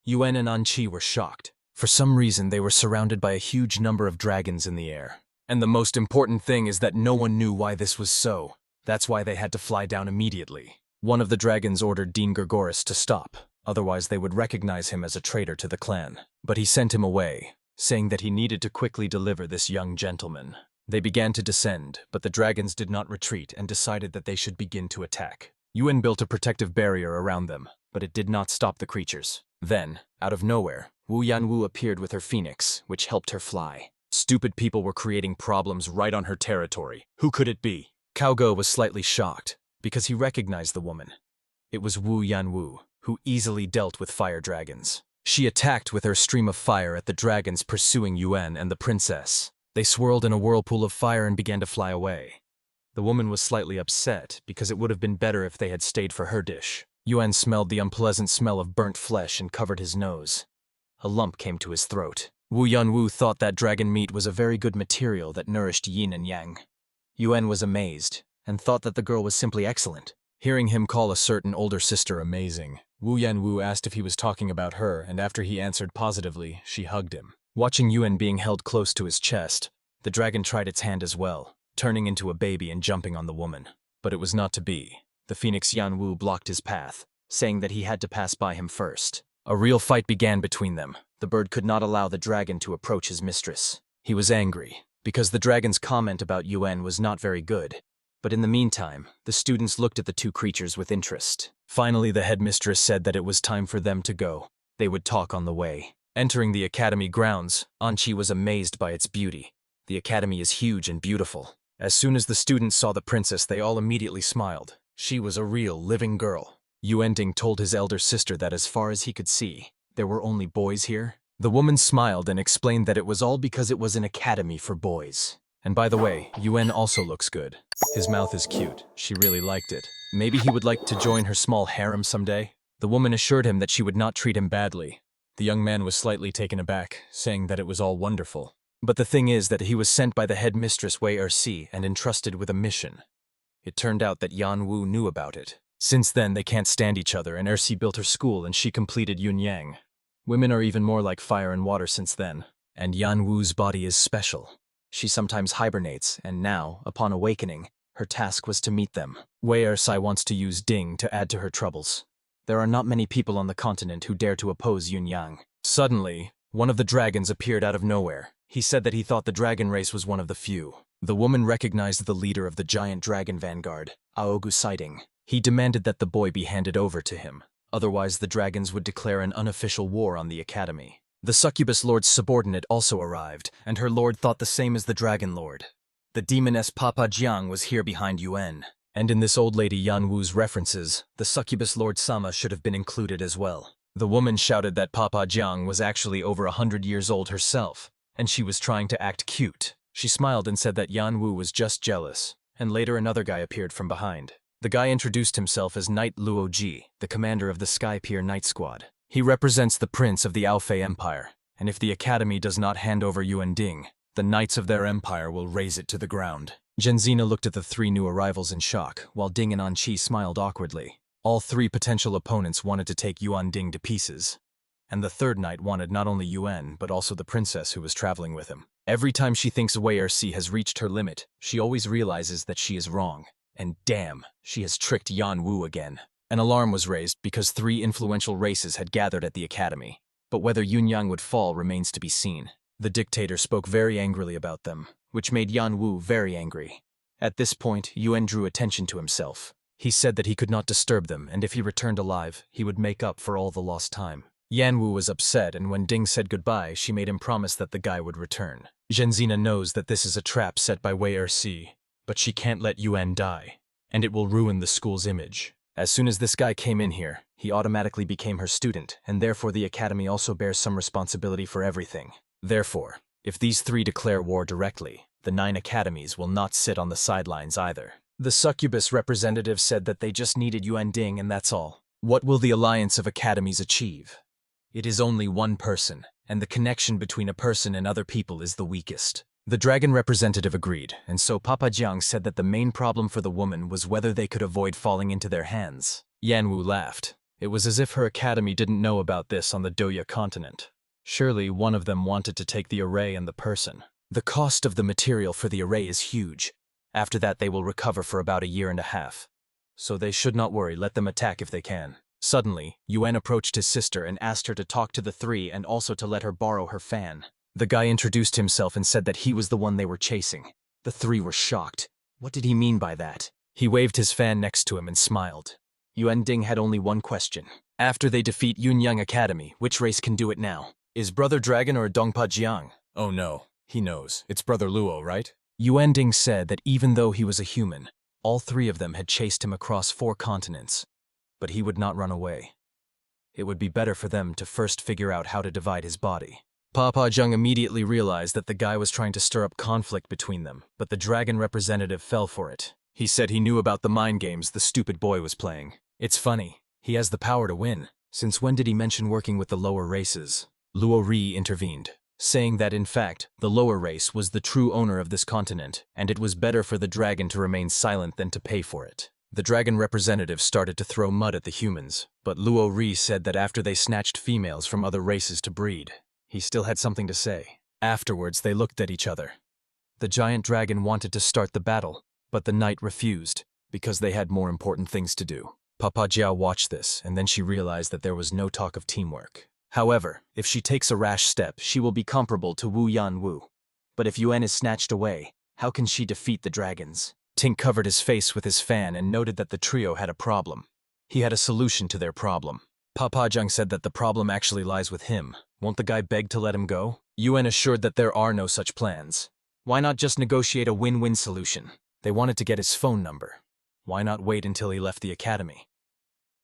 Yuan and Anqi were shocked. For some reason, they were surrounded by a huge number of dragons in the air. And the most important thing is that no one knew why this was so. That's why they had to fly down immediately. One of the dragons ordered Dean Gurgoris to stop, otherwise they would recognize him as a traitor to the clan. But he sent him away, saying that he needed to quickly deliver this young gentleman. They began to descend, but the dragons did not retreat and decided that they should begin to attack. Yuan built a protective barrier around them, but it did not stop the creatures. Then, out of nowhere, Wu Yanwu appeared with her phoenix, which helped her fly. Stupid people were creating problems right on her territory. Who could it be? Cao Ge was slightly shocked, because he recognized the woman. It was Wu Yanwu, who easily dealt with fire dragons. She attacked with her stream of fire at the dragons pursuing Yuan and the princess. They swirled in a whirlpool of fire and began to fly away. The woman was slightly upset, because it would have been better if they had stayed for her dish. Yuan smelled the unpleasant smell of burnt flesh and covered his nose. A lump came to his throat. Wu Yanwu thought that dragon meat was a very good material that nourished yin and yang. Yuan was amazed, and thought that the girl was simply excellent. Hearing him call a certain older sister amazing, Wu Yanwu asked if he was talking about her, and after he answered positively, she hugged him. Watching Yuan being held close to his chest, the dragon tried its hand as well, turning into a baby and jumping on the woman. But it was not to be. The phoenix Yanwu blocked his path, saying that he had to pass by him first. A real fight began between them. The bird could not allow the dragon to approach his mistress. He was angry, because the dragon's comment about Yuan was not very good. But in the meantime, the students looked at the two creatures with interest. Finally, the headmistress said that it was time for them to go. They would talk on the way. Entering the academy grounds, Anqi was amazed by its beauty. The academy is huge and beautiful. As soon as the students saw the princess, they all immediately smiled. She was a real, living girl. Yuan Ding told his elder sister that as far as he could see, there were only boys here. The woman smiled and explained that it was all because it was an academy for boys. And by the way, Yuan also looks good. His mouth is cute. She really liked it. Maybe he would like to join her small harem someday. The woman assured him that she would not treat him badly. The young man was slightly taken aback, saying that it was all wonderful. But the thing is that he was sent by the headmistress Wei Er-shi and entrusted with a mission. It turned out that Yanwu knew about it. Since then, they can't stand each other, and Er-shi built her school and she completed Yunyang. Women are even more like fire and water since then. And Yanwu's body is special. She sometimes hibernates, and now, upon awakening, her task was to meet them. Wei Er-shi wants to use Ding to add to her troubles. There are not many people on the continent who dare to oppose Yunyang. Suddenly, one of the dragons appeared out of nowhere. He said that he thought the dragon race was one of the few. The woman recognized the leader of the giant dragon vanguard, Aogu Siding. He demanded that the boy be handed over to him, otherwise the dragons would declare an unofficial war on the academy. The succubus lord's subordinate also arrived, and her lord thought the same as the dragon lord. The demoness Papa Jiang was here behind Yuan, and in this old lady Yan Wu's references, the succubus lord Sama should have been included as well. The woman shouted that Papa Jiang was actually over 100 years old herself, and she was trying to act cute. She smiled and said that Yan Wu was just jealous, and later another guy appeared from behind. The guy introduced himself as Knight Luo Ji, the commander of the Sky Pier Night Squad. He represents the prince of the Aofei Empire, and if the academy does not hand over Yuan Ding, the knights of their empire will raze it to the ground. Genzina looked at the three new arrivals in shock, while Ding and Anqi smiled awkwardly. All three potential opponents wanted to take Yuan Ding to pieces, and the third knight wanted not only Yuan, but also the princess who was traveling with him. Every time she thinks Wei Erci has reached her limit, she always realizes that she is wrong. And damn, she has tricked Yan Wu again. An alarm was raised because 3 influential races had gathered at the academy. But whether Yunyang would fall remains to be seen. The dictator spoke very angrily about them, which made Yan Wu very angry. At this point, Yuan drew attention to himself. He said that he could not disturb them, and if he returned alive, he would make up for all the lost time. Yan Wu was upset, and when Ding said goodbye, she made him promise that the guy would return. Genzina knows that this is a trap set by Wei Erci, but she can't let Yuan die, and it will ruin the school's image. As soon as this guy came in here, he automatically became her student, and therefore the academy also bears some responsibility for everything. Therefore, if these 3 declare war directly, the 9 academies will not sit on the sidelines either. The succubus representative said that they just needed Yuan Ding and that's all. What will the alliance of academies achieve? It is only one person, and the connection between a person and other people is the weakest. The dragon representative agreed, and so Papa Jiang said that the main problem for the woman was whether they could avoid falling into their hands. Yan Wu laughed. It was as if her academy didn't know about this on the Doya continent. Surely one of them wanted to take the array and the person. The cost of the material for the array is huge. After that they will recover for about 1.5 years. So they should not worry, let them attack if they can. Suddenly, Yuan approached his sister and asked her to talk to the 3 and also to let her borrow her fan. The guy introduced himself and said that he was the one they were chasing. The 3 were shocked. What did he mean by that? He waved his fan next to him and smiled. Yuan Ding had only one question. After they defeat Yunyang Academy, which race can do it now? Is Brother Dragon or Dongpa Jiang? Oh no, he knows. It's Brother Luo, right? Yuan Ding said that even though he was a human, all 3 of them had chased him across 4 continents. But he would not run away. It would be better for them to first figure out how to divide his body. Papa Jiang immediately realized that the guy was trying to stir up conflict between them, but the dragon representative fell for it. He said he knew about the mind games the stupid boy was playing. It's funny, he has the power to win. Since when did he mention working with the lower races? Luo Ri intervened, saying that in fact, the lower race was the true owner of this continent, and it was better for the dragon to remain silent than to pay for it. The dragon representative started to throw mud at the humans, but Luo Ri said that after they snatched females from other races to breed, he still had something to say. Afterwards, they looked at each other. The giant dragon wanted to start the battle, but the knight refused, because they had more important things to do. Papa Jiao watched this, and then she realized that there was no talk of teamwork. However, if she takes a rash step, she will be comparable to Wu Yan Wu. But if Yuan is snatched away, how can she defeat the dragons? Tink covered his face with his fan and noted that the trio had a problem. He had a solution to their problem. Papa Jiang said that the problem actually lies with him. Won't the guy beg to let him go? Yuan assured that there are no such plans. Why not just negotiate a win-win solution? They wanted to get his phone number. Why not wait until he left the academy?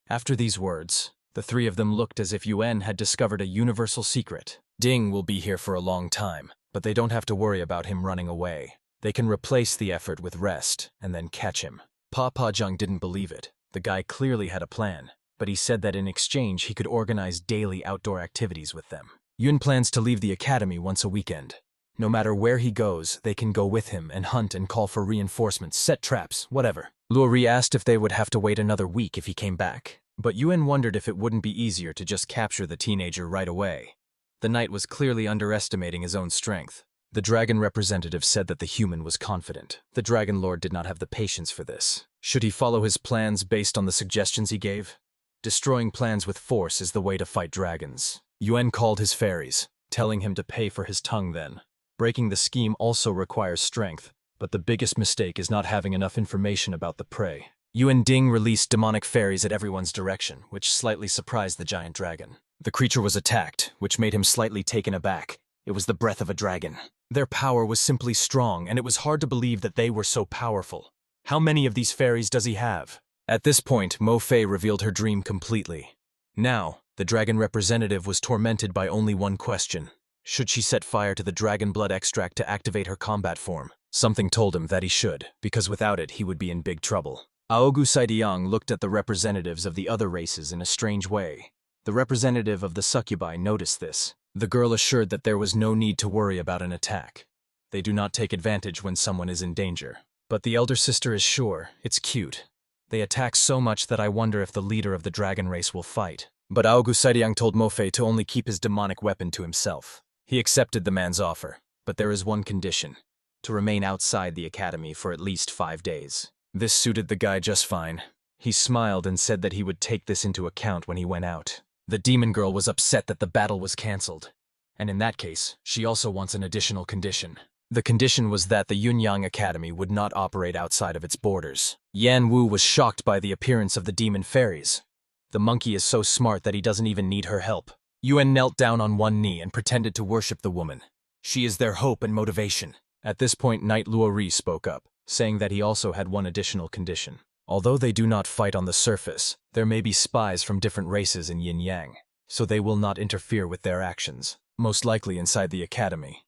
After these words, the 3 of them looked as if Yuan had discovered a universal secret. Ding will be here for a long time, but they don't have to worry about him running away. They can replace the effort with rest, and then catch him. Papa Jiang didn't believe it. The guy clearly had a plan, but he said that in exchange he could organize daily outdoor activities with them. Yun plans to leave the academy once a weekend. No matter where he goes, they can go with him and hunt and call for reinforcements, set traps, whatever. Luo Ri asked if they would have to wait another week if he came back, but Yuan wondered if it wouldn't be easier to just capture the teenager right away. The knight was clearly underestimating his own strength. The dragon representative said that the human was confident. The dragon lord did not have the patience for this. Should he follow his plans based on the suggestions he gave? Destroying plans with force is the way to fight dragons. Yuan called his fairies, telling him to pay for his tongue then. Breaking the scheme also requires strength, but the biggest mistake is not having enough information about the prey. Yuan Ding released demonic fairies at everyone's direction, which slightly surprised the giant dragon. The creature was attacked, which made him slightly taken aback. It was the breath of a dragon. Their power was simply strong, and it was hard to believe that they were so powerful. How many of these fairies does he have? At this point, Mo Fei revealed her dream completely. Now, the dragon representative was tormented by only one question. Should she set fire to the dragon blood extract to activate her combat form? Something told him that he should, because without it he would be in big trouble. Aogu Saidiang looked at the representatives of the other races in a strange way. The representative of the succubi noticed this. The girl assured that there was no need to worry about an attack. They do not take advantage when someone is in danger. But the elder sister is sure, it's cute. They attack so much that I wonder if the leader of the dragon race will fight. But Aogu Saidiang told Mo Fei to only keep his demonic weapon to himself. He accepted the man's offer, but there is one condition: to remain outside the academy for at least 5 days. This suited the guy just fine. He smiled and said that he would take this into account when he went out. The demon girl was upset that the battle was cancelled, and in that case, she also wants an additional condition. The condition was that the Yunyang Academy would not operate outside of its borders. Yan Wu was shocked by the appearance of the demon fairies. The monkey is so smart that he doesn't even need her help. Yuan knelt down on one knee and pretended to worship the woman. She is their hope and motivation. At this point, Knight Luori spoke up, saying that he also had one additional condition. Although they do not fight on the surface, there may be spies from different races in Yin Yang, so they will not interfere with their actions, most likely inside the academy.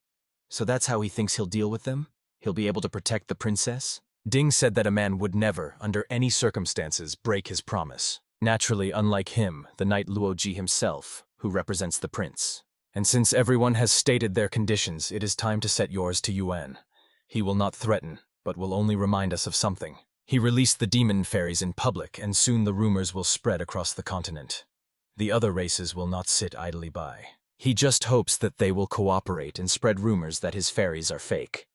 So that's how he thinks he'll deal with them? He'll be able to protect the princess? Ding said that a man would never, under any circumstances, break his promise. Naturally, unlike him, the Knight Luoji himself, who represents the prince. And since everyone has stated their conditions, it is time to set yours to Yuan. He will not threaten, but will only remind us of something. He released the demon fairies in public, and soon the rumors will spread across the continent. The other races will not sit idly by. He just hopes that they will cooperate and spread rumors that his fairies are fake.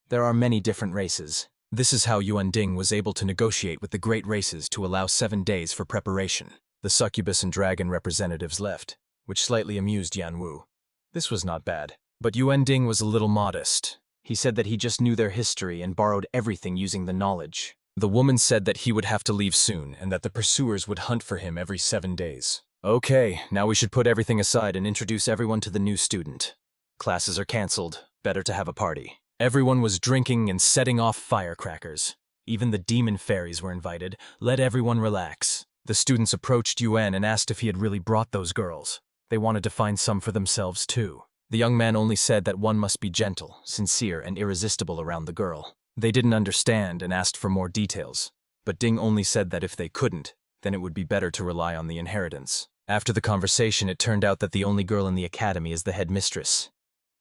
There are many different races. This is how Yuan Ding was able to negotiate with the great races to allow 7 days for preparation. The succubus and dragon representatives left, which slightly amused Yan Wu. This was not bad, but Yuan Ding was a little modest. He said that he just knew their history and borrowed everything using the knowledge. The woman said that he would have to leave soon and that the pursuers would hunt for him every 7 days. Okay, now we should put everything aside and introduce everyone to the new student. Classes are cancelled. Better to have a party. Everyone was drinking and setting off firecrackers. Even the demon fairies were invited. Let everyone relax. The students approached Yuan and asked if he had really brought those girls. They wanted to find some for themselves too. The young man only said that one must be gentle, sincere, and irresistible around the girl. They didn't understand and asked for more details, but Ding only said that if they couldn't, then it would be better to rely on the inheritance. After the conversation, it turned out that the only girl in the academy is the headmistress.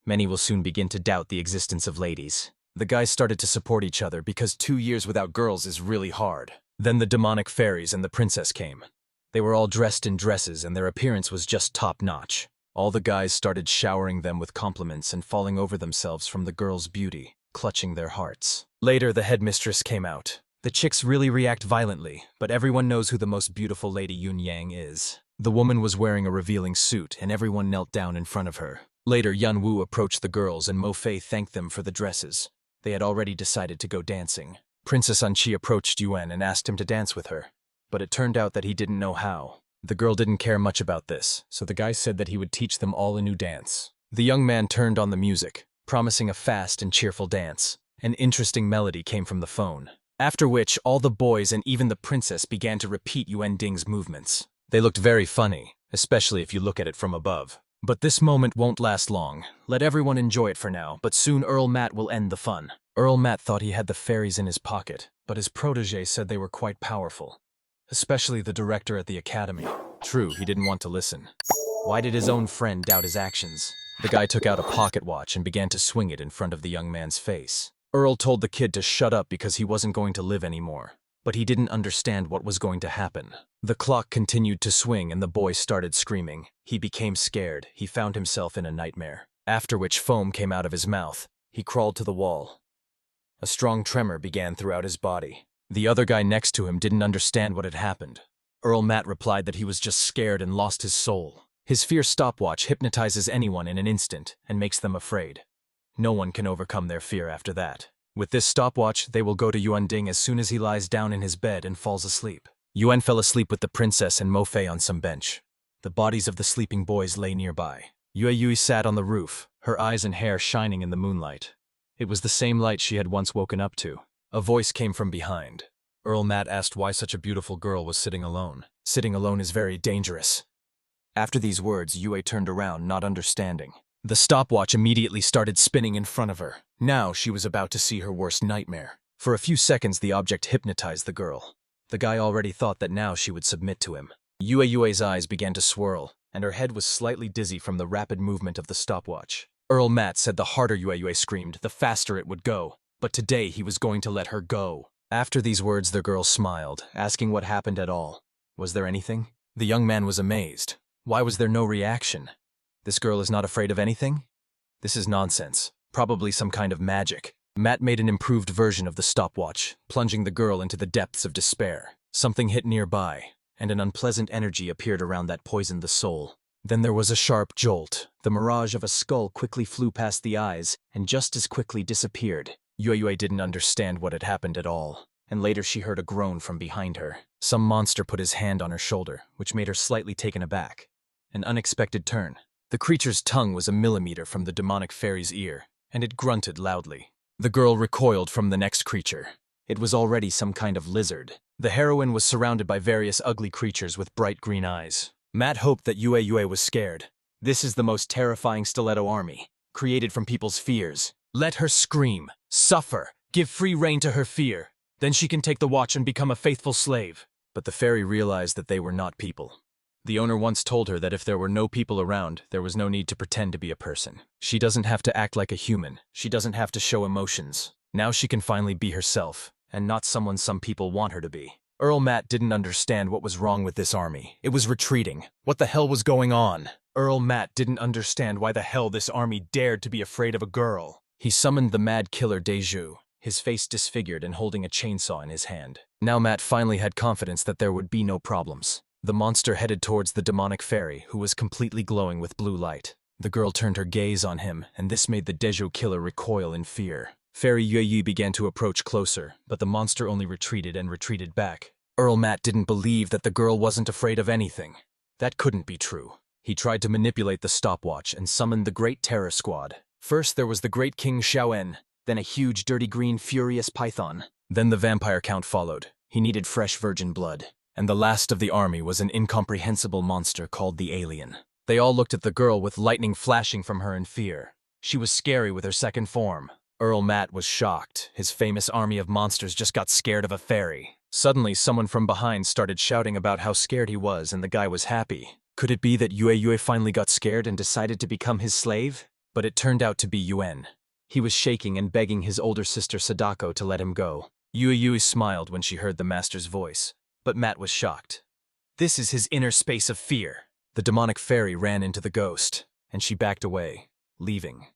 Many will soon begin to doubt the existence of ladies. The guys started to support each other because 2 years without girls is really hard. Then the demonic fairies and the princess came. They were all dressed in dresses and their appearance was just top-notch. All the guys started showering them with compliments and falling over themselves from the girl's beauty, clutching their hearts. Later, the headmistress came out. The chicks really react violently, but everyone knows who the most beautiful Lady Yun Yang is. The woman was wearing a revealing suit, and everyone knelt down in front of her. Later, Yan Wu approached the girls, and Mo Fei thanked them for the dresses. They had already decided to go dancing. Princess Anqi approached Yuan and asked him to dance with her, but it turned out that he didn't know how. The girl didn't care much about this, so the guy said that he would teach them all a new dance. The young man turned on the music, promising a fast and cheerful dance. An interesting melody came from the phone. After which, all the boys and even the princess began to repeat Yuan Ding's movements. They looked very funny, especially if you look at it from above. But this moment won't last long. Let everyone enjoy it for now, but soon Earl Matt will end the fun. Earl Matt thought he had the fairies in his pocket, but his protege said they were quite powerful. Especially the director at the academy. True, he didn't want to listen. Why did his own friend doubt his actions? The guy took out a pocket watch and began to swing it in front of the young man's face. Earl told the kid to shut up because he wasn't going to live anymore. But he didn't understand what was going to happen. The clock continued to swing and the boy started screaming. He became scared. He found himself in a nightmare. After which foam came out of his mouth. He crawled to the wall. A strong tremor began throughout his body. The other guy next to him didn't understand what had happened. Earl Matt replied that he was just scared and lost his soul. His fear stopwatch hypnotizes anyone in an instant and makes them afraid. No one can overcome their fear after that. With this stopwatch, they will go to Yuan Ding as soon as he lies down in his bed and falls asleep. Yuan fell asleep with the princess and Mo Fei on some bench. The bodies of the sleeping boys lay nearby. Yui sat on the roof, her eyes and hair shining in the moonlight. It was the same light she had once woken up to. A voice came from behind. Earl Matt asked why such a beautiful girl was sitting alone. Sitting alone is very dangerous. After these words, Yui turned around, not understanding. The stopwatch immediately started spinning in front of her. Now she was about to see her worst nightmare. For a few seconds, the object hypnotized the girl. The guy already thought that now she would submit to him. Yui's eyes began to swirl, and her head was slightly dizzy from the rapid movement of the stopwatch. Earl Matt said the harder Yui screamed, the faster it would go. But today he was going to let her go. After these words, the girl smiled, asking what happened at all. Was there anything? The young man was amazed. Why was there no reaction? This girl is not afraid of anything? This is nonsense. Probably some kind of magic. Matt made an improved version of the stopwatch, plunging the girl into the depths of despair. Something hit nearby, and an unpleasant energy appeared around that poisoned the soul. Then there was a sharp jolt. The mirage of a skull quickly flew past the eyes, and just as quickly disappeared. Yui didn't understand what had happened at all, and later she heard a groan from behind her. Some monster put his hand on her shoulder, which made her slightly taken aback. An unexpected turn. The creature's tongue was a millimeter from the demonic fairy's ear, and it grunted loudly. The girl recoiled from the next creature. It was already some kind of lizard. The heroine was surrounded by various ugly creatures with bright green eyes. Matt hoped that Yui was scared. This is the most terrifying stiletto army, created from people's fears. Let her scream, suffer, give free rein to her fear. Then she can take the watch and become a faithful slave. But the fairy realized that they were not people. The owner once told her that if there were no people around, there was no need to pretend to be a person. She doesn't have to act like a human. She doesn't have to show emotions. Now she can finally be herself, and not someone some people want her to be. Earl Matt didn't understand what was wrong with this army. It was retreating. What the hell was going on? Earl Matt didn't understand why the hell this army dared to be afraid of a girl. He summoned the mad killer Deju, his face disfigured and holding a chainsaw in his hand. Now Matt finally had confidence that there would be no problems. The monster headed towards the demonic fairy, who was completely glowing with blue light. The girl turned her gaze on him, and this made the Deju killer recoil in fear. Fairy Yui began to approach closer, but the monster only retreated and retreated back. Earl Matt didn't believe that the girl wasn't afraid of anything. That couldn't be true. He tried to manipulate the stopwatch and summoned the Great Terror Squad. First there was the Great King Xiaoen, then a huge dirty green furious python. Then the vampire count followed. He needed fresh virgin blood. And the last of the army was an incomprehensible monster called the Alien. They all looked at the girl with lightning flashing from her in fear. She was scary with her second form. Earl Matt was shocked. His famous army of monsters just got scared of a fairy. Suddenly, someone from behind started shouting about how scared he was, and the guy was happy. Could it be that Yui finally got scared and decided to become his slave? But it turned out to be Yuan. He was shaking and begging his older sister Sadako to let him go. Yui smiled when she heard the master's voice. But Matt was shocked. This is his inner space of fear. The demonic fairy ran into the ghost, and she backed away, leaving.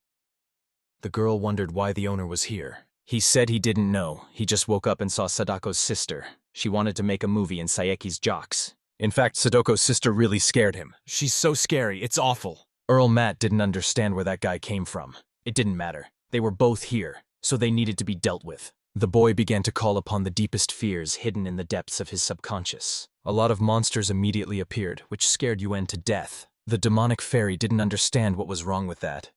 The girl wondered why the owner was here. He said he didn't know. He just woke up and saw Sadako's sister. She wanted to make a movie in Saeki's jocks. In fact, Sadako's sister really scared him. She's so scary, it's awful. Earl Matt didn't understand where that guy came from. It didn't matter. They were both here, so they needed to be dealt with. The boy began to call upon the deepest fears hidden in the depths of his subconscious. A lot of monsters immediately appeared, which scared Yuan to death. The demonic fairy didn't understand what was wrong with that.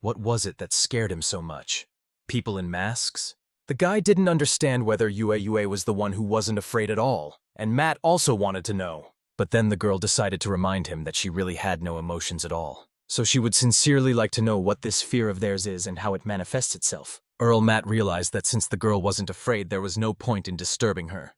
What was it that scared him so much? People in masks? The guy didn't understand whether Yui was the one who wasn't afraid at all, and Matt also wanted to know. But then the girl decided to remind him that she really had no emotions at all. So she would sincerely like to know what this fear of theirs is and how it manifests itself. Earl Matt realized that since the girl wasn't afraid, there was no point in disturbing her.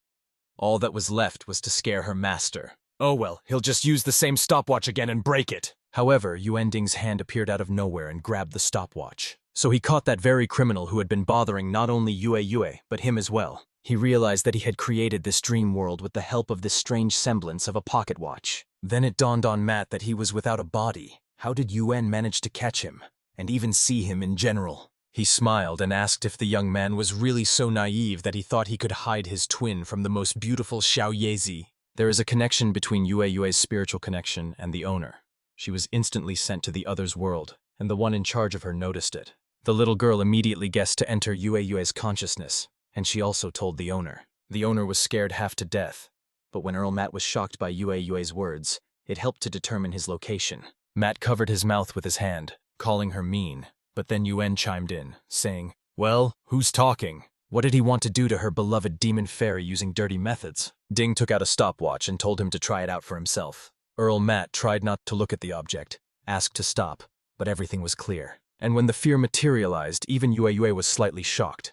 All that was left was to scare her master. Oh well, he'll just use the same stopwatch again and break it. However, Yuan Ding's hand appeared out of nowhere and grabbed the stopwatch. So he caught that very criminal who had been bothering not only Yui, but him as well. He realized that he had created this dream world with the help of this strange semblance of a pocket watch. Then it dawned on Matt that he was without a body. How did Yuan manage to catch him, and even see him in general? He smiled and asked if the young man was really so naive that he thought he could hide his twin from the most beautiful Xiaoyezi. There is a connection between Yui's spiritual connection and the owner. She was instantly sent to the other's world, and the one in charge of her noticed it. The little girl immediately guessed to enter Yue's consciousness, and she also told the owner. The owner was scared half to death, but when Earl Matt was shocked by Yue's words, it helped to determine his location. Matt covered his mouth with his hand, calling her mean, but then Yuen chimed in, saying, "Well, who's talking? What did he want to do to her beloved demon fairy using dirty methods?" Ding took out a stopwatch and told him to try it out for himself. Earl Matt tried not to look at the object, asked to stop, but everything was clear. And when the fear materialized, even Yue was slightly shocked.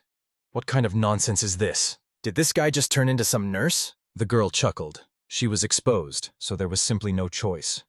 "What kind of nonsense is this? Did this guy just turn into some nurse?" The girl chuckled. She was exposed, so there was simply no choice.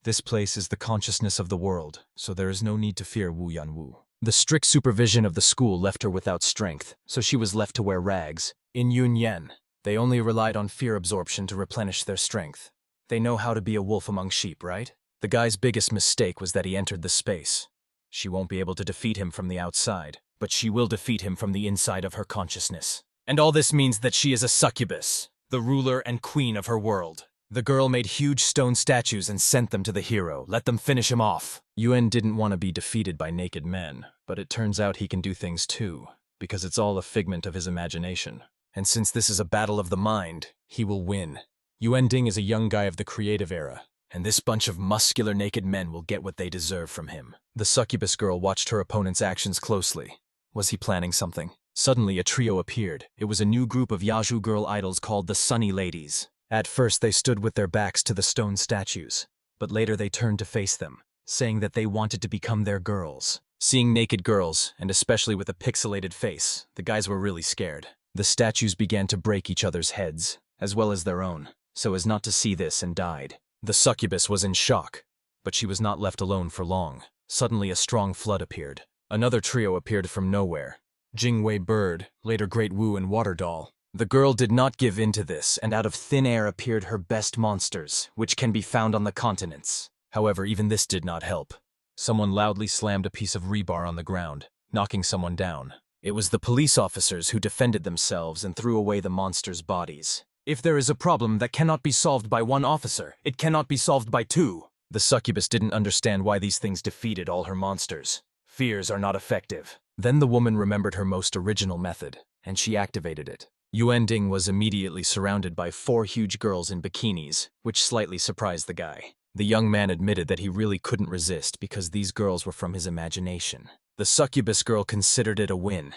This place is the consciousness of the world, so there is no need to fear Wu Yanwu. The strict supervision of the school left her without strength, so she was left to wear rags. In Yunyan, they only relied on fear absorption to replenish their strength. They know how to be a wolf among sheep, right? The guy's biggest mistake was that he entered the space. She won't be able to defeat him from the outside, but she will defeat him from the inside of her consciousness. And all this means that she is a succubus, the ruler and queen of her world. The girl made huge stone statues and sent them to the hero. Let them finish him off. Yuen didn't want to be defeated by naked men, but it turns out he can do things too, because it's all a figment of his imagination. And since this is a battle of the mind, he will win. Yuen Ding is a young guy of the creative era, and this bunch of muscular naked men will get what they deserve from him. The succubus girl watched her opponent's actions closely. Was he planning something? Suddenly a trio appeared. It was a new group of Yaju girl idols called the Sunny Ladies. At first they stood with their backs to the stone statues, but later they turned to face them, saying that they wanted to become their girls. Seeing naked girls, and especially with a pixelated face, the guys were really scared. The statues began to break each other's heads, as well as their own, so as not to see this, and died. The succubus was in shock, but she was not left alone for long. Suddenly a strong flood appeared. Another trio appeared from nowhere. Jingwei Bird, later Great Wu and Water Doll. The girl did not give in to this, and out of thin air appeared her best monsters, which can be found on the continents. However, even this did not help. Someone loudly slammed a piece of rebar on the ground, knocking someone down. It was the police officers who defended themselves and threw away the monsters' bodies. If there is a problem that cannot be solved by one officer, it cannot be solved by two. The succubus didn't understand why these things defeated all her monsters. Fears are not effective. Then the woman remembered her most original method, and she activated it. Yuen Ding was immediately surrounded by 4 huge girls in bikinis, which slightly surprised the guy. The young man admitted that he really couldn't resist because these girls were from his imagination. The succubus girl considered it a win.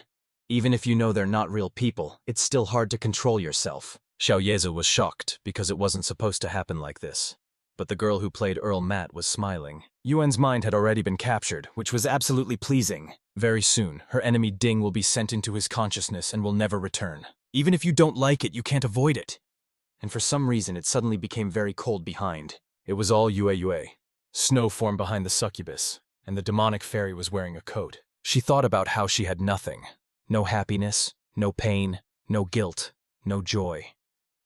Even if you know they're not real people, it's still hard to control yourself. Xiao Yeze was shocked because it wasn't supposed to happen like this. But the girl who played Earl Matt was smiling. Yuen's mind had already been captured, which was absolutely pleasing. Very soon, her enemy Ding will be sent into his consciousness and will never return. Even if you don't like it, you can't avoid it. And for some reason, it suddenly became very cold behind. It was all Yue. Snow formed behind the succubus, and the demonic fairy was wearing a coat. She thought about how she had nothing. No happiness, no pain, no guilt, no joy.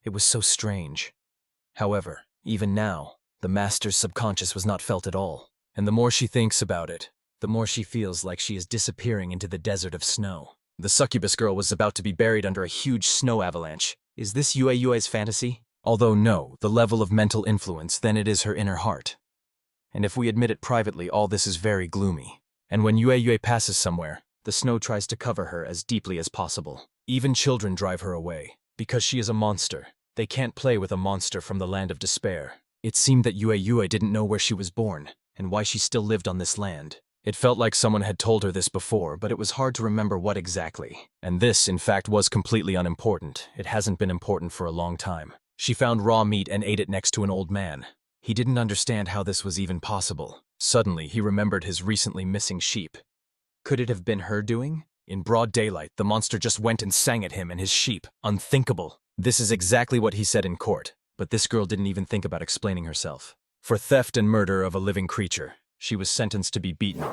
It was so strange. However, even now, the master's subconscious was not felt at all. And the more she thinks about it, the more she feels like she is disappearing into the desert of snow. The succubus girl was about to be buried under a huge snow avalanche. Is this Yue's fantasy? Although no, the level of mental influence, then it is her inner heart. And if we admit it privately, all this is very gloomy. And when Yue passes somewhere, the snow tries to cover her as deeply as possible. Even children drive her away. Because she is a monster. They can't play with a monster from the land of despair. It seemed that Yue didn't know where she was born, and why she still lived on this land. It felt like someone had told her this before, but it was hard to remember what exactly. And this, in fact, was completely unimportant. It hasn't been important for a long time. She found raw meat and ate it next to an old man. He didn't understand how this was even possible. Suddenly, he remembered his recently missing sheep. Could it have been her doing? In broad daylight, the monster just went and sang at him and his sheep. Unthinkable. This is exactly what he said in court, but this girl didn't even think about explaining herself. For theft and murder of a living creature, she was sentenced to be beaten,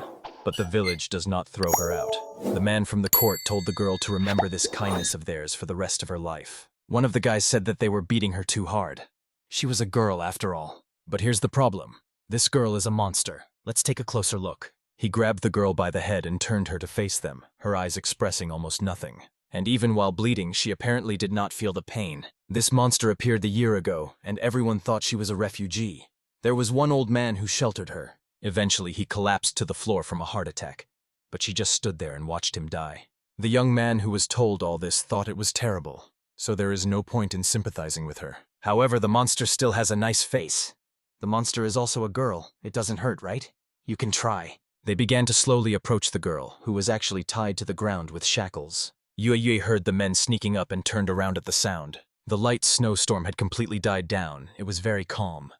but the village does not throw her out. The man from the court told the girl to remember this kindness of theirs for the rest of her life. One of the guys said that they were beating her too hard. She was a girl after all. But here's the problem. This girl is a monster. Let's take a closer look. He grabbed the girl by the head and turned her to face them, her eyes expressing almost nothing. And even while bleeding, she apparently did not feel the pain. This monster appeared a year ago, and everyone thought she was a refugee. There was one old man who sheltered her. Eventually, he collapsed to the floor from a heart attack. but she just stood there and watched him die. The young man who was told all this thought it was terrible, so there is no point in sympathizing with her. However, the monster still has a nice face. The monster is also a girl. It doesn't hurt, right? You can try. They began to slowly approach the girl, who was actually tied to the ground with shackles. Yue heard the men sneaking up and turned around at the sound. The light snowstorm had completely died down. It was very calm.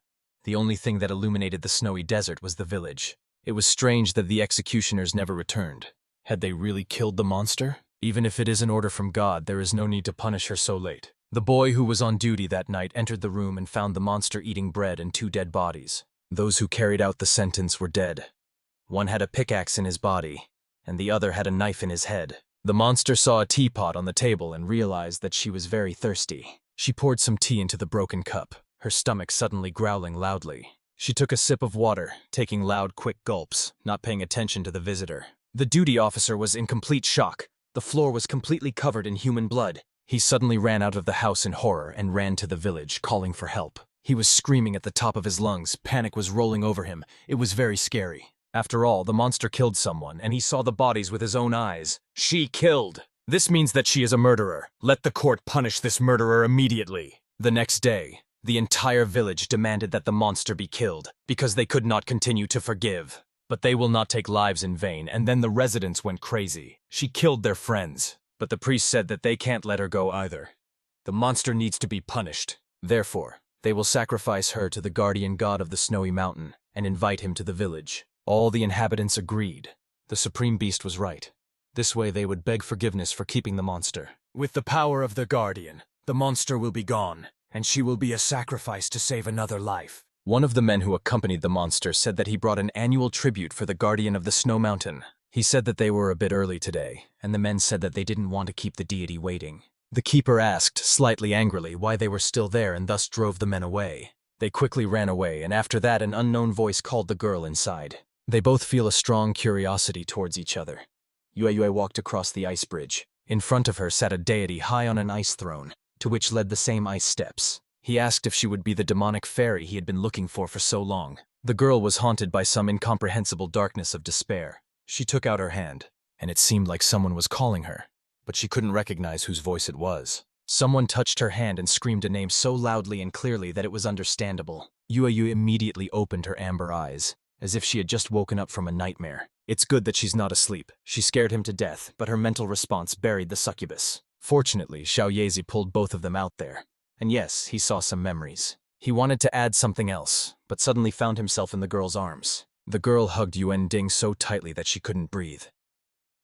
The only thing that illuminated the snowy desert was the village. It was strange that the executioners never returned. Had they really killed the monster? Even if it is an order from God, there is no need to punish her so late. The boy who was on duty that night entered the room and found the monster eating bread and 2 dead bodies. Those who carried out the sentence were dead. One had a pickaxe in his body, and the other had a knife in his head. The monster saw a teapot on the table and realized that she was very thirsty. She poured some tea into the broken cup, her stomach suddenly growling loudly. She took a sip of water, taking loud, quick gulps, not paying attention to the visitor. The duty officer was in complete shock. The floor was completely covered in human blood. He suddenly ran out of the house in horror and ran to the village, calling for help. He was screaming at the top of his lungs. Panic was rolling over him. It was very scary. After all, the monster killed someone, and he saw the bodies with his own eyes. She killed. This means that she is a murderer. Let the court punish this murderer immediately. The next day, the entire village demanded that the monster be killed, because they could not continue to forgive. But they will not take lives in vain, and then the residents went crazy. She killed their friends, but the priest said that they can't let her go either. The monster needs to be punished. Therefore, they will sacrifice her to the guardian god of the snowy mountain and invite him to the village. All the inhabitants agreed. The supreme beast was right. This way they would beg forgiveness for keeping the monster. With the power of the guardian, the monster will be gone, and she will be a sacrifice to save another life. One of the men who accompanied the monster said that he brought an annual tribute for the guardian of the snow mountain. He said that they were a bit early today, and the men said that they didn't want to keep the deity waiting. The keeper asked, slightly angrily, why they were still there and thus drove the men away. They quickly ran away, and after that an unknown voice called the girl inside. They both feel a strong curiosity towards each other. Yue walked across the ice bridge. In front of her sat a deity high on an ice throne, to which led the same ice steps. He asked if she would be the demonic fairy he had been looking for so long. The girl was haunted by some incomprehensible darkness of despair. She took out her hand, and it seemed like someone was calling her, but she couldn't recognize whose voice it was. Someone touched her hand and screamed a name so loudly and clearly that it was understandable. Yue immediately opened her amber eyes, as if she had just woken up from a nightmare. It's good that she's not asleep. She scared him to death, but her mental response buried the succubus. Fortunately, Xiaoyezi pulled both of them out there. And yes, he saw some memories. He wanted to add something else, but suddenly found himself in the girl's arms. The girl hugged Yuan Ding so tightly that she couldn't breathe.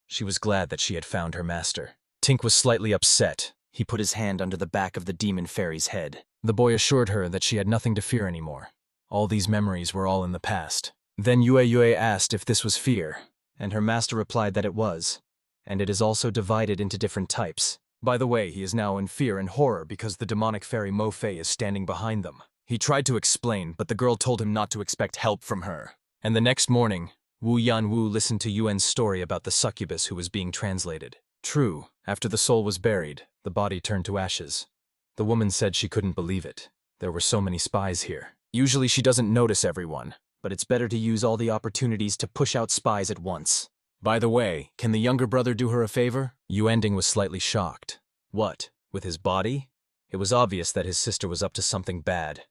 She was glad that she had found her master. Tink was slightly upset. He put his hand under the back of the demon fairy's head. The boy assured her that she had nothing to fear anymore. All these memories were all in the past. Then Yue asked if this was fear, and her master replied that it was, and it is also divided into different types. By the way, he is now in fear and horror because the demonic fairy Mo Fei is standing behind them. He tried to explain, but the girl told him not to expect help from her. And the next morning, Wu Yanwu listened to Yuan's story about the succubus who was being translated. True, after the soul was buried, the body turned to ashes. The woman said she couldn't believe it. There were so many spies here. Usually she doesn't notice everyone, but it's better to use all the opportunities to push out spies at once. By the way, can the younger brother do her a favor? Yuanding was slightly shocked. What, with his body? It was obvious that his sister was up to something bad.